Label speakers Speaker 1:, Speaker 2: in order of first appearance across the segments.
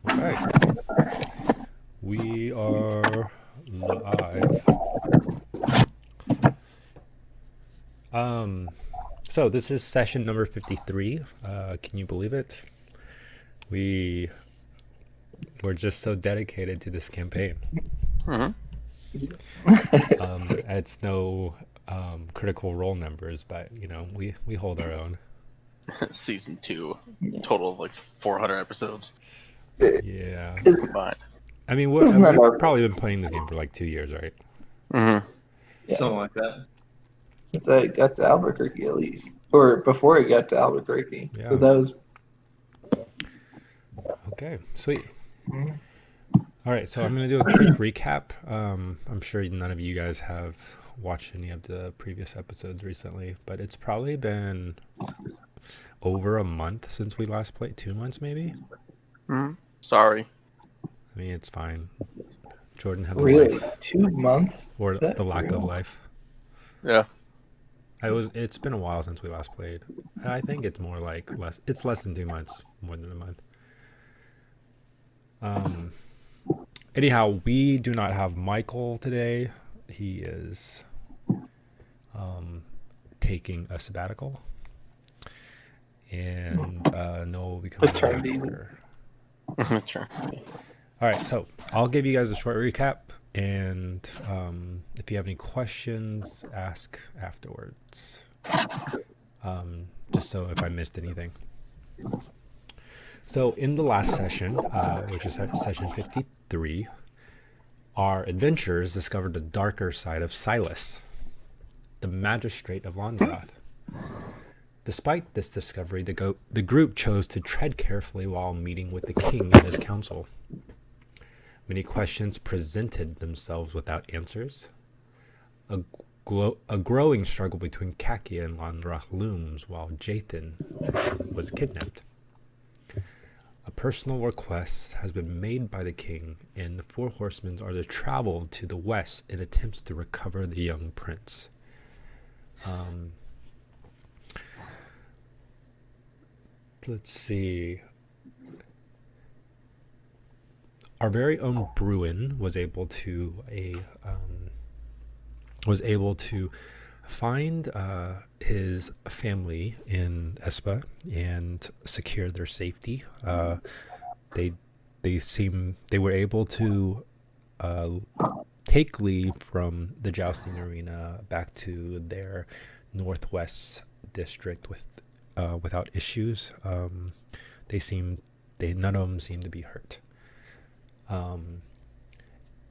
Speaker 1: Okay, we are live. Um, so this is session number 53. Can you believe it? We we're just so dedicated to this campaign.
Speaker 2: Mm-hmm.
Speaker 1: It's no critical role numbers, but we hold our own.
Speaker 2: Season 2, total of like 400 episodes
Speaker 1: Yeah,
Speaker 2: combined.
Speaker 1: I mean
Speaker 3: Isn't that
Speaker 1: we've
Speaker 3: our
Speaker 1: probably been playing this game for like 2 years, right?
Speaker 2: Mm-hmm.
Speaker 3: yeah?
Speaker 4: Something like that.
Speaker 3: Since I got to Albuquerque at least, or before I got to Albuquerque. So
Speaker 1: Yeah.
Speaker 3: that was
Speaker 1: Okay, sweet. All right, so I'm going to do a quick recap. I'm sure none of you guys have watched any of the previous episodes recently, but it's probably been over a month since we last played. 2 months, maybe?
Speaker 2: Mm-hmm. Sorry.
Speaker 1: I mean, it's fine. Jordan had a
Speaker 3: really
Speaker 1: life,
Speaker 3: 2 months.
Speaker 1: or
Speaker 3: Is that
Speaker 1: the lack of
Speaker 3: real?
Speaker 1: life.
Speaker 2: Yeah.
Speaker 1: It's been a while since we last played. I think it's more like it's less than 2 months, more than a month. Anyhow, we do not have Michael today. He is taking a sabbatical, and Noah will be coming back
Speaker 3: Paternity.
Speaker 1: later.
Speaker 2: Sure.
Speaker 1: All right, so I'll give you guys a short recap, and if you have any questions, ask afterwards. Just so if I missed anything. So in the last session, which is session 53, our adventurers discovered the darker side of Silas, the magistrate of Londrath. Despite this discovery, the group chose to tread carefully while meeting with the king and his council. Many questions presented themselves without answers. A growing struggle between Kakia and Londrath looms while Jathan was kidnapped. A personal request has been made by the king, and the Four Horsemen are to travel to the west in attempts to recover the young prince. Let's see. Our very own Bruin was able to find his family in Espa and secure their safety. They were able to take leave from the jousting arena back to their northwest district without issues. None of them seemed to be hurt.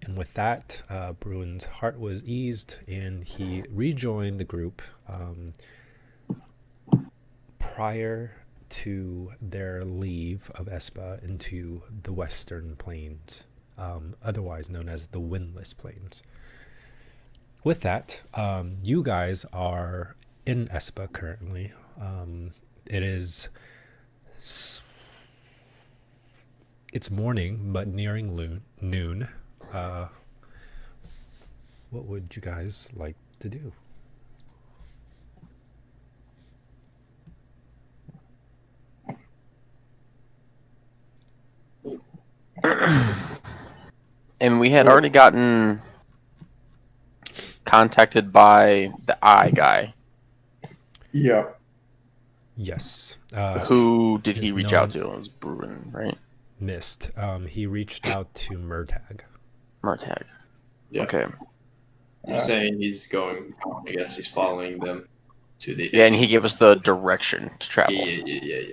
Speaker 1: And with that, Bruin's heart was eased, and he rejoined the group prior to their leave of Espa into the Western Plains, otherwise known as the Windless Plains. With that, you guys are in Espa currently. It is... It's morning, but nearing noon. What would you guys like to do?
Speaker 2: And we had already gotten contacted by the eye guy.
Speaker 4: Yeah.
Speaker 1: Yes.
Speaker 2: Who did
Speaker 1: his
Speaker 2: he reach
Speaker 1: known-
Speaker 2: out to? It was Bruin, right?
Speaker 1: Myst. He reached out to Murtag.
Speaker 2: Murtag.
Speaker 4: Yeah.
Speaker 2: Okay.
Speaker 4: He's saying he's going. I guess he's following them to the.
Speaker 2: Yeah, and he gave us the direction to travel.
Speaker 4: Yeah.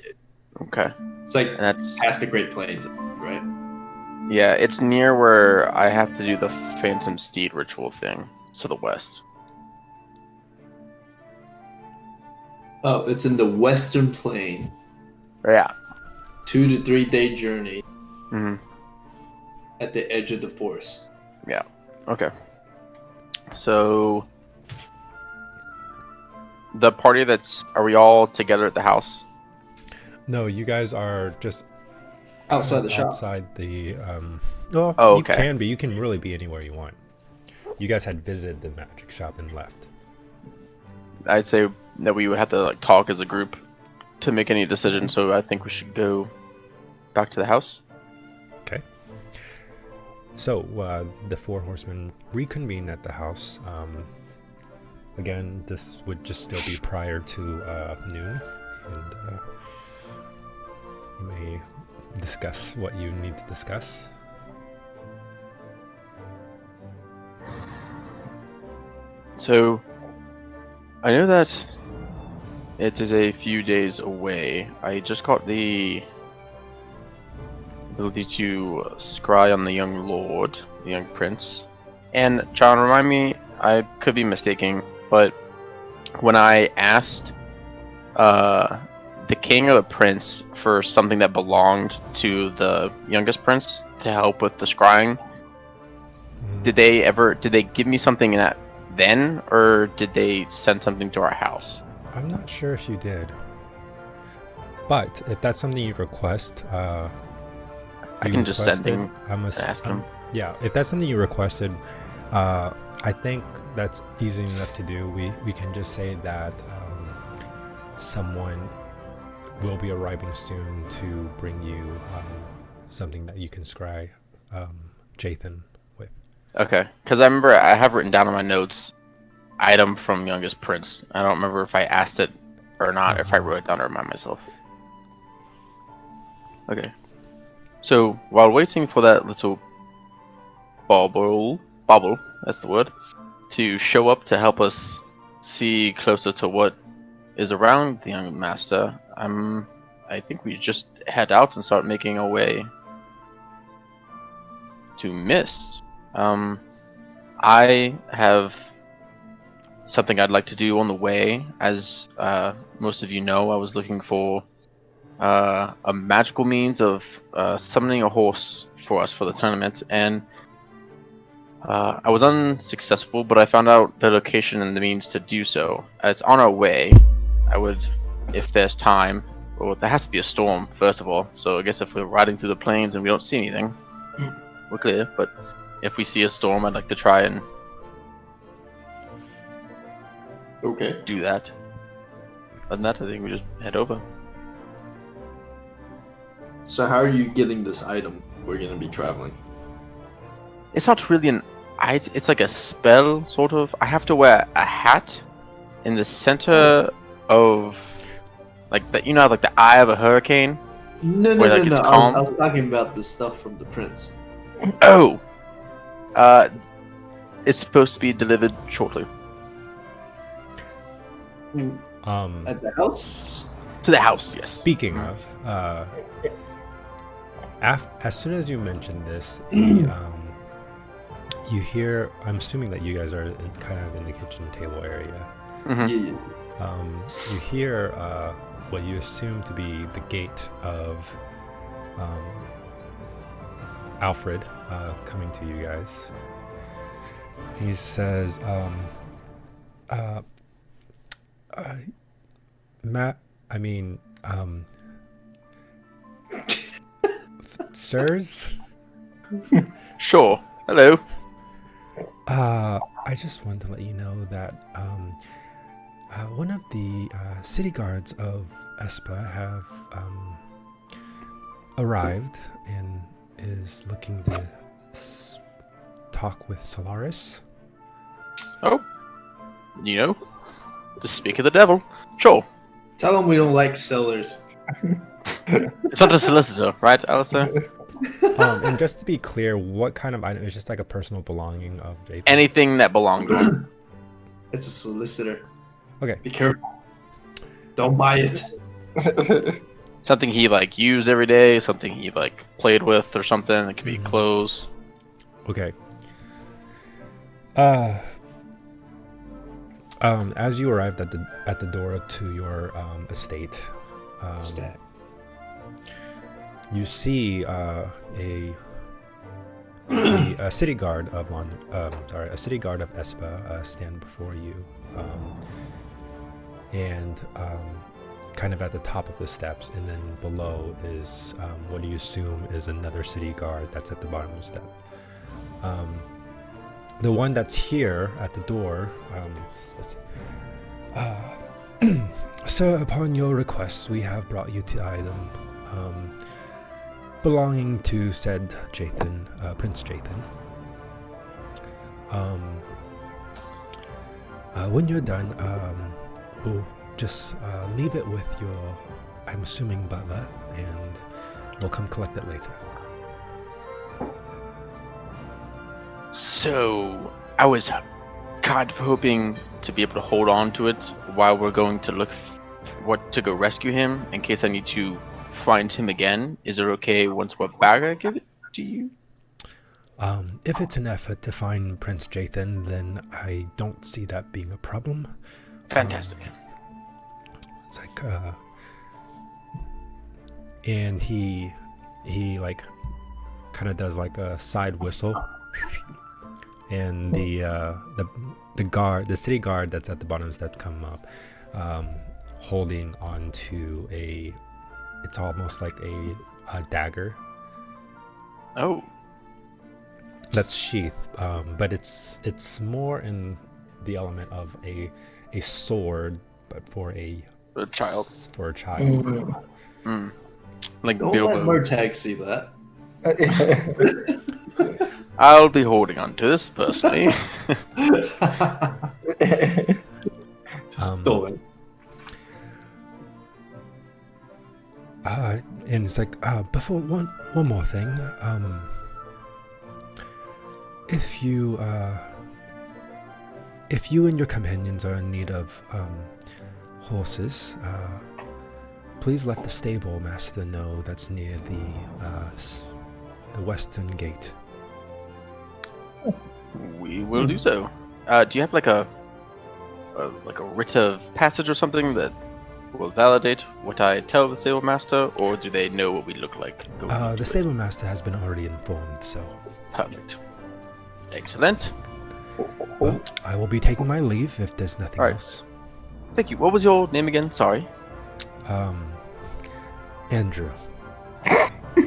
Speaker 2: Okay.
Speaker 4: It's like
Speaker 2: And that's
Speaker 4: past the Great Plains, right?
Speaker 2: yeah. It's near where I have to do the Phantom Steed ritual thing. It's to the west.
Speaker 4: Oh, it's in the Western Plain.
Speaker 2: Yeah.
Speaker 4: 2 to 3 day journey
Speaker 2: Hmm.
Speaker 4: at the edge of the forest.
Speaker 2: Yeah. Okay. So the party are we all together at the house?
Speaker 1: No, you guys are just
Speaker 4: Outside the shop.
Speaker 1: outside the.
Speaker 2: Oh,
Speaker 1: you
Speaker 2: okay.
Speaker 1: can be. You can really be anywhere you want. You guys had visited the magic shop and left.
Speaker 2: I'd say that we would have to like talk as a group to make any decision. So I think we should go back to the house.
Speaker 1: So the Four Horsemen reconvene at the house. Again, this would just still be prior to noon, and you may discuss what you need to discuss.
Speaker 2: So, I know that it is a few days away. I just got the ability to scry on the young lord, the young prince. And John, remind me, I could be mistaken, but when I asked the king or the prince for something that belonged to the youngest prince to help with the scrying, did they give me something in that then, or did they send something to our house?
Speaker 1: I'm not sure if you did, but if that's something you request,
Speaker 2: I can just send him
Speaker 1: and
Speaker 2: ask him.
Speaker 1: Yeah, if that's something you requested, I think that's easy enough to do. We can just say that someone will be arriving soon to bring you something that you can scry Jathan with.
Speaker 2: Okay, because I remember I have written down in my notes, item from youngest prince. I don't remember if I asked it or not, if I wrote it down to remind myself. Okay. So, while waiting for that little bauble, that's the word, to show up to help us see closer to what is around the young master, I think we just head out and start making our way to Myst. I have something I'd like to do on the way. As most of you know, I was looking for a magical means of summoning a horse for us for the tournament, and I was unsuccessful, but I found out the location and the means to do so. It's on our way. I would, if there's time, well, there has to be a storm, first of all, so I guess if we're riding through the plains and we don't see anything, we're clear, but if we see a storm, I'd like to try and
Speaker 4: Okay.
Speaker 2: do that. Other than that, I think we just head over.
Speaker 5: So how are you getting this item? We're gonna be traveling.
Speaker 2: It's not really an item, it's like a spell, sort of. I have to wear a hat in the center of, like, the, you know, like the eye of a hurricane?
Speaker 5: No,
Speaker 2: Where, like, it's
Speaker 5: I
Speaker 2: calm?
Speaker 5: was talking about the stuff from the prince.
Speaker 2: Oh! It's supposed to be delivered shortly.
Speaker 5: At the house?
Speaker 2: To the house, yes.
Speaker 1: Speaking of, as soon as you mentioned this, you hear. I'm assuming that you guys are kind of in the kitchen table area.
Speaker 2: Mhm.
Speaker 5: Yeah.
Speaker 1: You hear what you assume to be the gate of Alfred coming to you guys. He says, Matt, I mean, sirs?
Speaker 2: Sure. Hello.
Speaker 1: I just wanted to let you know that one of the city guards of Espa have arrived and is looking to talk with Solaris.
Speaker 2: Oh. You know, to speak of the devil. Sure.
Speaker 5: Tell him we don't like sellers.
Speaker 2: It's not a solicitor, right, Alistair?
Speaker 1: And just to be clear, what kind of item? It's just like a personal belonging of Jathan.
Speaker 2: Anything that belonged to him.
Speaker 5: It's a solicitor.
Speaker 1: Okay.
Speaker 5: Be careful. Don't buy it.
Speaker 2: Something he, like, used every day, something he, like, played with or something. It could be
Speaker 1: Mhm.
Speaker 2: clothes.
Speaker 1: Okay. As you arrived at the door to your estate,
Speaker 5: Stat.
Speaker 1: you see a city guard of a city guard of Espa stand before you, and kind of at the top of the steps, and then below is what you assume is another city guard that's at the bottom of the step. The one that's here at the door says, Sir, upon your request, we have brought you the item. belonging to said Jathan, Prince Jathan. When you're done, we'll just leave it with your, I'm assuming, butler, and we'll come collect it later.
Speaker 2: So, I was kind of hoping to be able to hold on to it while we're going to look to go rescue him in case I need to find him again. Is it okay once we're back I give it to you?
Speaker 1: If it's an effort to find Prince Jathan, then I don't see that being a problem.
Speaker 2: Fantastic.
Speaker 1: It's like, and he like kind of does like a side whistle, and the city guard that's at the bottom of the steps come up, holding onto it's almost like a dagger.
Speaker 2: Oh.
Speaker 1: That's sheath, but it's more in the element of a sword, but for a
Speaker 2: child.
Speaker 1: For a child.
Speaker 2: Like
Speaker 5: Don't
Speaker 2: Bilbo.
Speaker 5: let Murtag see that.
Speaker 2: I'll be holding on to this personally.
Speaker 5: Stolen.
Speaker 1: And it's like, before one more thing, if you and your companions are in need of horses, please let the stable master know that's near the western gate.
Speaker 2: We will do so. Do you have like a writ of passage or something that will validate what I tell the stable master, or do they know what we look like?
Speaker 1: The stable master has been already informed, so.
Speaker 2: Perfect. Excellent.
Speaker 1: Well, I will be taking my leave if there's nothing else.
Speaker 2: Thank you. What was your name again? Sorry.
Speaker 1: Andrew.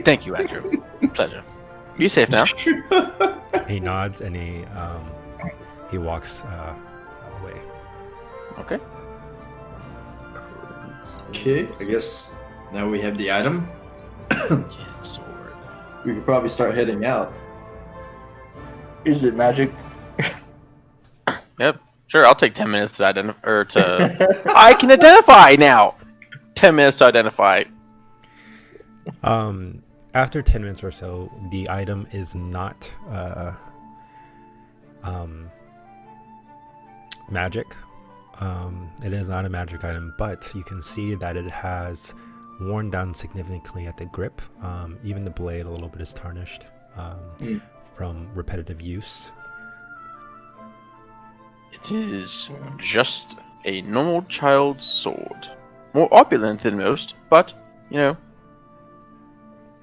Speaker 2: Thank you, Andrew. Pleasure. Be safe now.
Speaker 1: He nods and he walks away.
Speaker 2: Okay.
Speaker 5: Okay, I guess now we have the item.
Speaker 2: Sword.
Speaker 5: We could probably start heading out.
Speaker 3: Is it magic?
Speaker 2: Yep. Sure, I'll take 10 minutes to identify, or to... I can identify now! 10 minutes to identify.
Speaker 1: After 10 minutes or so, the item is not magic. It is not a magic item, but you can see that it has worn down significantly at the grip. Even the blade a little bit is tarnished from repetitive use.
Speaker 2: It is just a normal child's sword. More opulent than most, but, you know,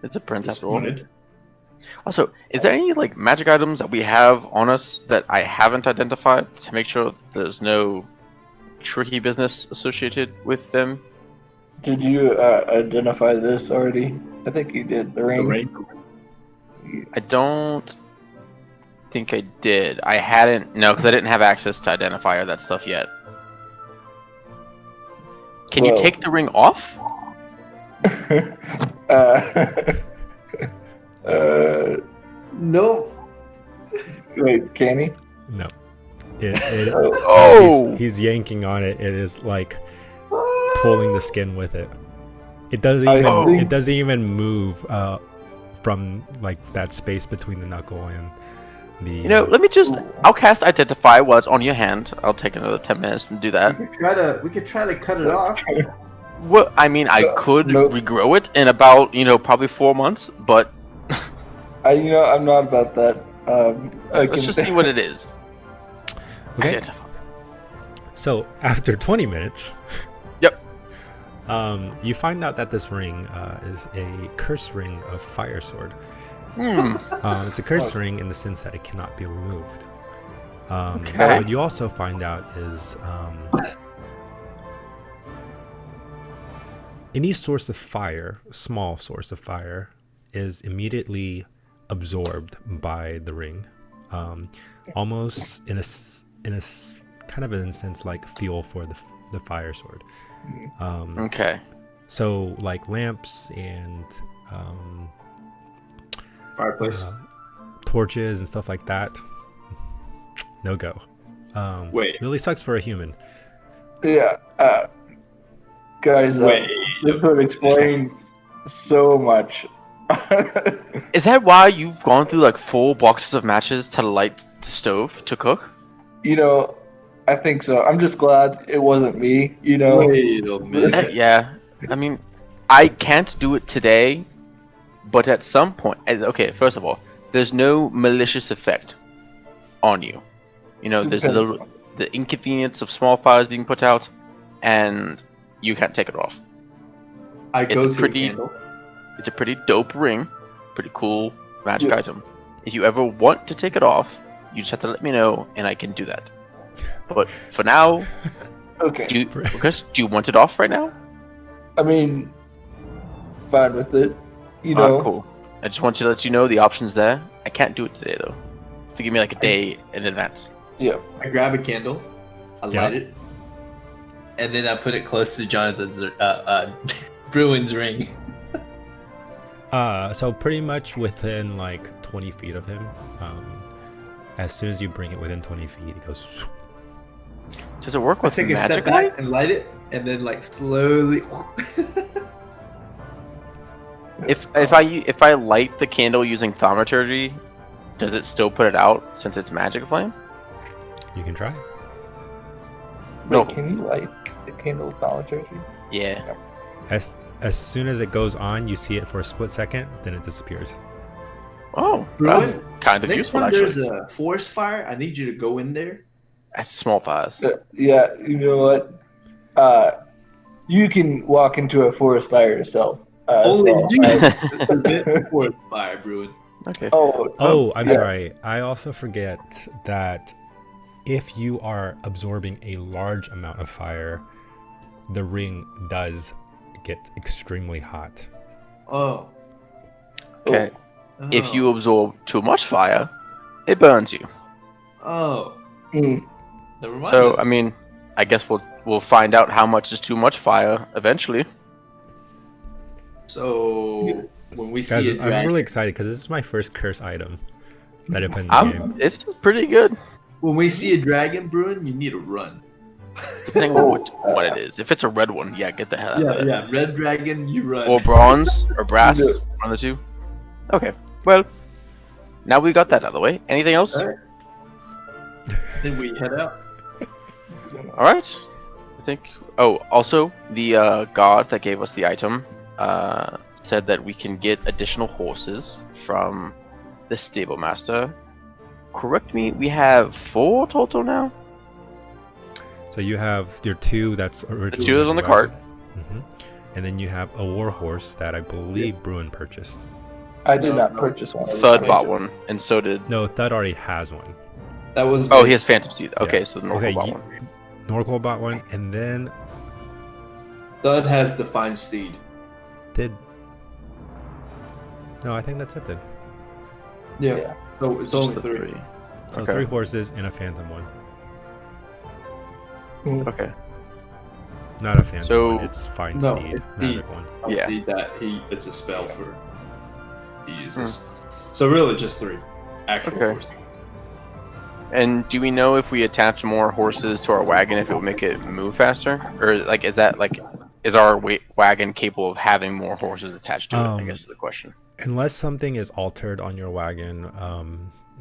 Speaker 2: it's a prince after all. Also, is there any like magic items that we have on us that I haven't identified to make sure that there's no tricky business associated with them?
Speaker 3: Did you identify this already? I think you did. The ring.
Speaker 2: I don't think I did. I hadn't, no, because I didn't have access to identify or that stuff yet. Can you take the ring off?
Speaker 5: No.
Speaker 3: Wait, can he?
Speaker 1: No.
Speaker 2: Oh!
Speaker 1: He's yanking on it. It is like pulling the skin with it. It doesn't even move from like that space between the knuckle and the.
Speaker 2: You know, let me just. I'll cast Identify while it's on your hand. I'll take another 10 minutes and do that.
Speaker 5: We could try to cut it off.
Speaker 2: Well, I mean, I could regrow it in about, probably 4 months, but.
Speaker 3: I'm not about that.
Speaker 2: Let's just see what it is.
Speaker 1: Okay.
Speaker 2: Identify.
Speaker 1: So after 20 minutes.
Speaker 2: Yep.
Speaker 1: You find out that this ring is a curse ring of fire sword. It's a cursed ring in the sense that it cannot be removed. What you also find out is any source of fire, small source of fire, is immediately absorbed by the ring, almost in a kind of in a sense like fuel for the fire sword.
Speaker 2: Okay.
Speaker 1: So like lamps and
Speaker 4: Fireplace.
Speaker 1: torches and stuff like that. No go.
Speaker 4: Wait.
Speaker 1: Really sucks for a human.
Speaker 3: Yeah. Guys,
Speaker 4: Wait.
Speaker 3: this would explain so much.
Speaker 2: Is that why you've gone through like 4 boxes of matches to light the stove to cook?
Speaker 3: You know, I think so. I'm just glad it wasn't me, you know.
Speaker 5: Wait a minute.
Speaker 2: Yeah. I mean, I can't do it today, but at some point, okay, first of all, there's no malicious effect on you. You know, there's the inconvenience of small fires being put out, and you can't take it off.
Speaker 4: I go
Speaker 2: It's
Speaker 4: to
Speaker 2: pretty-
Speaker 4: a candle.
Speaker 2: It's a pretty dope ring, pretty cool magic item. If you ever want to take it off, you just have to let me know, and I can do that. But for now,
Speaker 3: Okay.
Speaker 2: do you want it off right now?
Speaker 3: I mean, fine with it. You
Speaker 2: Alright,
Speaker 3: know.
Speaker 2: cool. I just want to let you know the option's there. I can't do it today though. You have to give me like a day in advance.
Speaker 3: Yeah.
Speaker 5: I grab a candle, I
Speaker 1: Yeah.
Speaker 5: light it, and then I put it close to Jonathan's Bruin's ring.
Speaker 1: So pretty much within like 20 feet of him. As soon as you bring it within 20 feet, it goes.
Speaker 2: Does it work
Speaker 5: I
Speaker 2: with
Speaker 5: take a
Speaker 2: magic
Speaker 5: step back and light it, and then like slowly.
Speaker 2: If I light the candle using thaumaturgy, does it still put it out since it's magic flame?
Speaker 1: You can try.
Speaker 2: No.
Speaker 3: Wait, can you light the candle with thaumaturgy?
Speaker 2: Yeah.
Speaker 1: As soon as it goes on, you see it for a split second, then it disappears.
Speaker 2: Oh,
Speaker 5: Bruin,
Speaker 2: that's kind of
Speaker 5: Next
Speaker 2: useful
Speaker 5: time
Speaker 2: actually.
Speaker 5: there's a forest fire, I need you to go in there.
Speaker 2: That's small fires.
Speaker 3: Yeah, you know what? You can walk into a forest fire yourself.
Speaker 5: Only
Speaker 3: so
Speaker 5: you
Speaker 3: I-
Speaker 5: can prevent forest fire, Bruin.
Speaker 2: Okay.
Speaker 1: Oh, I'm
Speaker 3: yeah.
Speaker 1: sorry. I also forget that if you are absorbing a large amount of fire, the ring does get extremely hot.
Speaker 5: Oh.
Speaker 2: Okay.
Speaker 5: Oh.
Speaker 2: If you absorb too much fire, it burns you.
Speaker 5: Oh.
Speaker 3: Mm.
Speaker 5: Never mind.
Speaker 2: So
Speaker 5: then.
Speaker 2: I mean, I guess we'll find out how much is too much fire eventually.
Speaker 5: So when we see
Speaker 1: Guys,
Speaker 5: a
Speaker 1: I'm
Speaker 5: dragon,
Speaker 1: really excited because this is my first curse item that I put in the game.
Speaker 2: It's pretty good,
Speaker 5: when we see a dragon, Bruin, you need to run.
Speaker 2: depending on what it is. If it's a red one, yeah, get the hell out
Speaker 5: Yeah,
Speaker 2: of there.
Speaker 5: yeah. Red dragon, you run.
Speaker 2: Or bronze or brass,
Speaker 3: Yeah.
Speaker 2: one of the two. Okay, well, now we got that out of the way. Anything else?
Speaker 5: Alright. Then we head out.
Speaker 2: All right. I think. Oh, also the god that gave us the item said that we can get additional horses from the stable master. Correct me. We have 4 total now.
Speaker 1: So you have your 2 that's originally
Speaker 2: two that's on the cart.
Speaker 1: hmm And then you have a war horse that I believe Bruin purchased.
Speaker 3: I did
Speaker 5: No,
Speaker 3: not
Speaker 5: no.
Speaker 3: purchase one.
Speaker 2: Thud bought one, and so did.
Speaker 1: No, Thud already has one.
Speaker 5: That was.
Speaker 2: Oh, he has Phantom Seed. Okay,
Speaker 1: Yeah.
Speaker 2: so Norco
Speaker 1: Okay,
Speaker 2: bought
Speaker 1: ye-
Speaker 2: one.
Speaker 1: Norcal bought one, and then
Speaker 5: Thud has the fine steed.
Speaker 1: did. No, I think that's it then.
Speaker 5: Yeah.
Speaker 3: Yeah.
Speaker 5: So it's
Speaker 2: Just
Speaker 5: only
Speaker 2: the
Speaker 5: 3.
Speaker 1: So
Speaker 2: Okay.
Speaker 1: 3 horses and a phantom one.
Speaker 2: Okay.
Speaker 1: Not a phantom
Speaker 2: So-
Speaker 1: one. It's fine
Speaker 5: No,
Speaker 1: steed,
Speaker 5: it's steed.
Speaker 1: magic one.
Speaker 2: Yeah.
Speaker 5: See that it's a spell for he uses. So really just 3 actual
Speaker 2: Okay.
Speaker 5: horses.
Speaker 2: And do we know if we attach more horses to our wagon, if it will make it move faster, or like is our wagon capable of having more horses attached to it? I guess is the question.
Speaker 1: Unless something is altered on your wagon,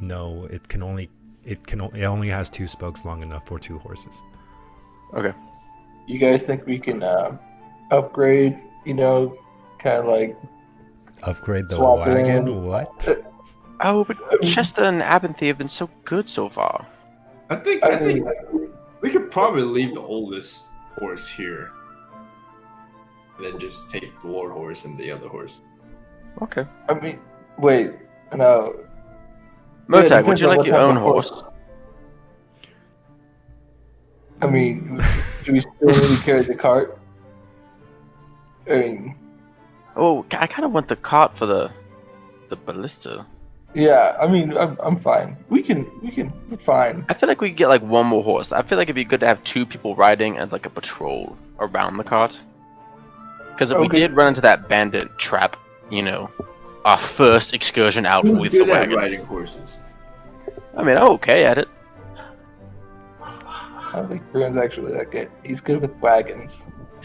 Speaker 1: no, it only has 2 spokes long enough for 2 horses.
Speaker 2: Okay.
Speaker 3: You guys think we can upgrade? You know, kind of like
Speaker 1: Upgrade the
Speaker 3: Swap
Speaker 1: wagon?
Speaker 3: in.
Speaker 1: What?
Speaker 2: Oh, but Chester and Abinthy have been so good so far.
Speaker 5: I think we could probably leave the oldest horse here. And then just take the war horse and the other horse.
Speaker 2: Okay.
Speaker 3: I mean, wait, no.
Speaker 2: Motag,
Speaker 3: depends
Speaker 2: would you
Speaker 3: on
Speaker 2: like
Speaker 3: what
Speaker 2: your
Speaker 3: type
Speaker 2: own
Speaker 3: of
Speaker 2: horse?
Speaker 3: I mean, do we still need to carry the cart? I mean,
Speaker 2: Oh, I kind of want the cart for the ballista.
Speaker 3: yeah. I mean, I'm fine. We're fine.
Speaker 2: I feel like we could get like one more horse. I feel like it'd be good to have 2 people riding as like a patrol around the cart. Because we
Speaker 3: Okay.
Speaker 2: did run into that bandit trap, you know, our first excursion out
Speaker 5: Who's
Speaker 2: with the
Speaker 5: good at
Speaker 2: wagon.
Speaker 5: riding horses?
Speaker 2: I mean, I'm okay at it.
Speaker 3: I don't think Bruin's actually that good. He's good with wagons.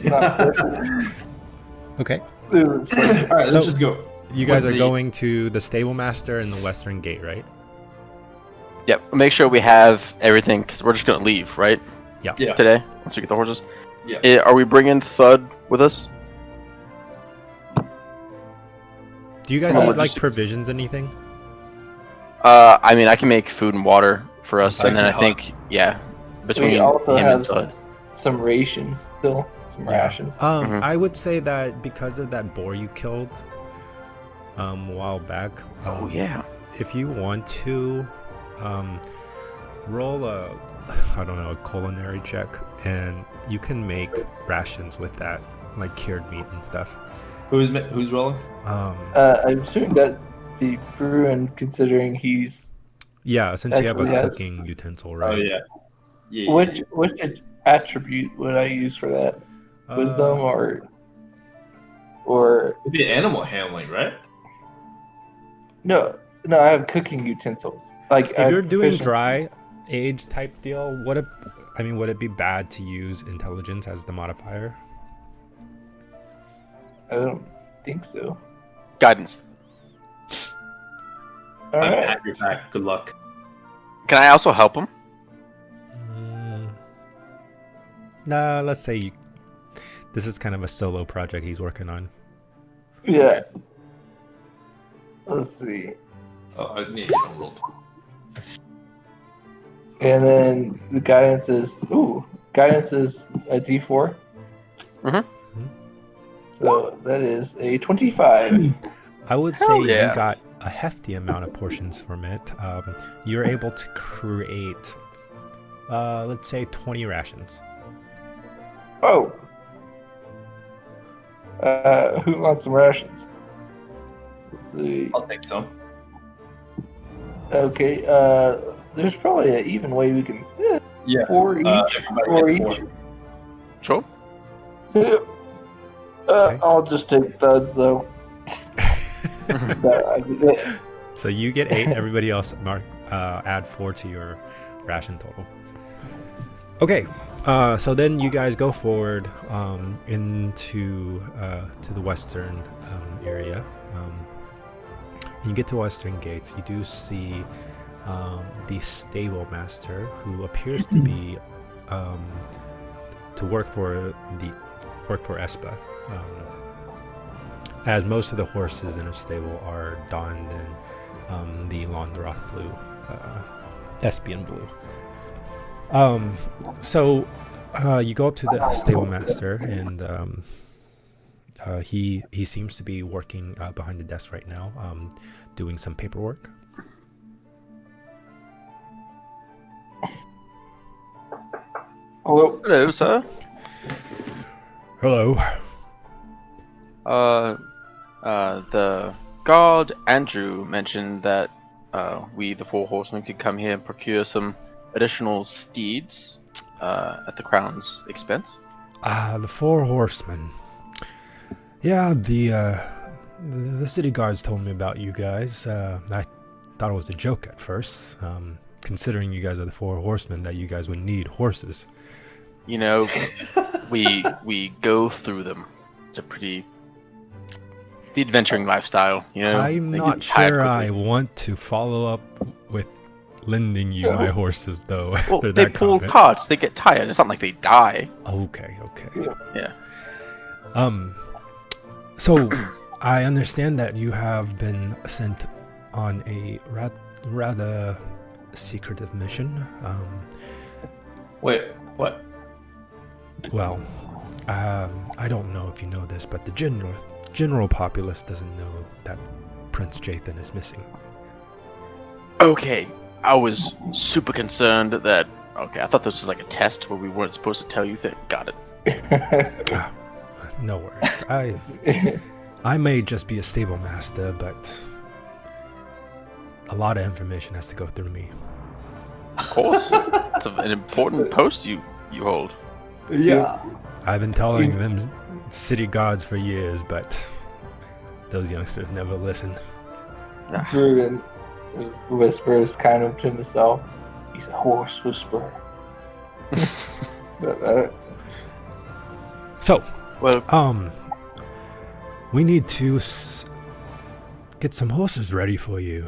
Speaker 3: Not horses.
Speaker 1: Okay.
Speaker 3: Ooh, it's like-
Speaker 5: All right,
Speaker 1: So-
Speaker 5: let's just go.
Speaker 1: You guys
Speaker 5: What
Speaker 1: are
Speaker 5: the-
Speaker 1: going to the stable master in the western gate, right?
Speaker 2: Yep. Make sure we have everything because we're just gonna leave, right?
Speaker 5: Yeah.
Speaker 2: Today, once we get the horses.
Speaker 5: Yeah.
Speaker 2: Are we bringing Thud with us?
Speaker 1: Do you guys
Speaker 2: From a
Speaker 1: need like
Speaker 2: logistics-
Speaker 1: provisions, anything?
Speaker 2: I mean, I can make food and water for us, and then I
Speaker 5: Okay.
Speaker 2: think, yeah, between
Speaker 3: we also
Speaker 2: him
Speaker 3: have
Speaker 2: and Thud.
Speaker 3: some rations still. Some rations.
Speaker 2: Mhm.
Speaker 1: I would say that because of that boar you killed a while back.
Speaker 2: Oh yeah.
Speaker 1: If you want to, roll a, I don't know, a culinary check, and you can make rations with that, like cured meat and stuff.
Speaker 5: Who's rolling?
Speaker 3: I'm assuming that the Bruin, considering he's
Speaker 1: Yeah, since you have a
Speaker 3: Actually has-
Speaker 1: cooking utensil,
Speaker 5: Oh
Speaker 1: right?
Speaker 5: yeah. Yeah.
Speaker 3: which attribute would I use for that? Wisdom or
Speaker 5: It'd be animal handling, right?
Speaker 3: no? I have cooking utensils. Like
Speaker 1: if you're doing
Speaker 3: proficient-
Speaker 1: dry age type deal, would it be bad to use intelligence as the modifier?
Speaker 3: I don't think so.
Speaker 2: Guidance.
Speaker 3: All
Speaker 5: I
Speaker 3: right.
Speaker 5: pat your back. Good luck.
Speaker 2: Can I also help him?
Speaker 1: Nah, let's say this is kind of a solo project he's working on.
Speaker 3: Yeah. Let's see.
Speaker 5: Oh, I need to roll.
Speaker 3: And then the guidance is a D4.
Speaker 2: Mhm.
Speaker 3: So that is a 25.
Speaker 1: I would
Speaker 2: Hell
Speaker 1: say
Speaker 2: yeah.
Speaker 1: you got a hefty amount of portions from it. You're able to create, let's say, 20 rations.
Speaker 3: Oh. Who wants some rations? Let's see.
Speaker 5: I'll take some.
Speaker 3: Okay. There's probably an even way we can.
Speaker 5: Yeah.
Speaker 3: 4 each.
Speaker 5: Everybody
Speaker 3: 4
Speaker 5: get
Speaker 3: each.
Speaker 2: Sure.
Speaker 3: Yeah.
Speaker 1: Okay.
Speaker 3: I'll just take Thuds though.
Speaker 1: So you get 8. Everybody else add 4 to your ration total. Okay. So then you guys go forward into to the western area. When you get to Western Gates, you do see the stable master, who appears to be to work for Espa, as most of the horses in a stable are donned in the Londroth blue, Espian blue. So you go up to the stable master, and he seems to be working behind the desk right now, doing some paperwork.
Speaker 3: Hello.
Speaker 2: Hello, sir.
Speaker 1: Hello.
Speaker 2: The guard Andrew mentioned that we, the Four Horsemen, could come here and procure some additional steeds at the crown's expense.
Speaker 1: The Four Horsemen. Yeah, the city guards told me about you guys. I thought it was a joke at first, considering you guys are the Four Horsemen, that you guys would need horses.
Speaker 2: You know, we go through them. It's a pretty the adventuring lifestyle. You know,
Speaker 1: I'm
Speaker 2: They
Speaker 1: not
Speaker 2: get tired
Speaker 1: sure I
Speaker 2: quickly.
Speaker 1: want to follow up with lending you my horses, though.
Speaker 2: Well,
Speaker 1: After
Speaker 2: they
Speaker 1: that
Speaker 2: pull
Speaker 1: comment.
Speaker 2: carts. They get tired. It's not like they die.
Speaker 1: Okay.
Speaker 2: Yeah.
Speaker 1: So I understand that you have been sent on a rather secretive mission.
Speaker 5: Wait, what?
Speaker 1: Well, I don't know if you know this, but the general populace doesn't know that Prince Jathan is missing.
Speaker 2: Okay, I was super concerned that. Okay, I thought this was like a test where we weren't supposed to tell you that. Got it.
Speaker 1: No worries. I may just be a stable master, but a lot of information has to go through me.
Speaker 2: Of course, it's an important post you hold.
Speaker 5: Yeah.
Speaker 1: I've been telling them city gods for years, but those youngsters never listen.
Speaker 3: Druid just whispers kind of to himself. He's a horse whisperer.
Speaker 1: So,
Speaker 2: Well,
Speaker 1: we need to get some horses ready for you.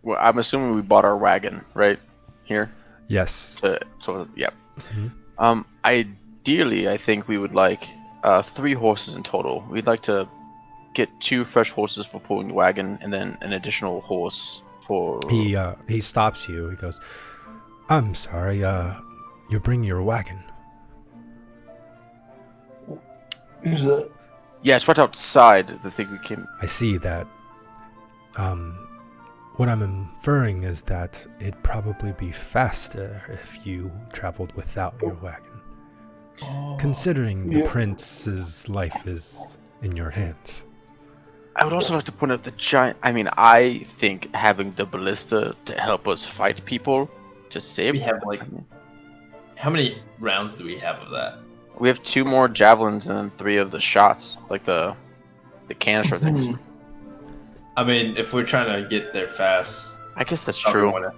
Speaker 2: well, I'm assuming we bought our wagon right here.
Speaker 1: Yes.
Speaker 2: So yeah.
Speaker 1: Mhm.
Speaker 2: Ideally, I think we would like 3 horses in total. We'd like to get 2 fresh horses for pulling the wagon, and then an additional horse for.
Speaker 1: He stops you. He goes, "I'm sorry. You're bringing your wagon."
Speaker 3: He's a
Speaker 2: Yeah, it's right outside. The thing we came.
Speaker 1: I see that. What I'm inferring is that it'd probably be faster if you traveled without your wagon. Considering the
Speaker 3: Yeah.
Speaker 1: prince's life is in your hands.
Speaker 2: I would also like to point out the giant. I mean, I think having the ballista to help us fight people to save.
Speaker 4: We have like, how many rounds do we have of that?
Speaker 2: We have 2 more javelins and 3 of the shots, like the canister things.
Speaker 4: I mean, if we're trying to get there fast,
Speaker 2: I guess that's
Speaker 4: probably
Speaker 2: true.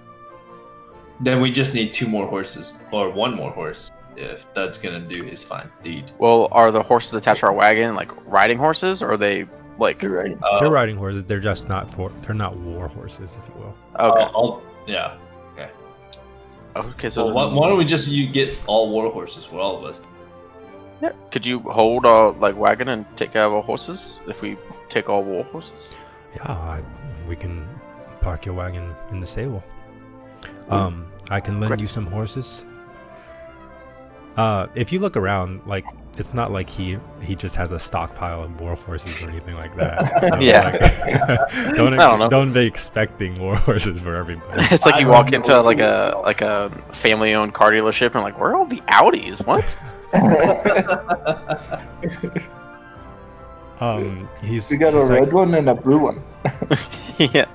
Speaker 4: then we just need 2 more horses or 1 more horse if that's gonna do his fine deed.
Speaker 2: Well, are the horses attached to our wagon like riding horses, or are they like?
Speaker 3: You're right.
Speaker 1: They're riding horses. They're just they're not war horses, if you will.
Speaker 2: Okay.
Speaker 4: Yeah.
Speaker 2: Okay. So
Speaker 4: So why don't we just get all war horses for all of us?
Speaker 2: yeah. Could you hold like wagon and take care of our horses if we take all war horses?
Speaker 1: Yeah, we can park your wagon in the stable. I can lend you some horses. If you look around, like it's not like he just has a stockpile of war horses or anything like that. So,
Speaker 2: Yeah.
Speaker 1: like,
Speaker 2: I don't know.
Speaker 1: don't be expecting war horses for everybody.
Speaker 2: It's like you walk into like a family-owned car dealership and like, where are all the Audis? What?
Speaker 1: He's
Speaker 3: We got a
Speaker 1: he's
Speaker 3: red
Speaker 1: like,
Speaker 3: one and a blue one.
Speaker 2: Yeah.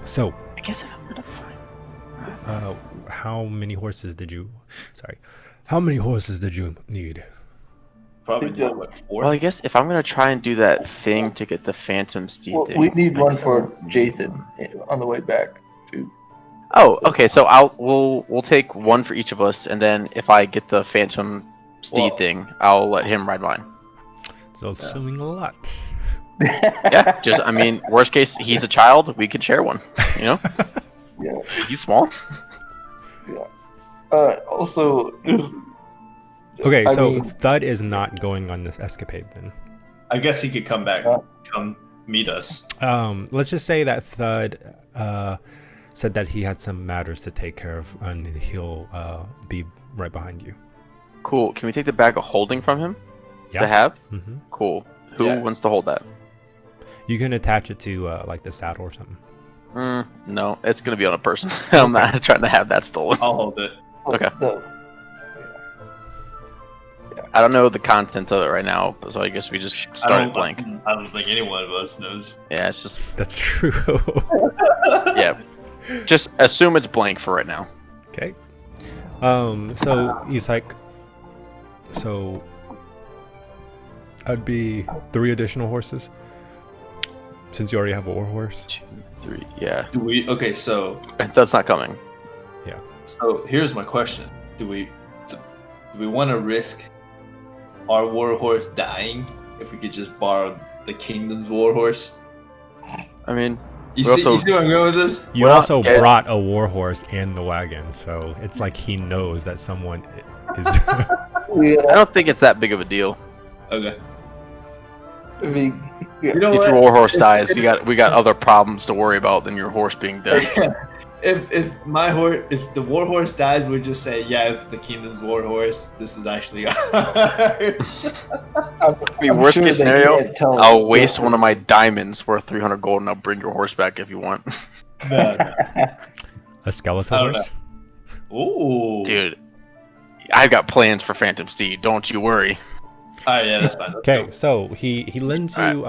Speaker 1: So,
Speaker 2: I guess if I'm gonna find.
Speaker 1: how many horses did you? Sorry, how many horses did you need?
Speaker 4: Probably need what, 4?
Speaker 2: Well, I guess if I'm gonna try and do that thing to get the Phantom Steed
Speaker 3: Well,
Speaker 2: thing,
Speaker 3: we need
Speaker 2: I
Speaker 3: one
Speaker 2: guess I
Speaker 3: for
Speaker 2: won't-
Speaker 3: Jathan on the way back. Too.
Speaker 2: Oh, okay. So we'll take one for each of us, and then if I get the Phantom Steed
Speaker 4: Well-
Speaker 2: thing, I'll let him ride mine.
Speaker 1: So assuming a lot.
Speaker 2: Yeah. Just I mean, worst case, he's a child. We can share one. You know,
Speaker 3: Yeah.
Speaker 2: he's small.
Speaker 3: Also, there's.
Speaker 1: Okay,
Speaker 3: I
Speaker 1: so
Speaker 3: mean-
Speaker 1: Thud is not going on this escapade then.
Speaker 4: I guess he could come back,
Speaker 3: Yeah.
Speaker 4: come meet us.
Speaker 1: Let's just say that Thud said that he had some matters to take care of, and he'll be right behind you.
Speaker 2: Cool. Can we take the bag of holding from him
Speaker 1: Yeah.
Speaker 2: to have?
Speaker 1: hmm
Speaker 2: Cool. Who
Speaker 4: Yeah.
Speaker 2: wants to hold that?
Speaker 1: You can attach it to like the saddle or something.
Speaker 2: No, it's gonna be on a person. I'm not trying to have that stolen.
Speaker 4: I'll hold it.
Speaker 2: Okay.
Speaker 3: The,
Speaker 2: I don't know the content of it right now, so I guess we just start it blank.
Speaker 4: I don't think any one of us knows.
Speaker 2: Yeah, it's just
Speaker 1: That's true.
Speaker 2: yeah. Just assume it's blank for right now.
Speaker 1: Okay. So he's like, so I'd be 3 additional horses since you already have a war horse.
Speaker 2: 2, 3. Yeah,
Speaker 4: Do we? Okay, so
Speaker 2: that's not coming.
Speaker 4: here's my question: Do we want to risk our war horse dying if we could just borrow the kingdom's war horse?
Speaker 2: I mean,
Speaker 4: You
Speaker 2: We
Speaker 4: see,
Speaker 2: also-
Speaker 4: you see where I'm going with this?
Speaker 1: You
Speaker 2: Well,
Speaker 1: also
Speaker 2: okay.
Speaker 1: brought a war horse and the wagon, so it's like he knows that someone is.
Speaker 2: I don't think it's that big of a deal.
Speaker 4: Okay.
Speaker 3: I mean,
Speaker 4: You know
Speaker 2: If
Speaker 4: what?
Speaker 2: your war horse dies, we got other problems to worry about than your horse being dead.
Speaker 4: If my horse, if the war horse dies, we just say, yeah, it's the kingdom's war horse. This is actually ours.
Speaker 2: The worst case scenario,
Speaker 3: I'll
Speaker 2: I'll waste one of my diamonds worth 300 gold, and I'll bring your horse back if you want.
Speaker 4: No.
Speaker 1: A skeletal
Speaker 4: I don't
Speaker 1: horse?
Speaker 4: Ooh.
Speaker 2: Dude, I've got plans for Phantom Steed. Don't you worry.
Speaker 4: All right, yeah, that's fine.
Speaker 1: Okay, so he lends you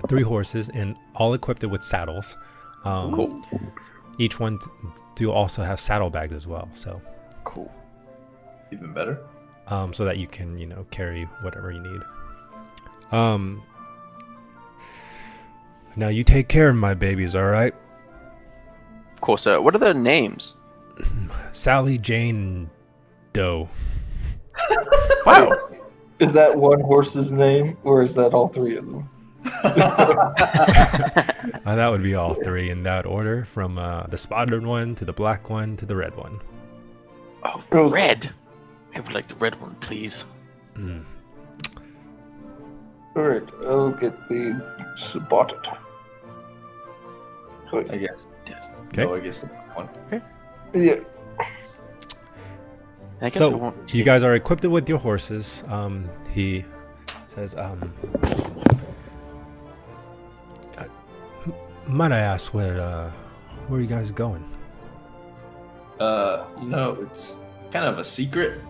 Speaker 1: 3 horses and all equipped with saddles.
Speaker 2: Cool.
Speaker 1: Each one do also have saddlebags as well, so
Speaker 2: Cool.
Speaker 4: Even better.
Speaker 1: so that you can carry whatever you need. Now you take care of my babies, all right?
Speaker 2: Of course, what are their names?
Speaker 1: Sally, Jane, Doe.
Speaker 2: Wow.
Speaker 3: Is that one horse's name, or is that all three of them?
Speaker 1: That would be all three in that order, from the spotted one to the black one to the red one.
Speaker 2: Oh,
Speaker 3: Okay.
Speaker 2: red. I would like the red one, please.
Speaker 1: Mm.
Speaker 3: Alright, I'll get the spotted.
Speaker 5: I guess.
Speaker 1: Okay.
Speaker 5: No, I guess the one.
Speaker 3: Yeah.
Speaker 2: I guess I
Speaker 1: So
Speaker 2: won't
Speaker 1: you
Speaker 2: take-
Speaker 1: guys are equipped with your horses. He says, might I ask where are you guys going?
Speaker 5: It's kind of a secret.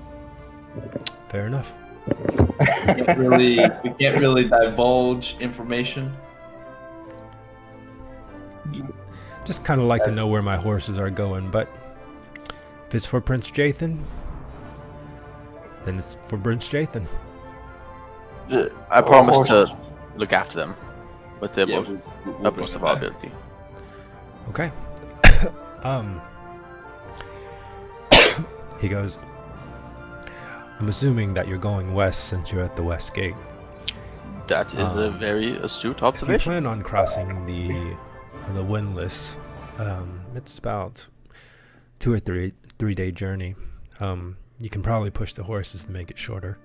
Speaker 1: Fair enough.
Speaker 5: We can't really divulge information.
Speaker 1: Just kind of like to know where my horses are going, but if it's for Prince Jathan, then it's for Prince Jathan.
Speaker 2: I promise
Speaker 3: horses.
Speaker 2: to look after them with the
Speaker 5: Yeah, we'll
Speaker 2: utmost of
Speaker 5: bring
Speaker 2: our
Speaker 5: it back.
Speaker 2: ability.
Speaker 1: Okay. He goes, I'm assuming that you're going west since you're at the west gate.
Speaker 2: That is a very astute
Speaker 1: If you
Speaker 2: observation.
Speaker 1: plan on crossing the windlass, it's about 2 or 3 day journey. You can probably push the horses to make it shorter.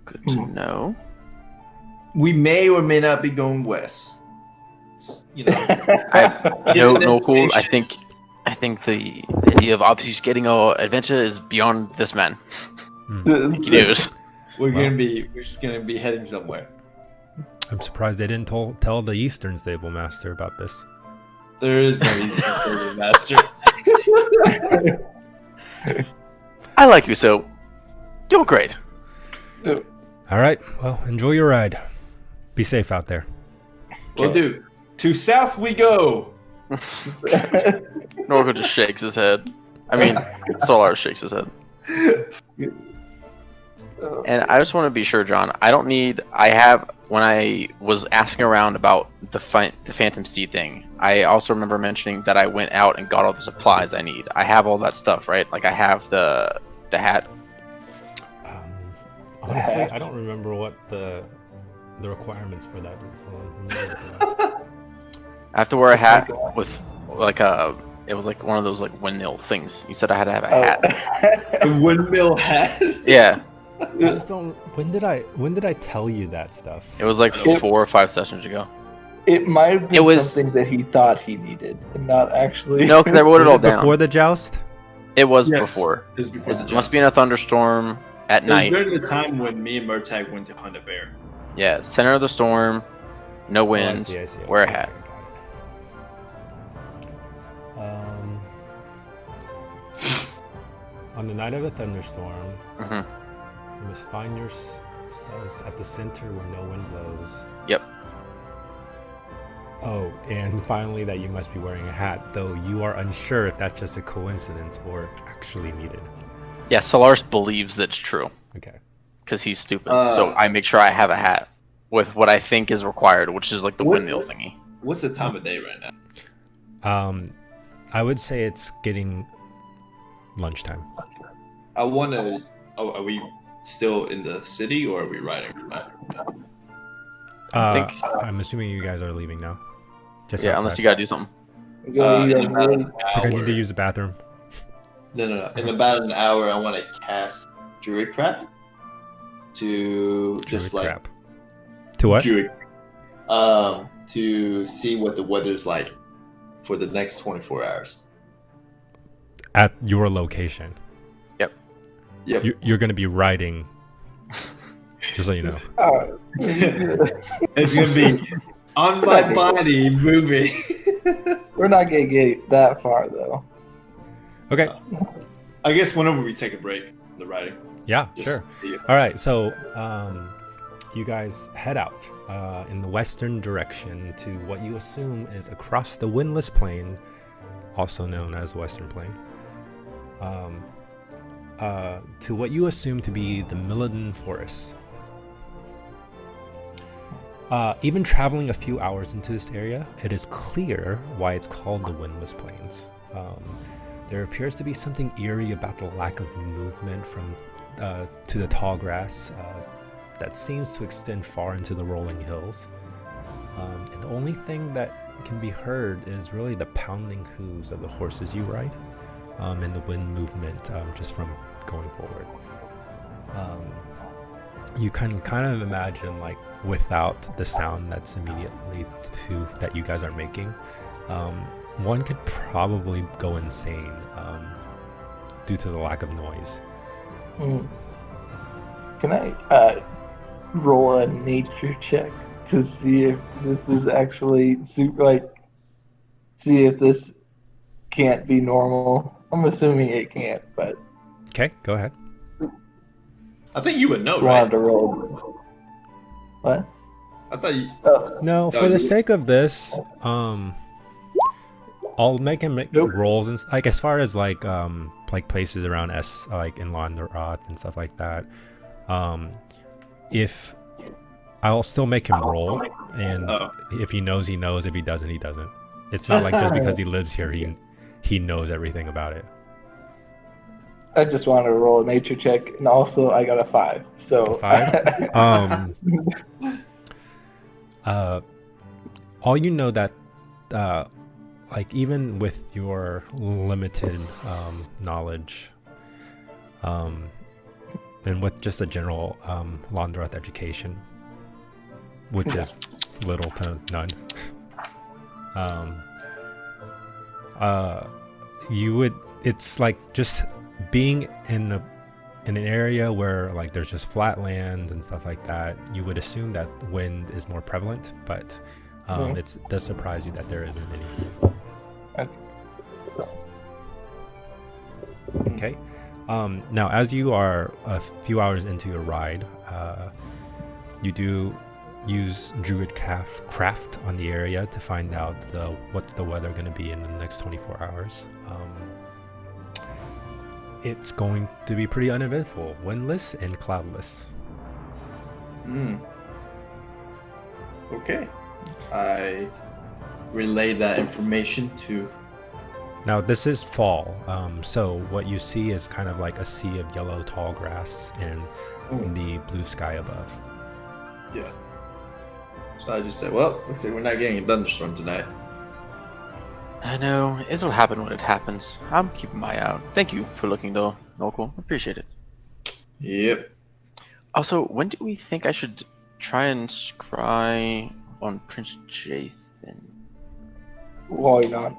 Speaker 2: Good to know.
Speaker 5: We may or may not be going west. It's,
Speaker 2: No, cool. I think the idea of Obsuse getting our adventure is beyond this man. He knows.
Speaker 5: we're just gonna be heading somewhere.
Speaker 1: I'm surprised they didn't tell the Eastern stable master about this.
Speaker 5: There is no Eastern Stable Master.
Speaker 2: I like you, so you're great.
Speaker 1: All right, well, enjoy your ride. Be safe out there.
Speaker 5: We'll do. To south we go.
Speaker 2: Norco just shakes his head. I mean, Solar shakes his head. And I just want to be sure, John. When I was asking around about the Phantom Steed thing, I also remember mentioning that I went out and got all the supplies I need. I have all that stuff, right? Like I have the hat.
Speaker 1: Honestly, I don't remember what the requirements for that is. Hold on, let me look it up.
Speaker 2: I have to wear a hat with like it was like one of those like windmill things. You said I had to have a hat.
Speaker 5: The windmill hat.
Speaker 2: Yeah,
Speaker 1: I just don't. When did I tell you that stuff?
Speaker 2: it was like 4 or 5 sessions ago.
Speaker 3: It might have been
Speaker 2: It was-
Speaker 3: something that he thought he needed, and not actually.
Speaker 2: No, because I wrote it all down.
Speaker 1: Before the joust?
Speaker 2: It was
Speaker 5: Yes.
Speaker 2: before.
Speaker 5: It was before.
Speaker 2: It must be in a thunderstorm at
Speaker 5: It was
Speaker 2: night.
Speaker 5: during the time when me and Murtag went to hunt a bear.
Speaker 2: Yeah, center of the storm, no wind,
Speaker 1: Oh, I see.
Speaker 2: wear a
Speaker 1: Okay,
Speaker 2: hat.
Speaker 1: got it. On the night of a thunderstorm,
Speaker 2: hmm
Speaker 1: you must find yourselves at the center where no wind blows.
Speaker 2: Yep.
Speaker 1: Oh, and finally that you must be wearing a hat, though you are unsure if that's just a coincidence or actually needed.
Speaker 2: Yeah, Solaris believes that's true
Speaker 1: Okay.
Speaker 2: because he's stupid. So I make sure I have a hat with what I think is required, which is like the
Speaker 5: What-
Speaker 2: windmill thingy.
Speaker 5: What's the time of day right now?
Speaker 1: I would say it's getting lunchtime.
Speaker 5: I want to. Oh, are we still in the city or are we riding?
Speaker 2: think-
Speaker 1: I'm assuming you guys are leaving now. Just
Speaker 2: Yeah,
Speaker 1: outside.
Speaker 2: unless you gotta do something.
Speaker 5: In about an
Speaker 1: It's like I need to
Speaker 5: hour-
Speaker 1: use the bathroom.
Speaker 5: No. In about an hour, I want to cast Druidcraft to just
Speaker 1: Druid
Speaker 5: like
Speaker 1: crap. To what?
Speaker 5: Druid, to see what the weather's like for the next 24 hours.
Speaker 1: At your location.
Speaker 5: Yep.
Speaker 1: You're going to be riding. Just so you know.
Speaker 5: It's gonna be on my body moving.
Speaker 3: We're not gonna get that far though.
Speaker 1: Okay.
Speaker 5: I guess whenever we take a break, the riding.
Speaker 1: Yeah,
Speaker 5: Just
Speaker 1: sure.
Speaker 5: see-
Speaker 1: All right. So you guys head out in the western direction to what you assume is across the windless plain, also known as Western Plain. To what you assume to be the Milledon Forest. Even traveling a few hours into this area, it is clear why it's called the Windless Plains. There appears to be something eerie about the lack of movement from to the tall grass that seems to extend far into the rolling hills. And the only thing that can be heard is really the pounding hooves of the horses you ride, and the wind movement just from going forward. You can kind of imagine, like, without the sound that's immediately that you guys are making, one could probably go insane due to the lack of noise.
Speaker 3: Can I roll a nature check to see if this is actually see if this can't be normal? I'm assuming it can't, but
Speaker 1: Okay, go ahead.
Speaker 5: I think you would know,
Speaker 3: I wanted
Speaker 5: right?
Speaker 3: to roll. What?
Speaker 5: I thought you.
Speaker 1: No, for the sake of this, I'll make him make
Speaker 3: Nope.
Speaker 1: rolls and like as far as like places around like in Londeroth and stuff like that. If I'll still make him roll, and if he knows, he knows. If he doesn't, he doesn't. It's not like just because he lives here, he knows everything about it.
Speaker 3: I just wanted to roll a nature check, and also I got a 5. So
Speaker 1: 5. All you know that, like even with your limited knowledge, and with just a general Londeroth education, which is little to none, you would. It's like just being in an area where like there's just flat land and stuff like that. You would assume that wind is more prevalent, but it does surprise you that there isn't any. Okay. Now, as you are a few hours into your ride, you do use Druid craft on the area to find out what's the weather going to be in the next 24 hours. It's going to be pretty uneventful, windless and cloudless.
Speaker 5: Okay. I relay that information to.
Speaker 1: Now, this is fall, so what you see is kind of like a sea of yellow tall grass and the blue sky above.
Speaker 5: Yeah. So I just said, well, looks like we're not getting a thunderstorm tonight.
Speaker 2: I know. It'll happen when it happens. I'm keeping my eye out. Thank you for looking, though, Local. Appreciate it.
Speaker 5: Yep.
Speaker 2: Also, when do we think I should try and scry on Prince Jathan?
Speaker 3: Why not?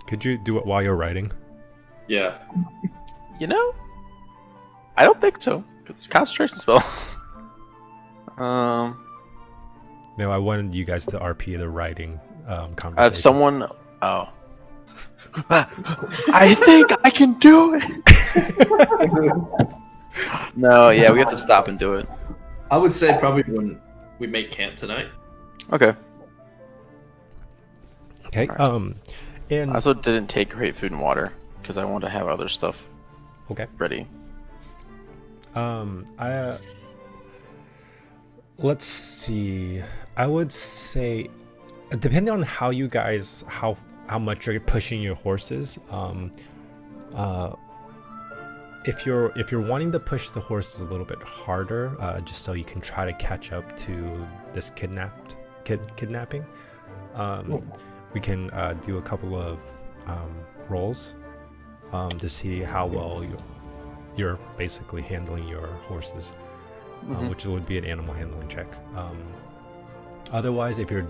Speaker 1: Could you do it while you're writing?
Speaker 5: Yeah.
Speaker 2: You know, I don't think so. It's a concentration spell.
Speaker 1: No, I wanted you guys to RP the writing conversation.
Speaker 2: Someone. Oh. I think I can do it. No, yeah, we have to stop and do it.
Speaker 5: I would say probably when we make camp tonight.
Speaker 2: Okay.
Speaker 1: Okay.
Speaker 2: Alright.
Speaker 1: And
Speaker 2: I also didn't take great food and water because I want to have other stuff
Speaker 1: okay.
Speaker 2: ready.
Speaker 1: Let's see. I would say, depending on how you guys, how much you're pushing your horses, if you're wanting to push the horses a little bit harder, just so you can try to catch up to this kidnapping, we can do a couple of rolls to see how well you're basically handling your horses. Which would be an animal handling check. Otherwise, if you're...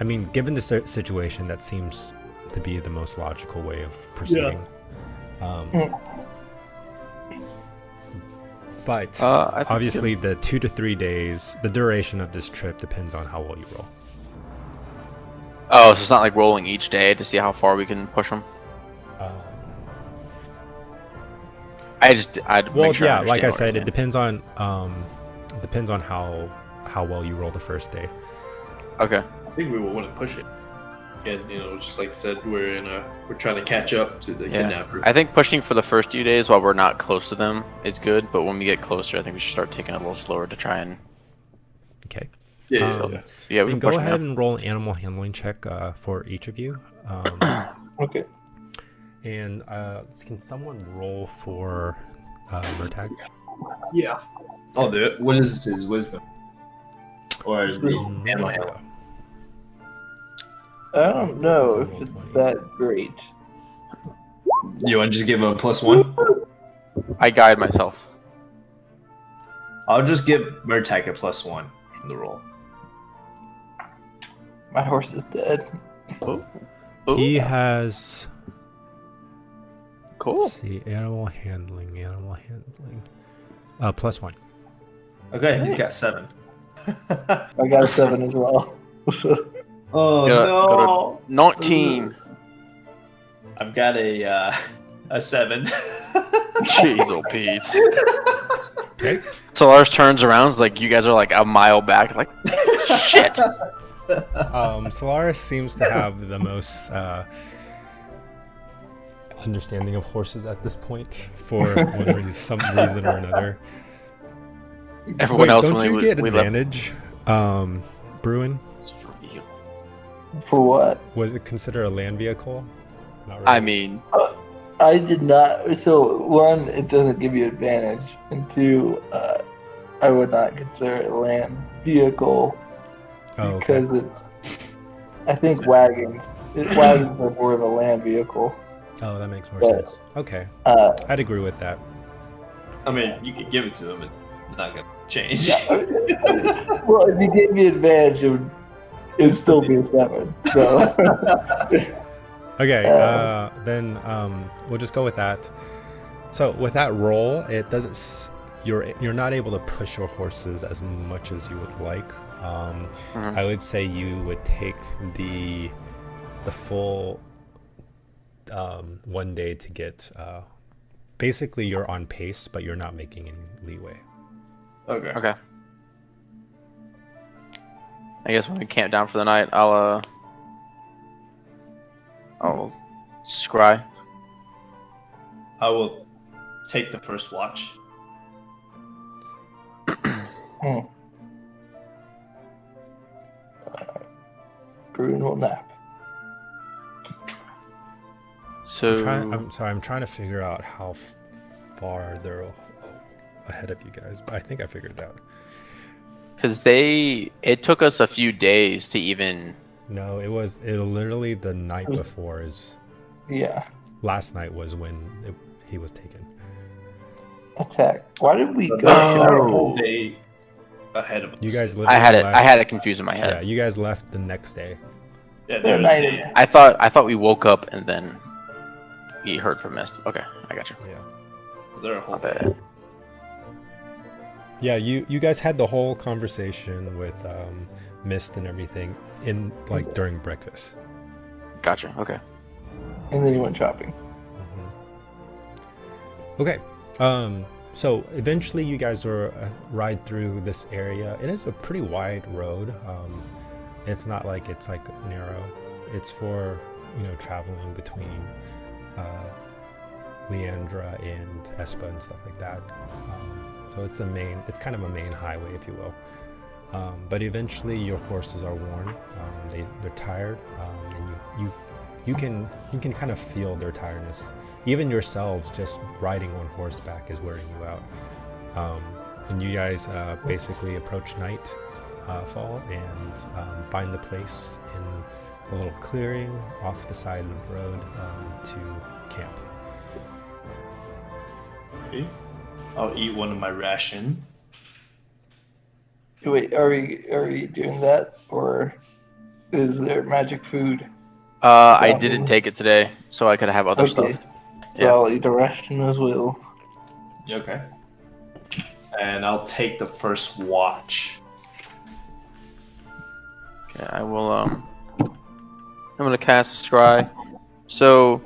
Speaker 1: I mean, given the situation, that seems to be the most logical way of proceeding. But obviously, the 2 to 3 days, the duration of this trip depends on how well you roll.
Speaker 2: Oh, so it's not like rolling each day to see how far we can push them? I'd
Speaker 1: Well,
Speaker 2: make sure
Speaker 1: yeah, like I
Speaker 2: understand
Speaker 1: said,
Speaker 2: what
Speaker 1: it depends on how well you roll the first day.
Speaker 2: you're saying. Okay.
Speaker 5: I think we will want to push it. And just like I said, we're trying to catch up to the kidnapper.
Speaker 2: I think pushing for the first few days while we're not close to them is good, but when we get closer, I think we should start taking it a little slower to try and.
Speaker 1: Okay.
Speaker 5: Yeah.
Speaker 2: Yeah, we
Speaker 1: Then
Speaker 2: can
Speaker 1: go
Speaker 2: push
Speaker 1: ahead
Speaker 2: now.
Speaker 1: and roll an animal handling check for each of you.
Speaker 3: Okay.
Speaker 1: And can someone roll for Murtag?
Speaker 5: Yeah. I'll do it. What is his wisdom? Or is the animal handling?
Speaker 3: I don't know if it's that great.
Speaker 5: You want to just give him a +1?
Speaker 2: I guide myself.
Speaker 5: I'll just give Murtag a +1 in the roll.
Speaker 3: My horse is dead.
Speaker 2: Ooh.
Speaker 1: He has.
Speaker 2: Cool.
Speaker 1: Let's see, animal handling. +1.
Speaker 5: Okay, he's got 7.
Speaker 3: I got a 7 as well.
Speaker 5: Oh
Speaker 2: Go to 19.
Speaker 5: I've got a 7.
Speaker 2: Jeez, oh Pete.
Speaker 1: Okay.
Speaker 2: So Lars turns around, it's like you guys are like a mile back, like shit.
Speaker 1: Solaris seems to have the most understanding of horses at this point for some reason or another.
Speaker 2: Everyone else
Speaker 1: don't
Speaker 2: when
Speaker 1: you get
Speaker 2: we left.
Speaker 1: advantage, Bruin?
Speaker 3: For what?
Speaker 1: Was it considered a land vehicle? Not really.
Speaker 2: I mean,
Speaker 3: I did not. So, one, it doesn't give you advantage. And two, I would not consider it a land vehicle
Speaker 1: Oh, okay.
Speaker 3: because it's. I think wagons are more of a land vehicle.
Speaker 1: Oh, that makes more
Speaker 3: But,
Speaker 1: sense. Okay,
Speaker 3: Uh,
Speaker 1: I'd agree with that.
Speaker 5: I mean, you could give it to him. It's not going to change.
Speaker 3: well, if you gave me advantage, it'd still be a 7. So.
Speaker 1: Okay, then we'll just go with that. So with that roll, it doesn't. You're not able to push your horses as much as you would like. I would say you would take the full 1 day to get. Basically, you're on pace, but you're not making any leeway.
Speaker 5: Okay.
Speaker 2: okay. I guess when we camp down for the night, I'll scry.
Speaker 5: I will take the first watch.
Speaker 3: Bruin will nap.
Speaker 2: So
Speaker 1: I'm sorry. I'm trying to figure out how far they're ahead of you guys, but I think I figured it out.
Speaker 2: because it took us a few days to even.
Speaker 1: No, it literally the night before is.
Speaker 3: Yeah.
Speaker 1: Last night was when he was taken.
Speaker 3: Attack. Why did we go?
Speaker 5: Oh, they ahead of us.
Speaker 1: You guys literally
Speaker 2: I had it.
Speaker 1: left,
Speaker 2: I had it confused in my
Speaker 1: Yeah,
Speaker 2: head.
Speaker 1: you guys left the next day.
Speaker 5: Yeah,
Speaker 3: They're
Speaker 5: they're
Speaker 3: night
Speaker 5: they-
Speaker 3: and-
Speaker 2: I thought we woke up and then we heard from Myst. Okay, I got you.
Speaker 1: Yeah.
Speaker 5: they're a whole.
Speaker 2: My bad.
Speaker 1: Yeah, you guys had the whole conversation with Myst and everything in during breakfast.
Speaker 2: Gotcha. Okay.
Speaker 3: And then he went shopping.
Speaker 1: Okay. So eventually you guys ride through this area. It is a pretty wide road. It's not like it's narrow. It's for traveling between Leandra and Espa and stuff like that. So it's kind of a main highway, if you will. But eventually your horses are worn. They're tired, and you can kind of feel their tiredness. Even yourselves, just riding on horseback is wearing you out. And you guys basically approach nightfall and find the place in a little clearing off the side of the road to camp.
Speaker 5: Okay. I'll eat one of my ration.
Speaker 3: Wait, are we doing that, or is there magic food?
Speaker 2: I didn't take it today, so I could have other
Speaker 3: Okay.
Speaker 2: stuff.
Speaker 3: So
Speaker 2: Yeah.
Speaker 3: I'll eat a ration as well.
Speaker 5: Okay. And I'll take the first watch.
Speaker 2: Okay, I will. I'm gonna cast Scry. So,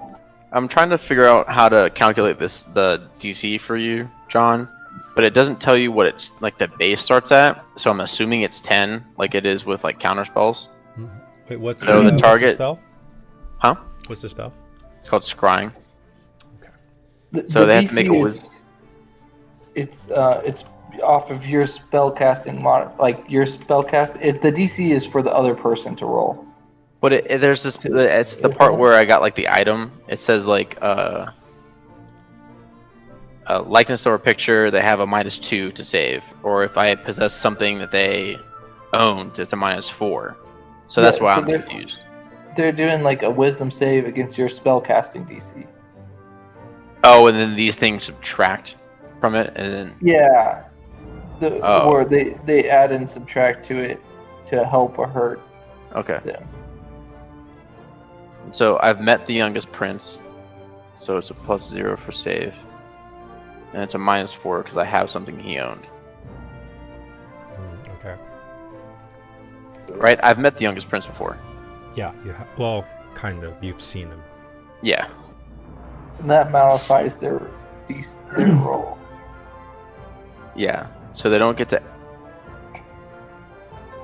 Speaker 2: I'm trying to figure out how to calculate the DC for you, John. But it doesn't tell you what it's the base starts at. So I'm assuming it's 10, like it is with counter spells.
Speaker 1: Wait, what's
Speaker 2: So the
Speaker 1: what's
Speaker 2: target-
Speaker 1: spell?
Speaker 2: Huh?
Speaker 1: What's the spell?
Speaker 2: It's called Scrying. So
Speaker 3: The
Speaker 2: they have to make a
Speaker 3: DC it's off of your spellcasting like your spellcast. The DC is for the other person to roll.
Speaker 2: But there's this. It's the part where I got like the item. It says like a likeness or a picture. They have a -2 to save, or if I possess something that they owned, it's a -4. So that's why I'm confused.
Speaker 3: They're doing like a wisdom save against your spellcasting DC.
Speaker 2: Oh, and then these things subtract from it, and then
Speaker 3: Yeah.
Speaker 2: Oh.
Speaker 3: Or they add and subtract to it to help or hurt
Speaker 2: okay.
Speaker 3: them.
Speaker 2: So I've met the youngest prince, so it's a +0 for save, and it's a -4 because I have something he owned.
Speaker 1: Okay.
Speaker 2: Right? I've met the youngest prince before.
Speaker 1: Yeah. Well, kind of. You've seen him.
Speaker 2: Yeah.
Speaker 3: And that modifies their DC their roll.
Speaker 2: Yeah. So they don't get to.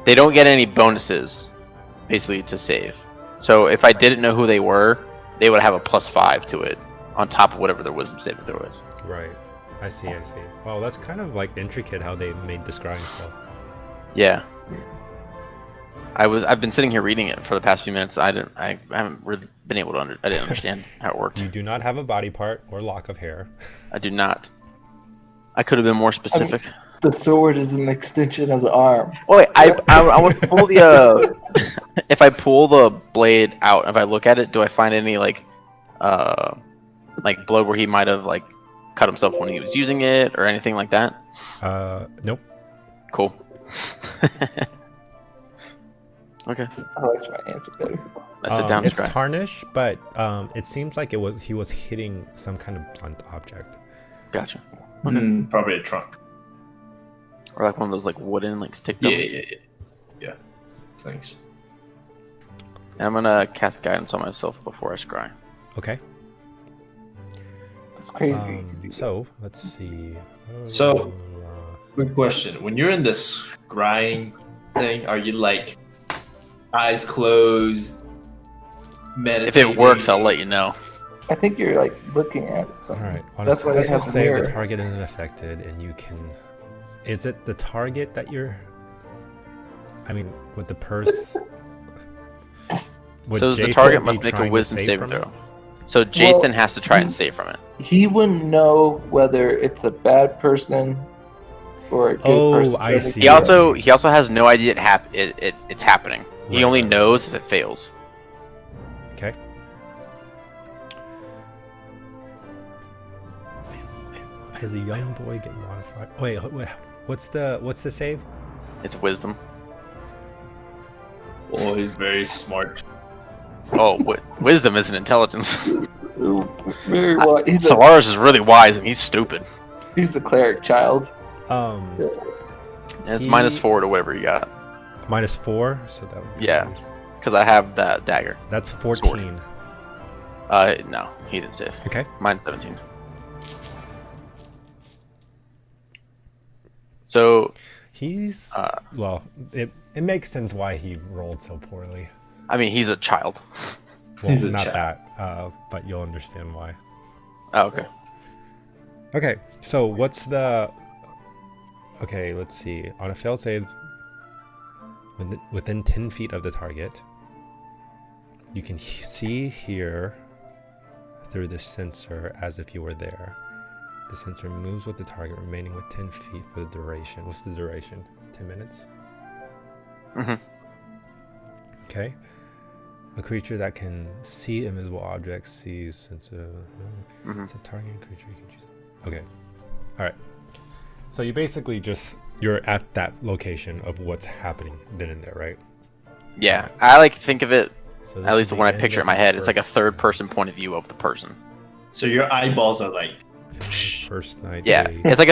Speaker 2: They don't get any bonuses, basically, to save. So if I didn't know who they were, they would have a +5 to it, on top of whatever their wisdom saving throw is.
Speaker 1: Right. I see. Well, that's kind of like intricate how they made the scrying spell.
Speaker 2: Yeah. I've been sitting here reading it for the past few minutes. I haven't really been able to I didn't understand how it worked.
Speaker 1: You do not have a body part or lock of hair.
Speaker 2: I do not. I could have been more specific.
Speaker 3: The sword is an extension of the arm.
Speaker 2: Oh, wait, I want to pull the if I pull the blade out, if I look at it, do I find any like blood where he might have like cut himself when he was using it or anything like that?
Speaker 1: Nope.
Speaker 2: Cool. Okay.
Speaker 3: I liked my answer better.
Speaker 2: I sit down.
Speaker 1: It's tarnished, but it seems like he was hitting some kind of blunt object.
Speaker 2: Gotcha.
Speaker 5: Probably a trunk.
Speaker 2: Or like one of those like wooden like stick
Speaker 5: Yeah,
Speaker 2: doubles.
Speaker 5: yeah. Thanks.
Speaker 2: And I'm gonna cast guidance on myself before I scry.
Speaker 1: Okay.
Speaker 3: It's crazy.
Speaker 1: So let's see.
Speaker 5: So- Quick question: when you're in this scrying thing, are you like eyes closed, meditating?
Speaker 2: If it works, I'll let you know.
Speaker 3: I think you're like looking at it.
Speaker 1: All right. On
Speaker 3: That's
Speaker 1: a
Speaker 3: why they
Speaker 1: successful
Speaker 3: have the
Speaker 1: save, the
Speaker 3: mirror.
Speaker 1: target isn't affected, and you can. Is it the target that you're? I mean, would the purse? Would
Speaker 2: So the
Speaker 1: Jathan
Speaker 2: target
Speaker 1: be
Speaker 2: must make a
Speaker 1: trying to
Speaker 2: wisdom
Speaker 1: save
Speaker 2: saving
Speaker 1: from it?
Speaker 2: throw. So Jathan has to try and save from it.
Speaker 3: He wouldn't know whether it's a bad person or a good person.
Speaker 1: I see.
Speaker 2: He also has no idea it's happening. He
Speaker 1: Right,
Speaker 2: only
Speaker 1: right.
Speaker 2: knows if it fails.
Speaker 1: Okay. Does a young boy get modified? Wait, what's the save?
Speaker 2: It's wisdom.
Speaker 5: Oh, he's very smart.
Speaker 2: Oh, wisdom isn't intelligence.
Speaker 3: Very wise.
Speaker 2: Solaris is really wise and he's stupid.
Speaker 3: He's a cleric child.
Speaker 2: And it's
Speaker 1: He-
Speaker 2: -4 to whatever you got.
Speaker 1: -4, so that would be,
Speaker 2: Yeah, because I have that dagger.
Speaker 1: that's 14.
Speaker 2: No, he didn't save.
Speaker 1: Okay.
Speaker 2: Mine's 17. So,
Speaker 1: He's well, it makes sense why he rolled so poorly.
Speaker 2: I mean, he's a child.
Speaker 1: Well,
Speaker 5: He's a
Speaker 1: not
Speaker 5: child.
Speaker 1: that, but you'll understand why.
Speaker 2: Oh, okay.
Speaker 1: Okay, so what's the? Okay, let's see. On a failed save, within 10 feet of the target, you can see, hear through the sensor as if you were there. The sensor moves with the target, remaining with 10 feet for the duration. What's the duration? 10 minutes?
Speaker 2: Mm-hmm.
Speaker 1: Okay. A creature that can see invisible objects sees sensor.
Speaker 2: Mhm.
Speaker 1: It's a targeting creature you can choose. Okay. All right. So you basically you're at that location of what's happening then and there, right?
Speaker 2: Yeah, I like to think of it,
Speaker 1: So this
Speaker 2: at
Speaker 1: is
Speaker 2: least
Speaker 1: the
Speaker 2: when I
Speaker 1: end
Speaker 2: picture it
Speaker 1: of
Speaker 2: in my
Speaker 1: the
Speaker 2: head, it's like a
Speaker 1: first-
Speaker 2: third-person point of view of the person.
Speaker 5: So your eyeballs are like.
Speaker 1: first night.
Speaker 2: Yeah,
Speaker 1: they-
Speaker 2: it's like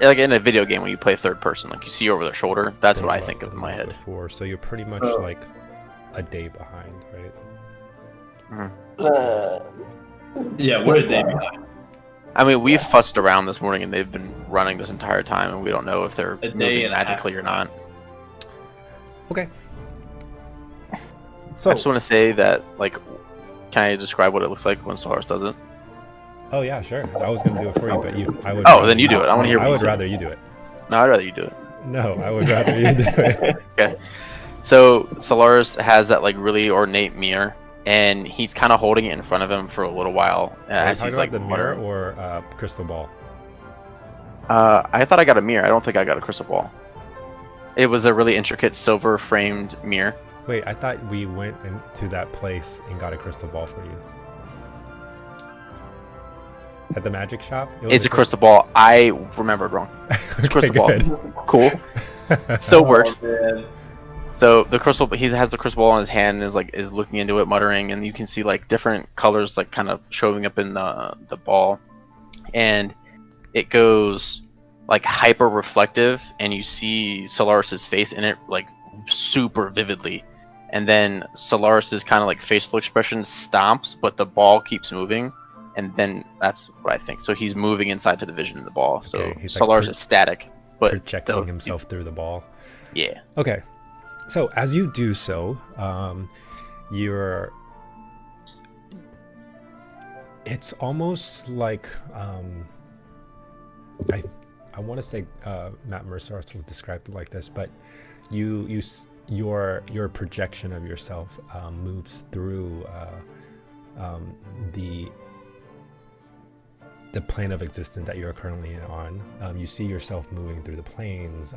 Speaker 2: like in a video game when you play third person, like you see over their shoulder. That's what I think of in my head.
Speaker 1: Before, so you're pretty much
Speaker 5: Oh.
Speaker 1: like a day behind, right?
Speaker 5: Yeah, what are they behind?
Speaker 2: I mean, we've fussed around this morning, and they've been running this entire time, and we don't know if they're
Speaker 5: A day
Speaker 2: moving
Speaker 5: and a half.
Speaker 2: magically or not.
Speaker 1: Okay.
Speaker 2: I
Speaker 1: So
Speaker 2: just want to say that, like, Can I describe what it looks like when Solaris does it?
Speaker 1: Oh yeah, sure. I was gonna do it for you, but I would.
Speaker 2: Oh, then you do it. I wanna hear what
Speaker 1: I
Speaker 2: you
Speaker 1: would
Speaker 2: say.
Speaker 1: rather you do it.
Speaker 2: No, I'd rather you do it.
Speaker 1: No, I would rather you do it.
Speaker 2: Okay. So Solaris has that like really ornate mirror, and he's kind of holding it in front of him for a little while
Speaker 1: Are you
Speaker 2: as
Speaker 1: talking
Speaker 2: he's
Speaker 1: about
Speaker 2: like
Speaker 1: the mirror
Speaker 2: muttering.
Speaker 1: or crystal ball?
Speaker 2: I thought I got a mirror. I don't think I got a crystal ball. It was a really intricate silver framed mirror.
Speaker 1: Wait, I thought we went into that place and got a crystal ball for you. At the magic shop? It was
Speaker 2: It's a crystal ball. I remembered wrong. It's a crystal ball. Cool. Still works.
Speaker 4: Oh, man.
Speaker 2: So the crystal, he has the crystal ball in his hand and is looking into it, muttering, and you can see like different colors like kind of showing up in the ball, and it goes like hyper reflective, and you see Solaris's face in it like super vividly, and then Solaris's kind of like facial expression stomps, but the ball keeps moving, and then that's what I think. So he's moving inside to the vision of the ball. So
Speaker 1: Okay, he's like
Speaker 2: Solaris is static, but
Speaker 1: projecting himself through the ball.
Speaker 2: Yeah.
Speaker 1: Okay, so as you do so, you're. It's almost like I want to say Matt Mercer also described it like this, but your projection of yourself moves through the plane of existence that you're currently on. You see yourself moving through the planes,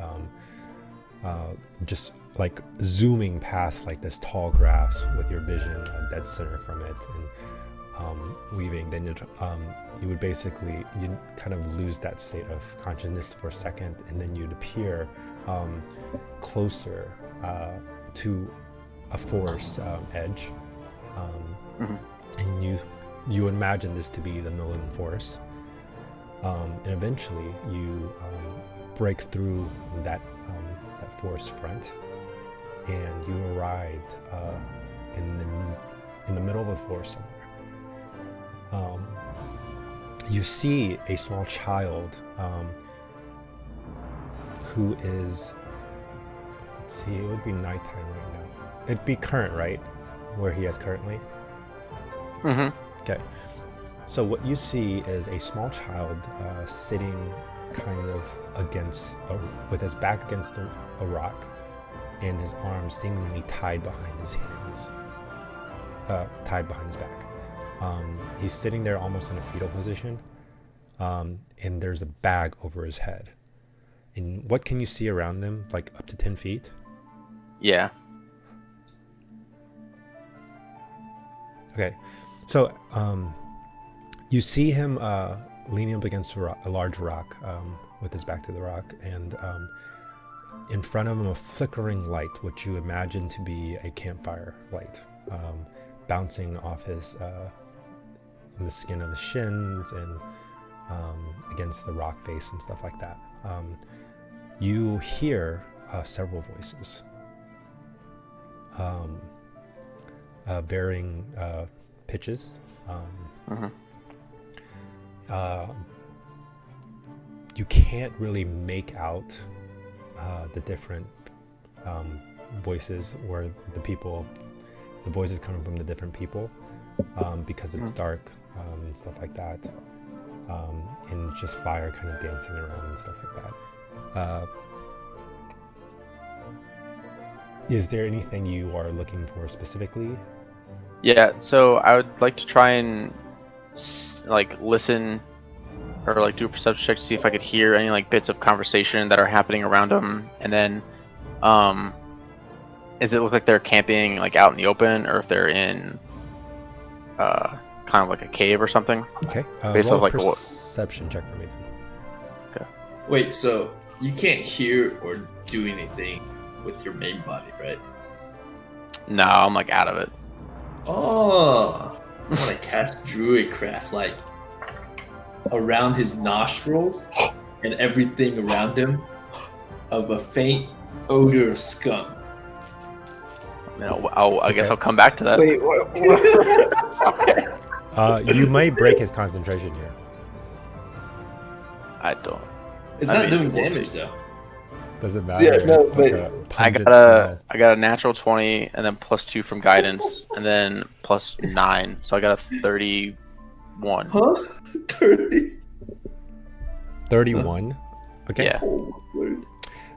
Speaker 1: just like zooming past like this tall grass with your vision dead center from it, and weaving. Then you would basically you kind of lose that state of consciousness for a second, and then you'd appear closer to a forest edge, and you imagine this to be the Millen Forest, and eventually you break through that forest front, and you arrive in the middle of the forest somewhere. You see a small child who is, let's see, it would be nighttime right now. It'd be current, right? Where he is currently?
Speaker 2: Mm-hmm.
Speaker 1: Okay. So what you see is a small child sitting kind of with his back against a rock, and his arms seemingly tied behind his hands, tied behind his back. He's sitting there almost in a fetal position, and there's a bag over his head. And what can you see around them, like up to 10 feet?
Speaker 2: Yeah.
Speaker 1: Okay, so you see him leaning up against a large rock with his back to the rock, and in front of him a flickering light, which you imagine to be a campfire light, bouncing off in the skin of his shins and against the rock face and stuff like that. You hear several voices, varying pitches. You can't really make out the different voices, or the voices coming from the different people, because it's dark and stuff like that, and it's just fire kind of dancing around and stuff like that. Is there anything you are looking for specifically?
Speaker 2: Yeah, so I would like to try and like listen or like do a perception check to see if I could hear any like bits of conversation that are happening around them, and then does it look like they're camping like out in the open, or if they're in kind of like a cave or something?
Speaker 1: Okay,
Speaker 2: Based
Speaker 1: roll
Speaker 2: off like
Speaker 1: a
Speaker 2: what?
Speaker 1: perception check for me then.
Speaker 4: Wait, so you can't hear or do anything with your main body, right?
Speaker 2: No, I'm like out of it.
Speaker 4: Oh, I'm gonna cast Druidcraft like around his nostrils and everything around him of a faint odor of skunk.
Speaker 2: No, I guess I'll come back to that.
Speaker 3: Wait, what? Okay.
Speaker 1: You might break his concentration here.
Speaker 2: I don't.
Speaker 4: It's
Speaker 2: I
Speaker 4: not
Speaker 2: mean,
Speaker 4: doing
Speaker 2: we'll
Speaker 4: damage
Speaker 2: see.
Speaker 4: though.
Speaker 1: Doesn't matter.
Speaker 3: Yeah, no,
Speaker 1: it's like
Speaker 3: but-
Speaker 1: a pungent
Speaker 2: I
Speaker 1: smell.
Speaker 2: got a natural 20, and then +2 from guidance, and then +9. So I got a 31.
Speaker 4: Huh? 30?
Speaker 1: 31. Okay.
Speaker 2: Yeah.
Speaker 4: Oh, word.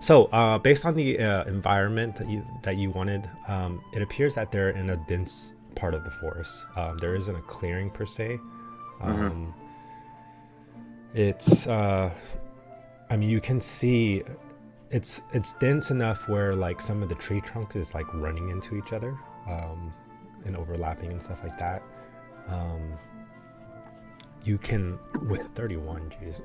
Speaker 1: So, based on the environment that you wanted, it appears that they're in a dense part of the forest. There isn't a clearing per se. It's, I mean, you can see it's dense enough where like some of the tree trunks is like running into each other, and overlapping and stuff like that. You can, with 31, geez,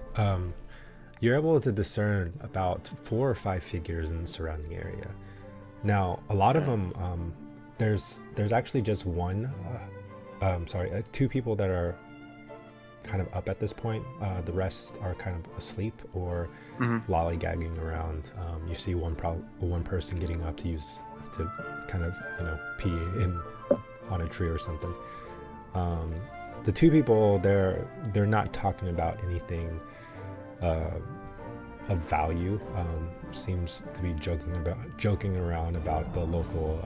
Speaker 1: you're able to discern about 4 or 5 figures in the surrounding area. Now, a lot of them, there's actually just one, two people that are kind of up at this point. The rest are kind of asleep or lollygagging around. You see one person getting up to kind of, pee in on a tree or something. The 2 people, they're not talking about anything of value. Seems to be joking around about the local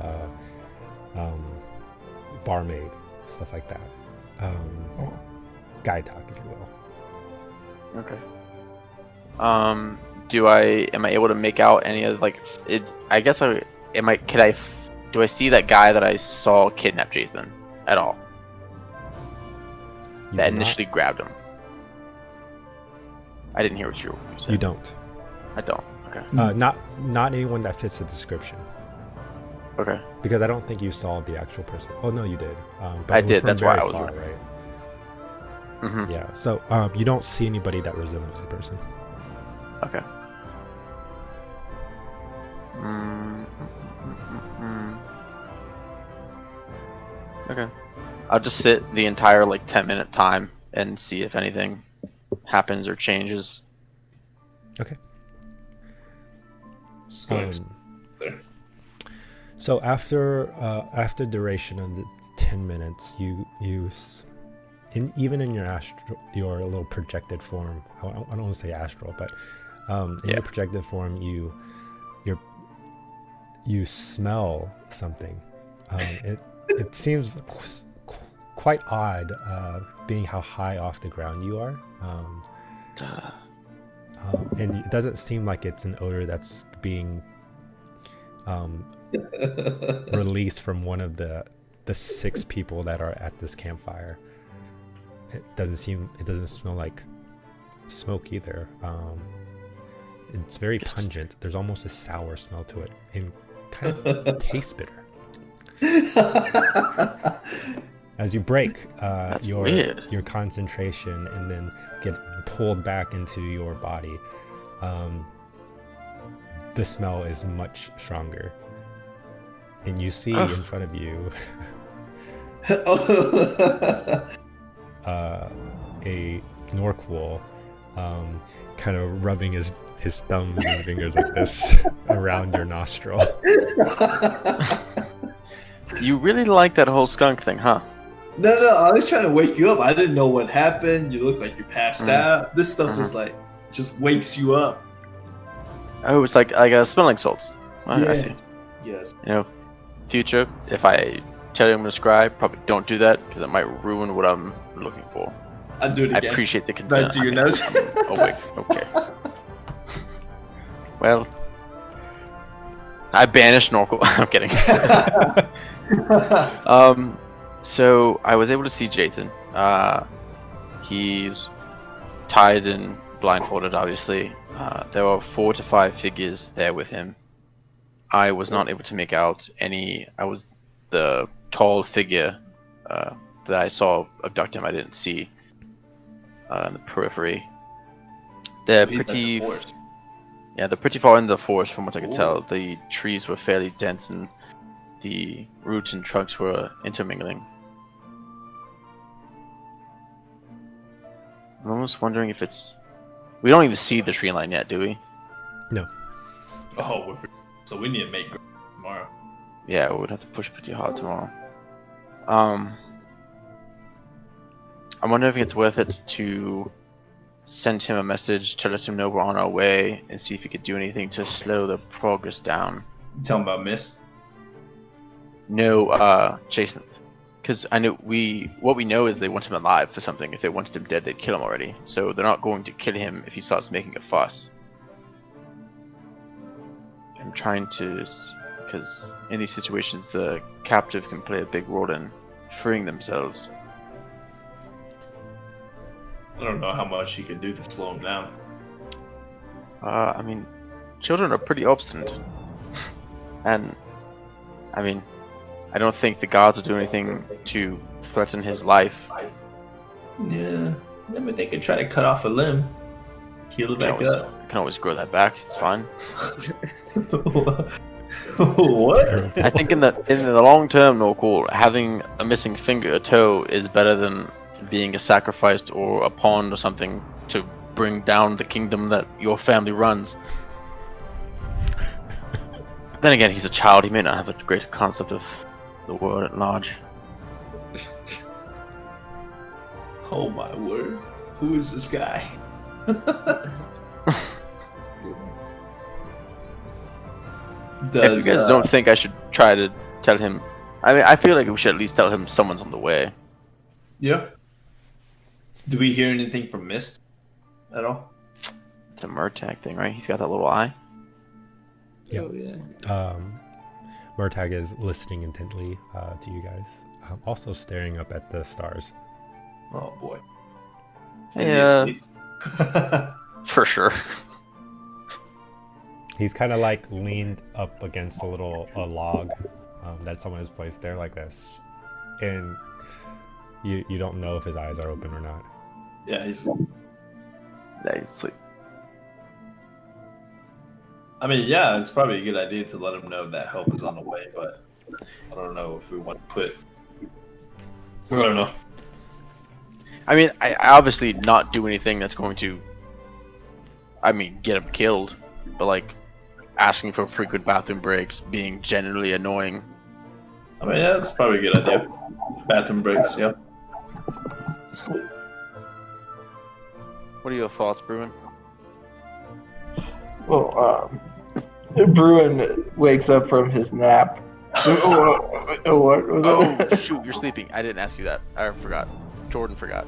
Speaker 1: barmaid, stuff like that. Guy talk, if you will.
Speaker 2: Okay. Am I able to make out any of like it? I guess do I see that guy that I saw kidnap Jason at all?
Speaker 1: You
Speaker 2: That
Speaker 1: do not?
Speaker 2: initially grabbed him. I didn't hear what you said.
Speaker 1: You don't.
Speaker 2: I don't. Okay.
Speaker 1: Not anyone that fits the description.
Speaker 2: Okay.
Speaker 1: Because I don't think you saw the actual person. Oh no, you did. But
Speaker 2: I
Speaker 1: it was
Speaker 2: did,
Speaker 1: from
Speaker 2: that's why
Speaker 1: very
Speaker 2: I was
Speaker 1: far,
Speaker 2: wondering.
Speaker 1: right?
Speaker 2: Mm-hmm.
Speaker 1: Yeah. So you don't see anybody that resembles the person.
Speaker 2: Okay. Okay. I'll just sit the entire 10-minute time and see if anything happens or changes.
Speaker 1: Okay.
Speaker 4: Just going there.
Speaker 1: So after duration of the 10 minutes, even in your little projected form, I don't want to say astral, but in your projected form, you smell something. It seems quite odd, being how high off the ground you are, and it doesn't seem like it's an odor that's being released from one of the 6 people that are at this campfire. It doesn't smell like smoke either. It's very pungent. There's almost a sour smell to it and kind of tastes bitter. As you break your concentration and then get pulled back into your body, the smell is much stronger. And you see in front of you a Norqual kind of rubbing his thumb and his fingers like this around your nostril.
Speaker 2: You really like that whole skunk thing, huh?
Speaker 4: No, I was trying to wake you up. I didn't know what happened. You look like you passed out. This stuff is just wakes you up.
Speaker 2: Oh, it's like smelling salts. I see.
Speaker 4: Yes.
Speaker 2: Future, if I tell you I'm gonna scry, probably don't do that because it might ruin what I'm looking for.
Speaker 4: I'll do it again.
Speaker 2: I appreciate the consent.
Speaker 4: Right to your nose.
Speaker 2: Oh wait, okay. Well, I banished Norqual. I'm kidding. So I was able to see Jathan. He's tied and blindfolded, obviously. There were 4 to 5 figures there with him. I was not able to make out any. I was the tall figure that I saw abduct him. I didn't see in the periphery. They're pretty. Yeah, they're pretty far in the forest from what I could tell. The trees were fairly dense and the roots and trunks were intermingling. I'm almost wondering if it's... We don't even see the tree line yet, do we?
Speaker 1: No.
Speaker 4: Oh, so we need to make tomorrow.
Speaker 2: Yeah, we would have to push pretty hard tomorrow. I'm wondering if it's worth it to send him a message to let him know we're on our way and see if he could do anything to slow the progress down.
Speaker 5: You talking about Myst?
Speaker 2: No, Jason. Because I know what we know is they want him alive for something. If they wanted him dead, they'd kill him already. So they're not going to kill him if he starts making a fuss. I'm trying to, because in these situations, the captive can play a big role in freeing themselves.
Speaker 5: I don't know how much he can do to slow him down.
Speaker 2: I mean, children are pretty obstinate, and I mean, I don't think the gods will do anything to threaten his life.
Speaker 5: Yeah, I mean they could try to cut off a limb, heal it back up.
Speaker 2: Can always grow that back. It's fine.
Speaker 5: What?
Speaker 2: I think in the long term, no cool. Having a missing finger or toe is better than being a sacrificed or a pawn or something to bring down the kingdom that your family runs. Then again, he's a child. He may not have a greater concept of the world at large.
Speaker 5: Oh my word! Who is this guy?
Speaker 2: If you guys don't think I should try to tell him, I mean, I feel like we should at least tell him someone's on the way.
Speaker 5: Yeah. Do we hear anything from Myst at all?
Speaker 2: It's a Murtag thing, right? He's got that little eye.
Speaker 1: Yeah.
Speaker 3: Oh, yeah.
Speaker 1: Murtag is listening intently to you guys, also staring up at the stars.
Speaker 5: Oh boy.
Speaker 2: Yeah, for sure.
Speaker 1: He's kind of like leaned up against a log that someone has placed there like this, and you don't know if his eyes are open or not.
Speaker 5: Yeah, he's.
Speaker 2: Yeah, he's asleep.
Speaker 5: I mean, yeah, it's probably a good idea to let him know that help is on the way, but I don't know if we want to put. I don't know.
Speaker 2: I mean, I obviously not do anything that's going to, I mean, get him killed, but like asking for frequent bathroom breaks, being generally annoying.
Speaker 5: I mean, yeah, that's probably a good idea. Bathroom breaks, yeah.
Speaker 2: What are your thoughts, Bruin?
Speaker 3: Well, Bruin wakes up from his nap. What was
Speaker 2: Oh, shoot, you're sleeping. I didn't ask you that. I forgot. Jordan forgot.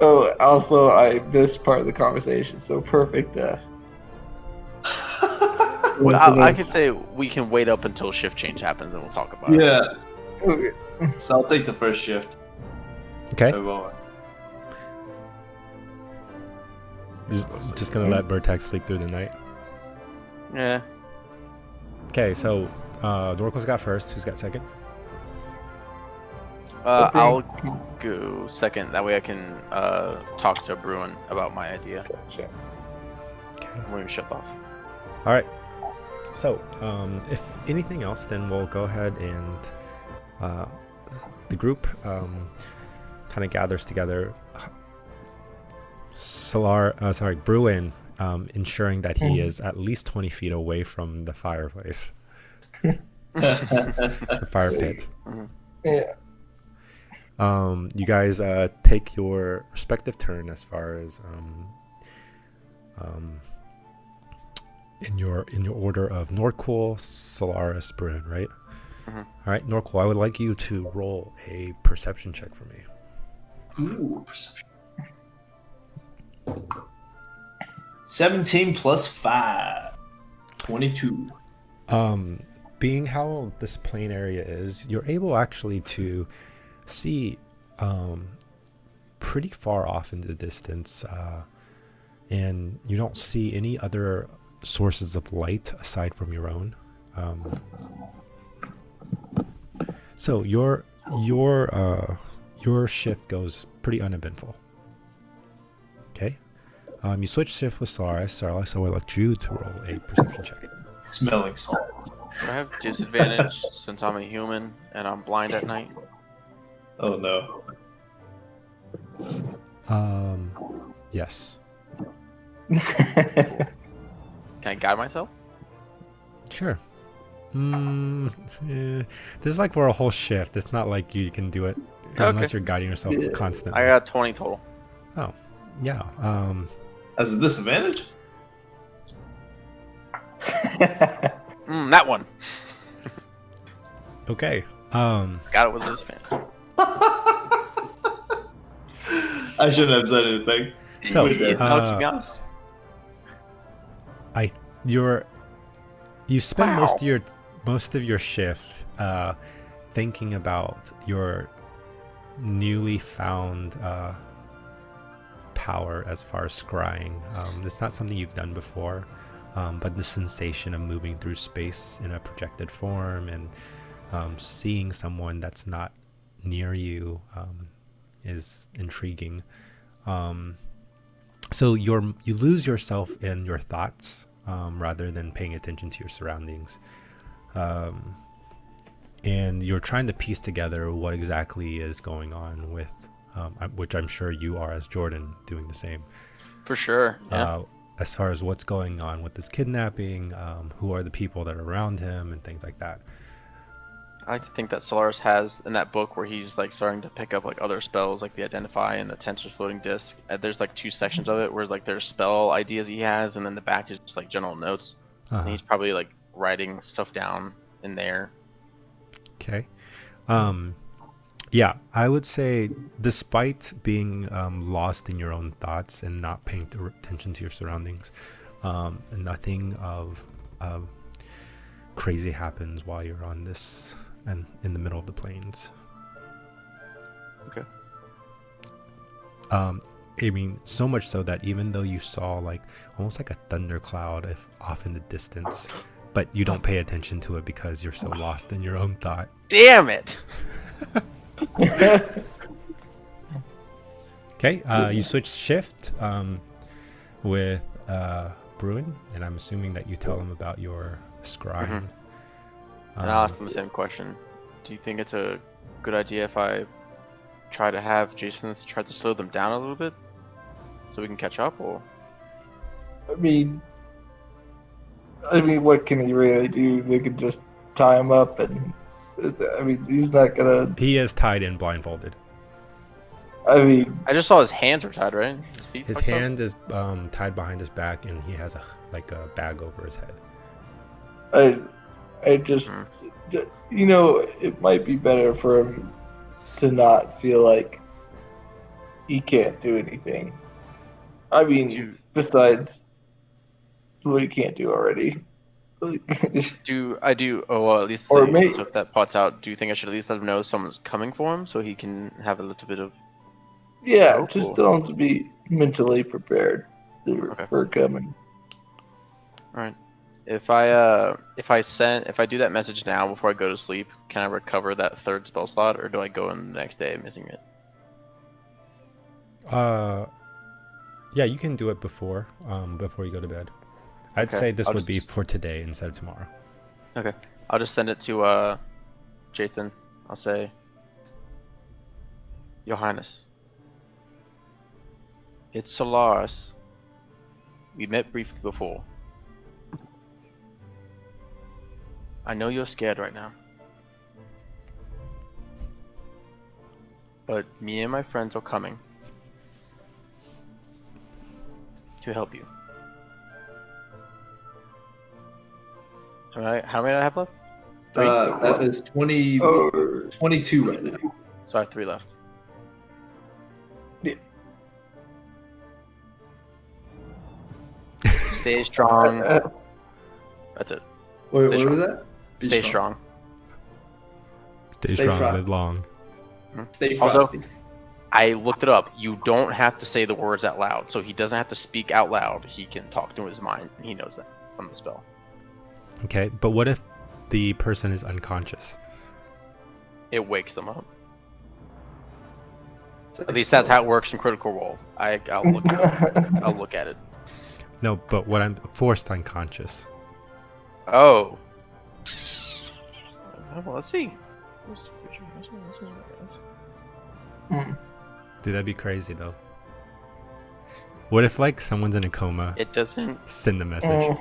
Speaker 3: Oh, also, I missed part of the conversation, so perfect.
Speaker 2: Well, I can say we can wait up until shift change happens and we'll talk about it.
Speaker 5: Yeah,
Speaker 3: Okay.
Speaker 5: so I'll take the first shift.
Speaker 1: Okay.
Speaker 5: Move on.
Speaker 1: Just gonna let Murtag sleep through the night.
Speaker 2: Yeah.
Speaker 1: Okay, so Norco's got first. Who's got second?
Speaker 3: Okay.
Speaker 2: I'll go second. That way I can talk to Bruin about my idea.
Speaker 3: Gotcha.
Speaker 1: Okay.
Speaker 2: When we shut off.
Speaker 1: All right. So, if anything else, then we'll go ahead and the group kind of gathers together. Bruin, ensuring that he is at least 20 feet away from the fireplace, the fire pit.
Speaker 3: Yeah.
Speaker 1: You guys take your respective turn as far as in your order of Norcool, Solaris, Bruin, right?
Speaker 2: Mhm.
Speaker 1: All right, Norcool, I would like you to roll a perception check for me.
Speaker 5: Ooh, perception. 17 plus 5. 22.
Speaker 1: Being how this plain area is, you're able actually to see pretty far off in the distance, and you don't see any other sources of light aside from your own. So your shift goes pretty uneventful. Okay. You switch shift with Solaris, I would like you to roll a perception check.
Speaker 5: Smelling salt.
Speaker 2: Do I have disadvantage since I'm a human and I'm blind at night?
Speaker 5: Oh no.
Speaker 1: Yes.
Speaker 2: Can I guide myself?
Speaker 1: Sure. This is like for a whole shift. It's not like you can do it unless you're guiding yourself
Speaker 3: Yeah.
Speaker 1: constantly.
Speaker 2: I got 20 total.
Speaker 1: Oh, Yeah.
Speaker 5: As a disadvantage?
Speaker 2: That one.
Speaker 1: Okay.
Speaker 2: Got it with this fan.
Speaker 5: I shouldn't have said anything.
Speaker 1: So,
Speaker 2: No, to be honest.
Speaker 1: You spend most of your shift thinking about your newly found power as far as scrying. It's not something you've done before, but the sensation of moving through space in a projected form and seeing someone that's not near you is intriguing. So you lose yourself in your thoughts rather than paying attention to your surroundings. And you're trying to piece together what exactly is going on with, which I'm sure you are as Jordan doing the same.
Speaker 2: For sure. Yeah.
Speaker 1: As far as what's going on with this kidnapping, who are the people that are around him and things like that.
Speaker 2: I like to think that Solaris has in that book where he's like starting to pick up like other spells like the Identify and the Tensor Floating Disc. There's like 2 sections of it where like there's spell ideas he has, and then the back is just like general notes. And he's probably like writing stuff down in there.
Speaker 1: Okay. Yeah, I would say despite being lost in your own thoughts and not paying attention to your surroundings, nothing of crazy happens while you're on this and in the middle of the plains.
Speaker 2: Okay.
Speaker 1: I mean, so much so that even though you saw like almost like a thundercloud off in the distance, but you don't pay attention to it because you're so lost in your own thought.
Speaker 2: Damn it!
Speaker 1: Okay, you switch shift with Bruin, and I'm assuming that you tell him about your scrying.
Speaker 2: And I'll ask them the same question. Do you think it's a good idea if I try to have Jason try to slow them down a little bit so we can catch up, or?
Speaker 3: I mean, what can he really do? They could just tie him up, and I mean, he's not gonna.
Speaker 1: He is tied and blindfolded.
Speaker 3: I mean,
Speaker 2: I just saw his hands were tied, right? His feet.
Speaker 1: His
Speaker 2: fucked up?
Speaker 1: hand is tied behind his back, and he has a bag over his head.
Speaker 3: I just, you know, it might be better for him to not feel like he can't do anything. I mean, besides what he can't do already.
Speaker 2: Do I do? Oh, well, at least.
Speaker 3: Or
Speaker 2: So
Speaker 3: maybe-
Speaker 2: if that pots out, do you think I should at least let him know someone's coming for him so he can have a little bit of?
Speaker 3: Yeah,
Speaker 2: Oh,
Speaker 3: just
Speaker 2: cool.
Speaker 3: tell him to be mentally prepared
Speaker 2: Okay.
Speaker 3: for coming.
Speaker 2: All right. If I do that message now before I go to sleep, can I recover that 3rd spell slot, or do I go in the next day missing it?
Speaker 1: Yeah, you can do it before you go to bed. I'd
Speaker 2: Okay,
Speaker 1: say this
Speaker 2: I'll
Speaker 1: would be
Speaker 2: just-
Speaker 1: for today instead of tomorrow.
Speaker 2: Okay. I'll just send it to Jathan. I'll say, Your Highness, it's Solaris. We met briefly before. I know you're scared right now. But me and my friends are coming to help you. Alright, how many do I have left? 3?
Speaker 5: That is 20,
Speaker 3: Oh,
Speaker 5: 22 right now.
Speaker 2: So I have 3 left.
Speaker 3: Yeah.
Speaker 2: Stay strong. That's it.
Speaker 5: Wait,
Speaker 2: Stay
Speaker 5: what was
Speaker 2: strong.
Speaker 5: that? Be
Speaker 2: Stay strong.
Speaker 1: Stay
Speaker 5: Stay
Speaker 1: strong,
Speaker 5: frosty.
Speaker 1: live long.
Speaker 5: Stay
Speaker 2: Also-
Speaker 5: frosty.
Speaker 2: I looked it up. You don't have to say the words out loud, so he doesn't have to speak out loud. He can talk to his mind. He knows that from the spell.
Speaker 1: Okay, but what if the person is unconscious?
Speaker 2: It wakes them up. At least that's how it works in Critical Role. I'll look it up. I'll look at it.
Speaker 1: No, but what I'm forced unconscious.
Speaker 2: Oh. Well, let's see.
Speaker 1: Dude, that'd be crazy though. What if like someone's in a coma?
Speaker 2: It doesn't
Speaker 1: Send the message.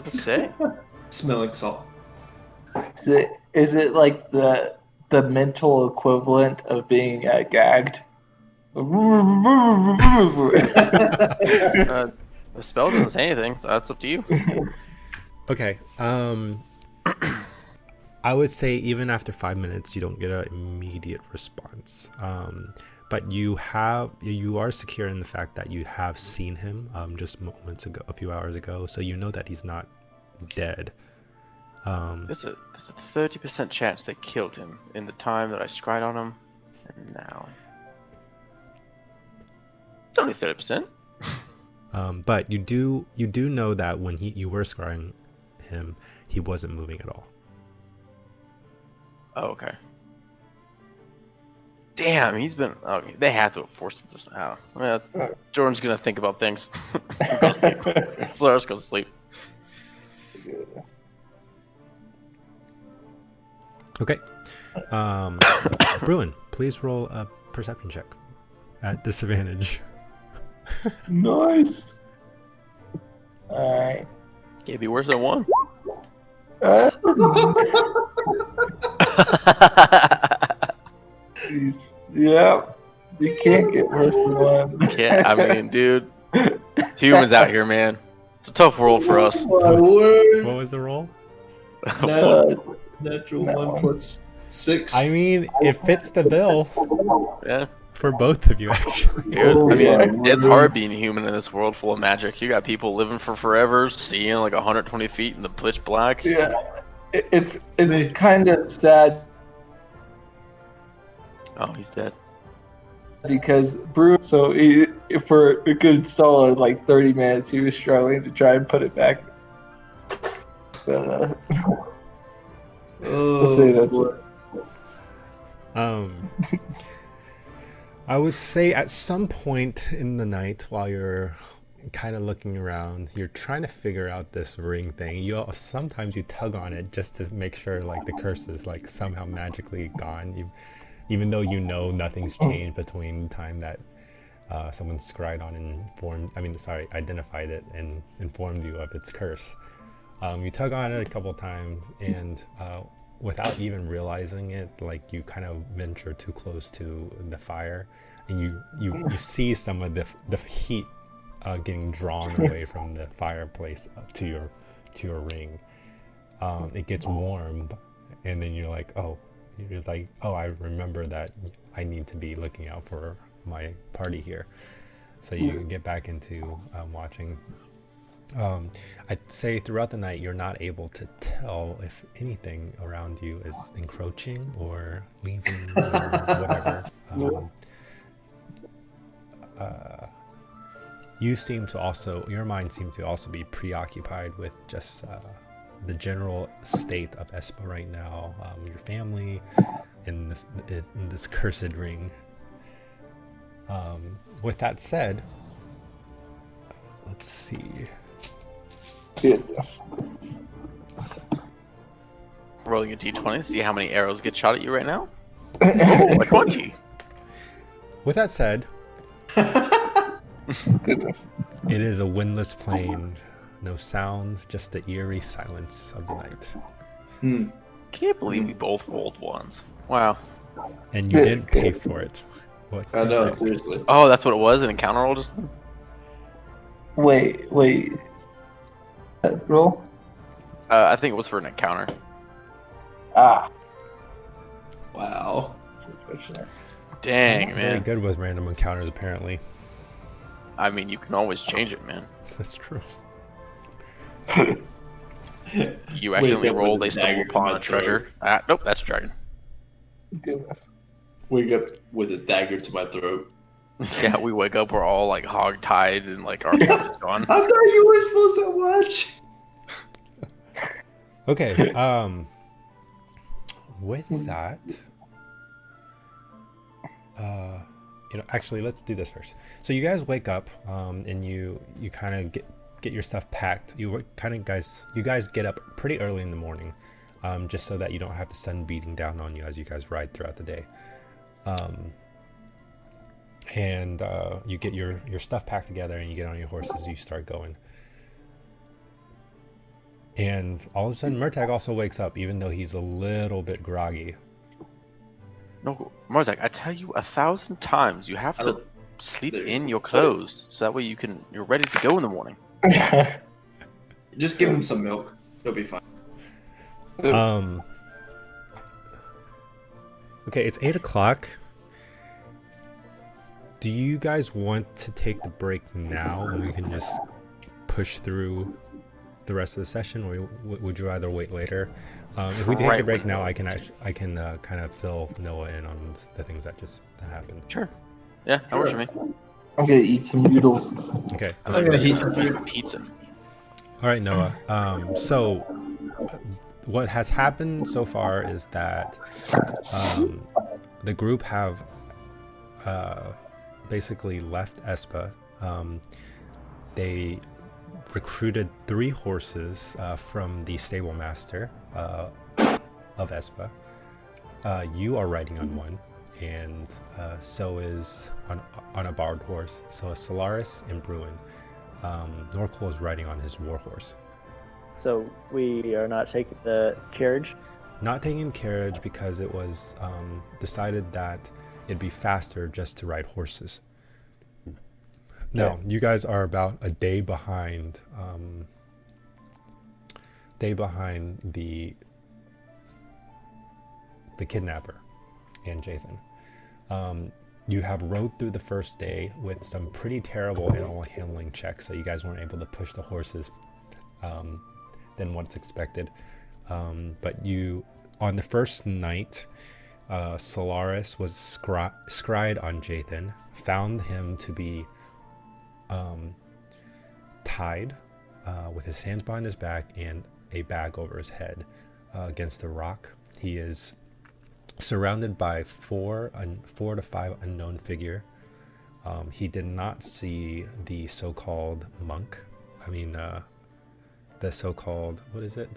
Speaker 2: say.
Speaker 5: Smelling salt.
Speaker 3: Is it like the mental equivalent of being gagged?
Speaker 2: The spell doesn't say anything, so that's up to you.
Speaker 1: Okay. I would say even after 5 minutes, you don't get an immediate response. But you are secure in the fact that you have seen him just moments ago, a few hours ago, so you know that he's not dead.
Speaker 2: There's a 30% chance they killed him in the time that I scryed on him, and now it's only 30%.
Speaker 1: But you do know that when you were scrying him, he wasn't moving at all.
Speaker 2: Oh, okay. Damn, he's been. Okay, they have to have forced him to. Oh, well, Jordan's gonna think about things. Go to sleep. Solaris, go to sleep.
Speaker 1: Okay. Bruin, please roll a perception check at disadvantage.
Speaker 3: Nice. Alright.
Speaker 2: Can't be worse than one.
Speaker 3: Yeah. You can't get worse than one.
Speaker 2: Can't. I mean, dude, humans out here, man. It's a tough world for us.
Speaker 4: My word.
Speaker 1: What was the roll?
Speaker 4: Natural
Speaker 3: No.
Speaker 4: 1 plus 6.
Speaker 1: I mean, it fits the bill
Speaker 2: Yeah,
Speaker 1: for both of you, actually.
Speaker 2: dude. I mean,
Speaker 3: Yeah.
Speaker 2: it's hard being human in this world full of magic. You got people living for forever, seeing like 120 feet in the pitch black.
Speaker 3: Yeah. It's kind of sad
Speaker 2: Oh, he's dead.
Speaker 3: because Bruce, for a good solid like 30 minutes, he was struggling to try and put it back. But,
Speaker 4: Oh,
Speaker 3: I'll say that's
Speaker 4: boy.
Speaker 1: I would say at some point in the night while you're kind of looking around, you're trying to figure out this ring thing. Sometimes you tug on it just to make sure like the curse is like somehow magically gone, even though you know nothing's changed between the time that someone scried on and identified it and informed you of its curse. You tug on it a couple times, and without even realizing it, like you kind of venture too close to the fire, and you see some of the heat getting drawn away from the fireplace up to your ring. It gets warm, and then you're like, oh, I remember that I need to be looking out for my party here. So you get back into watching. I'd say throughout the night you're not able to tell if anything around you is encroaching or leaving or whatever. Your mind seems to also be preoccupied with just the general state of Espa right now, your family, in this cursed ring. With that said, let's see.
Speaker 3: Goodness.
Speaker 2: Rolling a d20, see how many arrows get shot at you right now. Oh, a 20.
Speaker 1: With that said,
Speaker 3: Goodness.
Speaker 1: it is a windless plain. No sound, just the eerie silence of the night.
Speaker 2: Can't believe we both rolled ones. Wow.
Speaker 1: And you didn't pay for it. What?
Speaker 5: I know, seriously.
Speaker 2: Oh, that's what it was? An encounter roll just then?
Speaker 3: Wait. Roll?
Speaker 2: I think it was for an encounter.
Speaker 3: Ah.
Speaker 4: Wow.
Speaker 2: Dang,
Speaker 1: Very
Speaker 2: man.
Speaker 1: good with random encounters, apparently.
Speaker 2: I mean, you can always change it, man.
Speaker 1: That's true.
Speaker 2: You accidentally
Speaker 4: up
Speaker 2: roll,
Speaker 4: with a
Speaker 2: they stumble
Speaker 4: dagger to
Speaker 2: upon
Speaker 4: my
Speaker 2: a treasure. Nope, that's a dragon.
Speaker 3: Goodness.
Speaker 4: Wake up with a dagger to my throat.
Speaker 2: Yeah, we wake up, we're all like hog-tied and like our food is gone.
Speaker 4: I thought you were supposed to watch.
Speaker 1: Okay, with that, actually, let's do this first. So you guys wake up, and you kind of get your stuff packed. You guys get up pretty early in the morning, just so that you don't have the sun beating down on you as you guys ride throughout the day. And you get your stuff packed together, and you get on your horses. You start going. And all of a sudden, Murtag also wakes up, even though he's a little bit groggy.
Speaker 2: No, Marzak, I tell you 1,000 times, you have
Speaker 4: I
Speaker 2: to
Speaker 4: don't-
Speaker 2: sleep
Speaker 4: there-
Speaker 2: in your clothes so that way you're ready to go in the morning.
Speaker 5: Just give him some milk. He'll be fine.
Speaker 1: Um. Okay, it's 8 o'clock. Do you guys want to take the break now, and we can just push through the rest of the session, or would you rather wait later? If we take the
Speaker 2: Right,
Speaker 1: break
Speaker 2: wait.
Speaker 1: now, I can kind of fill Noah in on the things that happened.
Speaker 2: Sure. Yeah, that works for me.
Speaker 3: I'm gonna eat some noodles.
Speaker 1: Okay.
Speaker 2: I'm
Speaker 5: gonna heat some
Speaker 2: eat
Speaker 5: food.
Speaker 2: some pizza.
Speaker 1: All right, Noah. So what has happened so far is that the group have basically left Espa. They recruited 3 horses from the stable master of Espa. You are riding on one, and so is on a borrowed horse. So is Solaris and Bruin. Norqual is riding on his war horse.
Speaker 6: So we are not taking the carriage.
Speaker 1: Not taking carriage because it was decided that it'd be faster just to ride horses. No, you guys are about a day behind. The kidnapper and Jathan. You have rode through the first day with some pretty terrible animal handling checks, so you guys weren't able to push the horses than what's expected. But you, on the first night, Solaris was scryed on Jathan, found him to be tied with his hands behind his back and a bag over his head against a rock. He is surrounded by 4 to 5 unknown figure. He did not see the so-called monk. The so-called, what is it?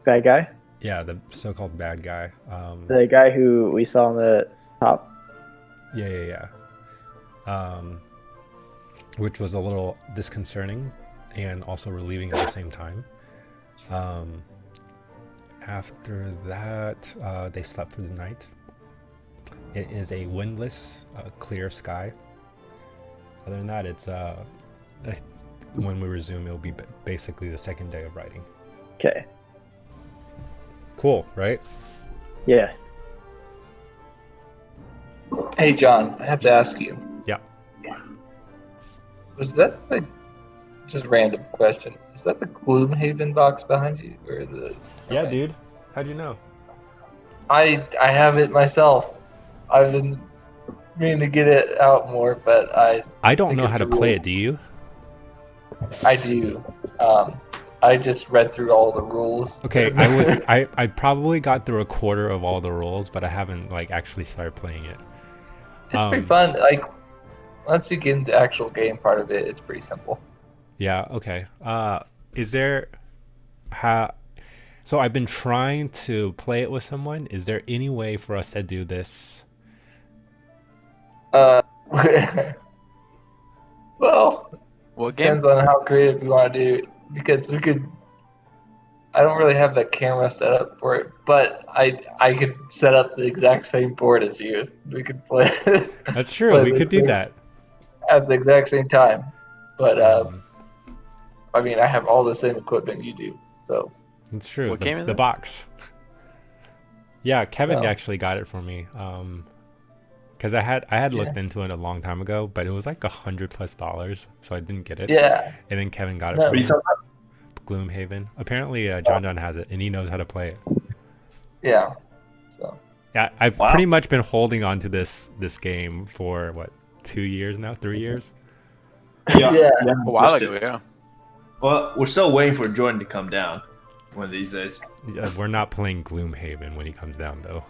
Speaker 6: Bad guy?
Speaker 1: Yeah, the so-called bad guy.
Speaker 6: The guy who we saw on the top?
Speaker 1: Yeah. Which was a little disconcerting and also relieving at the same time. After that, they slept for the night. It is a windless, clear sky. Other than that, it's when we resume, it'll be basically the second day of riding.
Speaker 6: Okay.
Speaker 1: Cool, right?
Speaker 6: Yes.
Speaker 3: Hey, John, I have to ask you.
Speaker 1: Yeah.
Speaker 3: Was that like just random question? Is that the Gloomhaven box behind you, or is it?
Speaker 1: Yeah, dude. How'd you know?
Speaker 3: I have it myself. I've been meaning to get it out more, but
Speaker 1: I don't
Speaker 3: think
Speaker 1: know
Speaker 3: it's
Speaker 1: how to
Speaker 3: a
Speaker 1: play
Speaker 3: rule.
Speaker 1: it. Do you?
Speaker 3: I do. I just read through all the rules.
Speaker 1: Okay, I probably got through a quarter of all the rules, but I haven't actually started playing it.
Speaker 3: It's pretty fun. Like once you get into the actual game part of it, it's pretty simple.
Speaker 1: Yeah, okay. Is there so I've been trying to play it with someone. Is there any way for us to do this?
Speaker 3: Well,
Speaker 2: What game?
Speaker 3: depends on how creative you want to do it, because we could. I don't really have the camera set up for it, but I could set up the exact same board as you. We could play
Speaker 1: That's true.
Speaker 3: play
Speaker 1: We
Speaker 3: the
Speaker 1: could do
Speaker 3: game
Speaker 1: that.
Speaker 3: at the exact same time. But I mean, I have all the same equipment you do, so
Speaker 1: It's true.
Speaker 2: What game is
Speaker 1: the
Speaker 2: it?
Speaker 1: box. Yeah, Kevin
Speaker 3: Oh.
Speaker 1: actually got it for me. Because I had looked into it a long time ago, but it was like $100+, so I didn't get it.
Speaker 3: yeah.
Speaker 1: And then Kevin got it
Speaker 3: No.
Speaker 1: for
Speaker 3: What
Speaker 1: me.
Speaker 3: are you
Speaker 5: talking
Speaker 1: Gloomhaven. Apparently, John has it, and he knows how to play it.
Speaker 3: Yeah. So
Speaker 1: Yeah, I've
Speaker 5: Wow.
Speaker 1: pretty much been holding on to this game for what, 2 years now, 3 years.
Speaker 3: Yeah.
Speaker 2: A while ago, yeah.
Speaker 5: Well, we're still waiting for Jordan to come down one of these days.
Speaker 1: Yeah, we're not playing Gloomhaven when he comes down, though.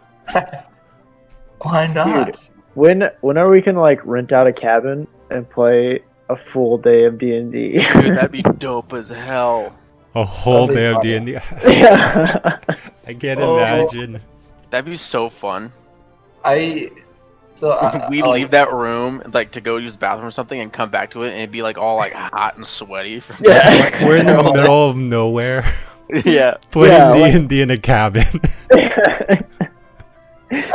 Speaker 3: why not?
Speaker 6: When are we can rent out a cabin and play a full day of D&D?
Speaker 2: Dude, that'd be dope as hell.
Speaker 1: A whole
Speaker 3: That'd be
Speaker 1: day of
Speaker 3: fun.
Speaker 1: D&D.
Speaker 6: Yeah.
Speaker 1: I can't
Speaker 3: Oh.
Speaker 1: imagine.
Speaker 2: That'd be so fun.
Speaker 3: We
Speaker 2: We leave that room to go use the bathroom or something and come back to it and it'd be all hot and sweaty.
Speaker 6: Yeah.
Speaker 1: We're in the middle of nowhere.
Speaker 2: Yeah.
Speaker 1: Playing
Speaker 6: Yeah, like-
Speaker 1: D&D in a cabin.
Speaker 3: I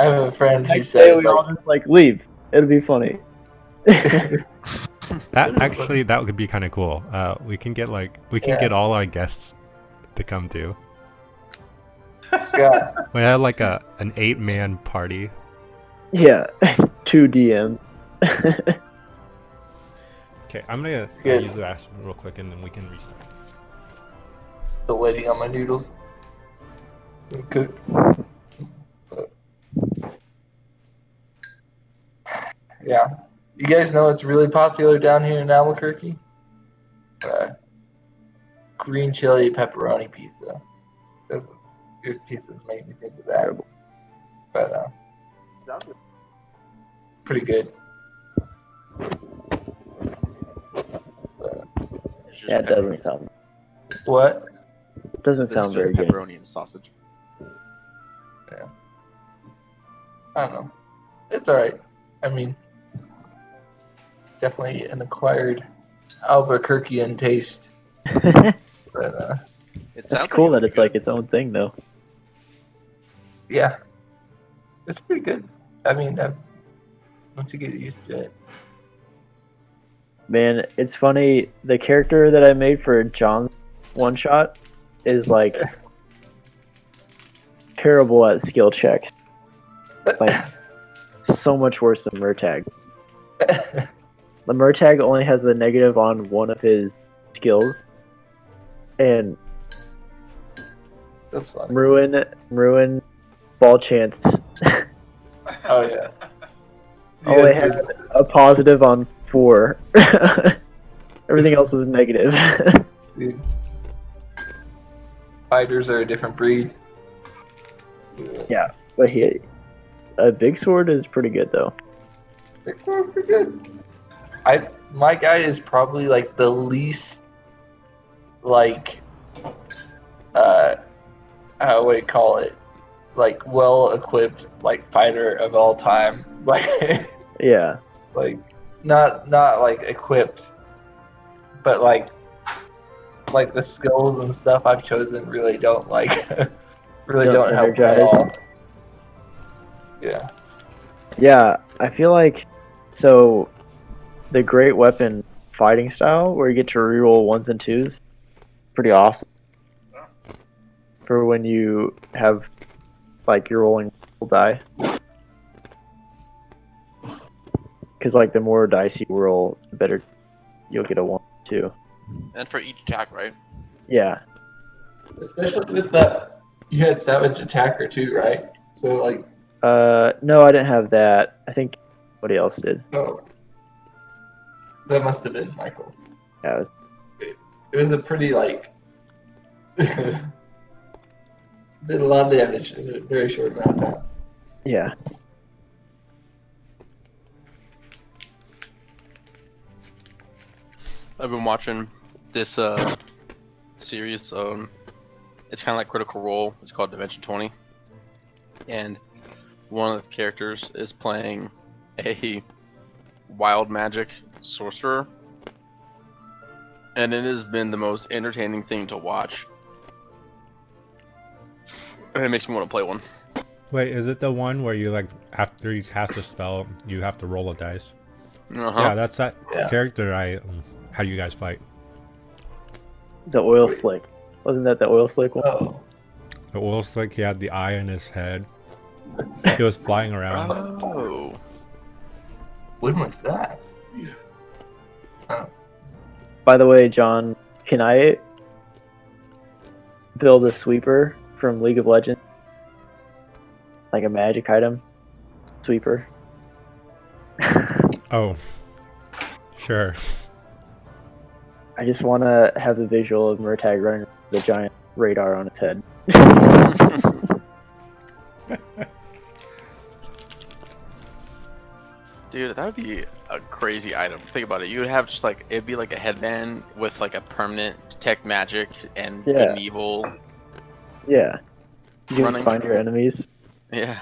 Speaker 3: have a friend who
Speaker 6: Next day
Speaker 3: says
Speaker 6: we all just like leave. It'll be funny.
Speaker 1: That actually, that would be kind of cool. We can get
Speaker 3: Yeah.
Speaker 1: get all our guests to come too.
Speaker 3: yeah,
Speaker 1: We had like an 8-man party.
Speaker 6: Yeah, 2 DM.
Speaker 1: Okay, I'm gonna
Speaker 3: Good.
Speaker 1: use the restroom real quick and then we can restart.
Speaker 3: still waiting on my noodles. Cook. Yeah. You guys know it's really popular down here in Albuquerque? Green chili pepperoni pizza. Those pizzas make me think of that. But pretty good.
Speaker 2: It's just
Speaker 6: Yeah, it doesn't
Speaker 2: pepperoni.
Speaker 6: sound.
Speaker 3: What?
Speaker 6: Doesn't
Speaker 2: This is
Speaker 6: sound
Speaker 2: just
Speaker 6: very good.
Speaker 2: pepperoni and sausage.
Speaker 3: I don't know. It's alright. I mean, definitely an acquired Albuquerquean taste. But
Speaker 2: It sounds
Speaker 6: That's cool
Speaker 2: like
Speaker 6: that it's like its own thing, though.
Speaker 3: yeah, it's pretty good. I mean, once you get used to it.
Speaker 6: Man, it's funny. The character that I made for John's one shot is like terrible at skill checks. Like so much worse than Murtag. The Murtag only has a negative on one of his skills, and
Speaker 3: That's funny.
Speaker 6: Ruin, ball chance
Speaker 3: Oh yeah.
Speaker 6: only
Speaker 3: Yeah,
Speaker 6: has a positive on 4. Everything else is negative.
Speaker 3: dude. Fighters are a different breed.
Speaker 6: Yeah, but a big sword is pretty good though.
Speaker 3: It's pretty good. My guy is probably like the least like what do you call it? Like well equipped like fighter of all time. Like
Speaker 6: Yeah,
Speaker 3: like not like equipped, but like the skills and stuff I've chosen really don't like really
Speaker 6: Don't
Speaker 3: don't help at
Speaker 6: synergize.
Speaker 3: all. Yeah.
Speaker 6: yeah. I feel like so the great weapon fighting style where you get to reroll 1s and 2s, pretty awesome. For when you have like you're rolling die. Because like the more dice you roll, the better you'll get a 1, 2.
Speaker 2: And for each attack, right?
Speaker 6: Yeah,
Speaker 3: Especially with that, you had Savage Attacker too, right? So like,
Speaker 6: no, I didn't have that. I think somebody else did.
Speaker 3: oh, that must have been Michael.
Speaker 6: Yeah, it was,
Speaker 3: It was a pretty like, did a lot of damage in a very short amount of time.
Speaker 6: yeah.
Speaker 2: I've been watching this series. It's kind of like Critical Role. It's called Dimension 20, and one of the characters is playing a wild magic sorcerer, and it has been the most entertaining thing to watch. And it makes me want to play one.
Speaker 1: Wait, is it the one where you like after you cast a spell, you have to roll a dice?
Speaker 2: Uh-huh.
Speaker 1: Yeah, that's that
Speaker 3: Yeah.
Speaker 1: character. How do you guys fight?
Speaker 6: The oil slick. Wasn't that the oil slick one?
Speaker 3: Oh,
Speaker 1: The oil slick. He had the eye in his head. He was flying around.
Speaker 2: Oh.
Speaker 3: when was that?
Speaker 6: By the way, John, can I build a sweeper from League of Legends? Like a magic item? Sweeper.
Speaker 1: Oh, sure.
Speaker 6: I just want to have the visual of Murtag running with a giant radar on its head.
Speaker 2: Dude, that would be a crazy item. Think about it. You would have just like, it'd be like a headband with like a permanent detect magic and good
Speaker 6: Yeah.
Speaker 2: and evil.
Speaker 6: Yeah. You can
Speaker 2: Running.
Speaker 6: find your enemies.
Speaker 2: Yeah.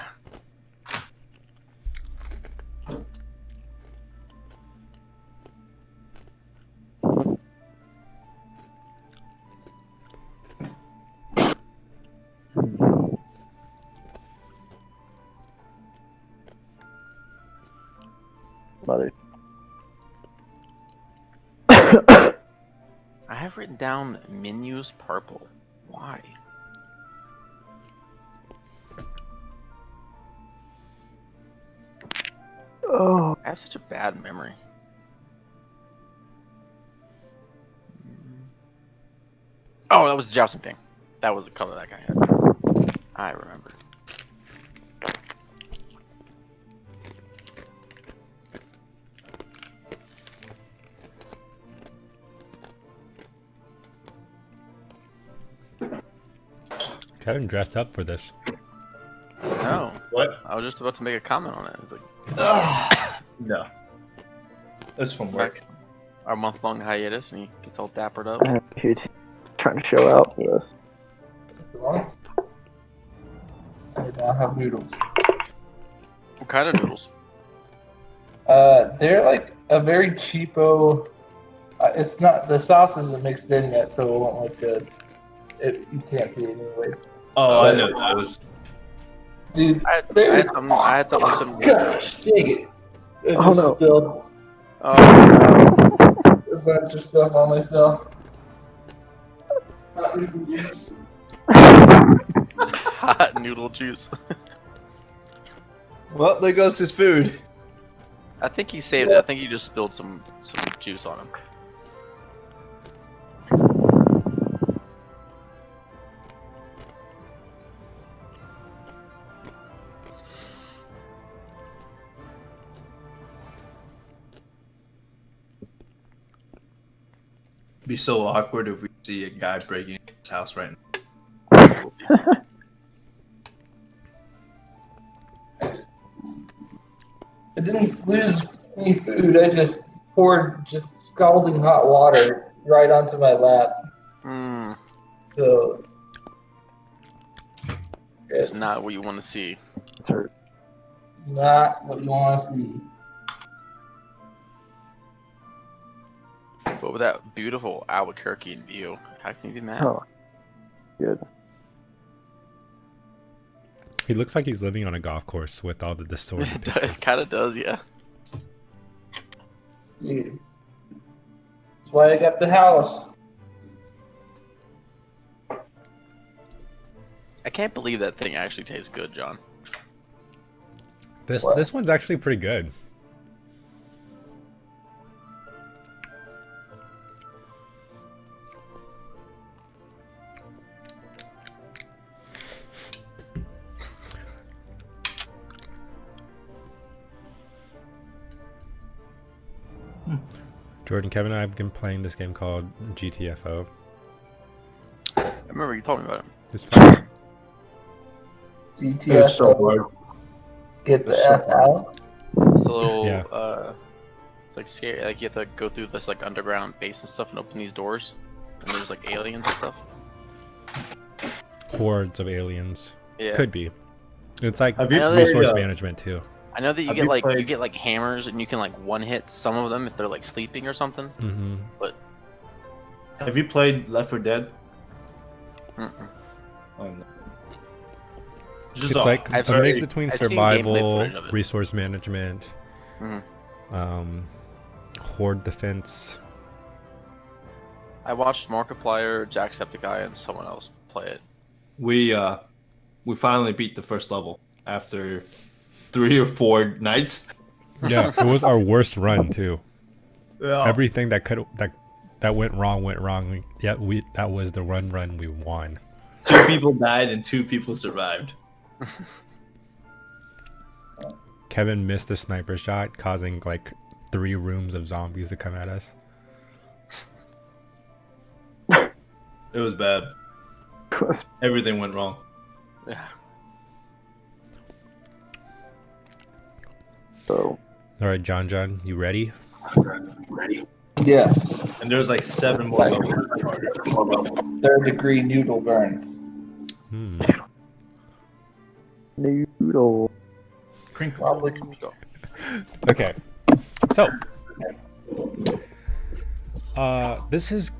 Speaker 6: other.
Speaker 2: I have written down menus purple. Why?
Speaker 6: Oh,
Speaker 2: I have such a bad memory. Oh, that was the jousting thing. That was the color that guy had. I remember.
Speaker 1: Kevin dressed up for this.
Speaker 2: No,
Speaker 5: What?
Speaker 2: I was just about to make a comment on it. It's like
Speaker 5: No. That's from work.
Speaker 2: our month-long hiatus, and he gets all dappered up.
Speaker 6: dude, trying to show out for this.
Speaker 3: That's all. I now have noodles.
Speaker 2: What kind of noodles?
Speaker 3: They're like a very cheapo. It's not, the sauce isn't mixed in yet, so it won't look good. You can't see it anyways.
Speaker 5: Oh, I know those.
Speaker 3: Dude,
Speaker 2: I had something similar.
Speaker 3: Gosh, dang it! I
Speaker 6: Oh,
Speaker 3: just
Speaker 6: no.
Speaker 3: spilled
Speaker 2: Oh,
Speaker 3: a bunch of stuff on myself.
Speaker 2: hot noodle juice.
Speaker 5: Well, there goes his food.
Speaker 2: I think he saved it. I think he just spilled some juice on him.
Speaker 5: Be so awkward if we see a guy breaking into his house right now.
Speaker 3: I didn't lose any food. I just poured just scalding hot water right onto my lap.
Speaker 2: Hmm.
Speaker 3: So
Speaker 2: It's
Speaker 3: it's
Speaker 2: not what you want to see.
Speaker 6: It's hurt.
Speaker 3: not what you want to see.
Speaker 2: But with that beautiful Albuquerque in view, how can you be mad?
Speaker 6: Oh, good.
Speaker 1: He looks like he's living on a golf course with all the distorted
Speaker 2: It
Speaker 1: pictures.
Speaker 2: kind of does, yeah.
Speaker 3: Dude. That's why I got the house.
Speaker 2: I can't believe that thing actually tastes good, John.
Speaker 1: This
Speaker 3: What?
Speaker 1: this one's actually pretty good. Jordan, Kevin, and I have been playing this game called GTFO.
Speaker 2: I remember you told me about it.
Speaker 1: It's fun.
Speaker 3: GTS.
Speaker 5: It's so hard.
Speaker 3: Get the
Speaker 5: It's so
Speaker 3: F out.
Speaker 2: It's a little,
Speaker 1: Yeah.
Speaker 2: it's like scary. Like you have to go through this like underground base and stuff and open these doors, and there's like aliens and stuff.
Speaker 1: Hordes of aliens.
Speaker 2: Yeah.
Speaker 1: Could be. It's like
Speaker 5: Have you
Speaker 2: played,
Speaker 1: resource management too.
Speaker 2: I know that you
Speaker 5: Have
Speaker 2: get
Speaker 5: you
Speaker 2: like you
Speaker 5: played-
Speaker 2: get like hammers and you can like one hit some of them if they're like sleeping or something.
Speaker 1: Mm-hmm.
Speaker 5: Have you played Left 4 Dead?
Speaker 2: Mm-mm.
Speaker 5: Oh, no.
Speaker 1: It's like
Speaker 2: I've
Speaker 1: a mix
Speaker 2: seen-
Speaker 1: between
Speaker 2: I've seen
Speaker 1: survival,
Speaker 2: gameplay footage of it.
Speaker 1: resource management,
Speaker 2: Mhm.
Speaker 1: horde defense.
Speaker 2: I watched Markiplier, Jacksepticeye, and someone else play it.
Speaker 5: we finally beat the first level after 3 or 4 nights.
Speaker 1: Yeah, it was our worst run too.
Speaker 5: Yeah.
Speaker 1: Everything that went wrong went wrong. Yeah, that was the run we won.
Speaker 5: 2 people died and 2 people survived.
Speaker 1: Kevin missed a sniper shot, causing like 3 rooms of zombies to come at us.
Speaker 5: It was bad. Everything went wrong.
Speaker 2: Yeah.
Speaker 6: So,
Speaker 1: All right, John, you ready?
Speaker 3: Yes.
Speaker 5: And there was like 7 more levels.
Speaker 3: Third-degree noodle burns.
Speaker 1: Hmm.
Speaker 6: noodle.
Speaker 5: Crinkle.
Speaker 3: Probably.
Speaker 2: Go.
Speaker 1: Okay. So, this is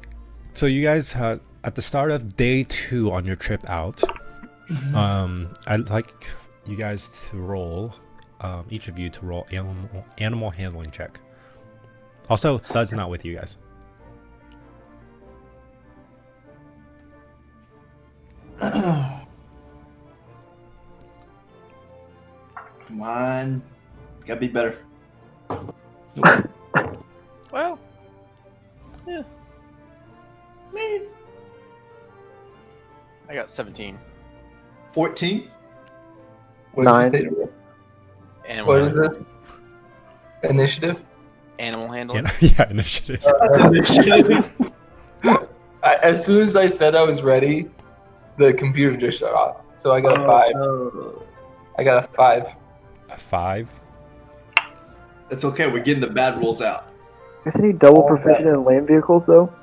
Speaker 1: so you guys had at the start of day 2 on your trip out. I'd like you guys to roll each of you to roll animal handling check. Also, Thud's not with you guys.
Speaker 5: Come on. Gotta be better.
Speaker 2: Well, yeah. I got 17.
Speaker 5: 14.
Speaker 3: What
Speaker 6: Nine.
Speaker 3: did you say?
Speaker 2: Animal,
Speaker 3: What is this? Initiative?
Speaker 2: animal handling.
Speaker 1: Yeah, initiative.
Speaker 3: As soon as I said I was ready, the computer just shut off. So I got a 5.
Speaker 5: Oh.
Speaker 3: I got a 5.
Speaker 1: A 5.
Speaker 5: It's okay. We're getting the bad rolls out.
Speaker 6: Isn't he double proficient in land vehicles though?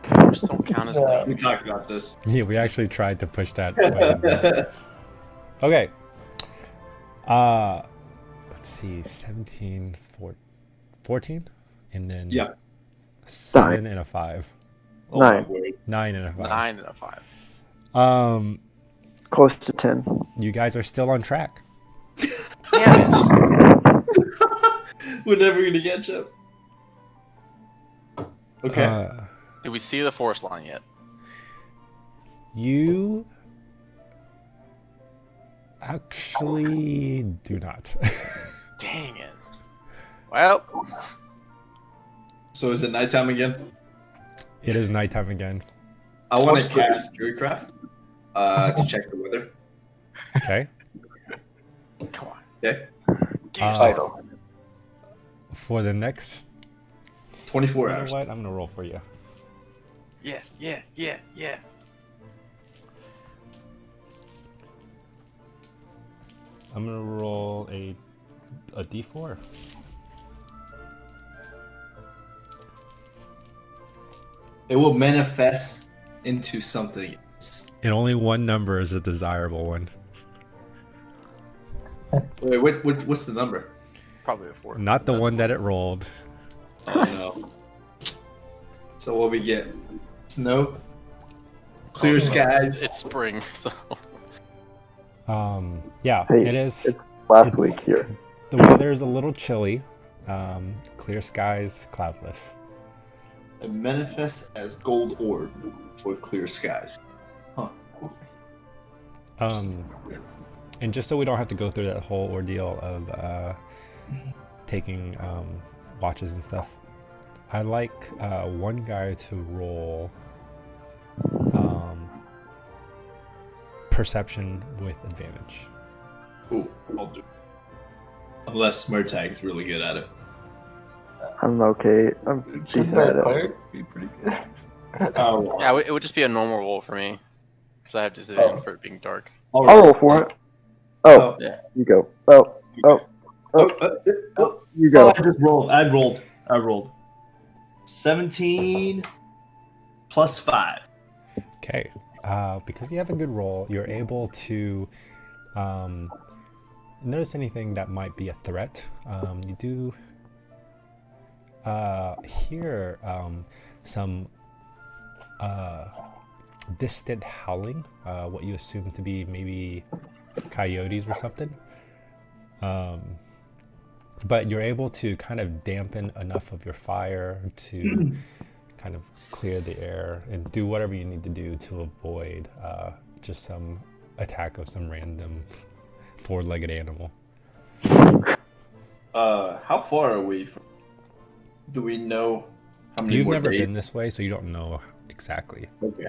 Speaker 2: Force don't count as
Speaker 3: Yeah.
Speaker 2: land.
Speaker 5: We talked about this.
Speaker 1: Yeah, we actually tried to push that button back. Okay. Let's see, 17, 14, and then
Speaker 5: Yeah.
Speaker 1: 7 and a 5.
Speaker 5: Oh, my
Speaker 6: Nine.
Speaker 5: word.
Speaker 1: 9 and a 5.
Speaker 2: 9 and a 5.
Speaker 6: Close to 10.
Speaker 1: You guys are still on track.
Speaker 2: Damn it.
Speaker 5: We're never gonna catch up. Okay.
Speaker 2: Did we see the forest line yet?
Speaker 1: You actually do not.
Speaker 2: Dang it. Well,
Speaker 5: So is it nighttime again?
Speaker 1: It is nighttime again.
Speaker 5: I want to
Speaker 3: What's the-
Speaker 5: cast Druidcraft to check the weather.
Speaker 1: Okay.
Speaker 2: come on.
Speaker 5: Okay.
Speaker 2: Give yourself-
Speaker 3: Title.
Speaker 1: For the next
Speaker 5: 24
Speaker 1: you know
Speaker 5: hours.
Speaker 1: what? I'm gonna roll for you.
Speaker 2: Yeah.
Speaker 1: I'm gonna roll a d4.
Speaker 5: It will manifest into something else.
Speaker 1: And only one number is a desirable one.
Speaker 5: Wait, what's the number?
Speaker 2: Probably a 4.
Speaker 1: Not the one that it rolled.
Speaker 5: Oh no. So what we get? Snow? Clear skies?
Speaker 2: It's spring, so.
Speaker 1: Yeah,
Speaker 6: Hey,
Speaker 1: it is.
Speaker 6: It's last
Speaker 1: It's-
Speaker 6: week here.
Speaker 1: The weather is a little chilly. Clear skies, cloudless.
Speaker 5: It manifests as gold orb for clear skies. Huh.
Speaker 1: And just so we don't have to go through that whole ordeal of taking watches and stuff, I'd like one guy to roll perception with advantage.
Speaker 5: Cool. I'll do it. Unless Murtag's really good at it.
Speaker 6: I'm okay. I'm
Speaker 3: Shouldn't
Speaker 6: decent at
Speaker 3: that
Speaker 6: it.
Speaker 3: cleric be pretty good?
Speaker 5: Oh,
Speaker 2: Yeah, it would just be a normal roll for me. Because I have disadvantage for it being dark.
Speaker 5: all
Speaker 6: I'll
Speaker 5: right.
Speaker 6: roll for it. Oh,
Speaker 5: Yeah.
Speaker 6: you go. Oh, you
Speaker 5: Oh,
Speaker 6: go.
Speaker 5: I just rolled. I rolled. 17 plus 5.
Speaker 1: Okay. Because you have a good roll, you're able to notice anything that might be a threat. You do hear some distant howling, what you assume to be maybe coyotes or something. But you're able to kind of dampen enough of your fire to kind of clear the air and do whatever you need to do to avoid just some attack of some random four-legged animal.
Speaker 5: How far are we from? Do we know how many
Speaker 1: You've
Speaker 5: more
Speaker 1: never
Speaker 5: days?
Speaker 1: been this way, so you don't know exactly.
Speaker 5: Okay.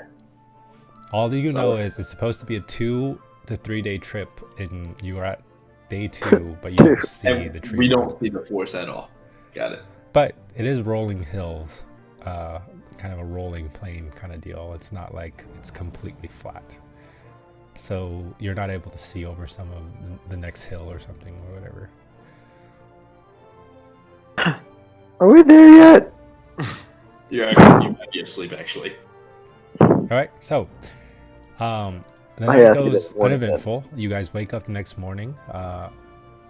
Speaker 1: All you
Speaker 5: So-
Speaker 1: know is it's supposed to be a 2 to 3 day trip, and you are at day 2, but you don't see
Speaker 5: And
Speaker 1: the tree.
Speaker 5: we don't see the force at all. Got it.
Speaker 1: But it is rolling hills, kind of a rolling plain kind of deal. It's not like it's completely flat. So you're not able to see over some of the next hill or something or whatever.
Speaker 6: Are we there yet?
Speaker 5: You might be asleep actually.
Speaker 1: All right, so the
Speaker 6: I
Speaker 1: night
Speaker 6: asked you
Speaker 1: goes
Speaker 6: this morning,
Speaker 1: uneventful. You guys wake up the next morning.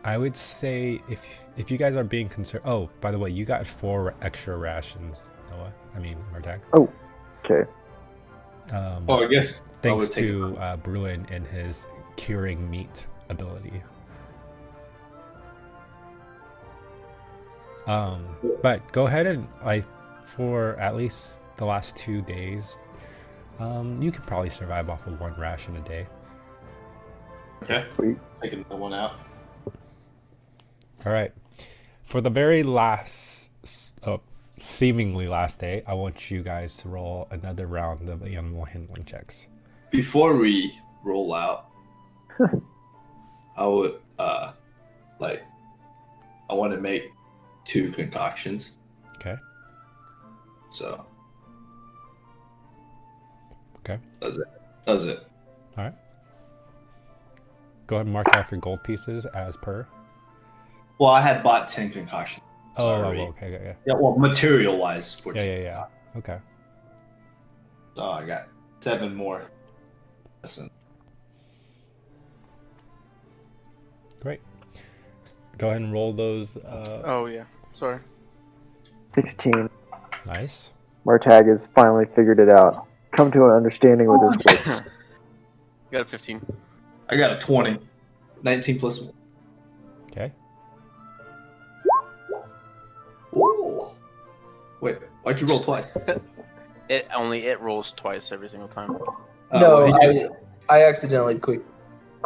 Speaker 1: I would say if you guys are being concerned. Oh, by the way, you got 4 extra rations, Noah. I mean, Murtagh.
Speaker 6: Okay.
Speaker 5: Oh, I guess. I
Speaker 1: Thanks
Speaker 5: would take
Speaker 1: to Bruin and his curing meat ability. But go ahead and for at least the last 2 days, you can probably survive off of 1 ration a day.
Speaker 5: Okay.
Speaker 6: Sweet.
Speaker 5: Taking that one out.
Speaker 1: All right. For the very last, seemingly last day, I want you guys to roll another round of animal handling checks.
Speaker 5: Before we roll out, I would I want to make 2 concoctions.
Speaker 1: Okay.
Speaker 5: So.
Speaker 1: Okay.
Speaker 5: That's it.
Speaker 1: All right. Go ahead and mark off your gold pieces as per.
Speaker 5: Well, I had bought 10 concoctions.
Speaker 1: Oh,
Speaker 5: already.
Speaker 1: okay.
Speaker 5: Yeah, well, material wise.
Speaker 1: Yeah. Okay.
Speaker 5: So I got 7 more. Listen.
Speaker 1: Great. Go ahead and roll those.
Speaker 2: Oh yeah. Sorry.
Speaker 6: 16.
Speaker 1: Nice.
Speaker 6: Martag has finally figured it out. Come to an understanding with his wits.
Speaker 2: You got a 15.
Speaker 5: I got a 20. 19 plus 1.
Speaker 1: Okay.
Speaker 5: Ooh. Wait, why'd you roll twice?
Speaker 2: It rolls twice every single time.
Speaker 3: No,
Speaker 5: well,
Speaker 3: I accidentally clicked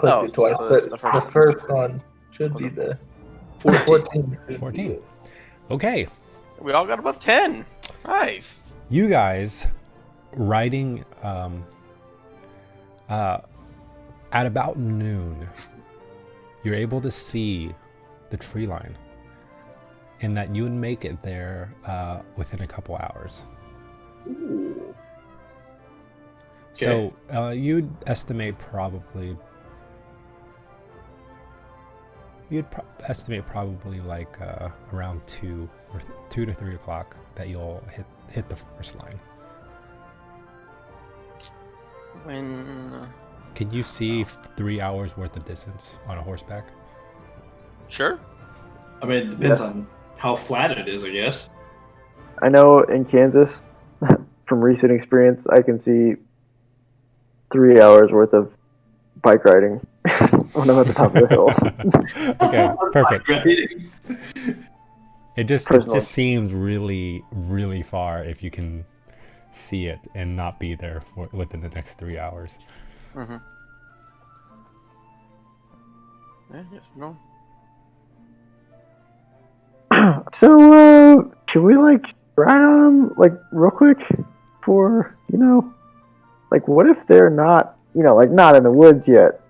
Speaker 2: Oh,
Speaker 3: it twice,
Speaker 2: so
Speaker 3: but
Speaker 2: it's the first
Speaker 3: first one should be the 14.
Speaker 1: 14. Okay.
Speaker 2: We all got above 10. Nice.
Speaker 1: You guys riding at about noon, you're able to see the tree line, and that you would make it there within a couple hours.
Speaker 5: Ooh.
Speaker 1: So you'd estimate probably like around 2 to 3 o'clock that you'll hit the first line.
Speaker 2: When
Speaker 1: Can you see 3 hours worth of distance on a horseback?
Speaker 2: sure.
Speaker 5: I mean, it depends on how flat it is, I guess.
Speaker 6: I know in Kansas, from recent experience, I can see 3 hours worth of bike riding when I'm at the top of the hill.
Speaker 1: Okay, perfect.
Speaker 5: Right?
Speaker 1: It just
Speaker 6: Personally.
Speaker 1: seems really, really far if you can see it and not be there for within the next 3 hours.
Speaker 2: Mm-hmm. Yeah, yes, no.
Speaker 6: So, can we ride on them real quick for what if they're not not in the woods yet?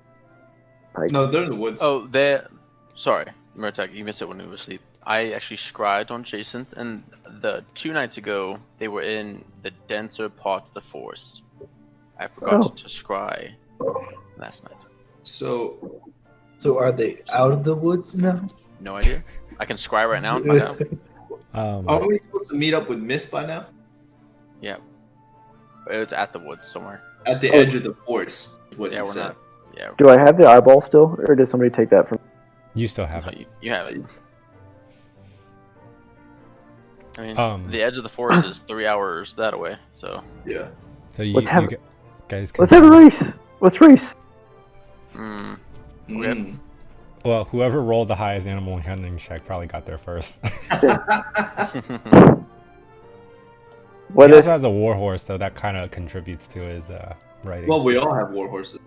Speaker 5: No, they're in the woods.
Speaker 2: Oh, sorry, Murtag, you missed it when we were asleep. I actually scribed on Jason, and the 2 nights ago, they were in the denser part of the forest. I forgot to scry last night.
Speaker 5: So,
Speaker 3: So are they out of the woods now?
Speaker 2: No idea. I can scry right now and find out.
Speaker 5: are we supposed to meet up with Myst by now?
Speaker 2: Yeah. It's at the woods somewhere.
Speaker 5: At the edge of the forest, is what
Speaker 2: Yeah,
Speaker 5: he
Speaker 2: we're
Speaker 5: said.
Speaker 2: not. Yeah.
Speaker 6: Do I have the eyeball still, or did somebody take that from?
Speaker 1: You still have
Speaker 2: No,
Speaker 1: it.
Speaker 2: you have it. I mean,
Speaker 1: Um,
Speaker 2: the edge of the forest is 3 hours that away, so.
Speaker 5: Yeah.
Speaker 1: So you guys can.
Speaker 6: Let's have a race. Let's race.
Speaker 2: Mm,
Speaker 5: Mm.
Speaker 1: Well, whoever rolled the highest animal handling check probably got there first.
Speaker 6: What
Speaker 1: He
Speaker 6: if
Speaker 1: also has a war horse, so that kind of contributes to his riding.
Speaker 5: Well, we all have war horses.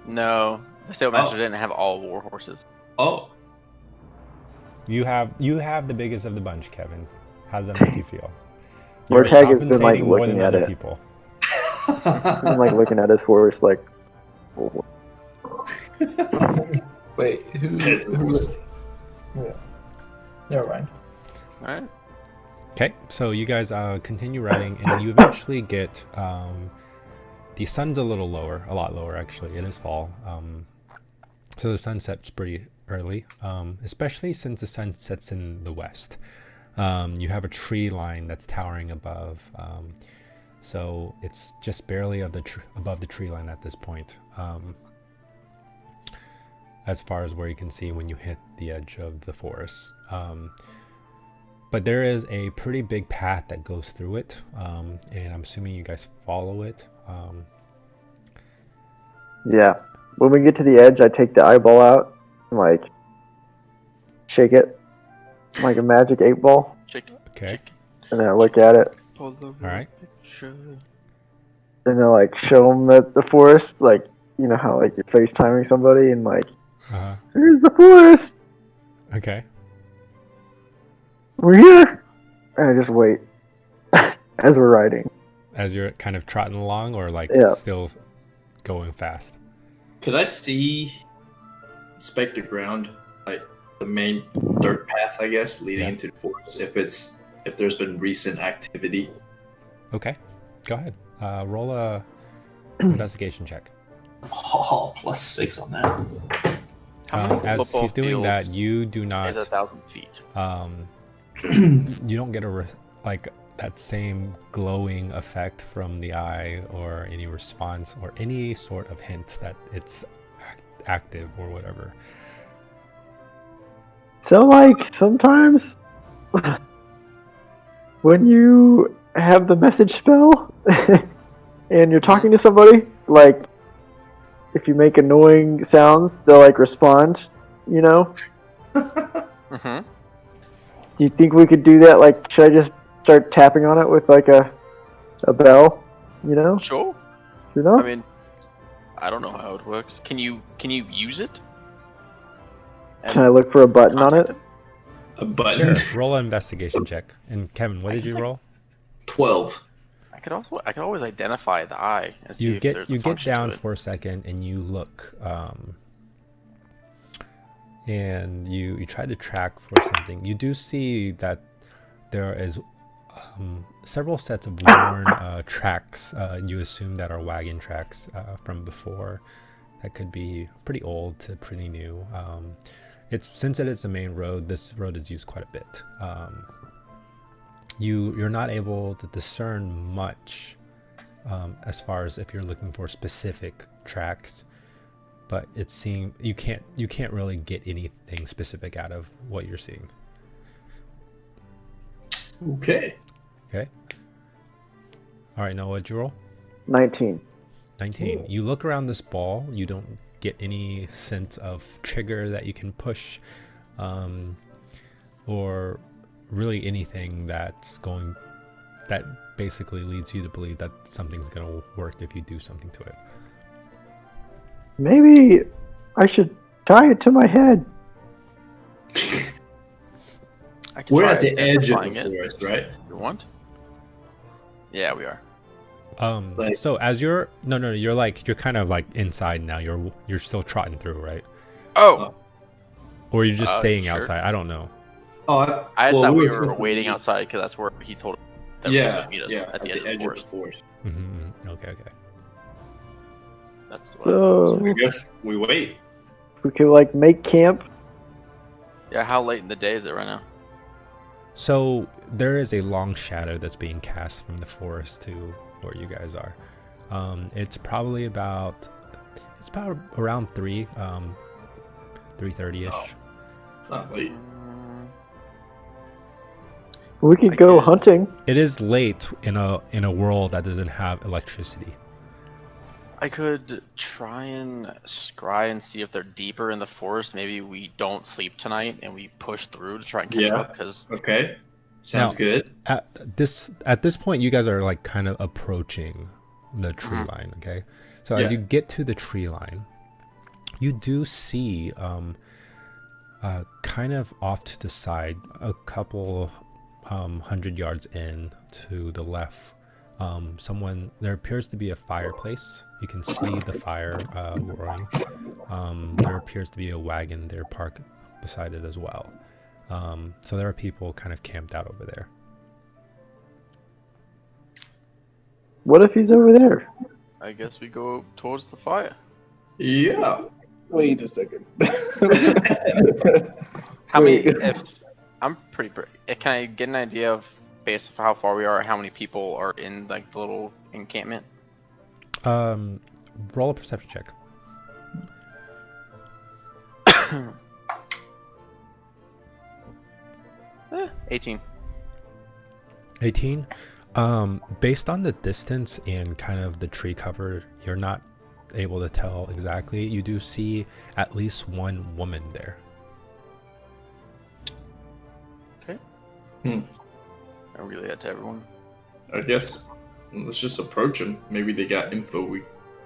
Speaker 2: no, the Sailmaster didn't have all war horses.
Speaker 5: Oh.
Speaker 1: You have the biggest of the bunch, Kevin. How does that make you feel?
Speaker 6: Your tag has been
Speaker 1: compensating more
Speaker 6: looking
Speaker 1: than
Speaker 6: at
Speaker 1: other
Speaker 6: it.
Speaker 1: people.
Speaker 6: He's been looking at his horse oh,
Speaker 3: Wait, who yeah. Never mind.
Speaker 2: Alright.
Speaker 1: Okay, so you guys continue riding, and you eventually get the sun's a lot lower actually. It is fall, so the sun sets pretty early, especially since the sun sets in the west. You have a tree line that's towering above, so it's just barely above the tree line at this point, as far as where you can see when you hit the edge of the forest. But there is a pretty big path that goes through it, and I'm assuming you guys follow it.
Speaker 6: yeah. When we get to the edge, I take the eyeball out and shake it, like a magic 8-ball,
Speaker 2: Chicken.
Speaker 1: Okay.
Speaker 6: and then I look at it,
Speaker 1: All right.
Speaker 6: and then like show them the forest, like you know how like you're FaceTiming somebody, and like
Speaker 1: Uh-huh.
Speaker 6: here's the forest,
Speaker 1: Okay.
Speaker 6: we're here, and I just wait as we're riding.
Speaker 1: As you're kind of trotting along, or like
Speaker 6: Yeah.
Speaker 1: still going fast.
Speaker 5: Could I inspect the ground, like the main dirt path, I guess, leading
Speaker 1: Yeah.
Speaker 5: into the forest, if there's been recent activity?
Speaker 1: Okay. Go ahead. Roll a investigation check.
Speaker 5: Oh, +6 on that.
Speaker 2: How many
Speaker 1: As
Speaker 2: football
Speaker 1: he's doing that,
Speaker 2: fields
Speaker 1: you do not.
Speaker 2: is 1,000 feet?
Speaker 1: You don't get like that same glowing effect from the eye, or any response, or any sort of hint that it's active or whatever.
Speaker 6: So like sometimes when you have the message spell and you're talking to somebody, like if you make annoying sounds, they'll like respond, you know?
Speaker 2: Mm-hmm.
Speaker 6: Do you think we could do that? Like, should I just start tapping on it with like a bell, you know?
Speaker 2: Sure.
Speaker 6: You know?
Speaker 2: I mean, I don't know how it works. Can you use it? And
Speaker 6: Can I look for a button on
Speaker 2: contact
Speaker 6: it?
Speaker 2: him?
Speaker 5: A button.
Speaker 1: Sure. Roll an investigation check. And Kevin, what did you roll?
Speaker 5: 12.
Speaker 2: I could always identify the eye and see
Speaker 1: You
Speaker 2: if there's
Speaker 1: get
Speaker 2: a
Speaker 1: you get
Speaker 2: function
Speaker 1: down
Speaker 2: to it.
Speaker 1: for a second and you look, and you try to track for something. You do see that there is several sets of worn tracks. You assume that are wagon tracks from before. That could be pretty old to pretty new. Since it is the main road, this road is used quite a bit. You're not able to discern much as far as if you're looking for specific tracks, but you can't really get anything specific out of what you're seeing.
Speaker 5: Okay.
Speaker 1: Okay. All right, Noah, what'd you roll?
Speaker 6: 19.
Speaker 1: 19. You look around this ball. You don't get any sense of trigger that you can push, or really anything that basically leads you to believe that something's gonna work if you do something to it.
Speaker 6: Maybe I should tie it to my head.
Speaker 2: I can
Speaker 5: We're
Speaker 2: try
Speaker 5: at the edge of
Speaker 2: identifying
Speaker 5: the
Speaker 2: it
Speaker 5: forest, right?
Speaker 2: if you want. Yeah, we are.
Speaker 5: Like-
Speaker 1: So as you're you're kind of like inside now. You're still trotting through, right?
Speaker 2: Oh,
Speaker 1: Or you're just staying
Speaker 2: sure.
Speaker 1: outside. I don't know.
Speaker 5: Oh,
Speaker 2: I thought we were
Speaker 5: supposed to
Speaker 2: waiting
Speaker 5: be-
Speaker 2: outside because that's where he told us that we were
Speaker 5: Yeah,
Speaker 2: going to meet us
Speaker 5: yeah,
Speaker 2: at the edge of the forest.
Speaker 5: forest.
Speaker 1: Okay.
Speaker 2: That's what I thought.
Speaker 6: So
Speaker 5: I guess we wait.
Speaker 6: we could like make camp.
Speaker 2: Yeah, how late in the day is it right now?
Speaker 1: So there is a long shadow that's being cast from the forest to where you guys are. It's probably about around 3:30ish.
Speaker 5: It's not late.
Speaker 6: We could
Speaker 2: I
Speaker 6: go
Speaker 2: could-
Speaker 6: hunting.
Speaker 1: It is late in a world that doesn't have electricity.
Speaker 2: I could try and scry and see if they're deeper in the forest. Maybe we don't sleep tonight and we push through to try and catch
Speaker 5: Yeah.
Speaker 2: up. Because
Speaker 5: Okay. Sounds
Speaker 1: Now-
Speaker 5: good.
Speaker 1: At this point, you guys are like kind of approaching the tree line. Okay, so as
Speaker 5: Yeah.
Speaker 1: you get to the tree line, you do see kind of off to the side, a couple 100 yards in to the left, there appears to be a fireplace. You can see the fire roaring. There appears to be a wagon there parked beside it as well. So there are people kind of camped out over there.
Speaker 6: What if he's over there?
Speaker 2: I guess we go towards the fire.
Speaker 5: Yeah.
Speaker 3: Wait a second.
Speaker 2: How many?
Speaker 3: Wait.
Speaker 2: If I'm can I get an idea of based on how far we are, how many people are in like the little encampment?
Speaker 1: Roll a perception check.
Speaker 2: 18.
Speaker 1: 18. Based on the distance and kind of the tree cover, you're not able to tell exactly. You do see at least one woman there.
Speaker 2: I relay that to everyone.
Speaker 5: I guess let's just approach them. Maybe they got info we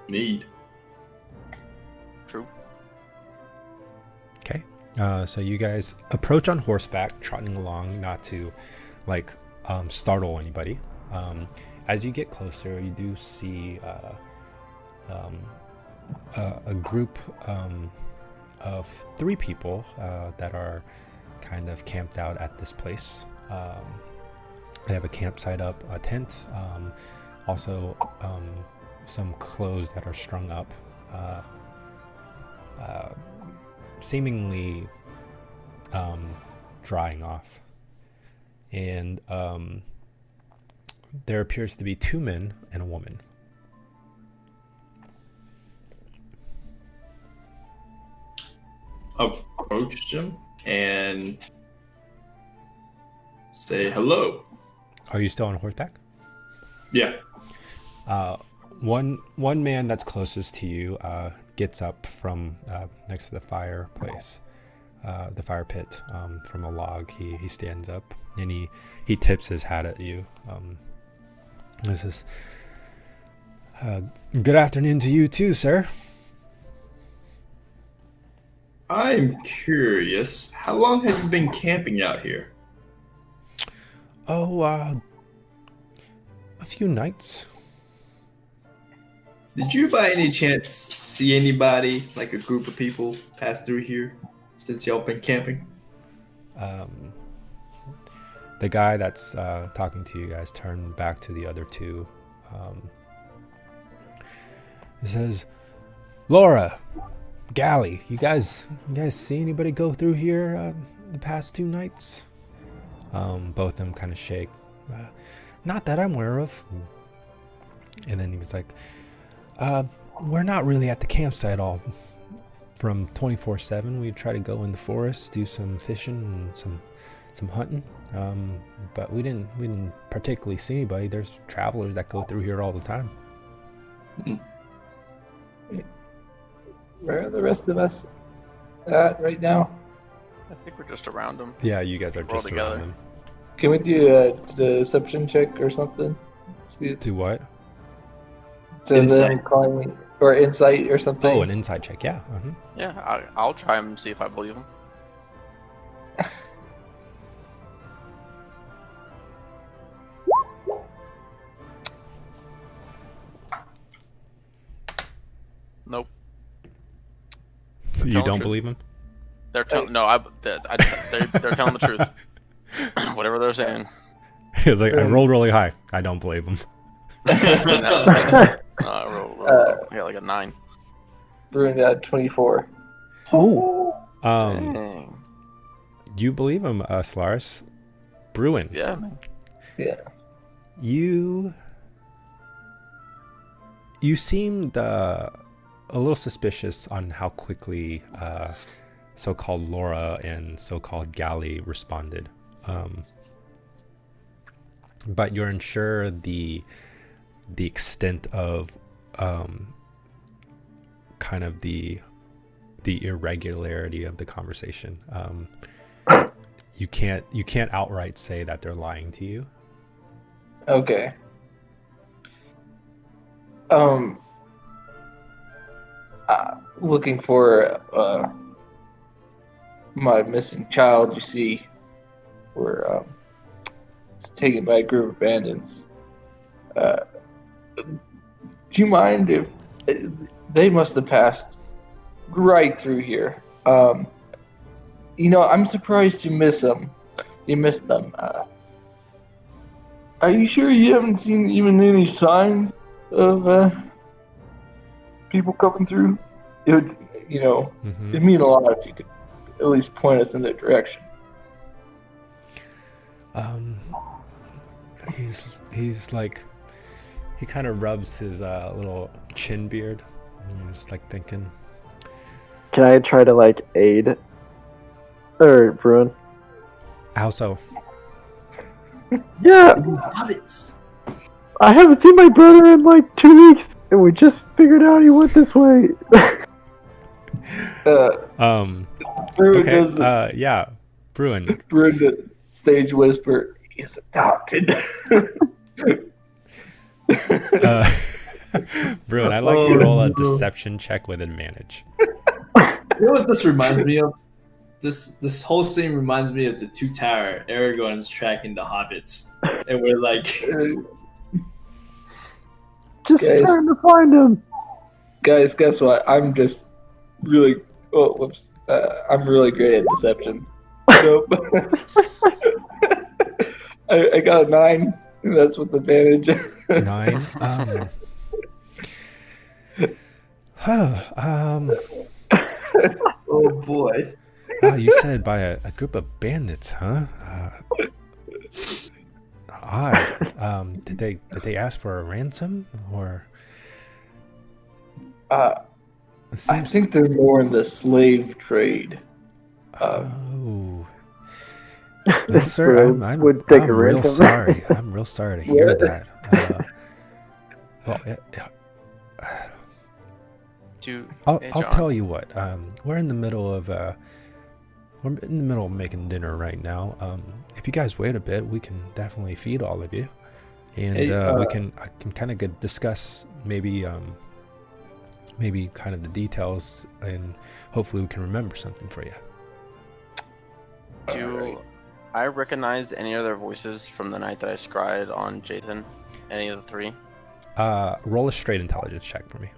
Speaker 5: need.
Speaker 2: True.
Speaker 1: Okay. So you guys approach on horseback, trotting along, not to startle anybody. As you get closer, you do see a group of 3 people that are kind of camped out at this place. They have a campsite up, a tent, also some clothes that are strung up, seemingly drying off. And there appears to be 2 men and a woman.
Speaker 5: Approach them and say hello.
Speaker 1: Are you still on horseback?
Speaker 5: Yeah.
Speaker 1: One man that's closest to you gets up from next to the fireplace, the fire pit, from a log. He stands up and he tips his hat at you. He says, "Good afternoon to you too, sir."
Speaker 5: I'm curious, how long have you been camping out here?
Speaker 1: Oh, a few nights.
Speaker 5: Did you by any chance see anybody, like a group of people, pass through here since y'all been camping?
Speaker 1: The guy that's talking to you guys turned back to the other 2. He says, "Laura, Gally, you guys see anybody go through here the past 2 nights?" Both of them kind of shake. "Not that I'm aware of." And then he's like, "We're not really at the campsite all from 24/7. We try to go in the forest, do some fishing and some hunting, but we didn't particularly see anybody. There's travelers that go through here all the time."
Speaker 3: Where are the rest of us at right now?
Speaker 2: I think we're just around them.
Speaker 1: Yeah, you guys are
Speaker 2: We're all
Speaker 1: just around
Speaker 2: together.
Speaker 1: them.
Speaker 3: Can we do a deception check or something? See,
Speaker 1: Do what?
Speaker 3: to
Speaker 5: Insight.
Speaker 3: them calling or insight or something.
Speaker 1: Oh, an inside check. Yeah.
Speaker 2: Yeah, I'll try and see if I believe them. Nope.
Speaker 1: You
Speaker 2: telling
Speaker 1: don't
Speaker 2: the
Speaker 1: believe him?
Speaker 2: They're telling they're telling the truth. Whatever they're saying.
Speaker 1: He was like, "I rolled really high. I don't believe him."
Speaker 2: I got like a 9.
Speaker 3: Ruined at 24.
Speaker 2: Dang.
Speaker 1: You believe him, Solaris. Bruin.
Speaker 2: Yeah, man.
Speaker 3: Yeah.
Speaker 1: You seemed a little suspicious on how quickly so-called Laura and so-called Gally responded. But you're unsure the extent of kind of the irregularity of the conversation. You can't outright say that they're lying to you.
Speaker 3: Okay. Looking for my missing child. You see, we're it's taken by a group of bandits. Do you mind if they must have passed right through here? I'm surprised you missed them. Are you sure you haven't seen even any signs of people coming through? It would, it'd mean a lot if you could at least point us in that direction.
Speaker 1: He's like, he kind of rubs his little chin beard, and he's like thinking.
Speaker 6: Can I try to aid or Bruin?
Speaker 1: How so?
Speaker 6: Yeah,
Speaker 5: Hobbits.
Speaker 6: I haven't seen my brother in 2 weeks, and we just figured out he went this way.
Speaker 3: Bruin
Speaker 1: Okay.
Speaker 3: does
Speaker 1: Yeah, Bruin.
Speaker 3: Bruin stage whisper, "He's adopted."
Speaker 1: Bruin, I'd like you to roll a
Speaker 5: no.
Speaker 1: deception check with advantage.
Speaker 5: You know what this reminds me of? This whole scene reminds me of the Two Tower. Aragorn's tracking the hobbits, and we're like,
Speaker 6: Just
Speaker 3: Guys.
Speaker 6: trying to find him.
Speaker 3: Guys, guess what? I'm just really. Oh, whoops. I'm really great at deception. Nope. I got a 9. That's with advantage.
Speaker 1: 9.
Speaker 5: oh boy.
Speaker 1: You said by a group of bandits, huh? Odd. Did they ask for a ransom or?
Speaker 3: I think they're more in the slave trade.
Speaker 1: Oh. Well, sir,
Speaker 6: Bro,
Speaker 1: I'm
Speaker 6: would take a
Speaker 1: real
Speaker 6: ransom.
Speaker 1: sorry. I'm real sorry to hear that. Well, I'll
Speaker 2: John.
Speaker 1: tell you what. We're in the middle of making dinner right now. If you guys wait a bit, we can definitely feed all of you, and I can kind of discuss maybe kind of the details, and hopefully we can remember something for you.
Speaker 2: Do I recognize any other voices from the night that I scryed on Jathan? Any of the 3?
Speaker 1: Roll a straight intelligence check for me.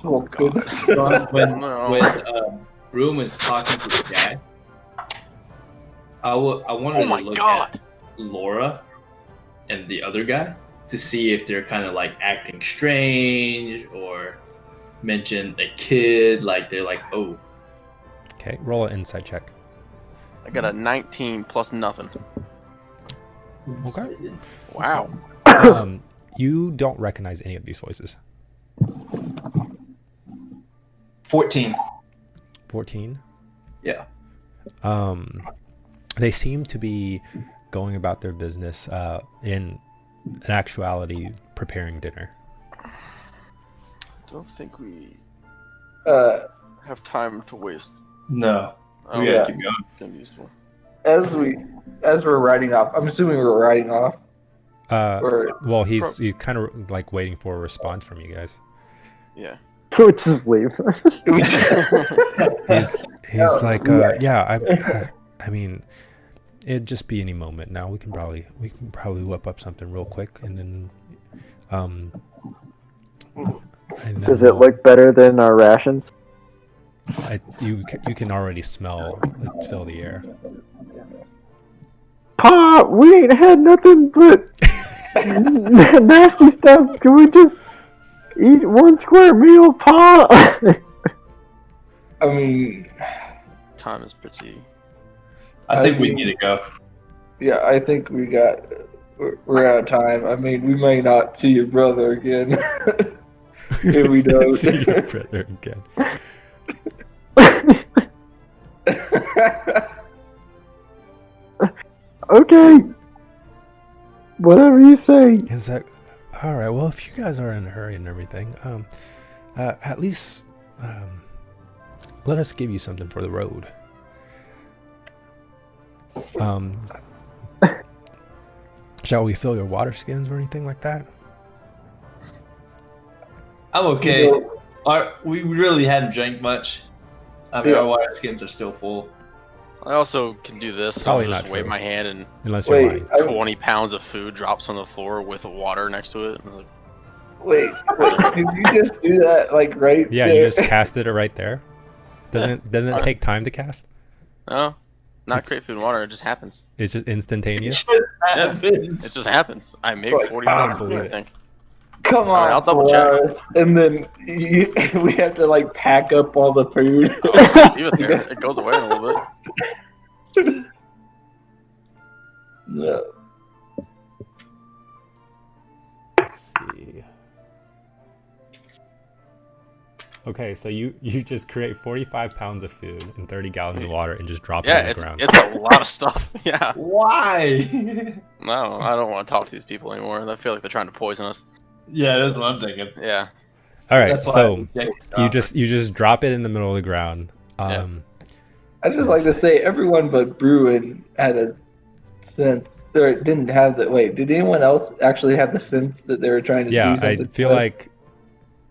Speaker 3: Oh,
Speaker 2: God.
Speaker 3: goodness.
Speaker 5: when
Speaker 2: No.
Speaker 5: when Broom was talking to the guy, I wanted
Speaker 2: Oh my
Speaker 5: to look
Speaker 2: God.
Speaker 5: at Laura and the other guy to see if they're kind of like acting strange or mention a kid, like they're like, oh,
Speaker 1: Okay, roll an insight check.
Speaker 2: I got a 19 plus nothing.
Speaker 1: Okay.
Speaker 2: Wow.
Speaker 1: You don't recognize any of these voices.
Speaker 5: 14.
Speaker 1: 14.
Speaker 5: Yeah.
Speaker 1: They seem to be going about their business in actuality preparing dinner.
Speaker 2: Don't think we
Speaker 3: As
Speaker 2: have time to waste.
Speaker 5: No.
Speaker 2: Oh,
Speaker 5: We
Speaker 3: yeah.
Speaker 5: gotta keep going.
Speaker 2: Gonna be useful.
Speaker 3: we're riding off, I'm assuming we're riding off. Or
Speaker 1: Well, he's kind of like waiting for a response from you guys.
Speaker 2: Yeah.
Speaker 6: We'll just leave.
Speaker 1: He's like,
Speaker 3: yeah.
Speaker 1: yeah. I mean, it'd just be any moment now. We can probably whip up something real quick, and then
Speaker 6: Does it look better than our rations?
Speaker 1: You can already fill the air.
Speaker 6: Pa, we ain't had nothing but nasty stuff. Can we just eat one square meal, Pa?
Speaker 3: I mean,
Speaker 2: Time is pretty.
Speaker 5: I think we need to go.
Speaker 3: yeah, I think we're out of time. I mean, we may not see your brother again. If we don't.
Speaker 1: See your brother again.
Speaker 6: Okay. Whatever you say.
Speaker 1: Is that all right? Well, if you guys are in a hurry and everything, at least let us give you something for the road. Shall we fill your water skins or anything like that?
Speaker 5: I'm okay.
Speaker 3: You know,
Speaker 5: We really hadn't drank much. I mean,
Speaker 3: Yeah.
Speaker 5: our water skins are still full.
Speaker 2: I also can do this.
Speaker 1: Probably
Speaker 2: I'll
Speaker 1: not
Speaker 2: just wave
Speaker 1: true.
Speaker 2: my hand and
Speaker 1: Unless you're
Speaker 3: Wait,
Speaker 1: lying.
Speaker 2: 20 pounds of food drops on the floor with water next to it. And like,
Speaker 3: wait, did you just do that like right
Speaker 1: Yeah,
Speaker 3: there?
Speaker 1: you just casted it right there. Doesn't it take time to cast?
Speaker 2: no, not
Speaker 1: It's-
Speaker 2: create food and water. It just happens.
Speaker 1: It's just instantaneous.
Speaker 2: It just happens. I make
Speaker 3: Like,
Speaker 2: 40
Speaker 1: I don't
Speaker 2: pounds of food,
Speaker 1: believe
Speaker 2: I
Speaker 1: it.
Speaker 2: think.
Speaker 3: Come on,
Speaker 2: Alright, I'll double check.
Speaker 3: Solaris. And then we have to like pack up all the food.
Speaker 2: Leave it there. It goes away in a little bit.
Speaker 3: No.
Speaker 1: Let's see. Okay, so you just create 45 pounds of food and 30 gallons of water and just drop it
Speaker 2: Yeah,
Speaker 1: on the
Speaker 2: it's
Speaker 1: ground.
Speaker 2: it's a lot of stuff. Yeah.
Speaker 5: Why?
Speaker 2: No, I don't want to talk to these people anymore. I feel like they're trying to poison us.
Speaker 5: Yeah, that's what I'm thinking.
Speaker 2: Yeah.
Speaker 1: All right,
Speaker 5: That's why
Speaker 1: so
Speaker 5: I rejected the
Speaker 1: you
Speaker 5: offer.
Speaker 1: just drop it in the middle of the ground.
Speaker 2: Yeah.
Speaker 3: I just like to say everyone but Bruin had a sense. Or didn't have the wait. Did anyone else actually have the sense that they were trying to
Speaker 1: Yeah,
Speaker 3: do
Speaker 1: I
Speaker 3: something?
Speaker 1: feel
Speaker 3: to us?
Speaker 1: like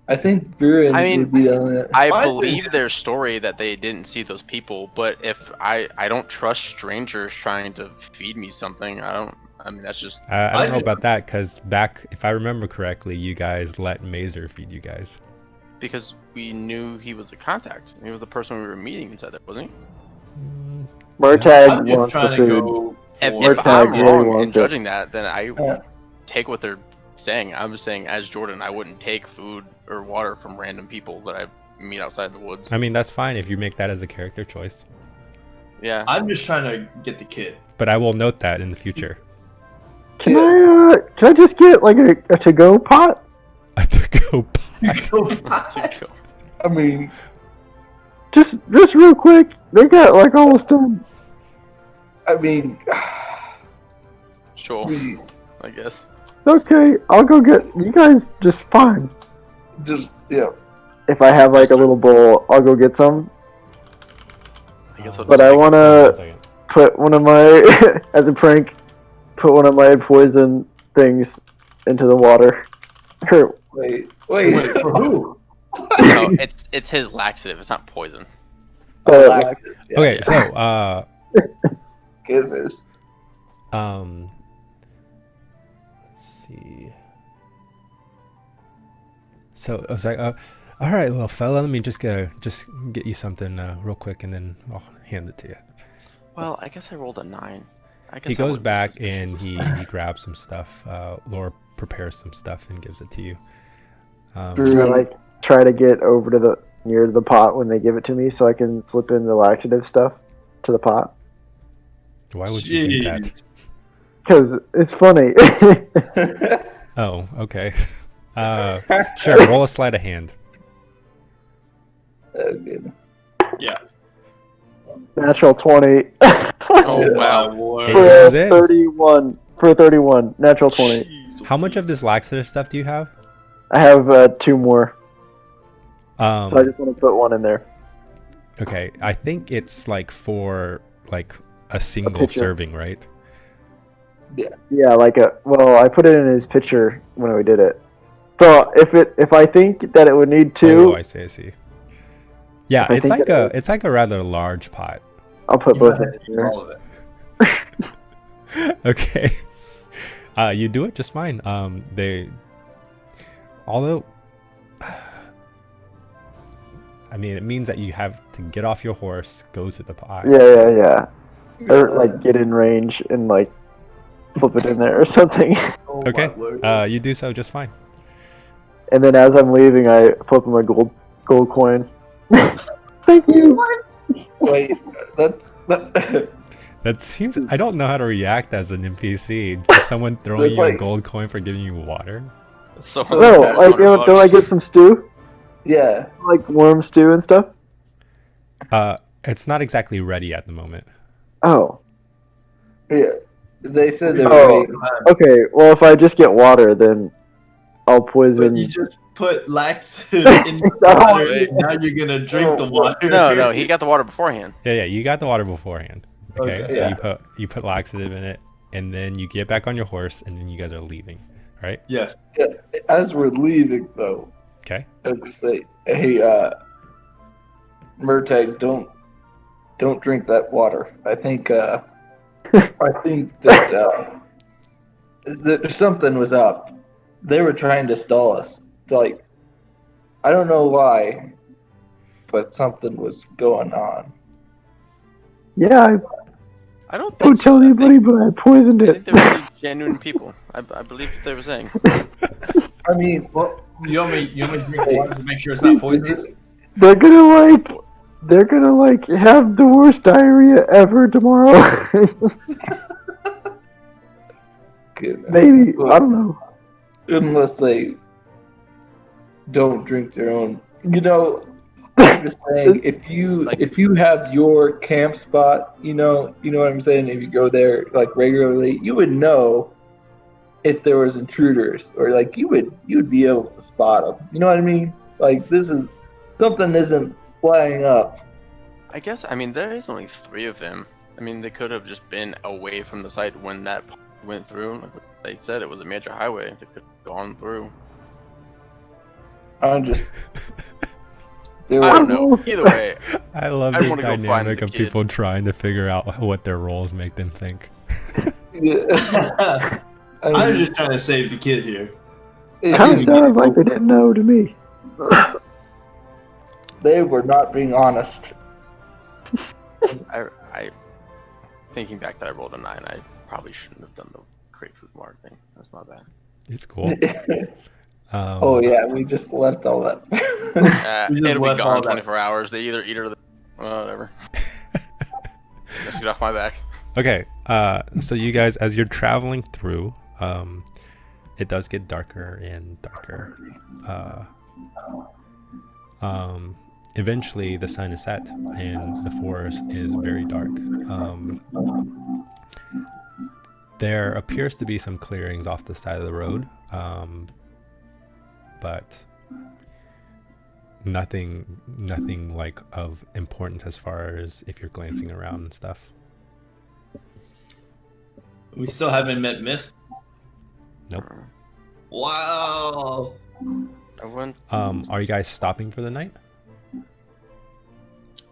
Speaker 3: I think Buren
Speaker 2: I mean,
Speaker 3: would be on it.
Speaker 2: I
Speaker 5: Why
Speaker 2: believe their story that they didn't see those people, but if I don't trust strangers trying to feed me something. I mean, that's just
Speaker 1: I don't know
Speaker 5: I-
Speaker 1: about that because back, if I remember correctly, you guys let Mazer feed you guys.
Speaker 2: because we knew he was the contact. He was the person we were meeting inside there, wasn't he?
Speaker 6: Murtag
Speaker 5: I'm just
Speaker 6: wants the
Speaker 5: trying to
Speaker 6: food.
Speaker 5: go.
Speaker 2: If,
Speaker 5: for-
Speaker 2: if
Speaker 6: Murtag
Speaker 2: I'm
Speaker 6: really
Speaker 2: wrong in
Speaker 6: wants it.
Speaker 2: judging that, then I
Speaker 3: Yeah.
Speaker 2: take what they're saying. I'm just saying, as Jordan, I wouldn't take food or water from random people that I meet outside in the woods.
Speaker 1: I mean, that's fine if you make that as a character choice.
Speaker 2: Yeah.
Speaker 5: I'm just trying to get the kid.
Speaker 1: But I will note that in the future.
Speaker 6: Can I just get like a to-go pot?
Speaker 1: To go pot.
Speaker 2: To go.
Speaker 3: I mean,
Speaker 6: Just real quick. They got like almost done.
Speaker 3: I mean,
Speaker 2: Sure,
Speaker 3: we
Speaker 2: I guess.
Speaker 6: Okay, I'll go get you guys. Just fine.
Speaker 3: just yeah.
Speaker 6: If I have like a little bowl, I'll go get some.
Speaker 2: I guess I'll
Speaker 6: But
Speaker 2: just
Speaker 6: I
Speaker 2: make-
Speaker 6: want
Speaker 1: Hold on a
Speaker 6: to
Speaker 1: second.
Speaker 6: put one of my, as a prank, put one of my poison things into the water. Or-
Speaker 3: Wait.
Speaker 5: Wait, for who?
Speaker 2: No, it's his laxative. It's not poison.
Speaker 6: but
Speaker 3: Yeah,
Speaker 1: Okay,
Speaker 2: yeah.
Speaker 1: so
Speaker 3: goodness.
Speaker 1: let's see. So I was like, all right, little fella, let me just get you something real quick, and then I'll hand it to you.
Speaker 2: Well, I guess I rolled a 9. I guess
Speaker 1: He
Speaker 2: I
Speaker 1: goes
Speaker 2: wouldn't be
Speaker 1: back
Speaker 2: suspicious.
Speaker 1: and he grabs some stuff. Laura prepares some stuff and gives it to you.
Speaker 6: should I like try to get over to the near the pot when they give it to me, so I can slip in the laxative stuff to the pot?
Speaker 1: Why would you do that?
Speaker 5: Jeez.
Speaker 6: Because it's funny.
Speaker 1: Oh, okay. Sure. Roll a sleight of hand.
Speaker 3: Oh, goodness.
Speaker 5: Yeah.
Speaker 6: Natural 20
Speaker 2: Oh wow.
Speaker 1: Hey,
Speaker 6: for
Speaker 1: goes in.
Speaker 6: 31. For 31, natural 20.
Speaker 2: Jeez,
Speaker 1: How much of this laxative stuff do you have?
Speaker 6: I have 2 more, so I just want to put one in there.
Speaker 1: Okay, I think it's like for like a single
Speaker 6: pitcher.
Speaker 1: serving, right?
Speaker 6: Yeah, well, I put it in his picture when we did it. So if I think that it would need 2,
Speaker 1: Oh, I see. Yeah,
Speaker 6: I
Speaker 1: it's
Speaker 6: think
Speaker 1: like
Speaker 6: it-
Speaker 1: it's like a rather large pot.
Speaker 6: I'll put
Speaker 5: You
Speaker 6: both
Speaker 5: might
Speaker 6: in
Speaker 5: have to use
Speaker 6: there.
Speaker 5: all of it.
Speaker 1: Okay. You do it just fine. Although I mean, it means that you have to get off your horse, go to the pot.
Speaker 6: Yeah. Or like get in range and like flip it in there or something.
Speaker 5: Oh,
Speaker 1: Okay.
Speaker 5: my word.
Speaker 1: You do so just fine.
Speaker 6: And then as I'm leaving, I flip him a gold coin. Thank you.
Speaker 3: Wait, that
Speaker 1: That seems. I don't know how to react as an NPC. Just someone throwing
Speaker 3: It's
Speaker 1: you a
Speaker 3: like-
Speaker 1: gold coin for giving you water.
Speaker 2: So
Speaker 6: No, like do I get some stew?
Speaker 3: yeah.
Speaker 6: Like warm stew and stuff?
Speaker 1: It's not exactly ready at the moment.
Speaker 6: Oh.
Speaker 3: Yeah. They said they were
Speaker 6: Oh.
Speaker 3: waiting.
Speaker 6: Okay, well if I just get water, then I'll poison.
Speaker 5: But you just put laxative in the water, and now you're gonna drink the water.
Speaker 2: No, he got the water beforehand.
Speaker 1: Yeah, you got the water beforehand. Okay,
Speaker 5: Okay.
Speaker 1: so
Speaker 3: Yeah.
Speaker 1: you put laxative in it, and then you get back on your horse, and then you guys are leaving, right?
Speaker 5: Yes.
Speaker 3: As we're leaving, though,
Speaker 1: Okay.
Speaker 3: I would just say, hey, Murtag, don't drink that water. I think that that something was up. They were trying to stall us. Like, I don't know why, but something was going on.
Speaker 6: Yeah,
Speaker 2: I don't
Speaker 6: I don't
Speaker 2: think
Speaker 6: tell
Speaker 2: so.
Speaker 6: anybody, but I poisoned
Speaker 2: I
Speaker 6: it.
Speaker 2: think they were really genuine people. I believe what they were saying.
Speaker 3: I mean,
Speaker 5: Well, you want me to drink the water to make sure it's not poisonous?
Speaker 6: They're gonna like have the worst diarrhea ever tomorrow.
Speaker 3: goodness.
Speaker 6: Maybe, I don't know.
Speaker 3: Unless they don't drink their own. You know, I'm just saying, if you have your camp spot, you know what I'm saying. If you go there like regularly, you would know if there was intruders, or like you'd be able to spot them. You know what I mean? Like this is something isn't flying up.
Speaker 2: I guess. I mean, there is only 3 of them. I mean, they could have just been away from the site when that went through. Like they said, it was a major highway. They could have gone through.
Speaker 3: I'm just.
Speaker 2: I don't know. Either way,
Speaker 1: I love
Speaker 2: I'd
Speaker 1: this
Speaker 2: wanna go find
Speaker 1: dynamic
Speaker 2: the
Speaker 1: of
Speaker 2: kid.
Speaker 1: people trying to figure out what their roles make them think.
Speaker 3: Yeah.
Speaker 5: I'm just trying to save the kid here.
Speaker 6: Kind of sounded like they didn't know to me.
Speaker 3: They were not being honest.
Speaker 2: I thinking back that I rolled a 9. I probably shouldn't have done the grapefruit mark thing. That's my bad.
Speaker 1: It's cool.
Speaker 3: Oh yeah, we just left all that.
Speaker 5: We just
Speaker 2: It'll be
Speaker 5: left all
Speaker 2: gone
Speaker 5: that.
Speaker 2: 24 hours. They either eat it or whatever. Just get off my back.
Speaker 1: Okay, so you guys, as you're traveling through, it does get darker and darker. Eventually, the sun is set, and the forest is very dark. There appears to be some clearings off the side of the road, but nothing like of importance as far as if you're glancing around and stuff.
Speaker 5: We still haven't met Myst.
Speaker 1: Nope.
Speaker 5: Wow.
Speaker 2: I went.
Speaker 1: Are you guys stopping for the night?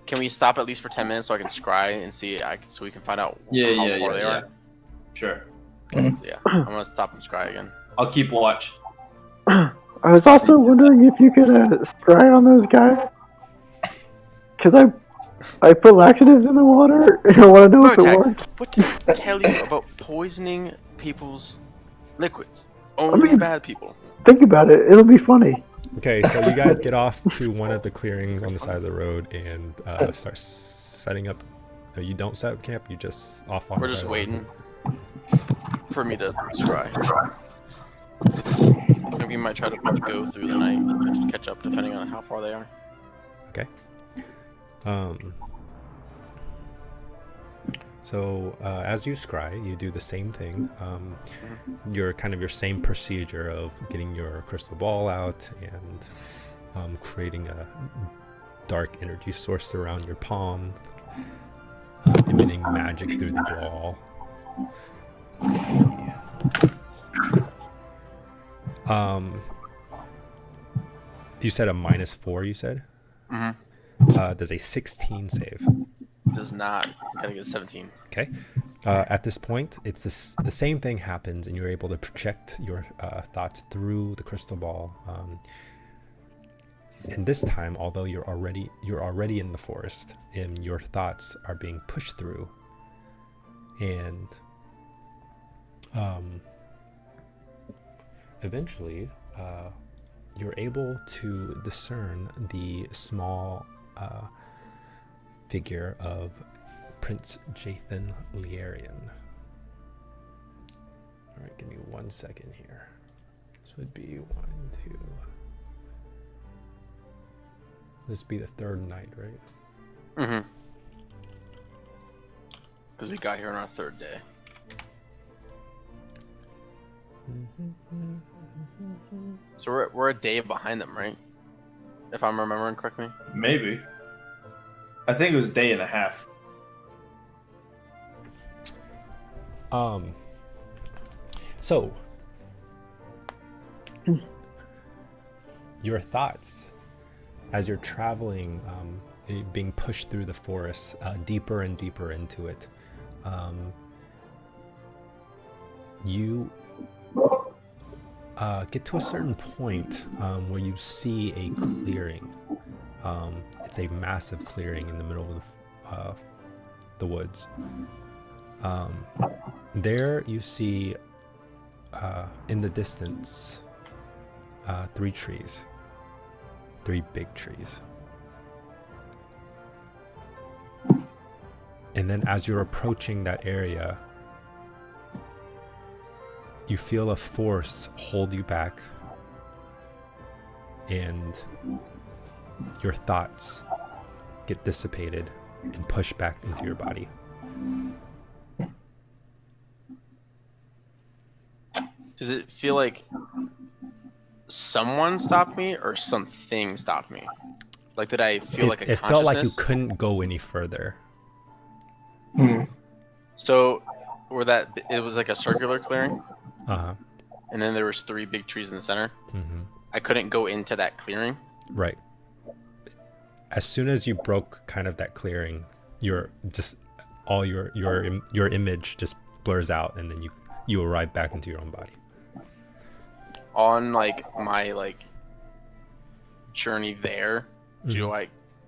Speaker 2: Can we stop at least for 10 minutes so I can scry and see? So we can find out
Speaker 5: Yeah,
Speaker 2: how
Speaker 5: yeah,
Speaker 2: far
Speaker 5: yeah,
Speaker 2: they
Speaker 5: yeah.
Speaker 2: are.
Speaker 5: Sure.
Speaker 2: Yeah, I'm gonna stop and scry again.
Speaker 5: I'll keep watch.
Speaker 6: I was also wondering if you could scry on those guys. Because I put laxatives in the water and I want to know if it
Speaker 2: Motek,
Speaker 6: works.
Speaker 2: what did I tell you about poisoning people's liquids? Only
Speaker 6: mean-
Speaker 2: bad people.
Speaker 6: Think about it. It'll be funny.
Speaker 1: Okay, so you guys get off to one of the clearings on the side of the road and start setting up. No, you don't set up camp. You just off.
Speaker 2: We're
Speaker 1: the
Speaker 2: just
Speaker 1: side of the road.
Speaker 2: waiting for me to scry. Maybe we might try to go through the night and catch up depending on how far they are.
Speaker 1: Okay. So as you scry, you do the same thing. Your same procedure of getting your crystal ball out and creating a dark energy source around your palm, emitting magic through the ball. Let's see. You said a -4. You said. Does a 16 save?
Speaker 2: Does not. It's gotta get a 17.
Speaker 1: Okay. At this point, it's the same thing happens, and you're able to project your thoughts through the crystal ball. And this time, although you're already in the forest, and your thoughts are being pushed through, and eventually, you're able to discern the small figure of Prince Jathan Lierian. All right, give me 1 second here. This would be 1, 2. This would be the third night, right?
Speaker 2: Mm-hmm. Because we got here on our third day. So we're a day behind them, right? If I'm remembering correctly.
Speaker 5: Maybe. I think it was a day and a half.
Speaker 1: So your thoughts as you're traveling, being pushed through the forest, deeper and deeper into it, you get to a certain point where you see a clearing. It's a massive clearing in the middle of the woods. There you see in the distance 3 trees, 3 big trees. And then as you're approaching that area, you feel a force hold you back, and your thoughts get dissipated and pushed back into your body.
Speaker 2: Does it feel like someone stopped me or something stopped me? Like, did I feel like a
Speaker 1: It felt like you
Speaker 2: consciousness?
Speaker 1: couldn't go any further.
Speaker 2: So, it was like a circular clearing,
Speaker 1: Uh-huh.
Speaker 2: and then there was 3 big trees in the center.
Speaker 1: Mm-hmm.
Speaker 2: I couldn't go into that clearing.
Speaker 1: Right. As soon as you broke kind of that clearing, your just all your image just blurs out, and then you arrive back into your own body.
Speaker 2: On like my like journey there,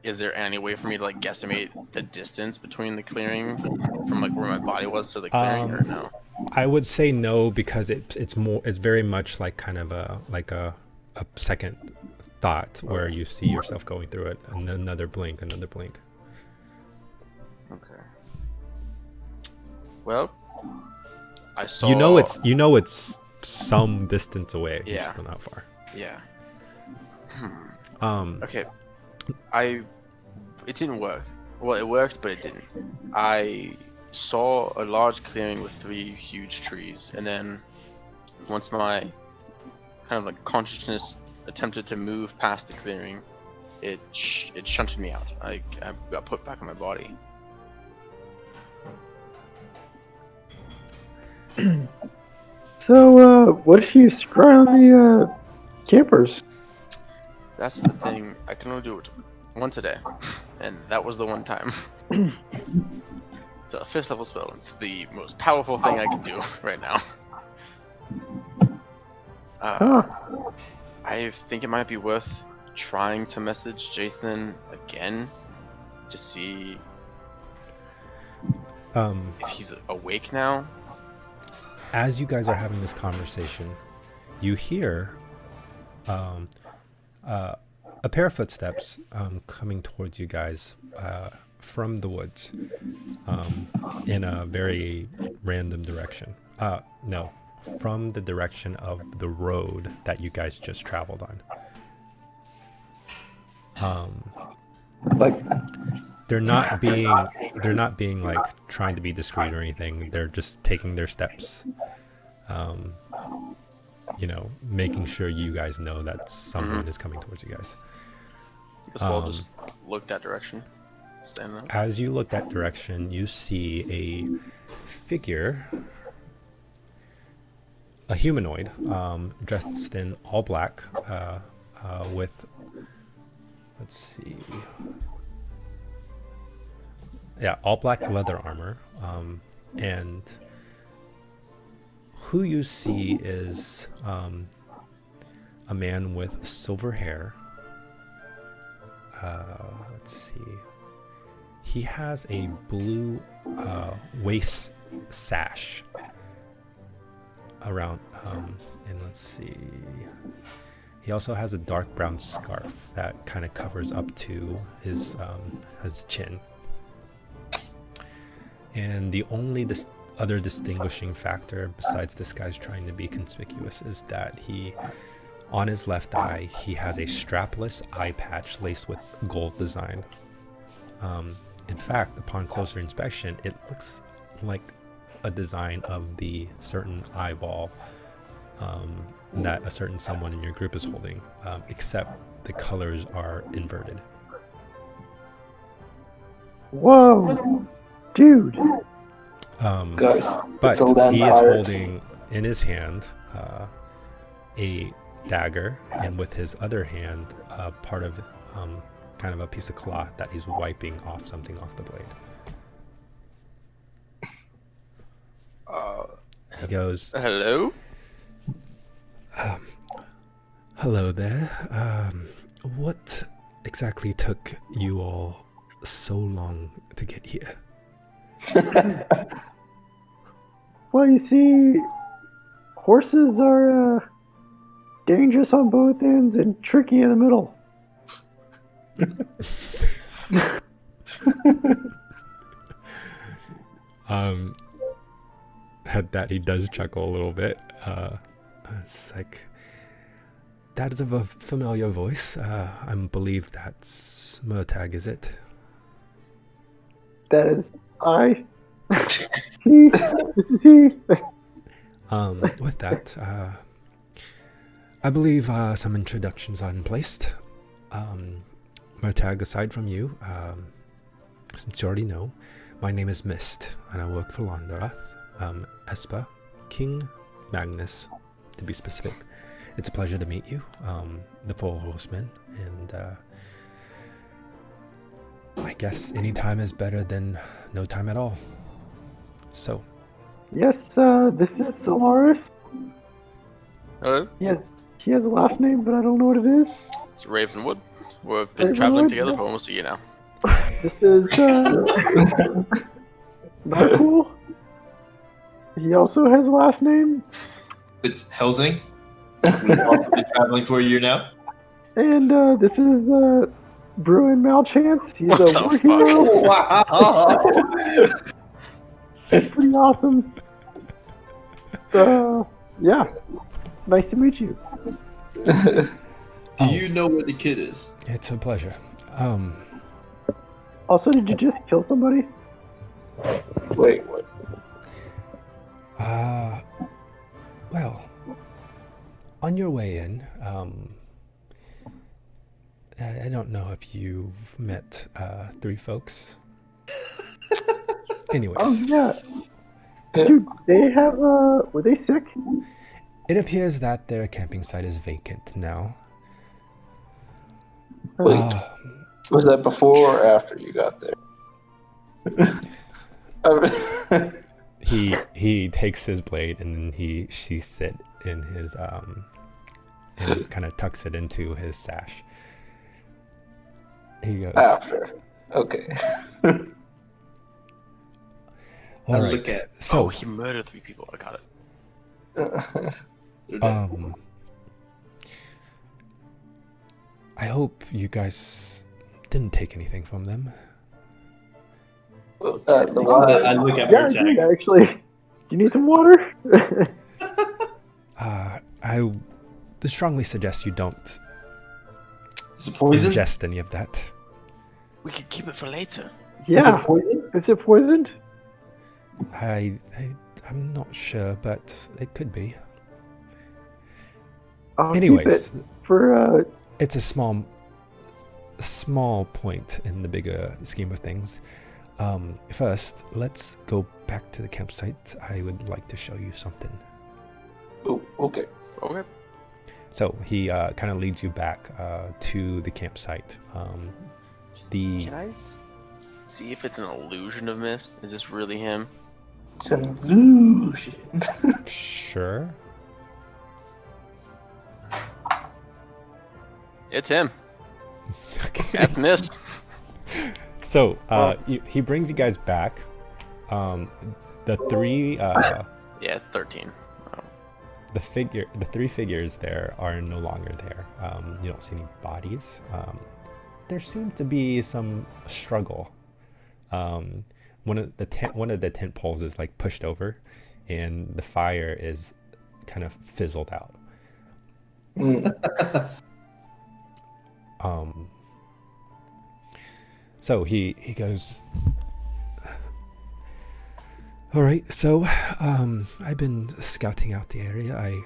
Speaker 2: is there any way for me to like guesstimate the distance between the clearing from like where my body was to the clearing, or no?
Speaker 1: I would say no, because it's very much like kind of a second thought where you see yourself going through it, and another blink.
Speaker 2: Okay. Well, I saw.
Speaker 1: You know it's some distance away. You just don't know how far.
Speaker 2: Yeah.
Speaker 1: Um.
Speaker 2: Okay. It didn't work. Well, it worked, but it didn't. I saw a large clearing with 3 huge trees, and then once my kind of like consciousness attempted to move past the clearing, it shunted me out. I got put back in my body.
Speaker 6: So, what if you scry on the campers?
Speaker 2: That's the thing. I can only do it once a day, and that was the one time. It's a 5th level spell. It's the most powerful thing I can do right now. I think it might be worth trying to message Jathan again to see if he's awake now.
Speaker 1: As you guys are having this conversation, you hear a pair of footsteps coming towards you guys from the woods in a very random direction. No, from the direction of the road that you guys just traveled on.
Speaker 3: Like,
Speaker 1: They're not being like trying to be discreet or anything. They're just taking their steps. Making sure you guys know that someone is coming towards you guys.
Speaker 2: As well, just look that direction. Stand there.
Speaker 1: As you look that direction, you see a figure, a humanoid, dressed in all black, with, let's see, all black leather armor, and who you see is a man with silver hair. Let's see. He has a blue waist sash around, and let's see. He also has a dark brown scarf that kind of covers up to his chin. And the only other distinguishing factor, besides this guy's trying to be conspicuous, is that on his left eye, he has a strapless eye patch laced with gold design. In fact, upon closer inspection, it looks like a design of the certain eyeball that a certain someone in your group is holding, except the colors are inverted.
Speaker 6: Whoa, dude!
Speaker 3: guys,
Speaker 1: But
Speaker 3: it's old and
Speaker 1: he is
Speaker 3: tired.
Speaker 1: holding in his hand a dagger, and with his other hand, part of kind of a piece of cloth that he's wiping off something off the blade. He goes,
Speaker 2: Hello?
Speaker 1: "Hello there. What exactly took you all so long to get here?"
Speaker 6: Well, you see, horses are dangerous on both ends and tricky in the middle.
Speaker 1: At that, he does chuckle a little bit. It's like, that is a familiar voice. I believe that's Murtag, is it?
Speaker 6: That is I. He. This is he.
Speaker 1: With that, I believe some introductions are in place. Murtag, aside from you, since you already know, My name is Myst, and I work for Londrath. Espa, King Magnus, to be specific. It's a pleasure to meet you, the Four Horsemen, and I guess any time is better than no time at all. So,
Speaker 6: Yes, this is Solaris.
Speaker 2: Hello,
Speaker 6: He has a last name, but I don't know what it is.
Speaker 2: it's Ravenwood. We've been traveling
Speaker 6: Ravenwood,
Speaker 2: together
Speaker 6: yeah.
Speaker 2: for almost a year now.
Speaker 6: This is not cool. He also has a last name,
Speaker 5: It's Helsing. We've also been traveling for a year now.
Speaker 6: and this is Bruin Malchance. He's
Speaker 2: What
Speaker 6: a
Speaker 2: the
Speaker 6: war
Speaker 2: fuck?
Speaker 6: hero.
Speaker 5: Wow.
Speaker 6: It's pretty awesome. Yeah. Nice to meet you.
Speaker 5: Do you know where the kid is?
Speaker 1: it's a pleasure.
Speaker 6: Also, did you just kill somebody?
Speaker 3: Wait, what?
Speaker 1: Well, on your way in, I don't know if you've met three folks. Anyways,
Speaker 6: Oh yeah. Dude, they have were they sick?
Speaker 1: it appears that their camping site is vacant now.
Speaker 3: Wait. Was that before or after you got there?
Speaker 1: He takes his blade and then he sheaths it in his and kind of tucks it into his sash. He goes,
Speaker 3: After. Okay.
Speaker 1: all
Speaker 5: I
Speaker 1: right.
Speaker 5: look at-
Speaker 1: So,
Speaker 2: Oh, he murdered 3 people. I got it.
Speaker 1: I hope you guys didn't take anything from them.
Speaker 3: The water.
Speaker 5: I look at
Speaker 6: Yeah, I did
Speaker 5: Murtag.
Speaker 6: actually. Do you need some water?
Speaker 1: I would strongly suggest you don't
Speaker 5: Is it poison?
Speaker 1: ingest any of that.
Speaker 2: We could keep it for later.
Speaker 5: Is
Speaker 6: Yeah.
Speaker 5: it poison?
Speaker 6: Is it poisoned?
Speaker 1: I'm not sure, but it could be.
Speaker 6: I'll keep
Speaker 1: Anyways,
Speaker 6: it for
Speaker 1: it's a small point in the bigger scheme of things. First, let's go back to the campsite. I would like to show you something.
Speaker 3: Oh, okay.
Speaker 2: Okay.
Speaker 1: So he kind of leads you back to the campsite.
Speaker 2: Can I see if it's an illusion of Myst? Is this really him?
Speaker 3: It's an illusion.
Speaker 1: Sure.
Speaker 2: It's him.
Speaker 1: Okay.
Speaker 2: That's Myst.
Speaker 1: So he brings you guys back. The three
Speaker 2: Yeah, it's 13.
Speaker 1: the three figures there are no longer there. You don't see any bodies. There seemed to be some struggle. One of the tent poles is like pushed over, and the fire is kind of fizzled out. So he goes, all right, so I've been scouting out the area. I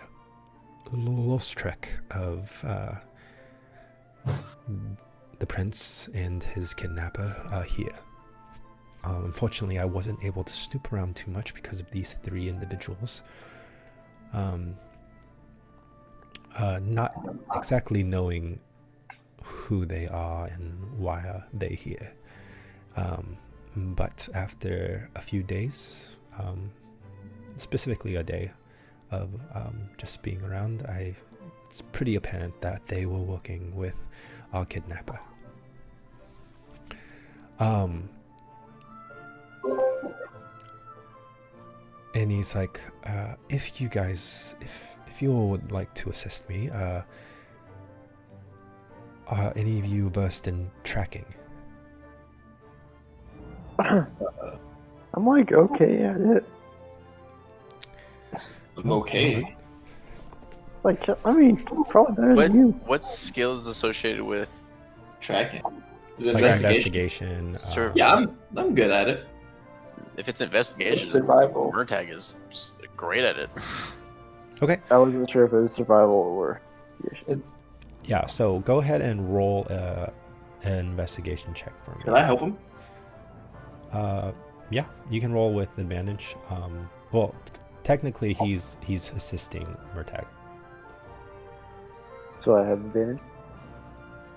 Speaker 1: lost track of the prince and his kidnapper here. Unfortunately, I wasn't able to snoop around too much because of these 3 individuals. Not exactly knowing who they are and why are they here. But after a few days, specifically a day of just being around, it's pretty apparent that they were working with our kidnapper. And he's like, if you all would like to assist me, are any of you versed in tracking?
Speaker 6: I'm like okay at it.
Speaker 5: Okay.
Speaker 6: Like I mean, probably better
Speaker 2: What
Speaker 6: than you.
Speaker 2: what skill is associated with?
Speaker 5: Tracking. Is it
Speaker 1: Like
Speaker 5: investigation?
Speaker 1: investigation.
Speaker 2: Sure.
Speaker 5: Yeah, I'm good at it.
Speaker 2: If it's investigation,
Speaker 3: Survival.
Speaker 2: Murtag is great at it.
Speaker 1: Okay.
Speaker 6: I wasn't sure if it was survival or.
Speaker 1: Yeah. So go ahead and roll an investigation check for me.
Speaker 5: Can I help him?
Speaker 1: Yeah, you can roll with advantage. Well, technically he's assisting Murtag.
Speaker 6: So I have advantage.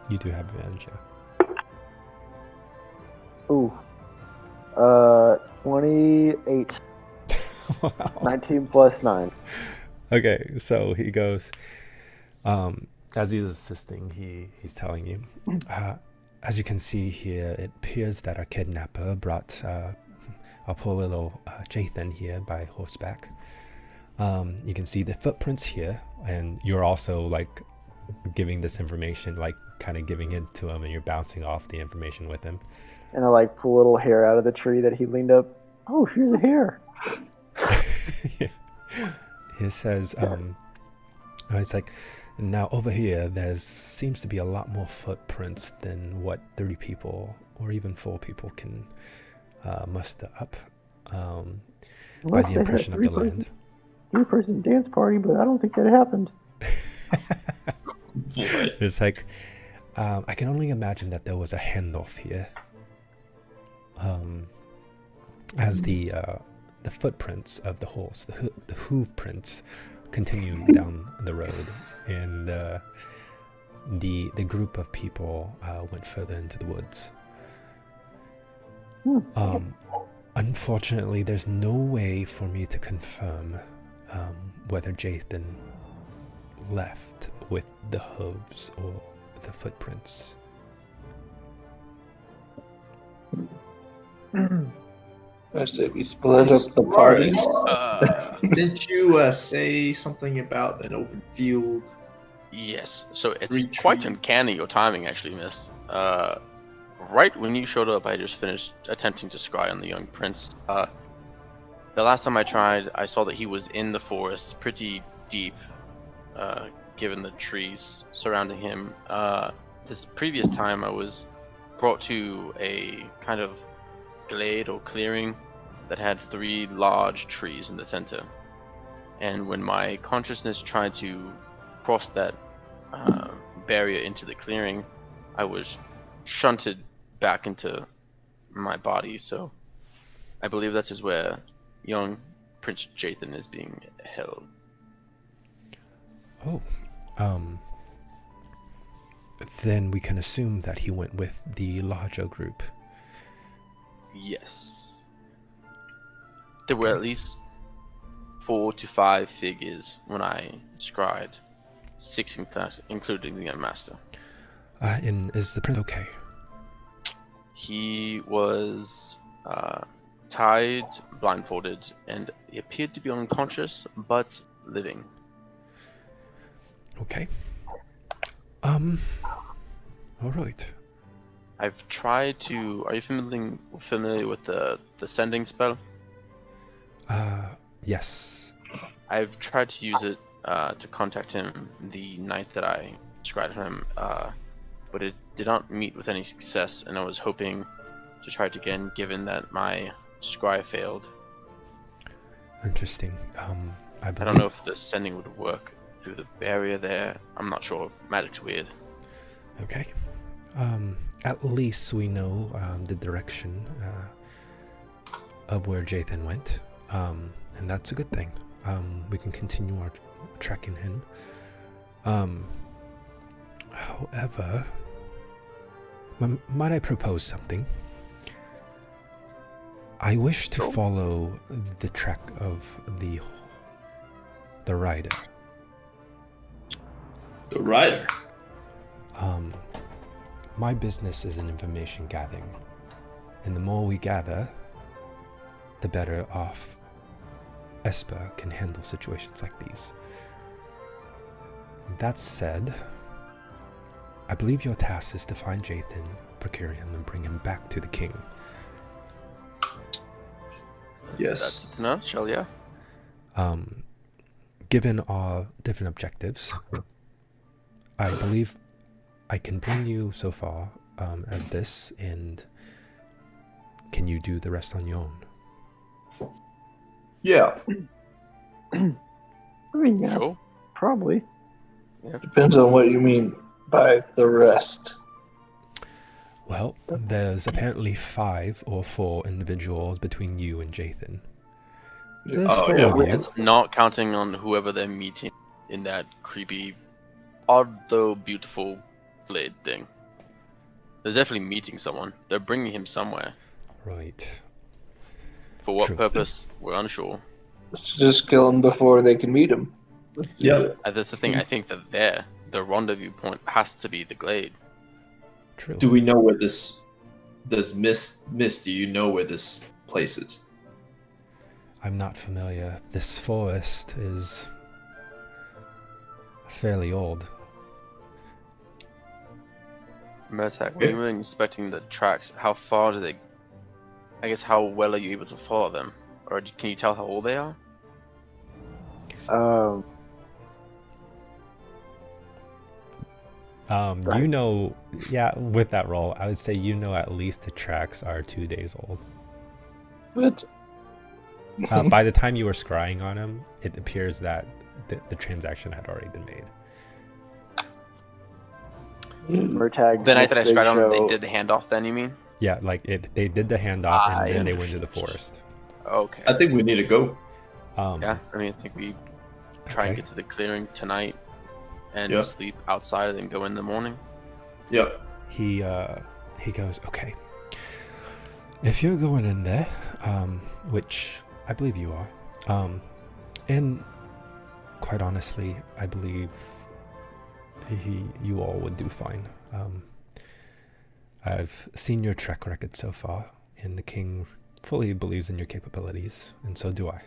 Speaker 1: You do have advantage.
Speaker 6: Ooh. 28.
Speaker 1: Wow.
Speaker 6: 19 plus 9.
Speaker 1: Okay, so he goes, as he's assisting, he's telling you, as you can see here, it appears that our kidnapper brought our poor little Jathan here by horseback. You can see the footprints here, and you're also like giving this information, like kind of giving it to him, and you're bouncing off the information with him.
Speaker 6: And I like pull a little hair out of the tree that he leaned up. Oh, here's a hair.
Speaker 1: Yeah. He says, it's like, now over here, there seems to be a lot more footprints than what 30 people or even 4 people can muster up by the impression of the land.
Speaker 6: 3-person dance party, but I don't think that happened.
Speaker 1: It's like, I can only imagine that there was a handoff here. As the footprints of the horse, the hoof prints, continue down the road, and the group of people went further into the woods. Unfortunately, there's no way for me to confirm whether Jathan left with the hooves or the footprints.
Speaker 3: I say we split up the party.
Speaker 5: Didn't you say something about an open field?
Speaker 2: Yes, so it's
Speaker 5: Retreat.
Speaker 2: quite uncanny your timing actually, Myst. Right when you showed up, I just finished attempting to scry on the young prince. The last time I tried, I saw that he was in the forest, pretty deep, given the trees surrounding him. This previous time, I was brought to a kind of glade or clearing that had 3 large trees in the center. And when my consciousness tried to cross that barrier into the clearing, I was shunted back into my body. So I believe that is where young Prince Jathan is being held.
Speaker 1: Oh, then we can assume that he went with the larger group.
Speaker 2: Yes. There were at least 4 to 5 figures when I scried, 6 including the young master.
Speaker 1: And is the prince okay?
Speaker 2: He was tied, blindfolded, and he appeared to be unconscious, but living.
Speaker 1: Okay. All right.
Speaker 2: I've tried to. Are you familiar with the sending spell?
Speaker 1: Yes.
Speaker 2: I've tried to use it to contact him the night that I scryed him, but it did not meet with any success, and I was hoping to try it again, given that my scry failed.
Speaker 1: Interesting. I
Speaker 2: don't know if the sending would work through the barrier there. I'm not sure. Magic's weird.
Speaker 1: Okay. At least we know the direction of where Jathan went, and that's a good thing. We can continue our tracking him. However, might I propose something? I wish to follow the track of the rider.
Speaker 5: The rider?
Speaker 1: My business is in information gathering, and the more we gather, the better off Esper can handle situations like these. That said, I believe your task is to find Jathan, procure him, and bring him back to the king.
Speaker 5: Yes.
Speaker 2: That's it in a nutshell, yeah.
Speaker 1: Given our different objectives, I believe I can bring you so far as this, and can you do the rest on your own?
Speaker 5: Yeah.
Speaker 6: I mean, yeah,
Speaker 2: Sure.
Speaker 6: probably.
Speaker 3: Depends on what you mean by the rest.
Speaker 1: Well, there's apparently 5 or 4 individuals between you and Jathan. There's
Speaker 5: Oh,
Speaker 1: 4
Speaker 5: yeah,
Speaker 1: of you.
Speaker 2: It's not counting on whoever they're meeting in that creepy, odd though beautiful glade thing. They're definitely meeting someone. They're bringing him somewhere.
Speaker 1: Right.
Speaker 2: For what
Speaker 1: True.
Speaker 2: purpose? We're unsure.
Speaker 3: Let's just kill them before they can meet him. Let's do
Speaker 5: Yep.
Speaker 3: it.
Speaker 2: That's the thing. I think that the rendezvous point has to be the glade.
Speaker 1: True.
Speaker 5: Do we know where this does Myst? Do you know where this place is?
Speaker 1: I'm not familiar. This forest is fairly old.
Speaker 2: Mertak, when you were inspecting the tracks, how far do they? I guess how well are you able to follow them, or can you tell how old they are?
Speaker 1: You know, yeah, with that roll, I would say you know at least the tracks are 2 days old.
Speaker 3: But
Speaker 1: By the time you were scrying on them, it appears that the transaction had already been made.
Speaker 6: Murtag.
Speaker 2: The night that I
Speaker 6: Big
Speaker 2: scryed on them,
Speaker 6: Joe-
Speaker 2: they did the handoff. Then you mean?
Speaker 1: Yeah, like they did the handoff
Speaker 2: I
Speaker 1: and then they went to the
Speaker 2: understand.
Speaker 1: forest.
Speaker 2: Okay.
Speaker 5: I think we need to go.
Speaker 2: Yeah, I mean, I think we try and
Speaker 1: Okay.
Speaker 2: get to the clearing tonight and
Speaker 5: Yeah.
Speaker 2: sleep outside and go in the morning.
Speaker 5: Yep.
Speaker 1: He goes, okay. If you're going in there, which I believe you are, and quite honestly, I believe you all would do fine. I've seen your track record so far, and the king fully believes in your capabilities, and so do I.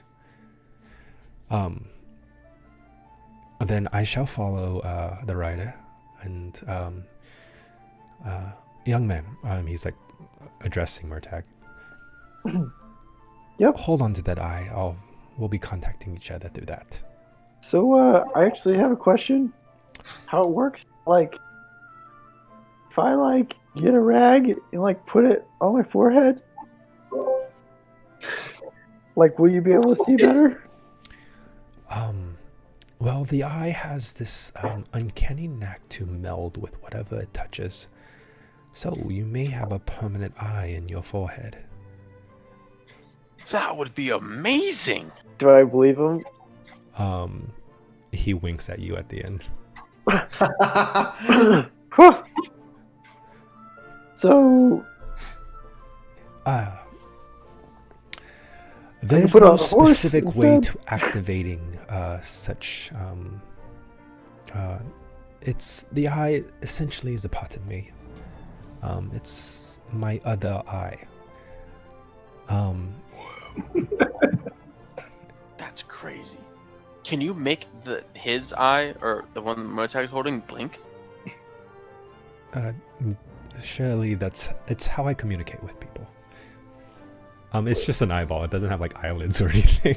Speaker 1: Then I shall follow the rider, and young man, he's like addressing Murtag.
Speaker 6: Yep.
Speaker 1: Hold on to that eye. We'll be contacting each other through that.
Speaker 6: So, I actually have a question. How it works? Like, if I like get a rag and like put it on my forehead, like, will you be able to see better?
Speaker 1: Well, the eye has this uncanny knack to meld with whatever it touches. So you may have a permanent eye in your forehead.
Speaker 2: That would be amazing.
Speaker 6: Do I believe him?
Speaker 1: He winks at you at the end.
Speaker 6: Huh. So,
Speaker 1: There's
Speaker 6: put it
Speaker 1: no
Speaker 6: on a horse
Speaker 1: specific way
Speaker 6: instead.
Speaker 1: to activating such. It's the eye essentially is a part of me. It's my other eye.
Speaker 2: That's crazy. Can you make his eye or the one Murtag's holding blink?
Speaker 1: Surely it's how I communicate with people. It's just an eyeball. It doesn't have like eyelids or anything.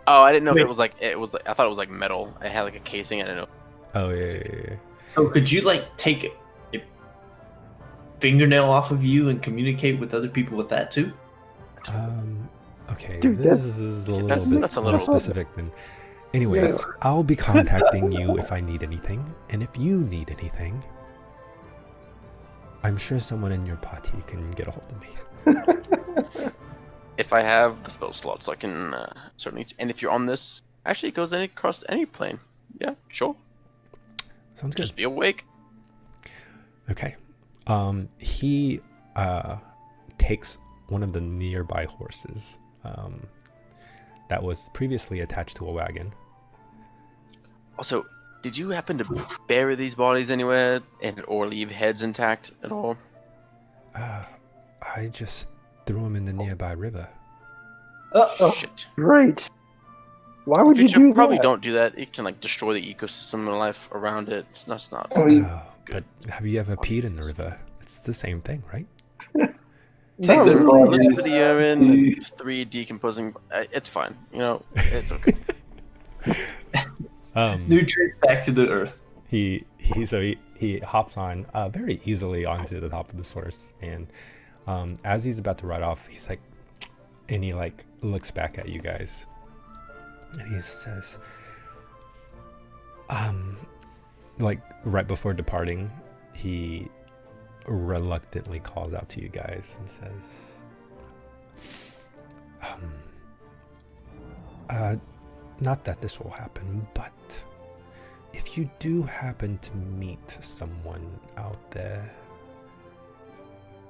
Speaker 2: Oh, I didn't know if it was like I thought it was like metal. It had like a casing. I didn't know.
Speaker 1: Oh yeah.
Speaker 5: So could you like take a fingernail off of you and communicate with other people with that too?
Speaker 1: Okay,
Speaker 6: Dude,
Speaker 1: this is a little
Speaker 2: that's
Speaker 1: bit
Speaker 2: a
Speaker 1: more
Speaker 2: little-
Speaker 1: specific than. Anyways, I'll be contacting you if I need anything, and if you need anything, I'm sure someone in your party can get a hold of me.
Speaker 2: If I have the spell slots, I can certainly. And if you're on this, actually, it goes across any plane. Yeah, sure.
Speaker 1: Sounds good.
Speaker 2: Just be awake.
Speaker 1: Okay. He takes one of the nearby horses that was previously attached to a wagon.
Speaker 2: Also, did you happen to bury these bodies anywhere or leave heads intact at all?
Speaker 1: I just threw him in the nearby river.
Speaker 6: oh,
Speaker 2: Shit.
Speaker 6: great. Why would you
Speaker 2: Future,
Speaker 6: do
Speaker 2: probably
Speaker 6: that?
Speaker 2: don't do that. It can like destroy the ecosystem and the life around it. It's not.
Speaker 1: But have you ever peed in the river? It's the same thing, right?
Speaker 6: No,
Speaker 5: Take the
Speaker 6: really.
Speaker 2: Look for the urine. 3 decomposing. It's fine. You know, it's okay.
Speaker 5: Nutrients back to the earth.
Speaker 1: He hops on very easily onto the top of this horse, and as he's about to ride off, he's like, and he like looks back at you guys, and he says, like right before departing, he reluctantly calls out to you guys and says, not that this will happen, but if you do happen to meet someone out there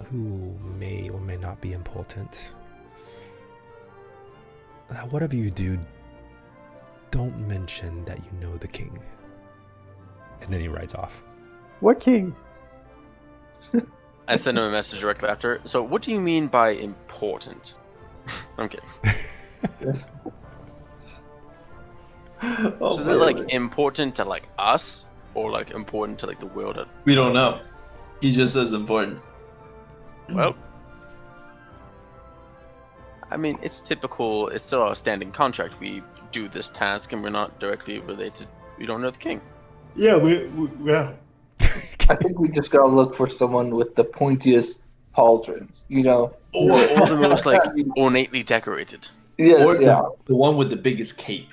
Speaker 1: who may or may not be important, whatever you do, don't mention that you know the king. And then he rides off.
Speaker 6: What king?
Speaker 2: I send him a message directly after. So, what do you mean by important? I'm kidding.
Speaker 5: Oh,
Speaker 2: So is it like important to like us, or like important to like the world?
Speaker 5: we don't know. He just says important.
Speaker 2: Well, I mean, it's typical. It's still our standing contract. We do this task, and we're not directly related. We don't know the king.
Speaker 5: Yeah, yeah.
Speaker 3: I think we just gotta look for someone with the pointiest pauldrons, you know?
Speaker 2: Or the most like ornately decorated.
Speaker 3: Yes,
Speaker 5: Or
Speaker 3: yeah.
Speaker 5: the one with the biggest cape.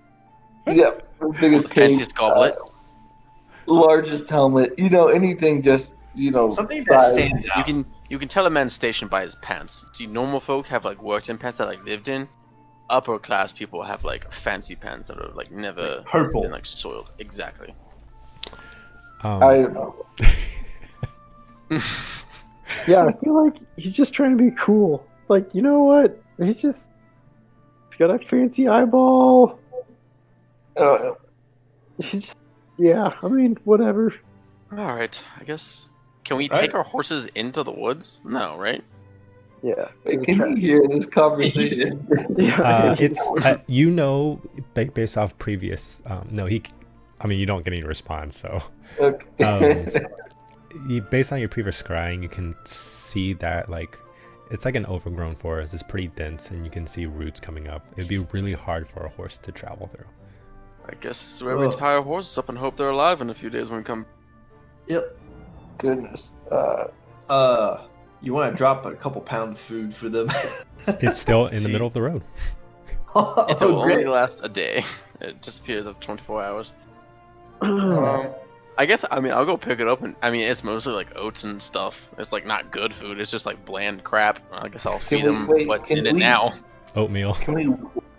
Speaker 3: Yeah, the biggest
Speaker 2: The fanciest
Speaker 3: cake,
Speaker 2: goblet.
Speaker 3: largest helmet, you know, anything just, you know,
Speaker 5: Something that
Speaker 3: size.
Speaker 5: stands out.
Speaker 2: You can tell a man's station by his pants. See, normal folk have like worked in pants that like lived in. Upper class people have like fancy pants that are like never
Speaker 5: Purple.
Speaker 2: been like soiled. Exactly.
Speaker 3: I don't know.
Speaker 6: Yeah, I feel like he's just trying to be cool. Like, you know what? He's got a fancy eyeball.
Speaker 3: I don't know.
Speaker 6: He's, yeah, I mean, whatever.
Speaker 2: All right, I guess. Can we
Speaker 5: All
Speaker 2: take
Speaker 5: right.
Speaker 2: our horses into the woods? No, right?
Speaker 6: Yeah.
Speaker 3: Wait, can you hear this conversation?
Speaker 6: Yeah.
Speaker 1: It's based off previous. No, you don't get any response. So,
Speaker 3: Okay.
Speaker 1: based on your previous scrying, you can see that like it's like an overgrown forest. It's pretty dense, and you can see roots coming up. It'd be really hard for a horse to travel through.
Speaker 2: I guess this is where we tie our horses up and hope they're alive in a few days when we come.
Speaker 5: Yep.
Speaker 3: Goodness.
Speaker 5: You want to drop a couple pounds of food for them?
Speaker 1: It's still in the middle of the road.
Speaker 2: It will only
Speaker 5: great.
Speaker 2: last a day. It disappears after 24 hours. I guess, I mean, I'll go pick it up, and I mean, it's mostly like oats and stuff. It's like not good food. It's just like bland crap. I guess I'll feed them what's in it now.
Speaker 1: Oatmeal.
Speaker 3: Can we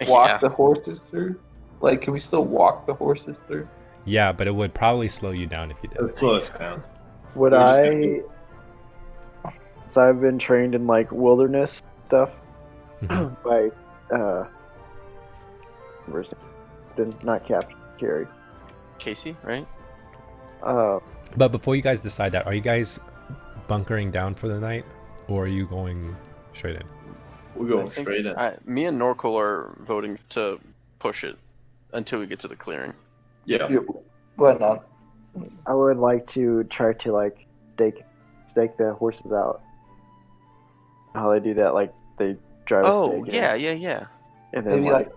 Speaker 3: walk
Speaker 2: Yeah.
Speaker 3: the horses through? Like, can we still walk the horses through?
Speaker 1: Yeah, but it would probably slow you down if you did.
Speaker 5: It'll slow us down.
Speaker 6: Would
Speaker 5: We're just
Speaker 6: I? So I've been trained in like wilderness stuff
Speaker 1: Mhm.
Speaker 6: by where's it? Not Captain Carey.
Speaker 2: Casey, right?
Speaker 1: But before you guys decide that, are you guys bunkering down for the night, or are you going straight in?
Speaker 5: We're going straight in.
Speaker 2: Me and Norkel are voting to push it until we get to the clearing.
Speaker 5: Yeah.
Speaker 3: Yeah, why not?
Speaker 6: I would like to try to like stake the horses out. How they do that? Like they drive. a
Speaker 2: Oh,
Speaker 6: stake
Speaker 2: yeah,
Speaker 6: in,
Speaker 2: yeah.
Speaker 6: and then
Speaker 3: Maybe
Speaker 6: like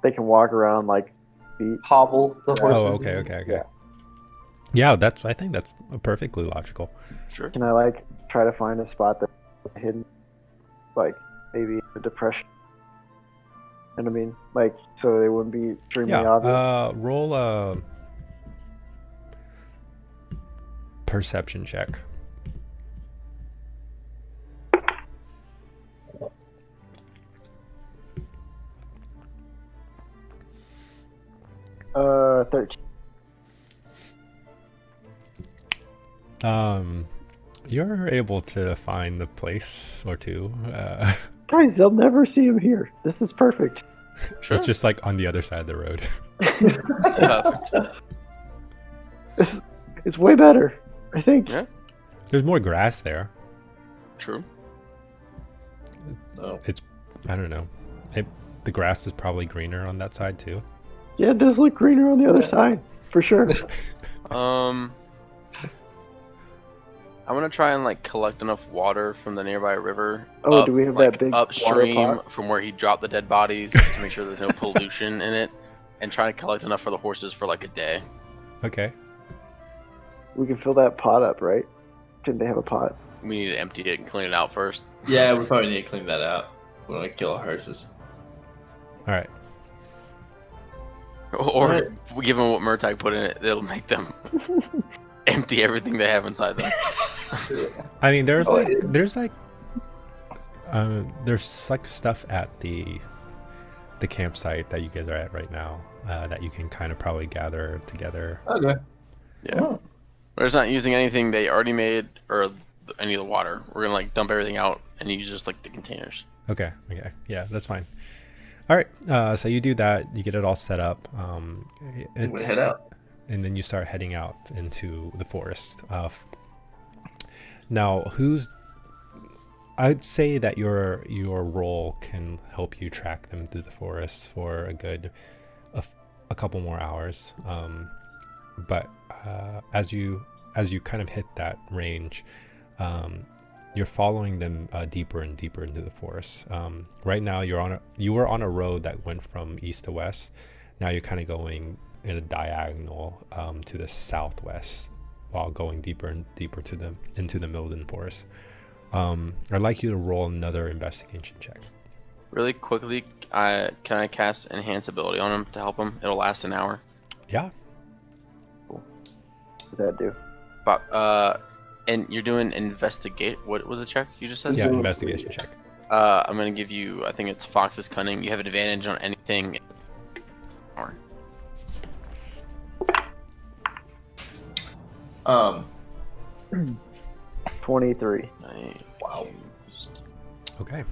Speaker 6: they can walk around like feet.
Speaker 3: Hobble the horses.
Speaker 1: Oh, okay.
Speaker 6: Yeah.
Speaker 1: Yeah, I think that's perfectly logical.
Speaker 2: Sure.
Speaker 6: Can I like try to find a spot that's hidden, like maybe a depression? And I mean, like, so they wouldn't be extremely obvious.
Speaker 1: Roll a perception check.
Speaker 6: Uh, 13.
Speaker 1: You're able to find the place or two.
Speaker 6: Guys, they'll never see him here. This is perfect.
Speaker 2: Sure.
Speaker 1: It's just like on the other side of the road.
Speaker 2: Perfect.
Speaker 6: It's way better, I think.
Speaker 2: Yeah.
Speaker 1: There's more grass there.
Speaker 2: True.
Speaker 5: Oh.
Speaker 1: I don't know. The grass is probably greener on that side too.
Speaker 6: Yeah, it does look greener on the other side, for sure.
Speaker 2: I'm gonna try and like collect enough water from the nearby river.
Speaker 6: Oh, do we have
Speaker 2: like,
Speaker 6: that big water
Speaker 2: upstream
Speaker 6: pot?
Speaker 2: from where he dropped the dead bodies to make sure there's no pollution in it, and try to collect enough for the horses for like a day.
Speaker 1: Okay.
Speaker 6: We can fill that pot up, right? Didn't they have a pot?
Speaker 2: We need to empty it and clean it out first.
Speaker 5: Yeah, we probably need to clean that out. We don't want to kill our horses.
Speaker 1: All right.
Speaker 2: Or
Speaker 5: Right.
Speaker 2: given what Murtag put in it, it'll make them empty everything they have inside them.
Speaker 1: I mean, there's
Speaker 3: Oh,
Speaker 1: like
Speaker 3: yeah.
Speaker 1: there's like stuff at the campsite that you guys are at right now that you can kind of probably gather together.
Speaker 3: Okay.
Speaker 2: Yeah.
Speaker 3: Oh.
Speaker 2: We're just not using anything they already made or any of the water. We're gonna like dump everything out and use just like the containers.
Speaker 1: Okay. Yeah, that's fine. All right. So you do that. You get it all set up.
Speaker 5: We head out.
Speaker 1: And then you start heading out into the forest. Now, I'd say that your role can help you track them through the forest for a couple more hours. But as you kind of hit that range, you're following them deeper and deeper into the forest. Right now, you were on a road that went from east to west. Now you're kind of going in a diagonal to the southwest, while going deeper and deeper into the Milden Forest. I'd like you to roll another investigation check.
Speaker 2: Really quickly, can I cast enhance ability on him to help him? It'll last an hour.
Speaker 1: Yeah.
Speaker 6: What does that do?
Speaker 2: But and you're doing investigate. What was the check you just said?
Speaker 1: Yeah, investigation check.
Speaker 2: I'm gonna give you. I think it's Fox's cunning. You have an advantage on anything. Or
Speaker 6: 23.
Speaker 2: wow.
Speaker 1: Okay.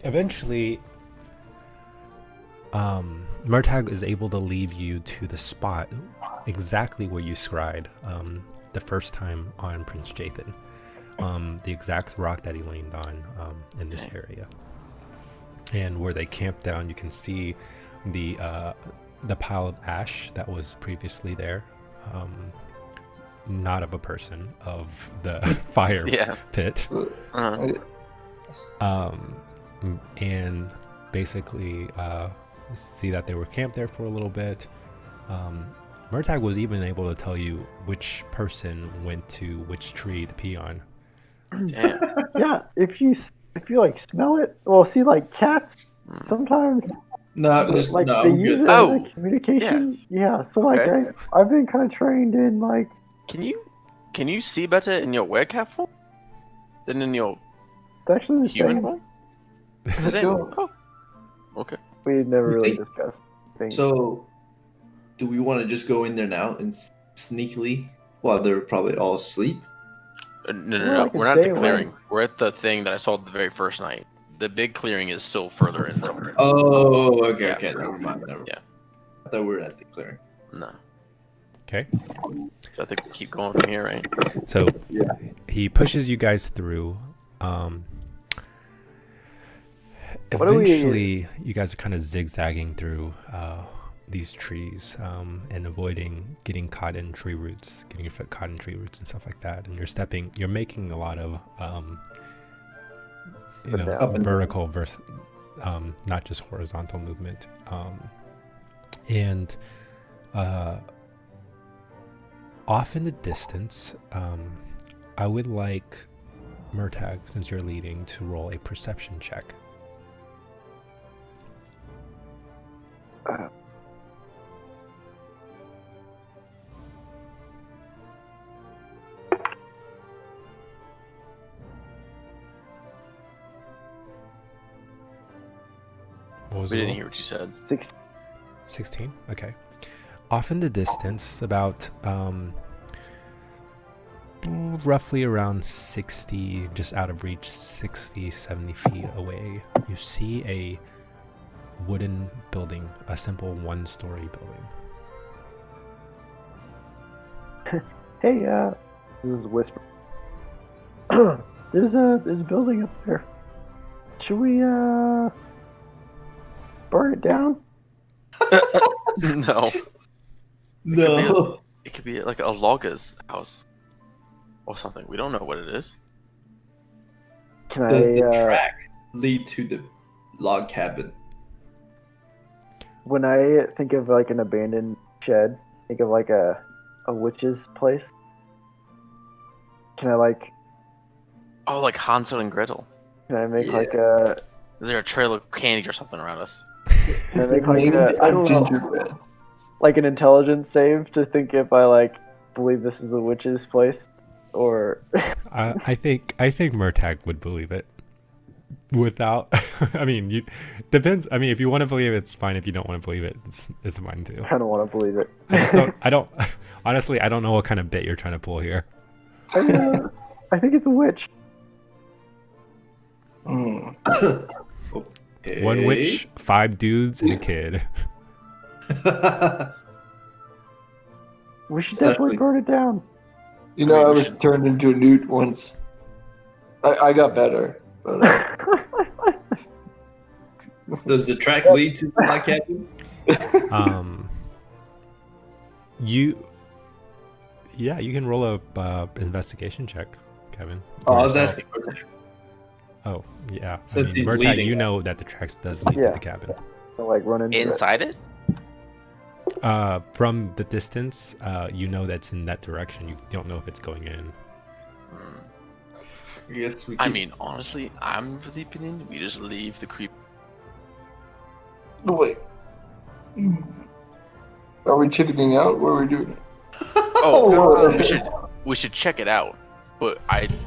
Speaker 1: Eventually, Murtagh is able to lead you to the spot exactly where you scried the first time on Prince Jathan. The exact rock that he leaned on in this area. And where they camped down, you can see the pile of ash that was previously there. Not of a person, of the fire pit.
Speaker 2: Uh-huh.
Speaker 1: And basically see that they were camped there for a little bit. Murtagh was even able to tell you which person went to which tree to pee on.
Speaker 2: Damn.
Speaker 6: Yeah, if you like smell it, well, see, like cats sometimes
Speaker 5: No, just
Speaker 6: like
Speaker 5: no.
Speaker 6: they
Speaker 5: I'm
Speaker 6: use
Speaker 5: good.
Speaker 6: it as
Speaker 2: Oh,
Speaker 6: like communication. Yeah, so like
Speaker 2: Okay.
Speaker 6: I've been kind of trained in like
Speaker 2: Can you see better in your werewolf form than in your
Speaker 6: it's actually the
Speaker 2: Human
Speaker 6: same.
Speaker 2: form? The same? Oh. Okay.
Speaker 6: We never
Speaker 5: You
Speaker 6: really
Speaker 5: think-
Speaker 6: discussed things.
Speaker 5: So, do we want to just go in there now and sneakily, while they're probably all asleep?
Speaker 2: No.
Speaker 6: We're like a
Speaker 2: We're not
Speaker 6: day
Speaker 2: at the
Speaker 6: away.
Speaker 2: clearing. We're at the thing that I saw the very first night. The big clearing is still further in somewhere.
Speaker 5: Oh, okay,
Speaker 2: Yeah.
Speaker 5: okay. Never mind.
Speaker 2: Yeah.
Speaker 5: I thought we were at the clearing.
Speaker 2: No.
Speaker 1: Okay.
Speaker 2: So I think we keep going from here, right?
Speaker 1: So he pushes you guys through.
Speaker 6: What do we-
Speaker 1: Eventually, you guys are kind of zigzagging through these trees and avoiding getting caught in tree roots, getting your foot caught in tree roots and stuff like that. And you're making a lot of
Speaker 6: Up and
Speaker 1: vertical versus not just horizontal movement. And off in the distance, I would like Murtagh, since you're leading, to roll a perception check. What was
Speaker 2: We
Speaker 1: the
Speaker 2: didn't
Speaker 1: roll?
Speaker 2: hear what you said.
Speaker 1: 16? Okay. Off in the distance, about roughly around 60, just out of reach, 60, 70 feet away, you see a wooden building, a simple one-story building.
Speaker 6: Hey, this is a whisper. there's a building up there. Should we burn it down?
Speaker 2: No.
Speaker 5: No.
Speaker 2: It could be like a logger's house. Or something. We don't know what it is.
Speaker 6: Can
Speaker 5: Does
Speaker 6: I
Speaker 5: the track lead to the log cabin?
Speaker 6: when I think of like an abandoned shed, think of like a witch's place. Can I like
Speaker 2: Oh, like Hansel and Gretel.
Speaker 6: can I make
Speaker 5: Yeah.
Speaker 6: like a
Speaker 2: Is there a trail of candy or something around us?
Speaker 6: can I make like
Speaker 3: Made
Speaker 6: a I
Speaker 3: of
Speaker 6: don't know,
Speaker 3: gingerbread.
Speaker 6: like an intelligence save to think if I like believe this is the witch's place, or
Speaker 1: I think Murtag would believe it. Without, I mean, depends. I mean, if you want to believe it, it's fine. If you don't want to believe it, it's fine too.
Speaker 6: I don't want to believe it.
Speaker 1: I don't. Honestly, I don't know what kind of bit you're trying to pull here.
Speaker 6: I think it's a witch.
Speaker 5: Okay.
Speaker 1: One witch, 5 dudes, and a kid.
Speaker 6: We should
Speaker 5: It's
Speaker 6: definitely
Speaker 5: actually-
Speaker 6: burn it down.
Speaker 3: You know,
Speaker 2: I mean,
Speaker 3: I
Speaker 2: we
Speaker 3: was
Speaker 2: should-
Speaker 3: turned into a newt once. I got better. But,
Speaker 5: Does the track lead to the Black Cabin?
Speaker 1: You can roll a investigation check, Kevin.
Speaker 5: Oh, I
Speaker 1: for
Speaker 5: was
Speaker 1: yourself.
Speaker 5: asking. Okay.
Speaker 1: Oh, yeah. I
Speaker 5: Since
Speaker 1: mean,
Speaker 5: he's
Speaker 1: Murtag,
Speaker 5: leading
Speaker 1: you
Speaker 5: it.
Speaker 1: know that the tracks does lead to
Speaker 6: Yeah.
Speaker 1: the cabin.
Speaker 6: Like run into
Speaker 2: Inside it?
Speaker 1: From the distance, you know that's in that direction. You don't know if it's going in.
Speaker 5: I guess we.
Speaker 2: I
Speaker 5: keep-
Speaker 2: mean, honestly, I'm of the opinion we just leave the creep.
Speaker 3: no, wait. Are we chickening out? What are we doing?
Speaker 2: Oh, we should check it out. But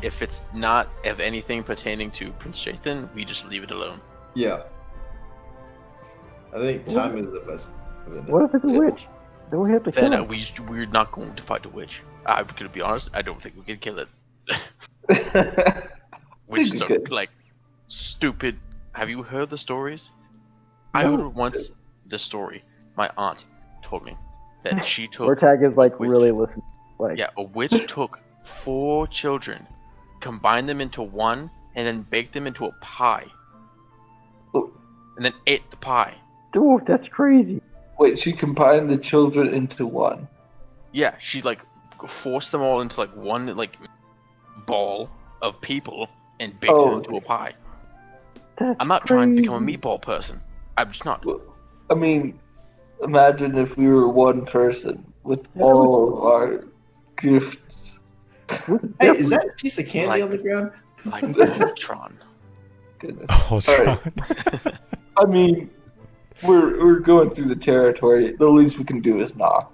Speaker 2: if it's not of anything pertaining to Prince Jathan, we just leave it alone.
Speaker 5: Yeah. I think time is the best.
Speaker 6: What if it's a witch? Then we have to kill
Speaker 2: Then
Speaker 6: him.
Speaker 2: we're not going to fight the witch. I'm gonna be honest. I don't think we can kill it. Witches
Speaker 3: we
Speaker 2: are
Speaker 3: could.
Speaker 2: like stupid. Have you heard the stories? I
Speaker 6: No.
Speaker 2: heard once the story. My aunt told me that she took.
Speaker 6: Murtag is like
Speaker 2: witch.
Speaker 6: really listening. Like,
Speaker 2: Yeah, a witch took 4 children, combined them into one, and then baked them into a pie.
Speaker 3: Oh.
Speaker 2: And then ate the pie.
Speaker 6: dude, that's crazy.
Speaker 3: Wait, she combined the children into one.
Speaker 2: Yeah, she like forced them all into like one like ball of people and baked
Speaker 3: Oh,
Speaker 2: them into a pie.
Speaker 6: That's
Speaker 2: I'm not trying to become a
Speaker 6: crazy.
Speaker 2: meatball person. I'm just not.
Speaker 3: I mean, imagine if we were one person with
Speaker 6: Yeah,
Speaker 3: all of our gifts.
Speaker 5: Hey, is that a piece of candy
Speaker 2: Like-
Speaker 5: on the ground?
Speaker 2: Like Voltron.
Speaker 3: Goodness.
Speaker 1: Oh,
Speaker 3: Alright. I mean, we're going through the territory. The least we can do is knock.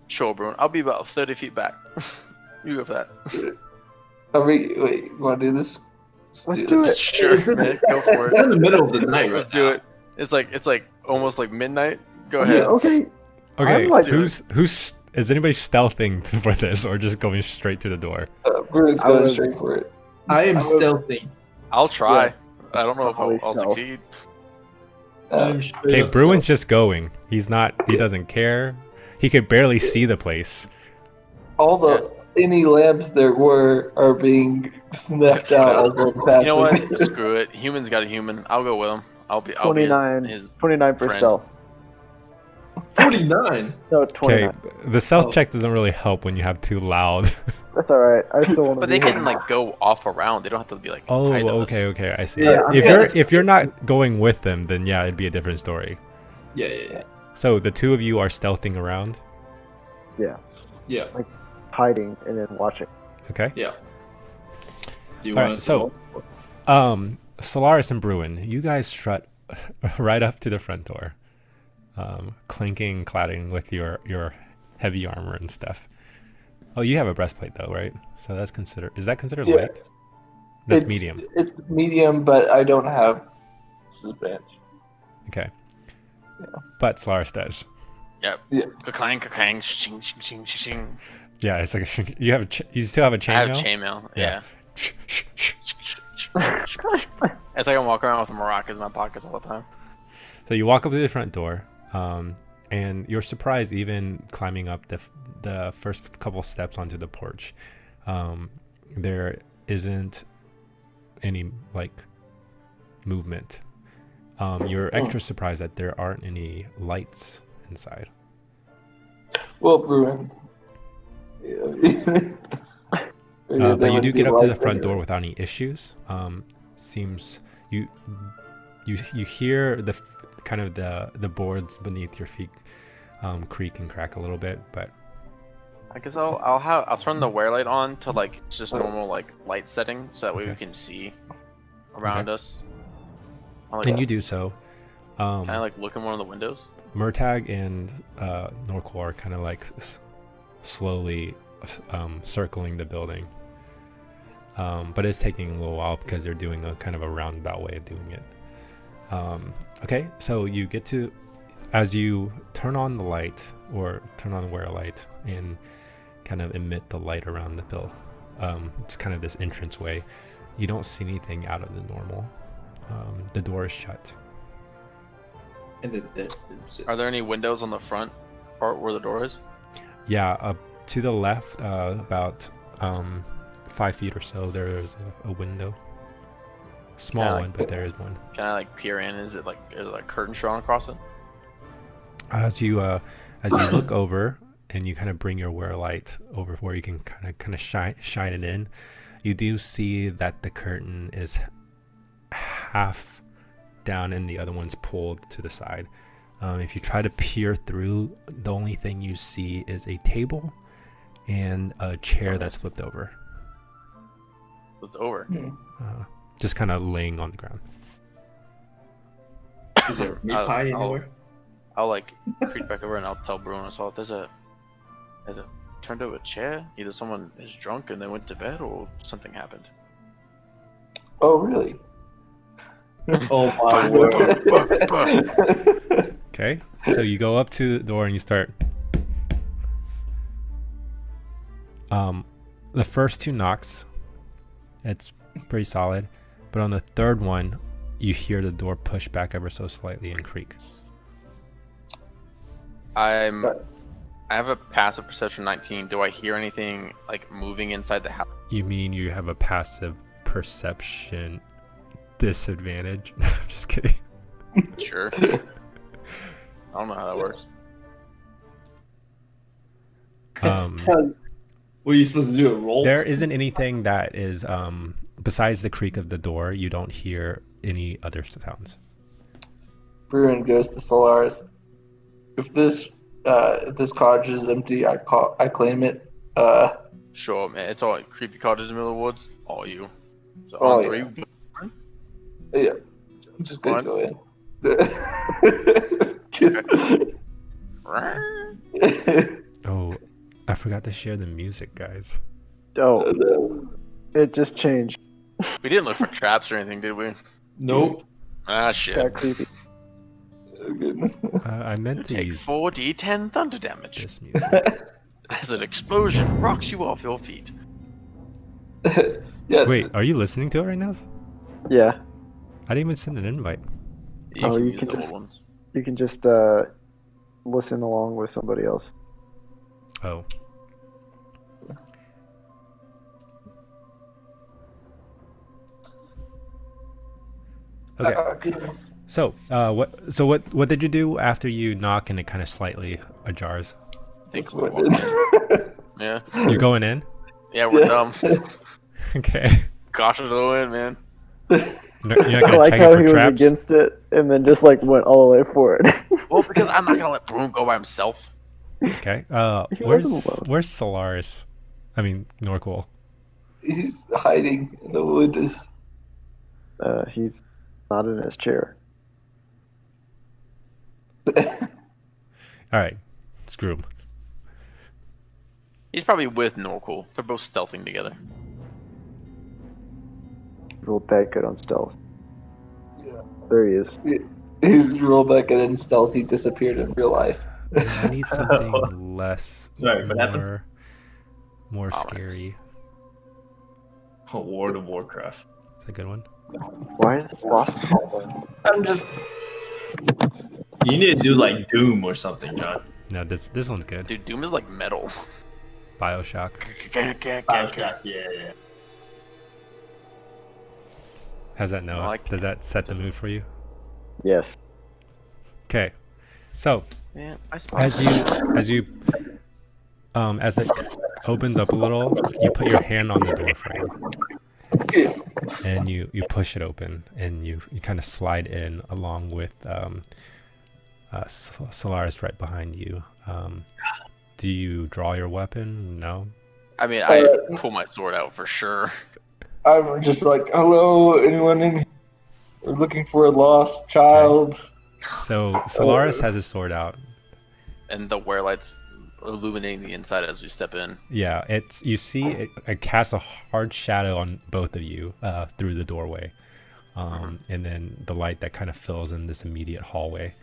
Speaker 2: Sure, bro. I'll be about 30 feet back. You go for that.
Speaker 3: I mean, wait, you want to do this?
Speaker 6: Let's do it.
Speaker 2: Sure, man. Go for
Speaker 5: We're in
Speaker 2: it.
Speaker 5: the middle of the night
Speaker 2: Let's
Speaker 5: right
Speaker 2: do
Speaker 5: now.
Speaker 2: it. It's like almost like midnight. Go
Speaker 6: Yeah,
Speaker 2: ahead.
Speaker 6: okay.
Speaker 1: Okay,
Speaker 6: I'm like-
Speaker 1: who's is anybody stealthing for this or just going straight to the door?
Speaker 3: Bruce
Speaker 6: I
Speaker 3: going
Speaker 6: was-
Speaker 3: straight for it.
Speaker 5: I am
Speaker 3: I was-
Speaker 5: stealthing.
Speaker 2: I'll try.
Speaker 6: Yeah.
Speaker 2: I don't know if
Speaker 6: Holy
Speaker 2: I'll
Speaker 6: stealth.
Speaker 2: succeed.
Speaker 5: I'm straight
Speaker 1: Okay,
Speaker 5: up
Speaker 1: Bruin's
Speaker 5: stealth.
Speaker 1: just going. He doesn't care. He could barely see the place.
Speaker 3: All the any lamps there were are being snapped out as we're passing.
Speaker 2: You know what? Screw it. Human's got a human. I'll go with him. I'll be
Speaker 6: 29.
Speaker 2: his
Speaker 6: 29 for
Speaker 2: friend.
Speaker 6: stealth.
Speaker 5: 49.
Speaker 6: No,
Speaker 1: Okay,
Speaker 6: 29.
Speaker 1: the stealth
Speaker 5: Oh.
Speaker 1: check doesn't really help when you have too loud.
Speaker 6: That's alright. I still want to
Speaker 2: But they can like go off around. They don't have to be like.
Speaker 1: Oh,
Speaker 2: hide of us.
Speaker 1: okay, I see.
Speaker 5: Yeah,
Speaker 1: If you're not going with them, then yeah, it'd be a different story.
Speaker 5: Yeah.
Speaker 1: So the two of you are stealthing around.
Speaker 6: Yeah,
Speaker 5: Yeah.
Speaker 6: hiding and then watching.
Speaker 1: Okay.
Speaker 5: Do you
Speaker 1: All
Speaker 5: want
Speaker 1: right.
Speaker 5: to
Speaker 1: So, Solaris and Bruin, you guys strut right up to the front door, clinking, cladding with your heavy armor and stuff. Oh, you have a breastplate though, right? So that's is that considered
Speaker 3: Yeah.
Speaker 1: light? That's
Speaker 3: It's-
Speaker 1: medium.
Speaker 3: It's medium, but I don't have disadvantage.
Speaker 1: Okay.
Speaker 3: Yeah.
Speaker 1: But Solaris does.
Speaker 2: Yep.
Speaker 3: Yeah.
Speaker 2: Ka-clang, ka-clang, shing, shing, shing, shing.
Speaker 1: Yeah, it's like you still have a
Speaker 2: I
Speaker 1: chainmail.
Speaker 2: have chainmail.
Speaker 1: Yeah.
Speaker 2: Yeah. It's like I'm walking around with maracas in my pockets all the time.
Speaker 1: So you walk up to the front door, and you're surprised even climbing up the first couple steps onto the porch. There isn't any like movement. You're extra surprised that there aren't any lights inside.
Speaker 3: Well, Bruin. Yeah.
Speaker 1: But you do get up to the front door without any issues. Seems you hear the kind of the boards beneath your feet creak and crack a little bit, but
Speaker 2: I guess I'll turn the wear light on to like just normal like light setting so that way we
Speaker 1: Okay.
Speaker 2: can see around us. I'll, like,
Speaker 1: and you do so.
Speaker 2: Can I like look in one of the windows?
Speaker 1: Murtag and Norcor are kind of like slowly circling the building. But it's taking a little while because they're doing a kind of a roundabout way of doing it. Okay, so you get to, as you turn on the light or turn on the wear light and kind of emit the light around the bill, it's kind of this entrance way. You don't see anything out of the normal. The door is shut.
Speaker 4: And
Speaker 2: Are there any windows on the front part where the door is?
Speaker 1: Yeah, to the left, about 5 feet or so, there is a window. Small one, but there is one.
Speaker 2: Can I like peer in? Is it like curtains drawn across it?
Speaker 1: As you look over and you kind of bring your wear light over where you can kind of shine it in, you do see that the curtain is half down and the other one's pulled to the side. If you try to peer through, the only thing you see is a table and a chair that's flipped over.
Speaker 2: Flipped over.
Speaker 1: Just kind of laying on the ground.
Speaker 4: Is there meat pie anywhere?
Speaker 2: I'll like creep back over and I'll tell Bruno, so there's a turned over chair. Either someone is drunk and they went to bed, or something happened.
Speaker 3: Oh, really?
Speaker 4: Oh my word.
Speaker 1: Okay, so you go up to the door and you start. The first 2 knocks, it's pretty solid, but on the third one, you hear the door push back ever so slightly and creak.
Speaker 2: I have a passive perception 19. Do I hear anything like moving inside the house?
Speaker 1: You mean you have a passive perception disadvantage? I'm just kidding.
Speaker 2: Sure. I don't know how that works.
Speaker 4: What are you supposed to do? A roll?
Speaker 1: There isn't anything that is besides the creak of the door. You don't hear any other sounds.
Speaker 3: Bruin goes to Solaris. If this cottage is empty, I claim it.
Speaker 2: Sure, man. It's all creepy cottage in the middle of the woods. All you. So
Speaker 3: Oh,
Speaker 2: on 3.
Speaker 3: Yeah, I'm just gonna go in.
Speaker 1: Oh, I forgot to share the music, guys.
Speaker 6: Oh, it just changed.
Speaker 2: We didn't look for traps or anything, did we?
Speaker 4: Nope.
Speaker 2: Ah, shit.
Speaker 6: Got creepy.
Speaker 3: Oh, goodness.
Speaker 1: I meant to
Speaker 2: Take
Speaker 1: use
Speaker 2: 4d10 thunder damage
Speaker 1: this music.
Speaker 2: as an explosion rocks you off your feet.
Speaker 3: Yeah.
Speaker 1: Wait, are you listening to it right now?
Speaker 6: Yeah,
Speaker 1: I didn't even send an invite.
Speaker 2: You
Speaker 6: Oh,
Speaker 2: can
Speaker 6: you
Speaker 2: use
Speaker 6: can
Speaker 2: the
Speaker 6: just-
Speaker 2: old ones.
Speaker 6: you can just listen along with somebody else.
Speaker 1: Oh. Okay.
Speaker 3: Goodness.
Speaker 1: So, what did you do after you knock and it kind of slightly ajars?
Speaker 2: I think
Speaker 3: That's
Speaker 2: we're
Speaker 3: what it
Speaker 2: Yeah.
Speaker 1: You're going in?
Speaker 2: Yeah, we're dumb.
Speaker 1: Okay.
Speaker 2: Caution to the wind, man.
Speaker 1: You're not
Speaker 6: I
Speaker 1: gonna
Speaker 6: like
Speaker 1: check
Speaker 6: how
Speaker 1: it
Speaker 6: he
Speaker 1: for
Speaker 6: was
Speaker 1: traps?
Speaker 6: against it and then just like went all the way for it.
Speaker 2: Well, because I'm not gonna let Broom go by himself.
Speaker 1: Okay.
Speaker 6: He
Speaker 1: Where's
Speaker 6: wasn't alone.
Speaker 1: where's Solaris? I mean Norqual.
Speaker 3: He's hiding in the woods.
Speaker 6: He's not in his chair.
Speaker 1: All right. Screw him.
Speaker 2: He's probably with Norcool. They're both stealthing together.
Speaker 6: Rolled that good on stealth.
Speaker 3: Yeah.
Speaker 6: There he is.
Speaker 3: He's rolled back and in stealth. He disappeared in real life.
Speaker 1: I need something less,
Speaker 5: Sorry, what happened?
Speaker 1: more
Speaker 2: Alright.
Speaker 1: scary.
Speaker 5: Oh, World of Warcraft.
Speaker 1: Is that a good one?
Speaker 6: Why is Boston?
Speaker 3: I'm just.
Speaker 5: You need to do like Doom or something, John.
Speaker 1: No, this one's good.
Speaker 2: Dude, Doom is like metal.
Speaker 1: Bioshock.
Speaker 5: Yeah.
Speaker 1: How's that, Noah?
Speaker 2: I like
Speaker 1: Does that set the mood for you?
Speaker 6: Yes.
Speaker 1: Okay. So
Speaker 2: Yeah, I suppose.
Speaker 1: as it opens up a little, you put your hand on the door frame and you push it open and you kind of slide in along with Solaris right behind you. Do you draw your weapon? No.
Speaker 2: I mean, I pull my sword out for sure.
Speaker 3: I'm just like, hello, anyone in here? We're looking for a lost child.
Speaker 1: So Solaris has his sword out.
Speaker 2: And the wear lights illuminating the inside as we step in.
Speaker 1: Yeah, you see it casts a hard shadow on both of you through the doorway, and then the light that kind of fills in this immediate hallway.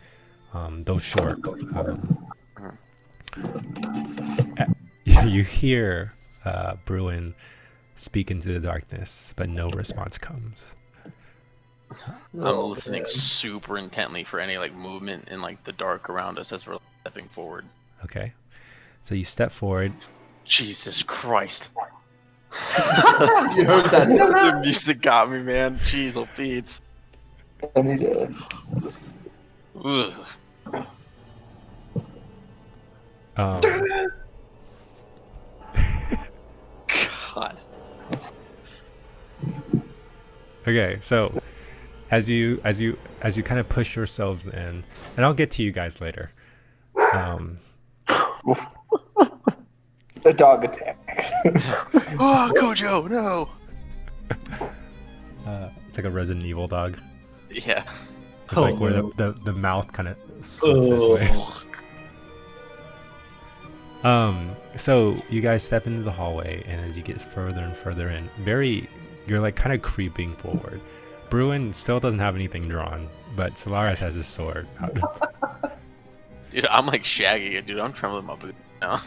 Speaker 1: Though short, you hear Bruin speak into the darkness, but no response comes.
Speaker 2: I'm listening super intently for any like movement in like the dark around us as we're stepping forward.
Speaker 1: Okay, so you step forward.
Speaker 2: Jesus Christ!
Speaker 5: You heard that?
Speaker 2: The music got me, man. Jeez, oh Pete.
Speaker 3: I need to.
Speaker 2: Ugh. God.
Speaker 1: Okay, so as you kind of push yourselves in, and I'll get to you guys later.
Speaker 3: The dog attacks.
Speaker 2: Oh, Kojo, no.
Speaker 1: It's like a Resident Evil dog.
Speaker 2: Yeah.
Speaker 1: It's like where the mouth kind of splits this way. So you guys step into the hallway, and as you get further and further in, you're like kind of creeping forward. Bruin still doesn't have anything drawn, but Solaris has his sword out.
Speaker 2: Dude, I'm like Shaggy, dude. I'm trembling my boots now.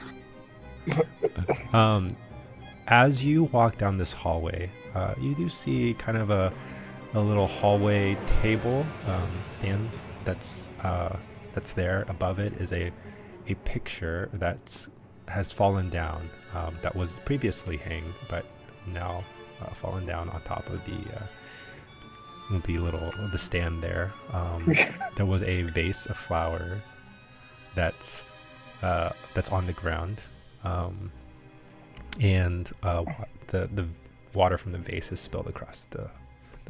Speaker 1: As you walk down this hallway, you do see kind of a little hallway table stand that's there. Above it is a picture has fallen down, that was previously hanged, but now fallen down on top of the stand there. There was a vase of flowers that's on the ground, and the water from the vase is spilled across the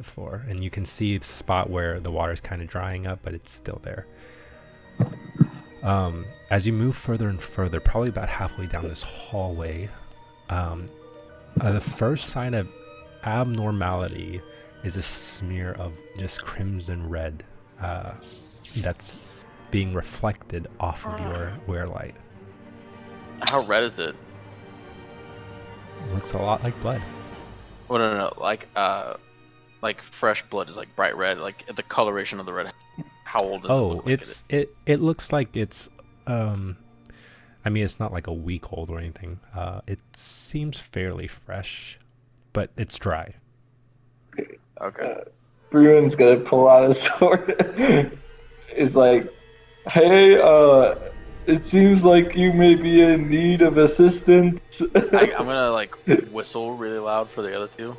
Speaker 1: floor, and you can see the spot where the water is kind of drying up, but it's still there. As you move further and further, probably about halfway down this hallway, the first sign of abnormality is a smear of just crimson red that's being reflected off of your wear light.
Speaker 2: How red is it?
Speaker 1: Looks a lot like blood.
Speaker 2: Oh, no. Like fresh blood is like bright red, like the coloration of the red. How old is it?
Speaker 1: Oh,
Speaker 2: Look like
Speaker 1: it looks like it's I mean, it's not like a week old or anything. It seems fairly fresh, but it's dry.
Speaker 2: Okay.
Speaker 3: Bruin's gonna pull out his sword. Is like, hey, it seems like you may be in need of assistance.
Speaker 2: I'm gonna like whistle really loud for the other two.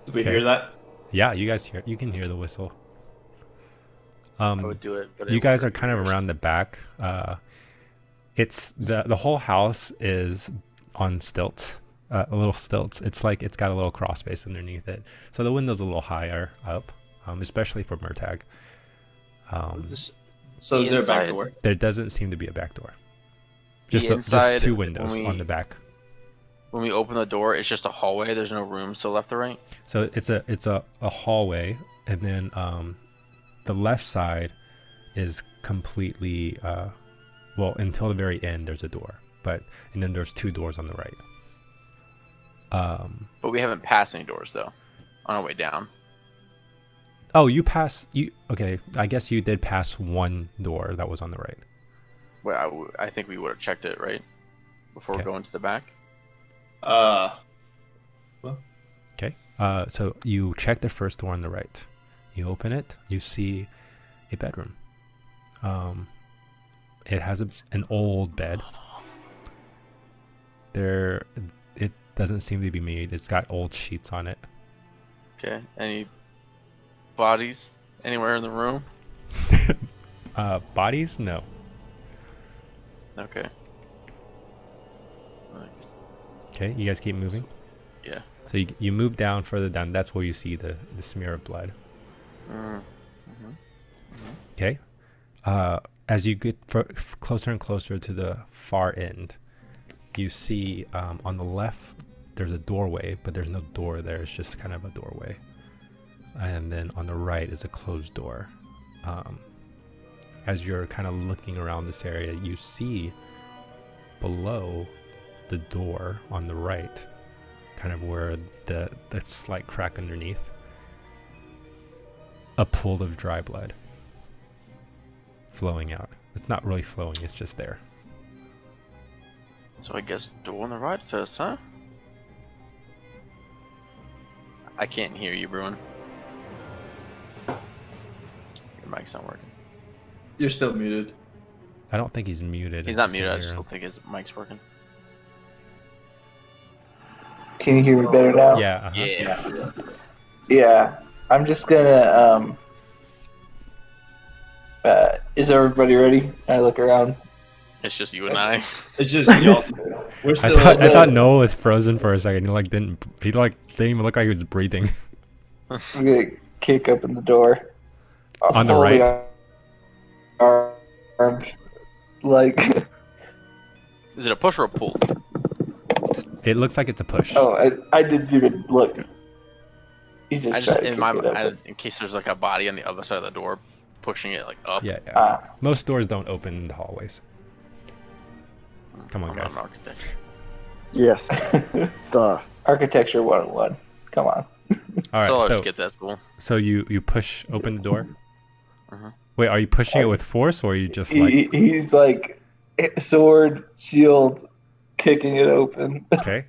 Speaker 5: Did we
Speaker 1: Okay.
Speaker 5: hear that?
Speaker 1: Yeah, you can hear the whistle.
Speaker 2: I would do it, but
Speaker 1: You guys are kind of around the back. It's the whole house is on stilts, a little stilts. It's like it's got a little crawl space underneath it, so the window's a little higher up, especially for Murtag.
Speaker 5: So is there a back
Speaker 2: inside-
Speaker 5: door?
Speaker 1: There doesn't seem to be a back door.
Speaker 2: The
Speaker 1: Just
Speaker 2: inside,
Speaker 1: two windows
Speaker 2: when
Speaker 1: on the back.
Speaker 2: When we open the door, it's just a hallway. There's no rooms to left or right.
Speaker 1: So it's a hallway, and then the left side is completely well, until the very end there's a door, and then there's two doors on the right.
Speaker 2: But we haven't passed any doors though, on our way down.
Speaker 1: Oh, okay, I guess you did pass one door that was on the right.
Speaker 2: Well, I think we would have checked it right before
Speaker 1: Okay.
Speaker 2: going to the back.
Speaker 1: Okay, so you check the first door on the right. You open it, you see a bedroom. It has an old bed. It doesn't seem to be made. It's got old sheets on it.
Speaker 2: Okay. Any bodies anywhere in the room?
Speaker 1: Bodies? No.
Speaker 2: Okay. Nice.
Speaker 1: Okay, you guys keep moving.
Speaker 2: Yeah.
Speaker 1: So you move down, further down. That's where you see the smear of blood. Okay. As you get closer and closer to the far end, you see on the left there's a doorway, but there's no door there. It's just kind of a doorway. And then on the right is a closed door. as you're kind of looking around this area, you see below the door on the right, kind of where the slight crack underneath, a pool of dry blood flowing out. It's not really flowing, it's just there.
Speaker 2: So I guess door on the right first, huh? I can't hear you, Bruin. Your mic's not working.
Speaker 5: You're still muted.
Speaker 1: I don't think he's muted.
Speaker 2: He's
Speaker 1: I
Speaker 2: not
Speaker 1: just can't
Speaker 2: muted, I
Speaker 1: hear
Speaker 2: just
Speaker 1: him.
Speaker 2: don't think his mic's working.
Speaker 3: Can you hear me better now?
Speaker 1: Yeah, uh-huh.
Speaker 2: Yeah.
Speaker 3: Yeah. I'm just gonna is everybody ready? I look around.
Speaker 2: It's just you and I.
Speaker 5: It's just y'all. We're
Speaker 1: I
Speaker 5: still.
Speaker 1: I thought Noel was frozen for a second. He didn't even look like he was breathing.
Speaker 3: I'm gonna kick open the door.
Speaker 1: On the
Speaker 3: Fully
Speaker 1: right?
Speaker 3: armed. Like,
Speaker 2: Is it a push or a pull?
Speaker 1: It looks like it's a push.
Speaker 3: oh, I didn't even look. You just
Speaker 2: I just
Speaker 3: tried to
Speaker 2: in my
Speaker 3: kick it open.
Speaker 2: in case there's like a body on the other side of the door, pushing it like up.
Speaker 1: Yeah.
Speaker 3: Ah,
Speaker 1: Most doors don't open in the hallways. Come on,
Speaker 2: I'm not
Speaker 1: guys.
Speaker 2: an architect.
Speaker 6: Yes. Duh.
Speaker 3: Architecture 101. Come on.
Speaker 1: All
Speaker 2: So
Speaker 1: right,
Speaker 2: I'll
Speaker 1: so
Speaker 2: just get that school.
Speaker 1: so you push open the door.
Speaker 2: Mhm.
Speaker 1: Wait, are you pushing it with force, or are you just like
Speaker 3: He's like sword, shield, kicking it open.
Speaker 1: okay?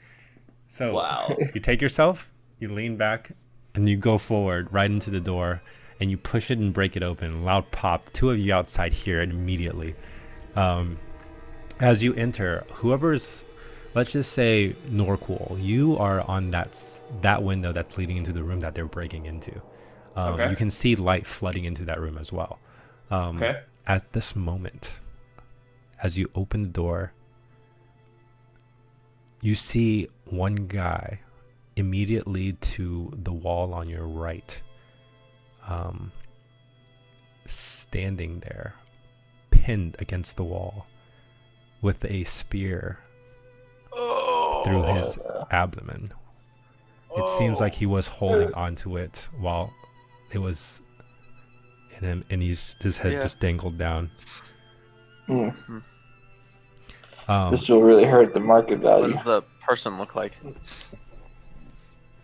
Speaker 1: So
Speaker 5: Wow.
Speaker 1: you take yourself, you lean back, and you go forward right into the door, and you push it and break it open. Loud pop. Two of you outside hear it immediately. As you enter, whoever's, let's just say Norqual, you are on that window that's leading into the room that they're breaking into.
Speaker 5: Okay.
Speaker 1: You can see light flooding into that room as well.
Speaker 5: Okay.
Speaker 1: At this moment, as you open the door, you see one guy immediately to the wall on your right, standing there, pinned against the wall, with a spear through his abdomen. It seems like he was holding onto it while it was in him, and his head
Speaker 2: Yeah.
Speaker 1: just dangled down.
Speaker 3: Hmm.
Speaker 1: Um,
Speaker 3: This will really hurt the market
Speaker 2: What
Speaker 3: value.
Speaker 2: does the person look like?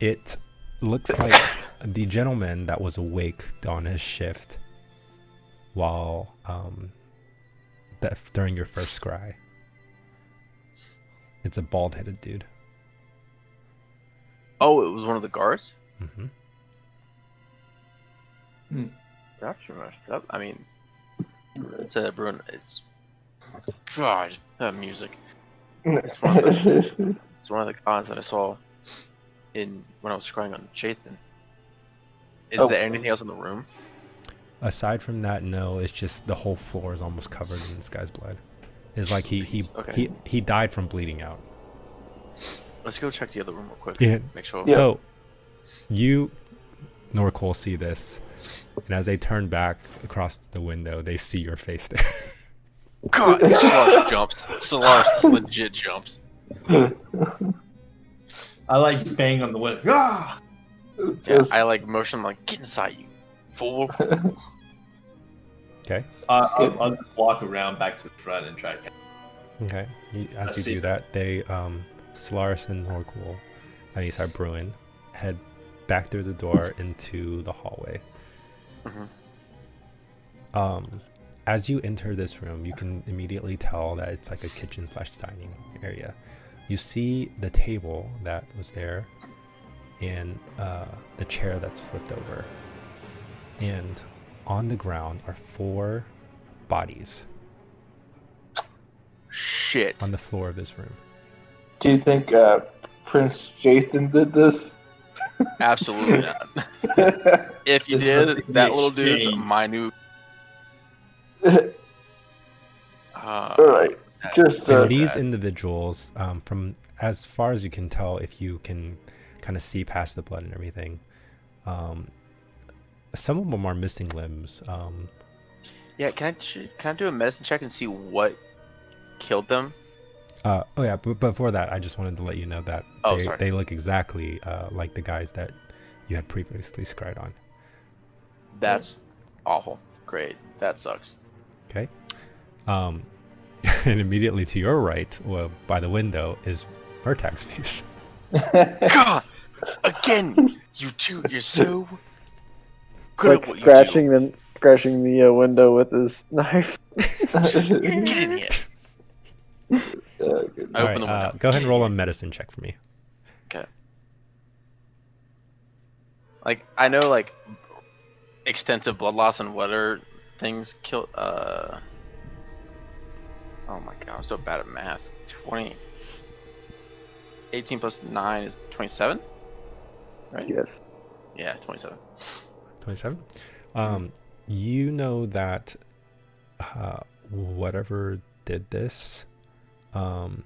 Speaker 1: It looks like the gentleman that was awake on his shift while during your first scry. It's a bald-headed dude.
Speaker 2: Oh, it was one of the guards.
Speaker 1: Hmm.
Speaker 2: Gotcha. I mean, it's everyone. It's God, that music. It's one of the gods that I saw when I was scrying on Jathan. Is
Speaker 3: Oh.
Speaker 2: there anything else in the room?
Speaker 1: Aside from that, no. It's just the whole floor is almost covered in this guy's blood. It's like
Speaker 2: Okay.
Speaker 1: he died from bleeding out.
Speaker 2: Let's go check the other room real quick.
Speaker 1: Yeah.
Speaker 2: Make sure.
Speaker 3: Yeah.
Speaker 1: So, you, Norqual, see this, and as they turn back across the window, they see your face there.
Speaker 2: God, Solaris jumps. Solaris legit jumps.
Speaker 5: I like bang on the window. Ah!
Speaker 2: Yeah,
Speaker 3: Just-
Speaker 2: I like motion. I'm like, get inside, you fool.
Speaker 1: Okay.
Speaker 5: I'll just walk around back to the front and try to catch.
Speaker 1: Okay. As
Speaker 5: I
Speaker 1: you
Speaker 5: see.
Speaker 1: do that, they, Solaris and Norqual, Bruin, head back through the door into the hallway.
Speaker 2: Mhm.
Speaker 1: As you enter this room, you can immediately tell that it's like a kitchen/dining area. You see the table that was there and the chair that's flipped over. And on the ground are 4 bodies
Speaker 2: Shit.
Speaker 1: on the floor of this room.
Speaker 3: Do you think Prince Jathan did this?
Speaker 2: Absolutely not. If you
Speaker 5: This
Speaker 2: did,
Speaker 5: must be
Speaker 2: that little dude's
Speaker 5: exchange.
Speaker 2: my new.
Speaker 3: Alright, just
Speaker 1: And these
Speaker 2: bad.
Speaker 1: individuals, from as far as you can tell, if you can kind of see past the blood and everything, some of them are missing limbs.
Speaker 2: Yeah, can I do a medicine check and see what killed them?
Speaker 1: Oh yeah, but before that, I just wanted to let you know that
Speaker 2: Oh, sorry.
Speaker 1: they look exactly like the guys that you had previously scryed on.
Speaker 2: That's awful. Great. That sucks.
Speaker 1: Okay. And immediately to your right, well, by the window, is Murtag's face.
Speaker 2: God! Again! You two, you're so good
Speaker 6: Like
Speaker 2: at what you
Speaker 6: scratching the window with his knife.
Speaker 2: do. Get in here.
Speaker 3: Good.
Speaker 2: I
Speaker 1: All
Speaker 2: open the
Speaker 1: right,
Speaker 2: window.
Speaker 1: go ahead
Speaker 2: Get
Speaker 1: and
Speaker 2: in
Speaker 1: roll
Speaker 2: here.
Speaker 1: a medicine check for me.
Speaker 2: Okay. Like, I know, like, extensive blood loss and weather things kill, oh my god, I'm so bad at math. 18 plus 9 is 27? Right?
Speaker 6: Yes.
Speaker 2: Yeah, 27.
Speaker 1: 27. You know that whatever did this,
Speaker 2: Does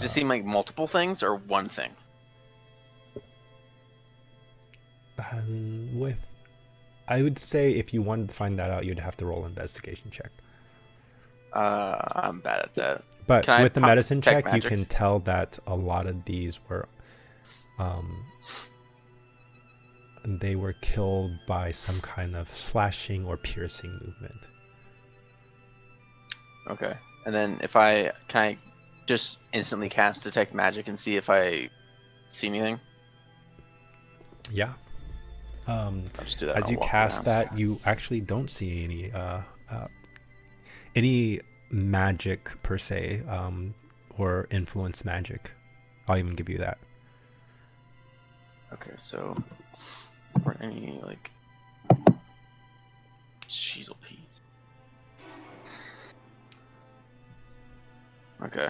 Speaker 2: it seem like multiple things or one thing?
Speaker 1: I would say if you wanted to find that out, you'd have to roll an investigation check.
Speaker 2: I'm bad at that.
Speaker 1: But
Speaker 2: Can I
Speaker 1: with the medicine
Speaker 2: detect
Speaker 1: check, you
Speaker 2: magic?
Speaker 1: can tell that a lot of these were, they were killed by some kind of slashing or piercing movement.
Speaker 2: Okay. And then can I just instantly cast detect magic and see if I see anything?
Speaker 1: Yeah.
Speaker 2: I'll just do that.
Speaker 1: As
Speaker 2: I'll
Speaker 1: you
Speaker 2: walk
Speaker 1: cast
Speaker 2: around.
Speaker 1: that, you actually don't see any magic per se, or influence magic. I'll even give you that.
Speaker 2: Okay, so or any like Cheezel peas. Okay.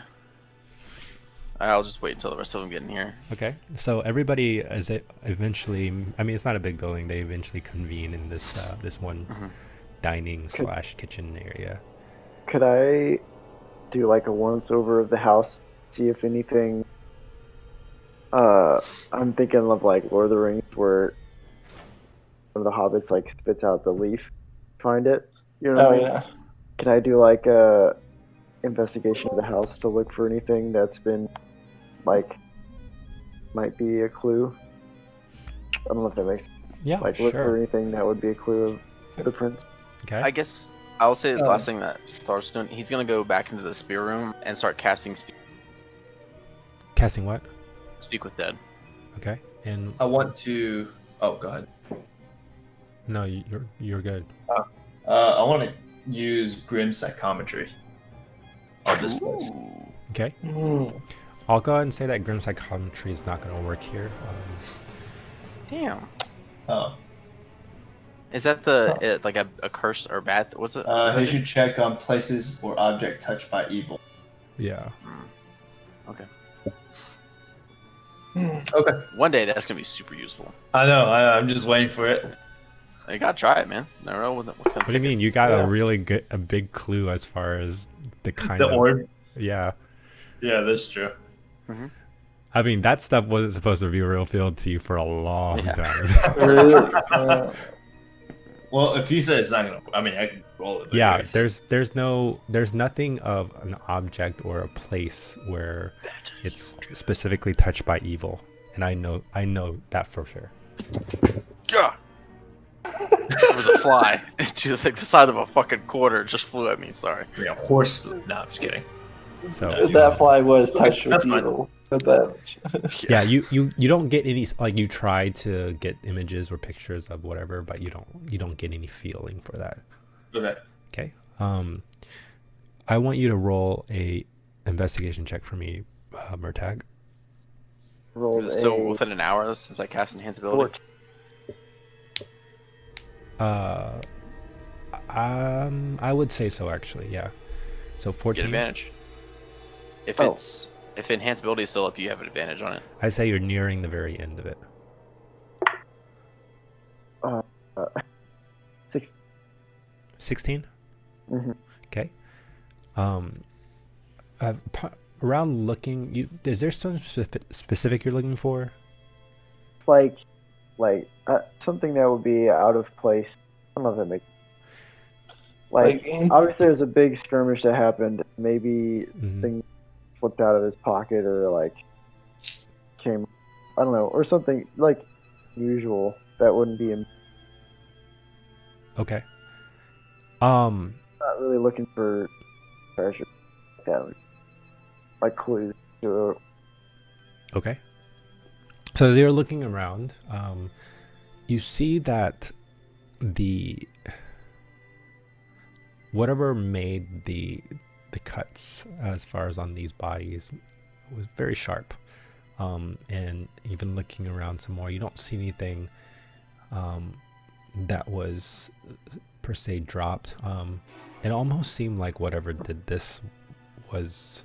Speaker 2: I'll just wait until the rest of them get in here.
Speaker 1: Okay, so everybody eventually, I mean, it's not a big building. They eventually convene in this this one dining / kitchen area.
Speaker 6: Could I do like a once over of the house, see if anything? I'm thinking of like Lord of the Rings, where one of the hobbits like spits out the leaf, find it. You know what
Speaker 3: Oh
Speaker 6: I mean?
Speaker 3: yeah.
Speaker 6: Can I do like a investigation of the house to look for anything that's been like might be a clue? I don't know if that makes
Speaker 1: Yeah,
Speaker 6: like look for
Speaker 1: sure.
Speaker 6: anything that would be a clue of the prince.
Speaker 1: Okay.
Speaker 2: I guess I'll say the last thing that Thar's doing. He's gonna go back into the spear room and start casting
Speaker 1: Casting what?
Speaker 2: speak with dead.
Speaker 1: Okay, and
Speaker 5: I want to. Oh god.
Speaker 1: no, you're good.
Speaker 5: I want to use grim psychometry on this place.
Speaker 2: Ooh.
Speaker 1: Okay,
Speaker 3: Mm.
Speaker 1: I'll go ahead and say that grim psychometry is not going to work here.
Speaker 2: Damn.
Speaker 5: Oh.
Speaker 2: Is that like a curse or bad? What's it?
Speaker 5: He should check on places or object touched by evil.
Speaker 1: Yeah.
Speaker 2: Okay.
Speaker 5: Okay.
Speaker 2: One day that's gonna be super useful.
Speaker 5: I know. I'm just waiting for it.
Speaker 2: You gotta try it, man. Never know what's gonna.
Speaker 1: What do you mean? You got a really good, a big clue as far as the kind
Speaker 5: The
Speaker 1: of
Speaker 5: orb.
Speaker 1: Yeah.
Speaker 5: Yeah, that's true.
Speaker 1: I mean, that stuff wasn't supposed to be revealed to you for a long
Speaker 2: Yeah.
Speaker 1: time.
Speaker 3: Really?
Speaker 5: Well, if you say it's not gonna, I mean, I can roll it.
Speaker 1: Yeah, there's nothing of an object or a place where it's specifically touched by evil, and I know that for sure.
Speaker 2: Yeah. There was a fly to like the side of a fucking quarter just flew at me. Sorry.
Speaker 5: Yeah, horse. No, I'm just kidding.
Speaker 1: So
Speaker 3: That fly was touched with
Speaker 5: That's fine.
Speaker 3: evil. But that
Speaker 1: yeah, you don't get any, like, you try to get images or pictures of whatever, but you don't get any feeling for that.
Speaker 5: Okay.
Speaker 1: Okay. I want you to roll a investigation check for me, Murtag.
Speaker 6: Rolled
Speaker 2: Is it still
Speaker 6: a
Speaker 2: within an hour since I cast enhance ability?
Speaker 6: 14.
Speaker 1: I would say so, actually. Yeah. So 14.
Speaker 2: Get advantage. If
Speaker 6: Oh.
Speaker 2: if enhance ability is still up, you have an advantage on it.
Speaker 1: I say you're nearing the very end of it. 16.
Speaker 6: Mhm.
Speaker 1: Okay. Around looking, is there some specific you're looking for?
Speaker 6: like something that would be out of place. I don't know if that makes like obviously there's a big skirmish that happened. Maybe
Speaker 1: Mhm.
Speaker 6: thing slipped out of his pocket or like came, I don't know, or something like usual that wouldn't be
Speaker 1: Okay.
Speaker 6: Not really looking for treasure. Yeah, like clues to
Speaker 1: Okay. So as you're looking around, you see that the whatever made the cuts as far as on these bodies was very sharp. And even looking around some more, you don't see anything that was per se dropped. It almost seemed like whatever did this was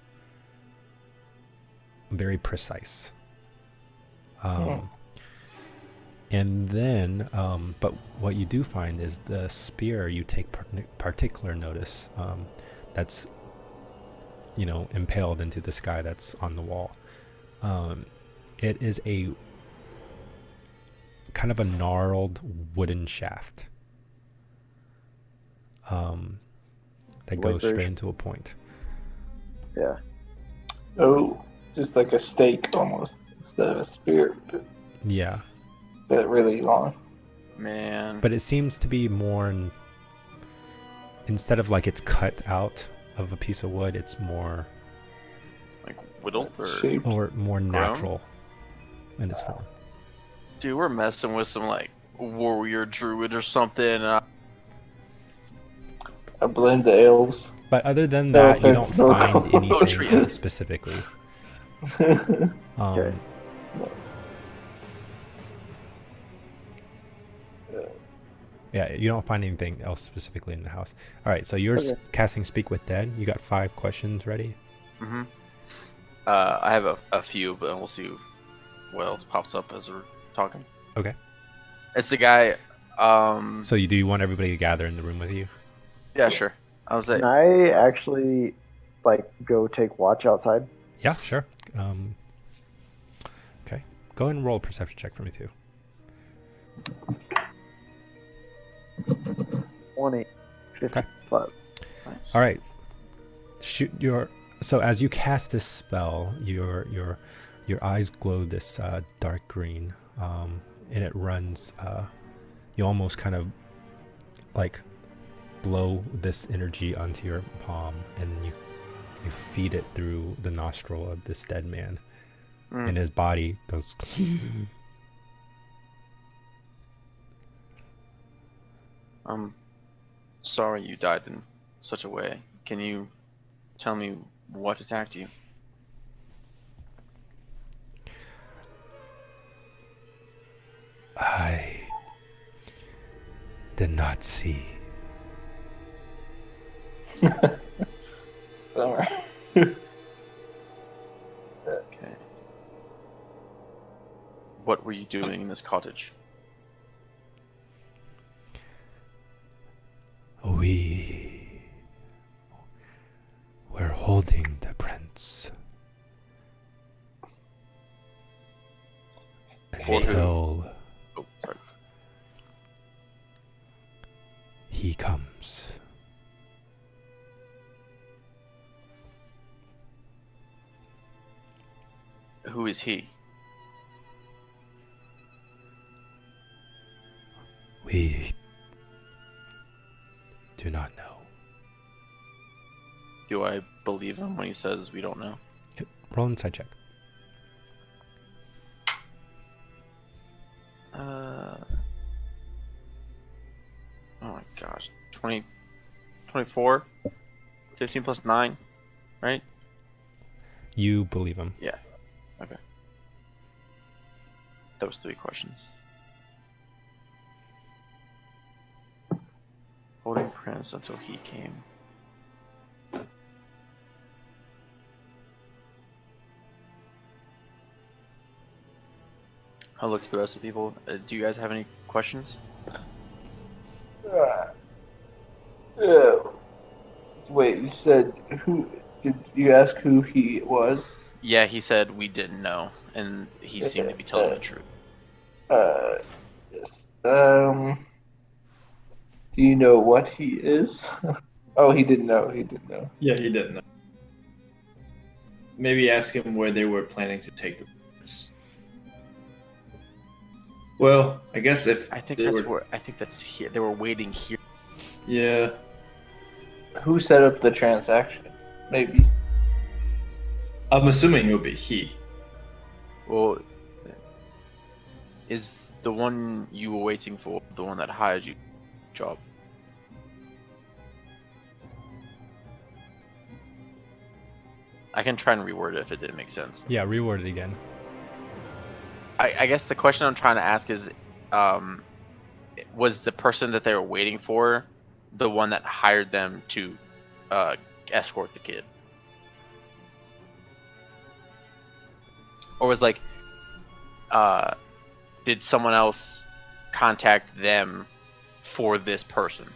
Speaker 1: very precise. And then, but what you do find is the spear you take particular notice that's, impaled into the sky that's on the wall. It is a kind of a gnarled wooden shaft that goes straight into a point.
Speaker 6: yeah.
Speaker 3: Oh, just like a stake almost instead of a spear,
Speaker 1: Yeah.
Speaker 3: but really long.
Speaker 2: Man.
Speaker 1: But it seems to be more, instead of like it's cut out of a piece of wood, it's more
Speaker 2: Like whittled or
Speaker 3: Shaped.
Speaker 1: or more natural in its form.
Speaker 2: dude, we're messing with some like warrior druid or something.
Speaker 3: A blend of ales.
Speaker 1: But other than
Speaker 3: No
Speaker 1: that, you don't
Speaker 3: offense, no
Speaker 1: find
Speaker 3: comment.
Speaker 1: anything
Speaker 2: Trios.
Speaker 1: specifically.
Speaker 6: Okay.
Speaker 1: Yeah, you don't find anything else specifically in the house. All right, so you're
Speaker 6: Okay.
Speaker 1: casting Speak with Dead. You got 5 questions ready.
Speaker 2: Mm-hmm. I have a few, but we'll see what else pops up as we're talking.
Speaker 1: Okay.
Speaker 2: It's the guy.
Speaker 1: So do you want everybody to gather in the room with you?
Speaker 2: Yeah, sure. I was like,
Speaker 6: Can I actually go take watch outside?
Speaker 1: Yeah, sure. Okay. Go ahead and roll a perception check for me too.
Speaker 6: 20, 55.
Speaker 2: nice.
Speaker 1: All right. Shoot your. So as you cast this spell, your eyes glow this dark green, and it runs. You almost kind of like blow this energy onto your palm, and you feed it through the nostril of this dead man, and his body goes.
Speaker 2: I'm sorry you died in such a way. Can you tell me what attacked you?
Speaker 1: I did not see.
Speaker 3: Bummer.
Speaker 2: Okay. What were you doing in this cottage?
Speaker 1: We were holding the prince
Speaker 2: For who?
Speaker 1: until
Speaker 2: Oh, sorry.
Speaker 1: he comes.
Speaker 2: Who is he?
Speaker 1: We do not know.
Speaker 2: Do I believe him when he says we don't know?
Speaker 1: Roll inside check.
Speaker 2: Oh my gosh. 20, 24? 15 plus 9, right?
Speaker 1: You believe him.
Speaker 2: Yeah. Okay. That was 3 questions. Holding Prince until he came. I'll look to the rest of the people. Do you guys have any questions?
Speaker 3: Wait, you said who? Did you ask who he was?
Speaker 2: Yeah, he said we didn't know, and he seemed to be telling the truth.
Speaker 3: Yes. Do you know what he is? Oh, he didn't know. He didn't know.
Speaker 5: Yeah, he didn't know. Maybe ask him where they were planning to take the prince. Well, I guess if
Speaker 2: I think
Speaker 5: they
Speaker 2: that's
Speaker 5: were,
Speaker 2: where I think that's here. They were waiting here.
Speaker 5: yeah,
Speaker 3: Who set up the transaction? Maybe.
Speaker 5: I'm assuming it would be he.
Speaker 2: Well, is the one you were waiting for the one that hired you job? I can try and reword it if it didn't make sense.
Speaker 1: Yeah, reword it again.
Speaker 2: I guess the question I'm trying to ask is, was the person that they were waiting for the one that hired them to escort the kid? Or was like, did someone else contact them for this person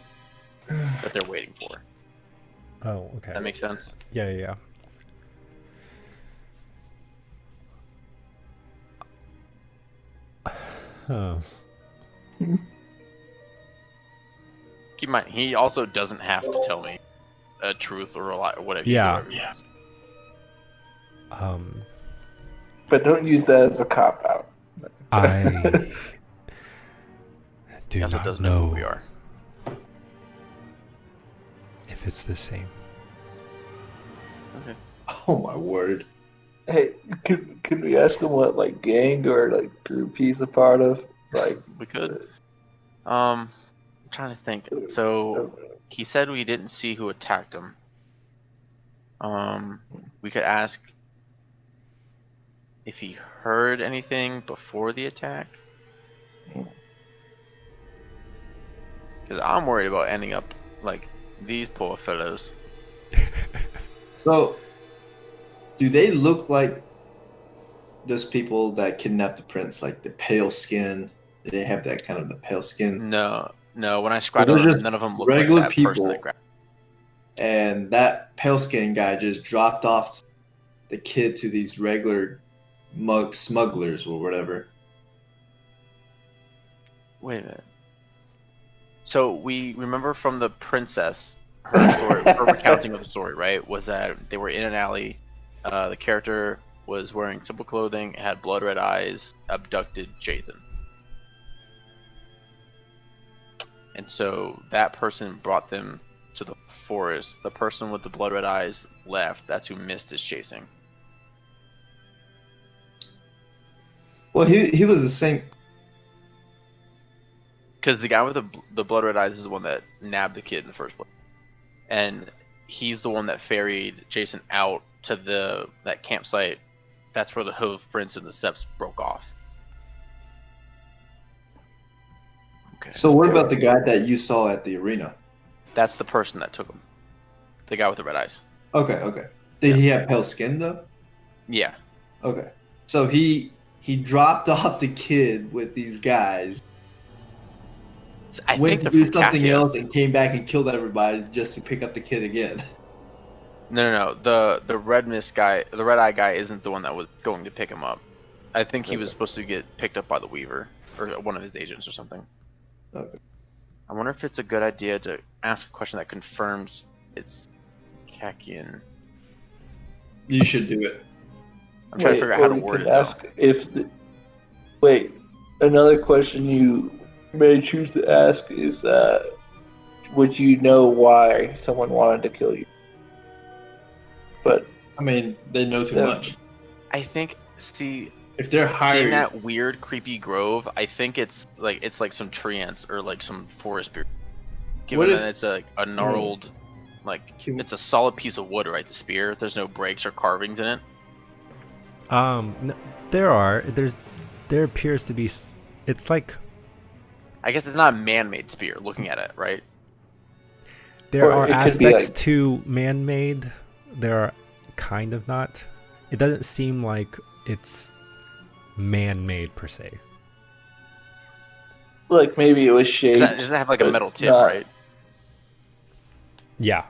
Speaker 2: that they're waiting for?
Speaker 1: Oh, okay.
Speaker 2: That makes sense?
Speaker 1: Yeah. Oh.
Speaker 2: Keep in mind, he also doesn't have to tell me a truth or a lie or whatever.
Speaker 1: Yeah.
Speaker 2: Whatever he is.
Speaker 3: But don't use that as a cop out.
Speaker 1: I do
Speaker 2: He also
Speaker 1: not
Speaker 2: doesn't know who we
Speaker 1: know
Speaker 2: are.
Speaker 1: if it's the same.
Speaker 2: Okay.
Speaker 5: Oh my word!
Speaker 3: Hey, could we ask him what like gang or like group he's a part of? Like
Speaker 2: We could. I'm trying to think. So he said we didn't see who attacked him. We could ask if he heard anything before the attack. Because I'm worried about ending up like these poor fellows.
Speaker 5: So, do they look like those people that kidnapped the prince? Like the pale skin? Do they have that kind of the pale skin?
Speaker 2: No. When I scratched
Speaker 5: They're
Speaker 2: them,
Speaker 5: just
Speaker 2: none of them looked like
Speaker 5: regular
Speaker 2: that
Speaker 5: people.
Speaker 2: person that grabbed.
Speaker 5: And that pale skin guy just dropped off the kid to these regular smugglers or whatever.
Speaker 2: Wait a minute. So we remember from the princess, her story, her recounting of the story, right? Was that they were in an alley. The character was wearing simple clothing, had blood red eyes, abducted Jathan. And so that person brought them to the forest. The person with the blood red eyes left. That's who Myst is chasing.
Speaker 5: Well, he was the same.
Speaker 2: Because the guy with the blood red eyes is the one that nabbed the kid in the first place, and he's the one that ferried Jason out to that campsite. That's where the hoof prints and the steps broke off. Okay.
Speaker 5: So what about the guy that you saw at the arena?
Speaker 2: That's the person that took him. The guy with the red eyes.
Speaker 5: Okay. Did he have pale skin though?
Speaker 2: Yeah.
Speaker 5: Okay. So he dropped off the kid with these guys,
Speaker 2: I
Speaker 5: went
Speaker 2: think
Speaker 5: to
Speaker 2: the
Speaker 5: do something
Speaker 2: Kakya-
Speaker 5: else, and came back and killed everybody just to pick up the kid again.
Speaker 2: No. The red mist guy, the red eye guy, isn't the one that was going to pick him up. I think he was supposed to get picked up by the Weaver or one of his agents or something.
Speaker 5: Okay.
Speaker 2: I wonder if it's a good idea to ask a question that confirms it's Kakian.
Speaker 5: You should do it.
Speaker 2: I'm trying to figure out how to
Speaker 3: or we
Speaker 2: word
Speaker 3: could
Speaker 2: it. Though.
Speaker 3: ask if wait, another question you may choose to ask is would you know why someone wanted to kill you? But
Speaker 5: I mean, they know too much.
Speaker 2: I think
Speaker 5: If they're
Speaker 2: seeing
Speaker 5: hired,
Speaker 2: that weird creepy grove, I think it's like some tree ants or like some forest spirit. Given
Speaker 5: What if-
Speaker 2: that it's a gnarled, like
Speaker 5: Can-
Speaker 2: it's a solid piece of wood, right? The spear. There's no breaks or carvings in it.
Speaker 1: There appears to be. It's like
Speaker 2: I guess it's not a man-made spear. Looking at it, right?
Speaker 1: there
Speaker 3: Or
Speaker 1: are
Speaker 3: it could be
Speaker 1: aspects
Speaker 3: like-
Speaker 1: to man-made. There are kind of not. It doesn't seem like it's man-made per se.
Speaker 3: like maybe it was shaped.
Speaker 2: Doesn't it have like a
Speaker 3: but
Speaker 2: metal tip,
Speaker 3: not-
Speaker 2: right?
Speaker 1: Yeah.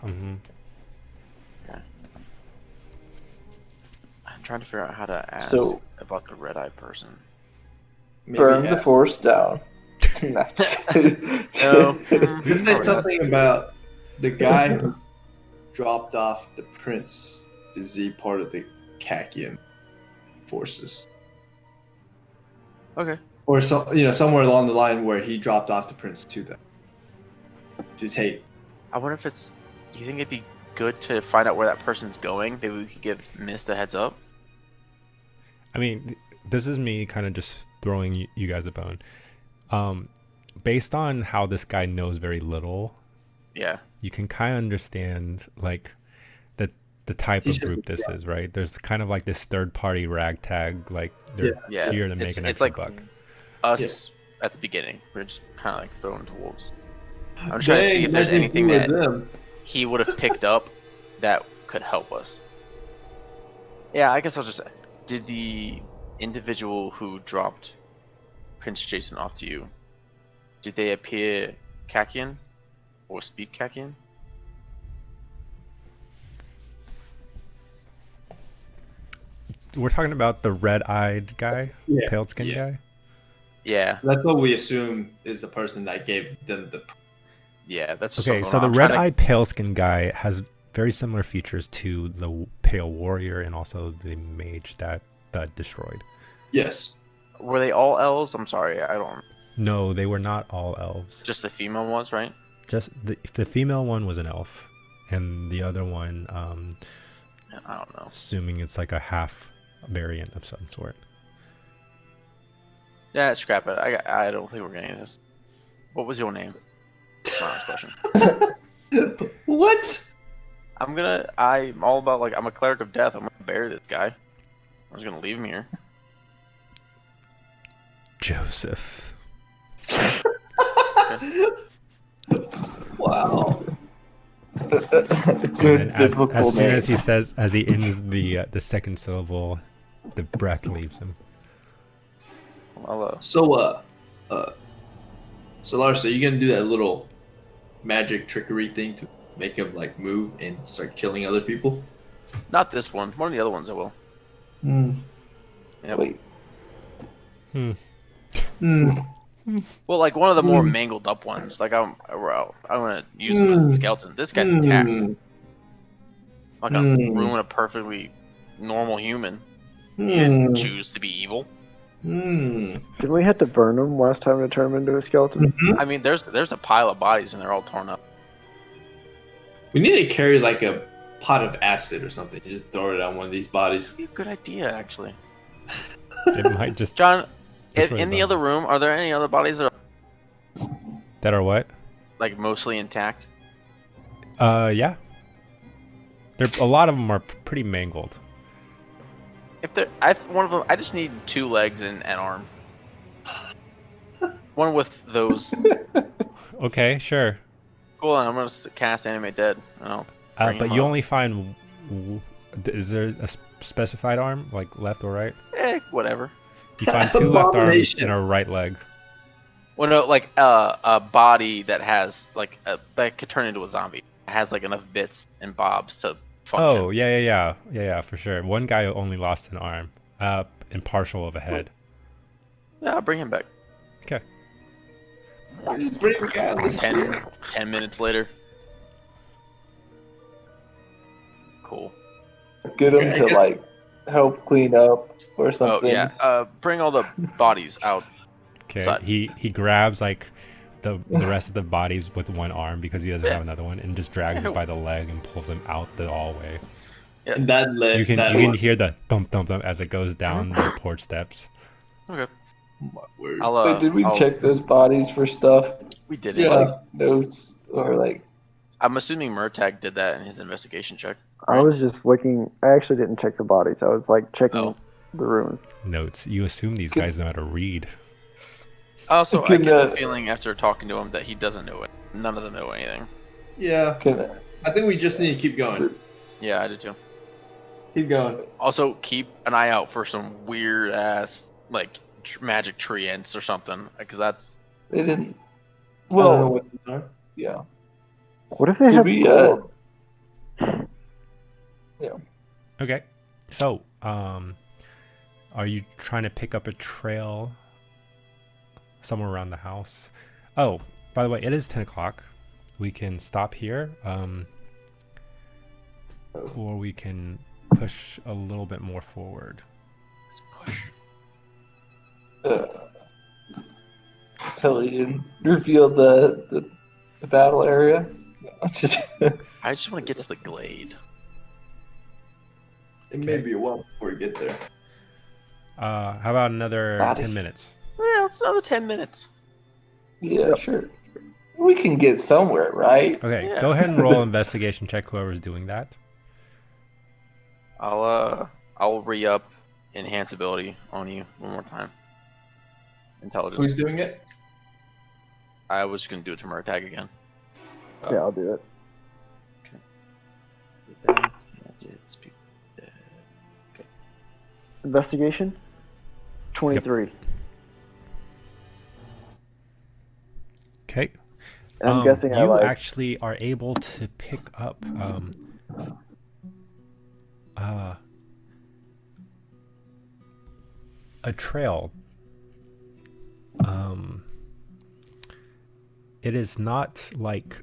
Speaker 2: I'm trying to figure out how to ask
Speaker 3: So-
Speaker 2: about the red-eyed person.
Speaker 5: maybe
Speaker 3: Burn the
Speaker 5: ask-
Speaker 3: forest down. No.
Speaker 2: No.
Speaker 5: You said something about the guy who dropped off the prince. Is he part of the Kakian forces?
Speaker 2: Okay.
Speaker 5: Or somewhere along the line where he dropped off the prince to them to take.
Speaker 2: I wonder if it's. Do you think it'd be good to find out where that person's going? Maybe we could give Myst a heads up.
Speaker 1: I mean, this is me kind of just throwing you guys a bone. Based on how this guy knows very little,
Speaker 2: Yeah.
Speaker 1: you can kind of understand like the type
Speaker 5: He's
Speaker 1: of group this is, right? There's kind of like this third party ragtag, like they're
Speaker 2: Yeah.
Speaker 1: here to make an extra buck.
Speaker 2: Us at the beginning. We're just kind of like thrown to wolves. I'm trying to see if there's
Speaker 5: Nothing
Speaker 2: anything
Speaker 5: to do with
Speaker 2: that
Speaker 5: them.
Speaker 2: he would have picked up that could help us. Yeah, I guess I'll just say, did the individual who dropped Prince Jason off to you, did they appear Kakian or speak Kakian?
Speaker 1: We're talking about the red-eyed guy,
Speaker 5: Yeah.
Speaker 1: pale-skinned
Speaker 5: Yeah.
Speaker 1: guy.
Speaker 2: Yeah,
Speaker 5: That's what we assume is the person that gave them the.
Speaker 2: yeah, that's just
Speaker 1: Okay,
Speaker 2: something
Speaker 1: so the
Speaker 2: I'm trying to-
Speaker 1: red-eyed pale-skinned guy has very similar features to the pale warrior and also the mage that destroyed.
Speaker 5: Yes.
Speaker 2: Were they all elves? I'm sorry, I don't.
Speaker 1: No, they were not all elves.
Speaker 2: Just the female ones, right?
Speaker 1: Just the female one was an elf, and the other one,
Speaker 2: I don't know.
Speaker 1: assuming it's like a half variant of some sort.
Speaker 2: Yeah, scrap it. I don't think we're getting this. What was your name? My last question.
Speaker 5: What?
Speaker 2: I'm all about, like, I'm a cleric of death. I'm gonna bury this guy. I'm just gonna leave him here.
Speaker 1: Joseph.
Speaker 5: Wow.
Speaker 3: Good
Speaker 1: And as
Speaker 3: biblical
Speaker 1: soon
Speaker 3: name.
Speaker 1: as he ends the second syllable, the breath leaves him.
Speaker 2: I'll,
Speaker 5: So Lars, are you gonna do that little magic trickery thing to make him like move and start killing other people?
Speaker 2: not this one. One of the other ones I will.
Speaker 3: Hmm.
Speaker 2: Yep.
Speaker 3: Wait.
Speaker 1: Hmm.
Speaker 3: Hmm.
Speaker 2: Well, like one of the more mangled up ones. Like I'm gonna use him as a skeleton. This guy's attacked. I'm not gonna ruin a perfectly normal human. He didn't choose to be evil.
Speaker 6: Didn't we have to burn him last time to turn him into a skeleton?
Speaker 2: I mean, there's a pile of bodies and they're all torn up.
Speaker 5: We need to carry like a pot of acid or something. Just throw it on one of these bodies.
Speaker 2: Be a good idea, actually.
Speaker 1: It might just
Speaker 2: John,
Speaker 1: Just really
Speaker 2: in the
Speaker 1: bums
Speaker 2: other room, are there any other bodies that are
Speaker 1: that are what?
Speaker 2: like mostly intact?
Speaker 1: Yeah. A lot of them are pretty mangled.
Speaker 2: If there, one of them, I just need 2 legs and an arm. One with those.
Speaker 1: Okay, sure.
Speaker 2: Cool. And I'm gonna cast Animate Dead. Bring
Speaker 1: But
Speaker 2: him
Speaker 1: you
Speaker 2: up.
Speaker 1: only find. Is there a specified arm, like left or right?
Speaker 2: Whatever.
Speaker 1: You find 2 left arms
Speaker 5: Abomination.
Speaker 1: and a right leg.
Speaker 2: Well, no, like a body that has like that could turn into a zombie. It has like enough bits and bobs to function.
Speaker 1: Oh, yeah, for sure. One guy only lost an arm, and partial of a head.
Speaker 2: Yeah, I'll bring him back.
Speaker 1: Okay.
Speaker 5: Just bring the guy on this
Speaker 2: 10 minutes later. Cool.
Speaker 3: Get him
Speaker 5: Okay, I
Speaker 3: to
Speaker 5: guess-
Speaker 3: like help clean up or
Speaker 2: Oh
Speaker 3: something.
Speaker 2: yeah. Bring all the bodies out.
Speaker 1: Okay.
Speaker 2: So-
Speaker 1: He grabs like the rest of the bodies with one arm because he doesn't have another one, and just drags it by the leg and pulls them out the hallway.
Speaker 5: And that led.
Speaker 1: You can
Speaker 5: that
Speaker 1: you can
Speaker 5: was-
Speaker 1: hear the thump thump thump as it goes down the porch steps.
Speaker 2: Okay.
Speaker 5: my word.
Speaker 2: I'll,
Speaker 3: Wait, did we
Speaker 2: I'll-
Speaker 3: check those bodies for stuff?
Speaker 2: We did it.
Speaker 3: Yeah. Like notes or like.
Speaker 2: I'm assuming Murtag did that in his investigation check.
Speaker 6: I was just looking. I actually didn't check the bodies. I was like checking
Speaker 2: Oh.
Speaker 6: the ruins.
Speaker 1: Notes. You assume these guys know how to read.
Speaker 2: Also, I
Speaker 3: Can,
Speaker 2: get the
Speaker 3: uh,
Speaker 2: feeling after talking to him that he doesn't know it. None of them know anything.
Speaker 5: Yeah,
Speaker 3: Can,
Speaker 5: I think we just need to keep going.
Speaker 2: Yeah, I did too.
Speaker 5: Keep going.
Speaker 2: Also, keep an eye out for some weird ass like magic tree ants or something, because that's
Speaker 3: they didn't.
Speaker 5: I don't know
Speaker 3: Well,
Speaker 5: what these are.
Speaker 3: yeah.
Speaker 6: What if they
Speaker 3: Did
Speaker 6: have
Speaker 3: we,
Speaker 6: gold?
Speaker 1: Okay. So, are you trying to pick up a trail somewhere around the house? Oh, by the way, it is 10 o'clock. We can stop here, or we can push a little bit more forward.
Speaker 2: let's push.
Speaker 3: Uh, Till you reveal the battle area. No, just
Speaker 2: I just want to get to the glade.
Speaker 5: It may be a while before we get there.
Speaker 1: How about another
Speaker 6: Body.
Speaker 1: 10 minutes?
Speaker 2: Yeah, it's another 10 minutes.
Speaker 3: yeah, sure. We can get somewhere, right?
Speaker 1: Okay,
Speaker 2: Yeah.
Speaker 1: go ahead and roll investigation check, whoever's doing that.
Speaker 2: I'll re-up enhance ability on you one more time. Intelligence.
Speaker 4: Who's doing it?
Speaker 2: I was gonna do it to Murtag again.
Speaker 6: Yeah, I'll do it. Investigation. 23.
Speaker 1: Okay.
Speaker 6: And I'm guessing I
Speaker 1: you
Speaker 6: like.
Speaker 1: actually are able to pick up a trail. It is not like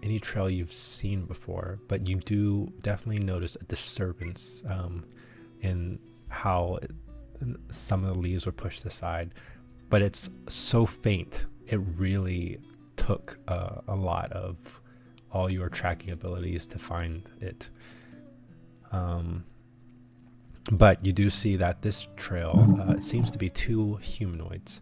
Speaker 1: any trail you've seen before, but you do definitely notice a disturbance in how some of the leaves were pushed aside, but it's so faint. It really took a lot of all your tracking abilities to find it. But you do see that this trail seems to be two humanoids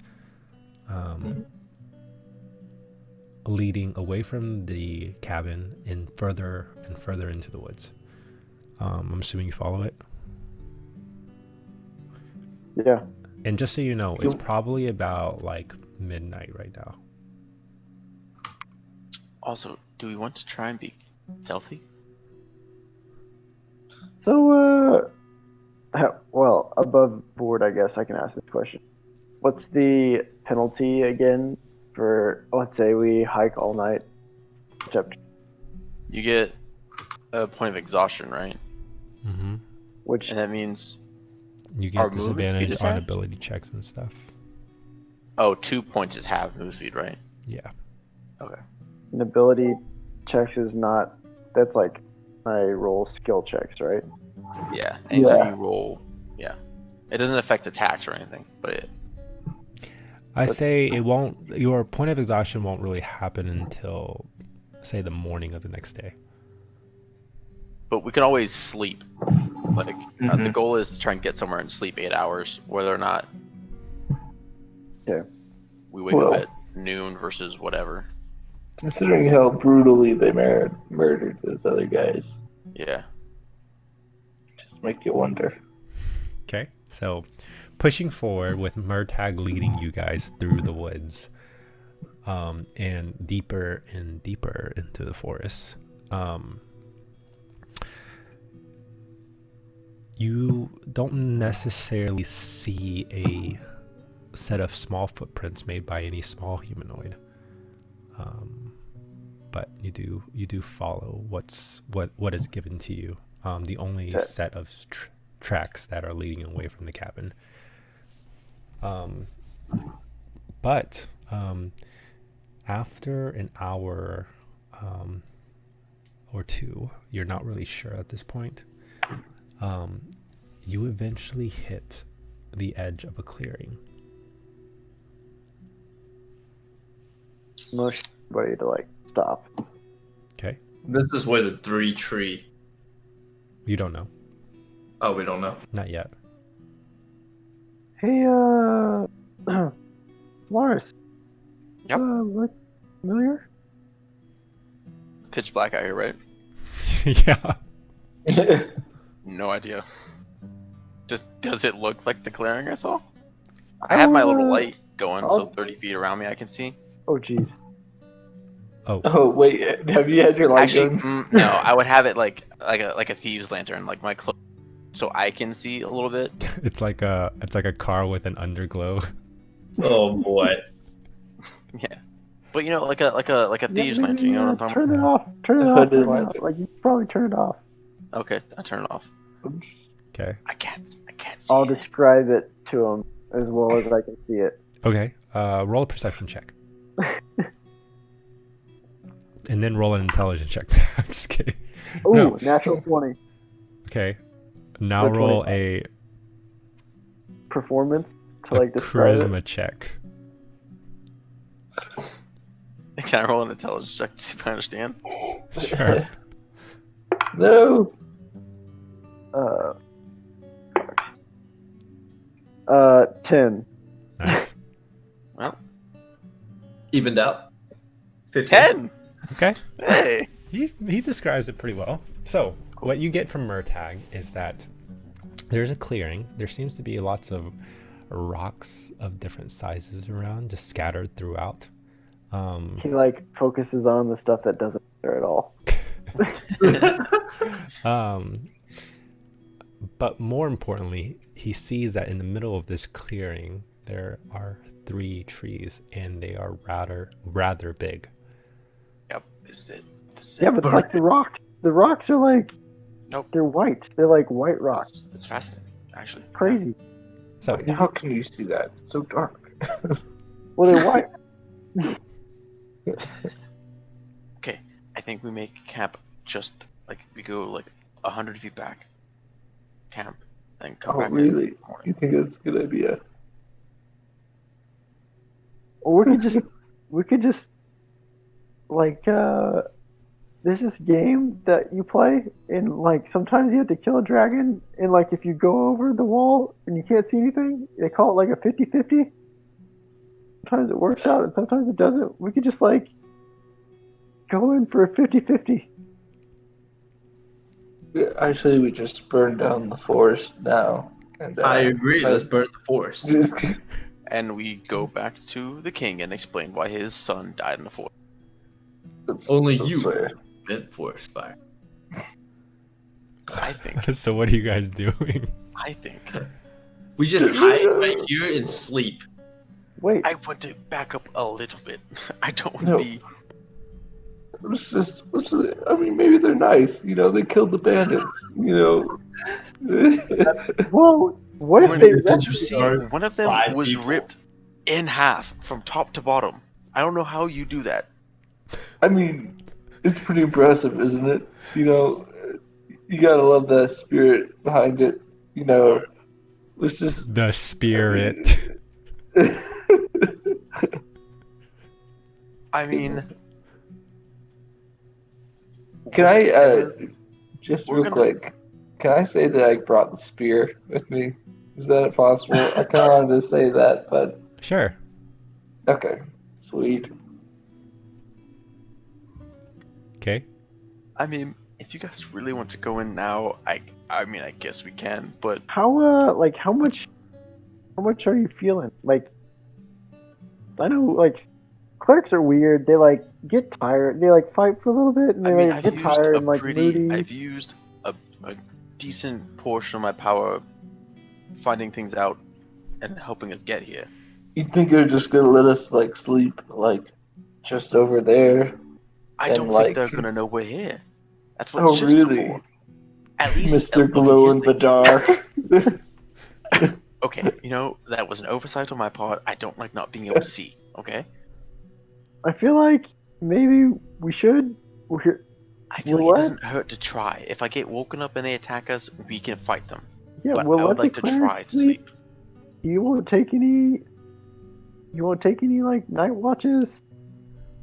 Speaker 1: leading away from the cabin and further into the woods. I'm assuming you follow it.
Speaker 6: Yeah.
Speaker 1: And just so you know, it's probably about like midnight right now.
Speaker 2: Also, do we want to try and be stealthy?
Speaker 6: So, well, above board, I guess I can ask this question. What's the penalty again for, let's say we hike all night?
Speaker 2: You get a point of exhaustion, right?
Speaker 1: Mm-hmm.
Speaker 6: Which,
Speaker 2: And that means
Speaker 1: You
Speaker 2: Are
Speaker 1: get
Speaker 2: movement speed
Speaker 1: disadvantage on
Speaker 2: attached?
Speaker 1: ability checks and stuff.
Speaker 2: 2 points is half move speed, right?
Speaker 1: Yeah.
Speaker 2: Okay.
Speaker 6: an ability checks is not, that's like I roll skill checks, right?
Speaker 2: Yeah. Anytime
Speaker 6: Yeah.
Speaker 2: you roll, yeah. It doesn't affect attacks or anything, but it.
Speaker 1: I say it won't. Your point of exhaustion won't really happen until, say, the morning of the next day.
Speaker 2: But we can always sleep. Like the
Speaker 5: Mhm.
Speaker 2: goal is to try and get somewhere and sleep 8 hours, whether or not.
Speaker 6: Yeah.
Speaker 2: We wake
Speaker 3: Well-
Speaker 2: up at noon versus whatever.
Speaker 3: Considering how brutally they murdered those other guys,
Speaker 2: Yeah.
Speaker 3: just make you wonder.
Speaker 1: Okay, so pushing forward with Murtag leading you guys through the woods, and deeper into the forest. You don't necessarily see a set of small footprints made by any small humanoid, but you do follow what is given to you. The only set of tracks that are leading away from the cabin. But after an hour or two, you're not really sure at this point. You eventually hit the edge of a clearing.
Speaker 6: Most everybody to like stop.
Speaker 1: Okay,
Speaker 4: This is where the 3 tree.
Speaker 1: you don't know,
Speaker 4: Oh, we don't know.
Speaker 1: not yet.
Speaker 6: Hey, Lars.
Speaker 2: Yep.
Speaker 6: Like, familiar?
Speaker 2: Pitch black out here, right?
Speaker 1: Yeah.
Speaker 2: No idea. Does it look like the clearing I saw? I have my little light going, so 30 feet around me I can see.
Speaker 6: Oh, jeez.
Speaker 3: Oh wait, have you had your light
Speaker 2: Actually,
Speaker 3: guns?
Speaker 2: no, I would have it like a thieves' lantern, like my clothes, so I can see a little bit.
Speaker 1: It's like a car with an underglow.
Speaker 4: Oh boy.
Speaker 2: Yeah, but you know, like a thieves' lantern. You know what I'm talking
Speaker 6: Turn
Speaker 2: about?
Speaker 6: it off. Turn it
Speaker 3: The
Speaker 6: off.
Speaker 3: hooded
Speaker 6: Turn it off.
Speaker 3: lantern.
Speaker 6: Like, you probably turn it off.
Speaker 2: Okay, I turn it off.
Speaker 1: Okay.
Speaker 2: I can't see.
Speaker 6: I'll
Speaker 2: it.
Speaker 6: describe it to him as well as I can see it.
Speaker 1: Okay. Roll a perception check. And then roll an intelligence check. I'm just kidding.
Speaker 6: Ooh,
Speaker 1: No.
Speaker 6: natural 20.
Speaker 1: Okay. Now
Speaker 6: Or
Speaker 1: roll
Speaker 6: 25.
Speaker 1: a
Speaker 6: Performance to like describe it.
Speaker 1: charisma check.
Speaker 2: Can I roll an intelligence check to see if I understand?
Speaker 1: Sure.
Speaker 3: No.
Speaker 6: Uh, 10.
Speaker 1: Nice.
Speaker 2: Well,
Speaker 4: Evened out. 15.
Speaker 2: 10.
Speaker 1: Okay.
Speaker 2: Hey.
Speaker 1: He describes it pretty well. So, what you get from Murtag is that there's a clearing. There seems to be lots of rocks of different sizes around, just scattered throughout.
Speaker 6: He like focuses on the stuff that doesn't matter at all.
Speaker 1: But more importantly, he sees that in the middle of this clearing, there are 3 trees, and they are rather big.
Speaker 2: Yep. This is it. This is
Speaker 6: Yeah,
Speaker 2: it.
Speaker 6: but like the rocks are like,
Speaker 2: Nope.
Speaker 6: they're white. They're like white rocks.
Speaker 2: It's fascinating, actually.
Speaker 6: Crazy.
Speaker 1: So,
Speaker 3: How can you see that? It's so dark.
Speaker 6: Well, they're white.
Speaker 2: Okay, I think we make camp just like we go like 100 feet back. Camp, and come
Speaker 3: Oh,
Speaker 2: back.
Speaker 3: really?
Speaker 2: In the
Speaker 3: You
Speaker 2: morning.
Speaker 3: think that's a good idea?
Speaker 6: Or we could just like there's this game that you play, and like sometimes you have to kill a dragon, and like if you go over the wall and you can't see anything, they call it like a 50-50. Sometimes it works out and sometimes it doesn't. We could just like go in for a 50-50.
Speaker 3: Yeah, actually, we just burned down the forest now. And
Speaker 4: I agree. Let's burn the forest.
Speaker 2: And we go back to the king and explain why his son died in the forest.
Speaker 4: Only
Speaker 3: That's
Speaker 4: you
Speaker 3: fair.
Speaker 4: meant forest fire.
Speaker 2: I think.
Speaker 1: so what are you guys doing?
Speaker 2: I think.
Speaker 4: We just hide right here and sleep.
Speaker 6: Wait,
Speaker 2: I want to back up a little bit. I don't want to
Speaker 3: No.
Speaker 2: be.
Speaker 3: I mean, maybe they're nice. You know, they killed the bandits. You know.
Speaker 6: whoa, what if
Speaker 2: When,
Speaker 6: they
Speaker 2: did you see?
Speaker 4: are
Speaker 2: One of them
Speaker 4: 5
Speaker 2: was
Speaker 4: people.
Speaker 2: ripped in half from top to bottom. I don't know how you do that.
Speaker 3: I mean, it's pretty impressive, isn't it? You know, you gotta love the spirit behind it. You know, it's just.
Speaker 1: The spirit.
Speaker 2: I mean,
Speaker 3: Can I just
Speaker 2: We're
Speaker 3: real
Speaker 2: gonna-
Speaker 3: quick? Can I say that I brought the spear with me? Is that possible? I kind of wanted to say that, but
Speaker 1: Sure.
Speaker 3: okay, sweet.
Speaker 1: Okay.
Speaker 2: I mean, if you guys really want to go in now, I mean, I guess we can. But
Speaker 6: how like how much are you feeling? Like I know like clerics are weird. They like get tired. They like fight for a little bit and
Speaker 2: I
Speaker 6: they
Speaker 2: mean,
Speaker 6: like
Speaker 2: I've
Speaker 6: get
Speaker 2: used
Speaker 6: tired
Speaker 2: a
Speaker 6: and like moody.
Speaker 2: I've used a decent portion of my power finding things out and helping us get here.
Speaker 3: You think they're just gonna let us like sleep like just over there?
Speaker 2: I
Speaker 3: And,
Speaker 2: don't
Speaker 3: like-
Speaker 2: think they're gonna know we're here. That's what
Speaker 3: Oh,
Speaker 2: shifts are
Speaker 3: really?
Speaker 2: for. At least
Speaker 3: Mr.
Speaker 2: okay,
Speaker 3: Glow
Speaker 2: here's
Speaker 3: in the dark.
Speaker 2: Okay, you know, that was an oversight on my part. I don't like not being able to see, okay?
Speaker 6: I feel like maybe we should.
Speaker 2: I feel like
Speaker 6: What?
Speaker 2: it doesn't hurt to try. If I get woken up and they attack us, we can fight them.
Speaker 6: Yeah,
Speaker 2: But
Speaker 6: we'll
Speaker 2: I
Speaker 6: let
Speaker 2: would
Speaker 6: the
Speaker 2: like to
Speaker 6: cleric
Speaker 2: try to sleep.
Speaker 6: You won't take any. You won't take any like night watches.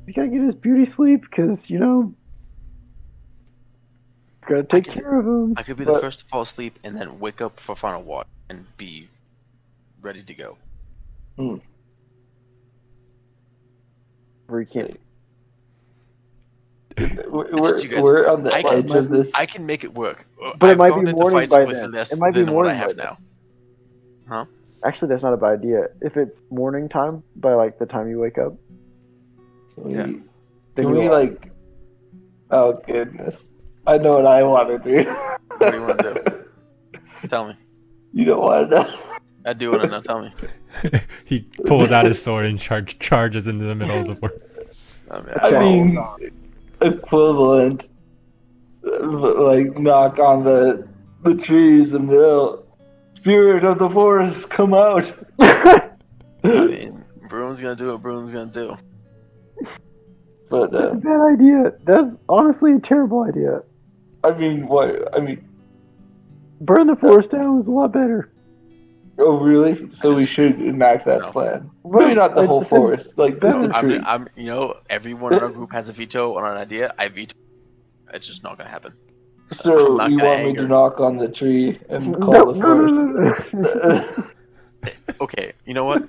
Speaker 6: You gotta get his beauty sleep because you know. Gotta take
Speaker 2: could-
Speaker 6: care of him.
Speaker 2: I could be the
Speaker 3: But-
Speaker 2: first to fall asleep and then wake up for final watch and be ready to go.
Speaker 6: We can't.
Speaker 2: up to you guys.
Speaker 3: We're on the
Speaker 2: I can-
Speaker 3: edge of this.
Speaker 2: I can make it work.
Speaker 6: But it
Speaker 2: I've
Speaker 6: might
Speaker 2: gone
Speaker 6: be
Speaker 2: into
Speaker 6: morning
Speaker 2: fights
Speaker 6: by
Speaker 2: with
Speaker 6: then.
Speaker 2: less
Speaker 6: It might be
Speaker 2: than what I
Speaker 6: morning
Speaker 2: have
Speaker 6: by
Speaker 2: now.
Speaker 6: Actually, that's not a bad idea. If it's morning time by like the time you wake up,
Speaker 3: Can
Speaker 2: Yeah.
Speaker 3: we,
Speaker 6: then
Speaker 3: can
Speaker 6: you
Speaker 3: we
Speaker 6: are.
Speaker 3: like? Oh goodness! I know what I want to do.
Speaker 2: What do you wanna do? Tell me.
Speaker 3: You don't want to know.
Speaker 2: I do want to know. Tell me.
Speaker 1: He pulls out his sword and charges into the middle of the forest.
Speaker 3: I
Speaker 6: Okay.
Speaker 3: mean, equivalent. Like knock on the trees and they'll. Spirit of the forest, come out.
Speaker 2: I mean, Broom's gonna do what Broom's gonna do.
Speaker 3: But
Speaker 6: that's a bad idea. That's honestly a terrible idea.
Speaker 3: I mean, what? I mean,
Speaker 6: Burn the forest down was a lot better.
Speaker 3: Oh, really? So we
Speaker 2: just-
Speaker 3: should enact that
Speaker 2: No.
Speaker 3: plan. Maybe not the whole forest, like just the tree.
Speaker 2: Everyone in our group has a veto on an idea. I veto. It's just not gonna happen. I'm
Speaker 3: So
Speaker 2: not
Speaker 3: you
Speaker 2: gonna
Speaker 3: want me
Speaker 2: anger.
Speaker 3: to knock on the tree and
Speaker 6: No,
Speaker 3: call the forest?
Speaker 6: no.
Speaker 2: Okay, you know what?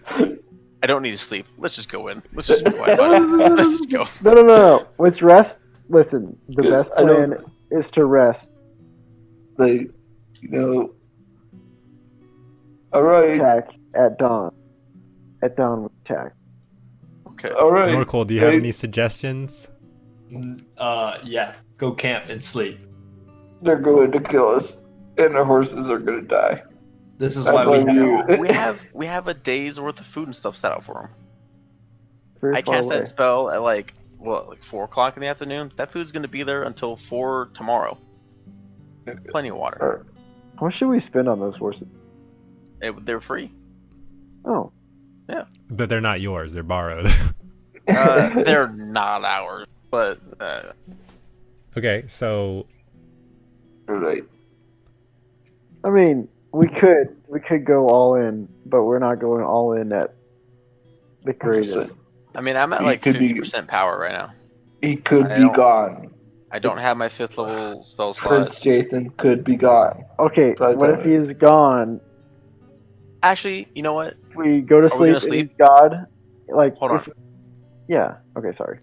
Speaker 2: I don't need to sleep. Let's just go in. Let's just be quiet about it. Let's just go.
Speaker 6: No. Let's rest. Listen, the
Speaker 3: Yes,
Speaker 6: best
Speaker 3: I don't-
Speaker 6: plan is to rest.
Speaker 3: Like, you know. All right,
Speaker 6: Attack at dawn. At dawn, we attack.
Speaker 2: Okay.
Speaker 3: all right.
Speaker 1: Norcal, do you have
Speaker 3: Hey,
Speaker 1: any suggestions?
Speaker 4: Yeah. Go camp and sleep.
Speaker 3: They're going to kill us, and our horses are going to die.
Speaker 4: This is
Speaker 3: I
Speaker 4: why we
Speaker 3: blame
Speaker 4: have
Speaker 3: you.
Speaker 2: We have a day's worth of food and stuff set out for them.
Speaker 6: Very
Speaker 2: I
Speaker 6: far
Speaker 2: cast
Speaker 6: away.
Speaker 2: that spell at like 4 o'clock in the afternoon. That food's gonna be there until 4 tomorrow. Plenty of water.
Speaker 3: All right.
Speaker 6: How much should we spend on those horses?
Speaker 2: They're free.
Speaker 6: Oh,
Speaker 1: But they're not yours. They're borrowed.
Speaker 2: They're not ours, but
Speaker 1: Okay, so
Speaker 3: All right.
Speaker 6: I mean, we could go all in, but we're not going all in at the greatest.
Speaker 2: I mean I'm at
Speaker 3: He
Speaker 2: like
Speaker 3: could be-
Speaker 2: 50% power right now.
Speaker 3: He could
Speaker 2: I
Speaker 3: be
Speaker 2: don't-
Speaker 3: gone.
Speaker 2: I don't have my 5th level spell
Speaker 3: Prince
Speaker 2: slot.
Speaker 3: Jason could be gone.
Speaker 6: Okay,
Speaker 3: But,
Speaker 6: what if he's gone?
Speaker 2: Actually, you know what?
Speaker 6: We go to
Speaker 2: Are we
Speaker 6: sleep,
Speaker 2: gonna sleep?
Speaker 6: and he's God. Like,
Speaker 2: Hold on.
Speaker 6: if- yeah. Okay, sorry.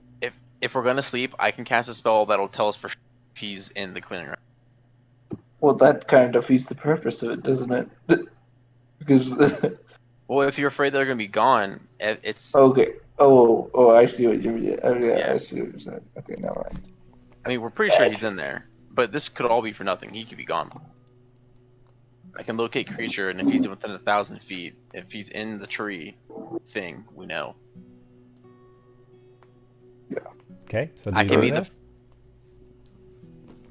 Speaker 2: If we're gonna sleep, I can cast a spell that'll tell us for sure if he's in the clearing room.
Speaker 3: Well, that kind of defeats the purpose of it, doesn't it? Because
Speaker 2: Well, if you're afraid they're gonna be gone, it's.
Speaker 3: okay. Oh, I see what you mean. Oh, yeah,
Speaker 2: Yeah.
Speaker 3: I see what you're saying. Okay, never mind.
Speaker 2: I mean, we're pretty sure he's in there, but this could all be for nothing. He could be gone. I can locate creature, and if he's within 1,000 feet, if he's in the tree thing, we know.
Speaker 1: okay, so do
Speaker 2: I
Speaker 1: you
Speaker 2: can
Speaker 1: do
Speaker 2: be
Speaker 1: that?
Speaker 2: the.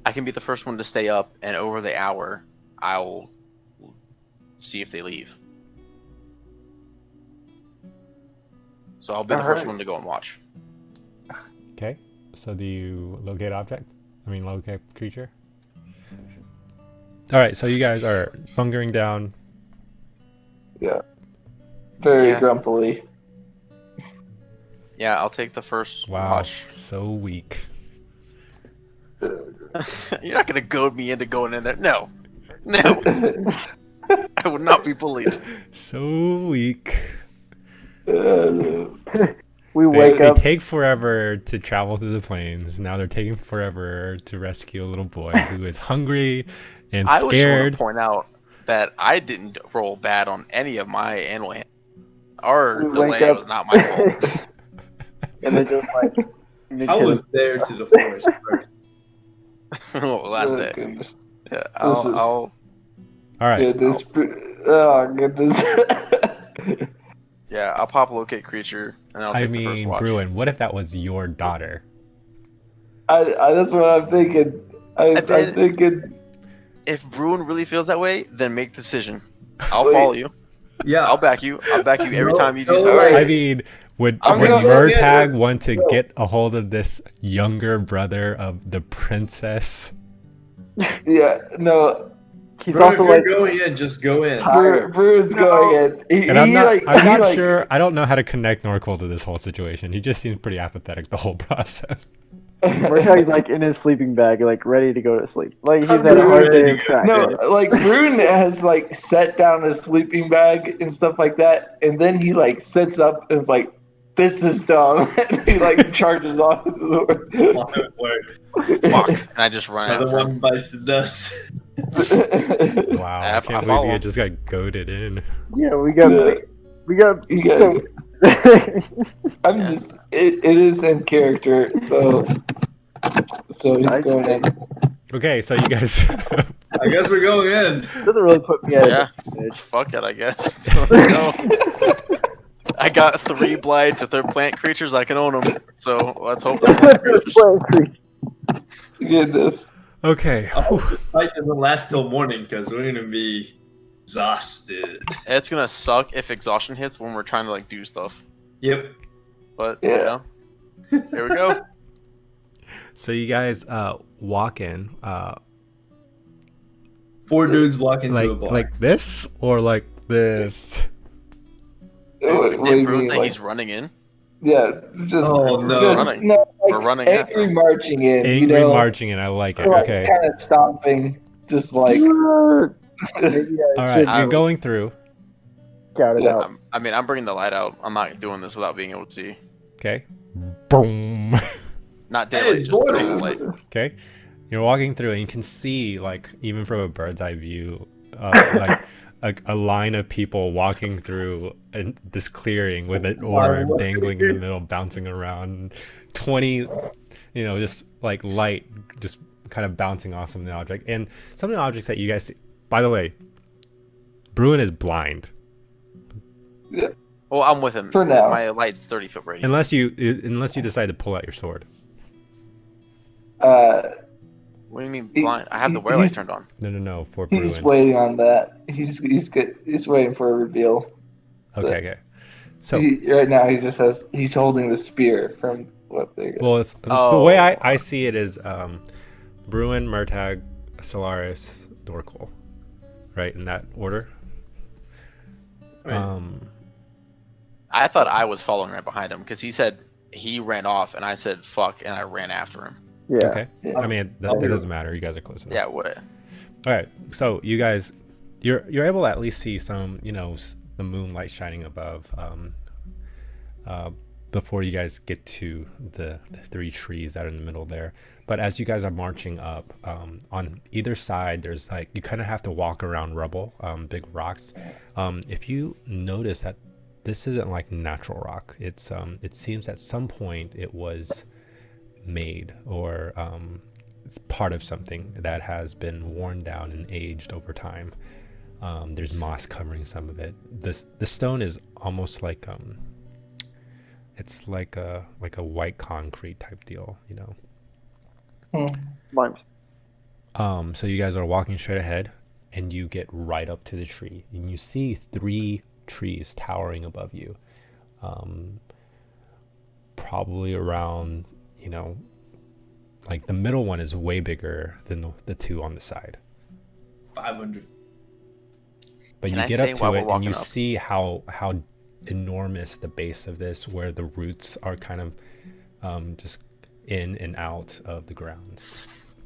Speaker 2: I can be the first one to stay up, and over the hour, I'll see if they leave. So I'll be the first
Speaker 3: Alright.
Speaker 2: one to go and watch.
Speaker 1: Okay, so do you locate object? I mean, locate creature? All right, so you guys are bunkering down.
Speaker 3: Yeah. Very
Speaker 2: Yeah.
Speaker 3: grumpily.
Speaker 2: Yeah, I'll take the first
Speaker 1: Wow,
Speaker 2: watch.
Speaker 1: so weak.
Speaker 2: You're not gonna goad me into going in there. No, no, I would not be bullied.
Speaker 1: So weak.
Speaker 6: We
Speaker 1: They,
Speaker 6: wake
Speaker 1: they
Speaker 6: up.
Speaker 1: take forever to travel through the plains. Now they're taking forever to rescue a little boy who is hungry and
Speaker 2: I just want
Speaker 1: scared.
Speaker 2: to point out that I didn't roll bad on any of my animal hand. Our
Speaker 6: We wake
Speaker 2: delay
Speaker 6: up-
Speaker 2: was not my fault.
Speaker 6: And they're just like.
Speaker 5: I was there to the forest first.
Speaker 2: Last
Speaker 3: Oh,
Speaker 2: day.
Speaker 3: goodness.
Speaker 2: Yeah,
Speaker 3: This is-
Speaker 2: I'll
Speaker 1: All right,
Speaker 3: Goodness. Oh, goodness.
Speaker 2: yeah, I'll pop locate creature and I'll take
Speaker 1: I
Speaker 2: the first
Speaker 1: mean,
Speaker 2: watch.
Speaker 1: Bruin, what if that was your daughter?
Speaker 3: I that's what I'm thinking. I'm
Speaker 2: then-
Speaker 3: thinking.
Speaker 2: If Bruin really feels that way, then make the decision. I'll
Speaker 3: Wait.
Speaker 2: follow you.
Speaker 5: Yeah.
Speaker 2: I'll back you. I'll back you every
Speaker 5: No,
Speaker 2: time you do
Speaker 5: no
Speaker 2: something.
Speaker 5: way.
Speaker 1: I mean, would
Speaker 3: I'm
Speaker 1: would
Speaker 3: gonna-
Speaker 1: Murtag want to
Speaker 3: No.
Speaker 1: get a hold of this younger brother of the princess?
Speaker 3: Yeah, no.
Speaker 6: He's
Speaker 5: Bro, if
Speaker 6: also
Speaker 5: you're
Speaker 6: like.
Speaker 5: going in, just go in.
Speaker 6: Tired.
Speaker 3: Bruin's going in.
Speaker 1: And I'm not, I'm
Speaker 3: he
Speaker 1: not
Speaker 3: like-
Speaker 1: sure. I don't know how to connect Norcal to this whole situation. He just seems pretty apathetic the whole process.
Speaker 6: Murtag's like in his sleeping bag, like ready to go to sleep. Like he's
Speaker 5: I'm
Speaker 6: at a hard
Speaker 5: ready
Speaker 6: day
Speaker 5: to
Speaker 6: of
Speaker 5: go.
Speaker 6: practice.
Speaker 3: No, like Bruin has like set down his sleeping bag and stuff like that, and then he like sits up and is like, "This is dumb." And he like charges off the door.
Speaker 2: Fuck. And I just run
Speaker 5: Another
Speaker 2: after him.
Speaker 5: one bites the dust.
Speaker 1: Wow,
Speaker 2: I
Speaker 1: I can't
Speaker 2: follow
Speaker 1: believe you
Speaker 2: him.
Speaker 1: just got goaded in.
Speaker 6: Yeah, we got.
Speaker 3: You gotta- I'm
Speaker 2: Yeah.
Speaker 3: just it is in character, so he's going in.
Speaker 1: Okay, so you guys.
Speaker 5: I guess we're going in.
Speaker 6: Doesn't really put me at a
Speaker 2: Yeah.
Speaker 6: disadvantage.
Speaker 2: Fuck it, I guess. Let's go. I got 3 blights. If they're plant creatures, I can own them. So let's hope they're plant creatures.
Speaker 3: Goodness.
Speaker 1: Okay.
Speaker 5: I hope the fight doesn't last till morning because we're gonna be exhausted.
Speaker 2: It's gonna suck if exhaustion hits when we're trying to like do stuff.
Speaker 5: Yep.
Speaker 2: But
Speaker 3: Yeah.
Speaker 2: you know, here we go.
Speaker 1: So you guys walk in
Speaker 5: 4 dudes walk into a
Speaker 1: like
Speaker 5: bar.
Speaker 1: like this or like this.
Speaker 3: What do
Speaker 2: Did
Speaker 3: you
Speaker 2: Bruin
Speaker 3: mean?
Speaker 2: say
Speaker 3: Like,
Speaker 2: he's running in?
Speaker 3: yeah, just,
Speaker 5: Oh, no.
Speaker 3: just
Speaker 2: Running.
Speaker 3: no, like
Speaker 2: We're running after
Speaker 3: angry
Speaker 2: him.
Speaker 3: marching in.
Speaker 1: Angry
Speaker 3: you know,
Speaker 1: marching, and I like it.
Speaker 3: or, like
Speaker 1: Okay.
Speaker 3: kind of stomping, just like.
Speaker 6: Maybe
Speaker 1: All
Speaker 6: I
Speaker 1: right,
Speaker 6: should
Speaker 1: you're
Speaker 2: I-
Speaker 1: going through.
Speaker 6: scout it
Speaker 3: Yeah.
Speaker 6: out.
Speaker 2: I mean, I'm bringing the light out. I'm not doing this without being able to see.
Speaker 1: Okay. Boom.
Speaker 2: Not daylight, just
Speaker 4: boy.
Speaker 2: normal light.
Speaker 1: Okay. You're walking through, and you can see, like, even from a bird's eye view, like a line of people walking through this clearing with an orb dangling in the middle, bouncing around. 20, just like light, just kind of bouncing off some of the object. And some of the objects that you guys see, by the way, Bruin is blind.
Speaker 2: Well, I'm with him.
Speaker 3: For now.
Speaker 2: My light's 30 foot radius.
Speaker 1: Unless you decide to pull out your sword.
Speaker 2: What do you mean
Speaker 3: He-
Speaker 2: blind? I have the wear light
Speaker 3: he's-
Speaker 2: turned on.
Speaker 1: No, for
Speaker 3: He's
Speaker 1: Bruin.
Speaker 3: waiting on that. He's waiting for a reveal.
Speaker 1: Okay. So,
Speaker 3: Right now he's holding the spear from what they got.
Speaker 1: well, it's, the
Speaker 2: Oh.
Speaker 1: way I see it is Bruin, Murtag, Solaris, Dorkle. Right, in that order.
Speaker 4: Right.
Speaker 2: I thought I was following right behind him because he said he ran off and I said fuck and I ran after him.
Speaker 6: Yeah.
Speaker 1: Okay.
Speaker 3: Yeah.
Speaker 1: I mean, that doesn't matter. You guys are close enough.
Speaker 2: Yeah, what?
Speaker 1: All right. So you guys, you're able to at least see some, the moonlight shining above. Before you guys get to the three trees that are in the middle there. But as you guys are marching up, on either side, there's like, you kind of have to walk around rubble, big rocks. If you notice that this isn't like natural rock, it seems at some point it was made, or it's part of something that has been worn down and aged over time. There's moss covering some of it. The stone is almost like it's like a white concrete type deal,
Speaker 6: Mimes.
Speaker 1: So you guys are walking straight ahead, and you get right up to the tree, and you see 3 trees towering above you, probably around, like the middle one is way bigger than the 2 on the side.
Speaker 4: 500.
Speaker 1: But
Speaker 2: Can
Speaker 1: you
Speaker 2: I
Speaker 1: get
Speaker 2: say
Speaker 1: up to
Speaker 2: while we're
Speaker 1: it, and
Speaker 2: walking
Speaker 1: you
Speaker 2: up?
Speaker 1: see how enormous the base of this, where the roots are kind of just in and out of the ground.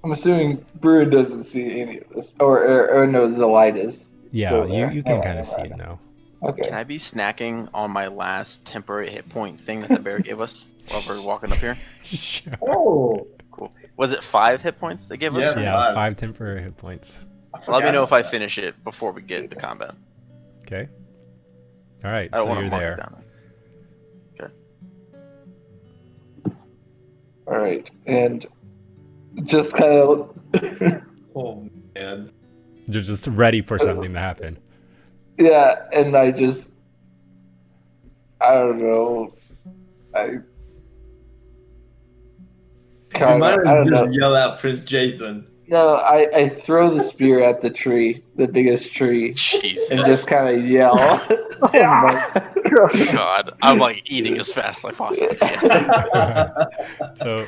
Speaker 3: I'm assuming Bruin doesn't see any of this, or no, the light is.
Speaker 1: Yeah,
Speaker 3: still there.
Speaker 1: you can
Speaker 3: Oh,
Speaker 1: kind of
Speaker 3: never
Speaker 1: see it
Speaker 3: mind.
Speaker 1: now.
Speaker 3: Okay.
Speaker 2: Can I be snacking on my last temporary hit point thing that the bear gave us while we're walking up here?
Speaker 1: Sure.
Speaker 4: Oh,
Speaker 2: Cool. Was it 5 hit points they gave us?
Speaker 4: Yeah.
Speaker 1: Yeah, 5 temporary hit points.
Speaker 2: Let me know if I finish it before we get into combat.
Speaker 1: Okay. All right,
Speaker 2: I don't
Speaker 1: so
Speaker 2: want
Speaker 1: you're
Speaker 2: to mark it
Speaker 1: there.
Speaker 2: down.
Speaker 3: All right, and just kind of.
Speaker 4: Oh man.
Speaker 1: You're just ready for something to happen.
Speaker 3: Yeah, and I don't know. I
Speaker 4: You
Speaker 3: kind
Speaker 4: might
Speaker 3: of,
Speaker 4: as
Speaker 3: I
Speaker 4: well
Speaker 3: don't
Speaker 4: just
Speaker 3: know.
Speaker 4: yell out Prince Jason.
Speaker 3: No, I throw the spear at the tree, the biggest tree,
Speaker 2: Jesus.
Speaker 3: and just kind of yell.
Speaker 2: God, I'm like eating as fast as I possibly can.
Speaker 1: So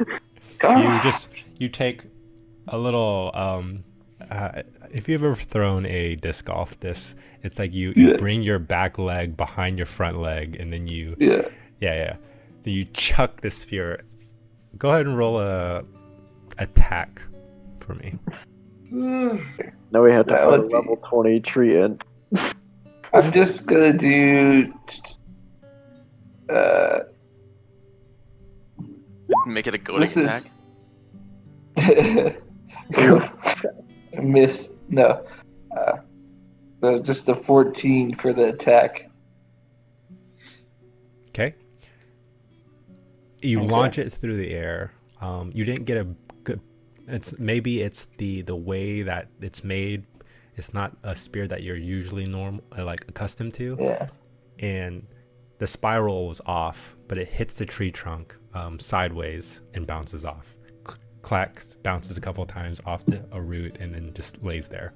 Speaker 1: you take a little if you've ever thrown a disc golf, it's like you
Speaker 3: Yeah.
Speaker 1: bring your back leg behind your front leg, and then you
Speaker 3: Yeah.
Speaker 1: then you chuck the spear. Go ahead and roll a attack for me.
Speaker 6: Now we have to
Speaker 3: That
Speaker 6: put a
Speaker 3: would be-
Speaker 6: level 20 tree in.
Speaker 3: I'm just gonna do.
Speaker 2: Make it a goading
Speaker 3: This is-
Speaker 2: attack.
Speaker 3: Miss no. Just a 14 for the attack.
Speaker 1: Okay. You
Speaker 3: Okay.
Speaker 1: launch it through the air. You didn't get a good. It's the way that it's made. It's not a spear that you're usually like accustomed to,
Speaker 3: Yeah.
Speaker 1: and the spiral was off, but it hits the tree trunk sideways and bounces off. Clacks, bounces a couple times off a root, and then just lays there.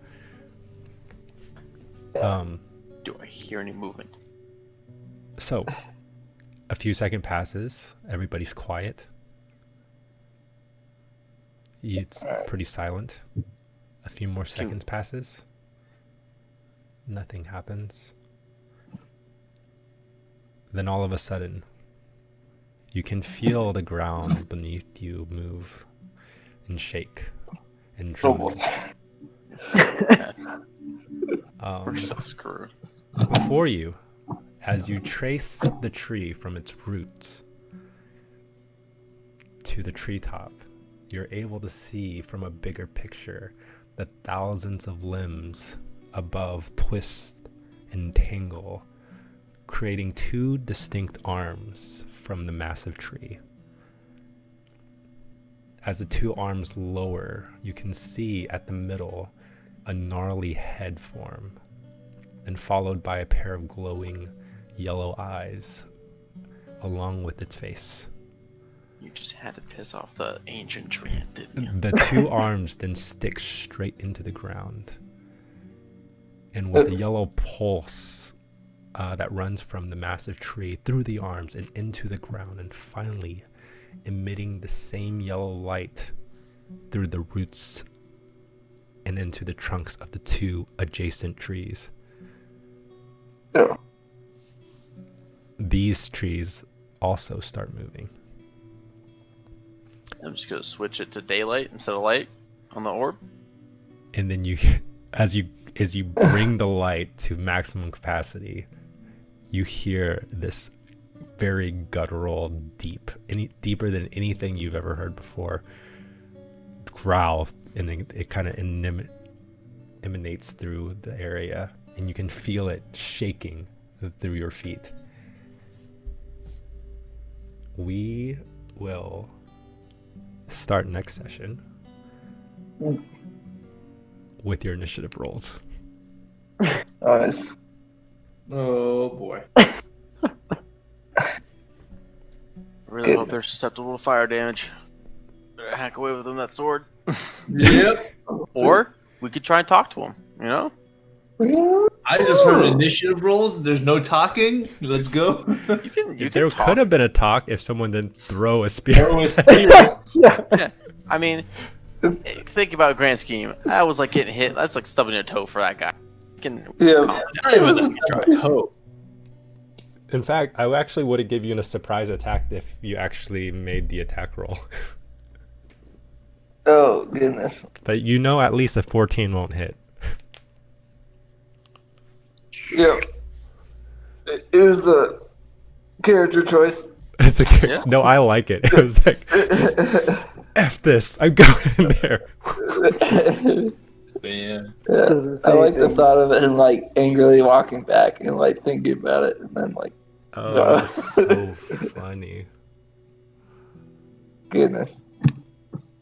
Speaker 2: Do I hear any movement?
Speaker 1: So, a few seconds passes. Everybody's quiet. It's
Speaker 3: Alright.
Speaker 1: pretty silent. A few more seconds passes. Nothing happens. Then all of a sudden, you can feel the ground beneath you move and shake and
Speaker 3: Oh boy.
Speaker 1: tremble.
Speaker 2: We're so screwed.
Speaker 1: Before you, as you trace the tree from its roots to the treetop, you're able to see from a bigger picture the thousands of limbs above twist and tangle, creating two distinct arms from the massive tree. As the two arms lower, you can see at the middle a gnarly head form, and followed by a pair of glowing yellow eyes along with its face.
Speaker 2: You just had to piss off the ancient treant, didn't you?
Speaker 1: The two arms then stick straight into the ground, and with a yellow pulse that runs from the massive tree through the arms and into the ground, and finally emitting the same yellow light through the roots and into the trunks of the two adjacent trees.
Speaker 3: Yeah.
Speaker 1: These trees also start moving.
Speaker 2: I'm just gonna switch it to daylight instead of light on the orb.
Speaker 1: And then as you bring the light to maximum capacity, you hear this very guttural, deeper than anything you've ever heard before, growl, and it kind of emanates through the area, and you can feel it shaking through your feet. We will start next session with your initiative rolls.
Speaker 3: Nice.
Speaker 4: Oh boy.
Speaker 2: I really hope they're susceptible to fire damage. Better hack away with them that sword.
Speaker 4: Yep.
Speaker 2: Or we could try and talk to them, you know?
Speaker 4: I just heard initiative rolls. There's no talking. Let's go.
Speaker 2: You
Speaker 1: There
Speaker 2: can talk.
Speaker 1: could have been a talk if someone didn't throw a spear.
Speaker 4: Throw a spear.
Speaker 2: Yeah. I mean, think about a grand scheme. That was like getting hit. That's like stubbing your toe for that guy. You can
Speaker 3: Yeah.
Speaker 2: calm
Speaker 4: Not
Speaker 2: down.
Speaker 4: even the stub of toe.
Speaker 1: In fact, I actually would have given you a surprise attack if you actually made the attack roll.
Speaker 3: Oh goodness.
Speaker 1: But you know at least a 14 won't hit.
Speaker 3: Yeah. It was a character choice.
Speaker 1: It's
Speaker 2: Yeah.
Speaker 1: No, I like it. It was like, F this, I'm going there.
Speaker 4: Man.
Speaker 3: Yeah, I like the thought of it and like angrily walking back and like thinking about it and then like
Speaker 1: Oh, that's so funny.
Speaker 3: goodness.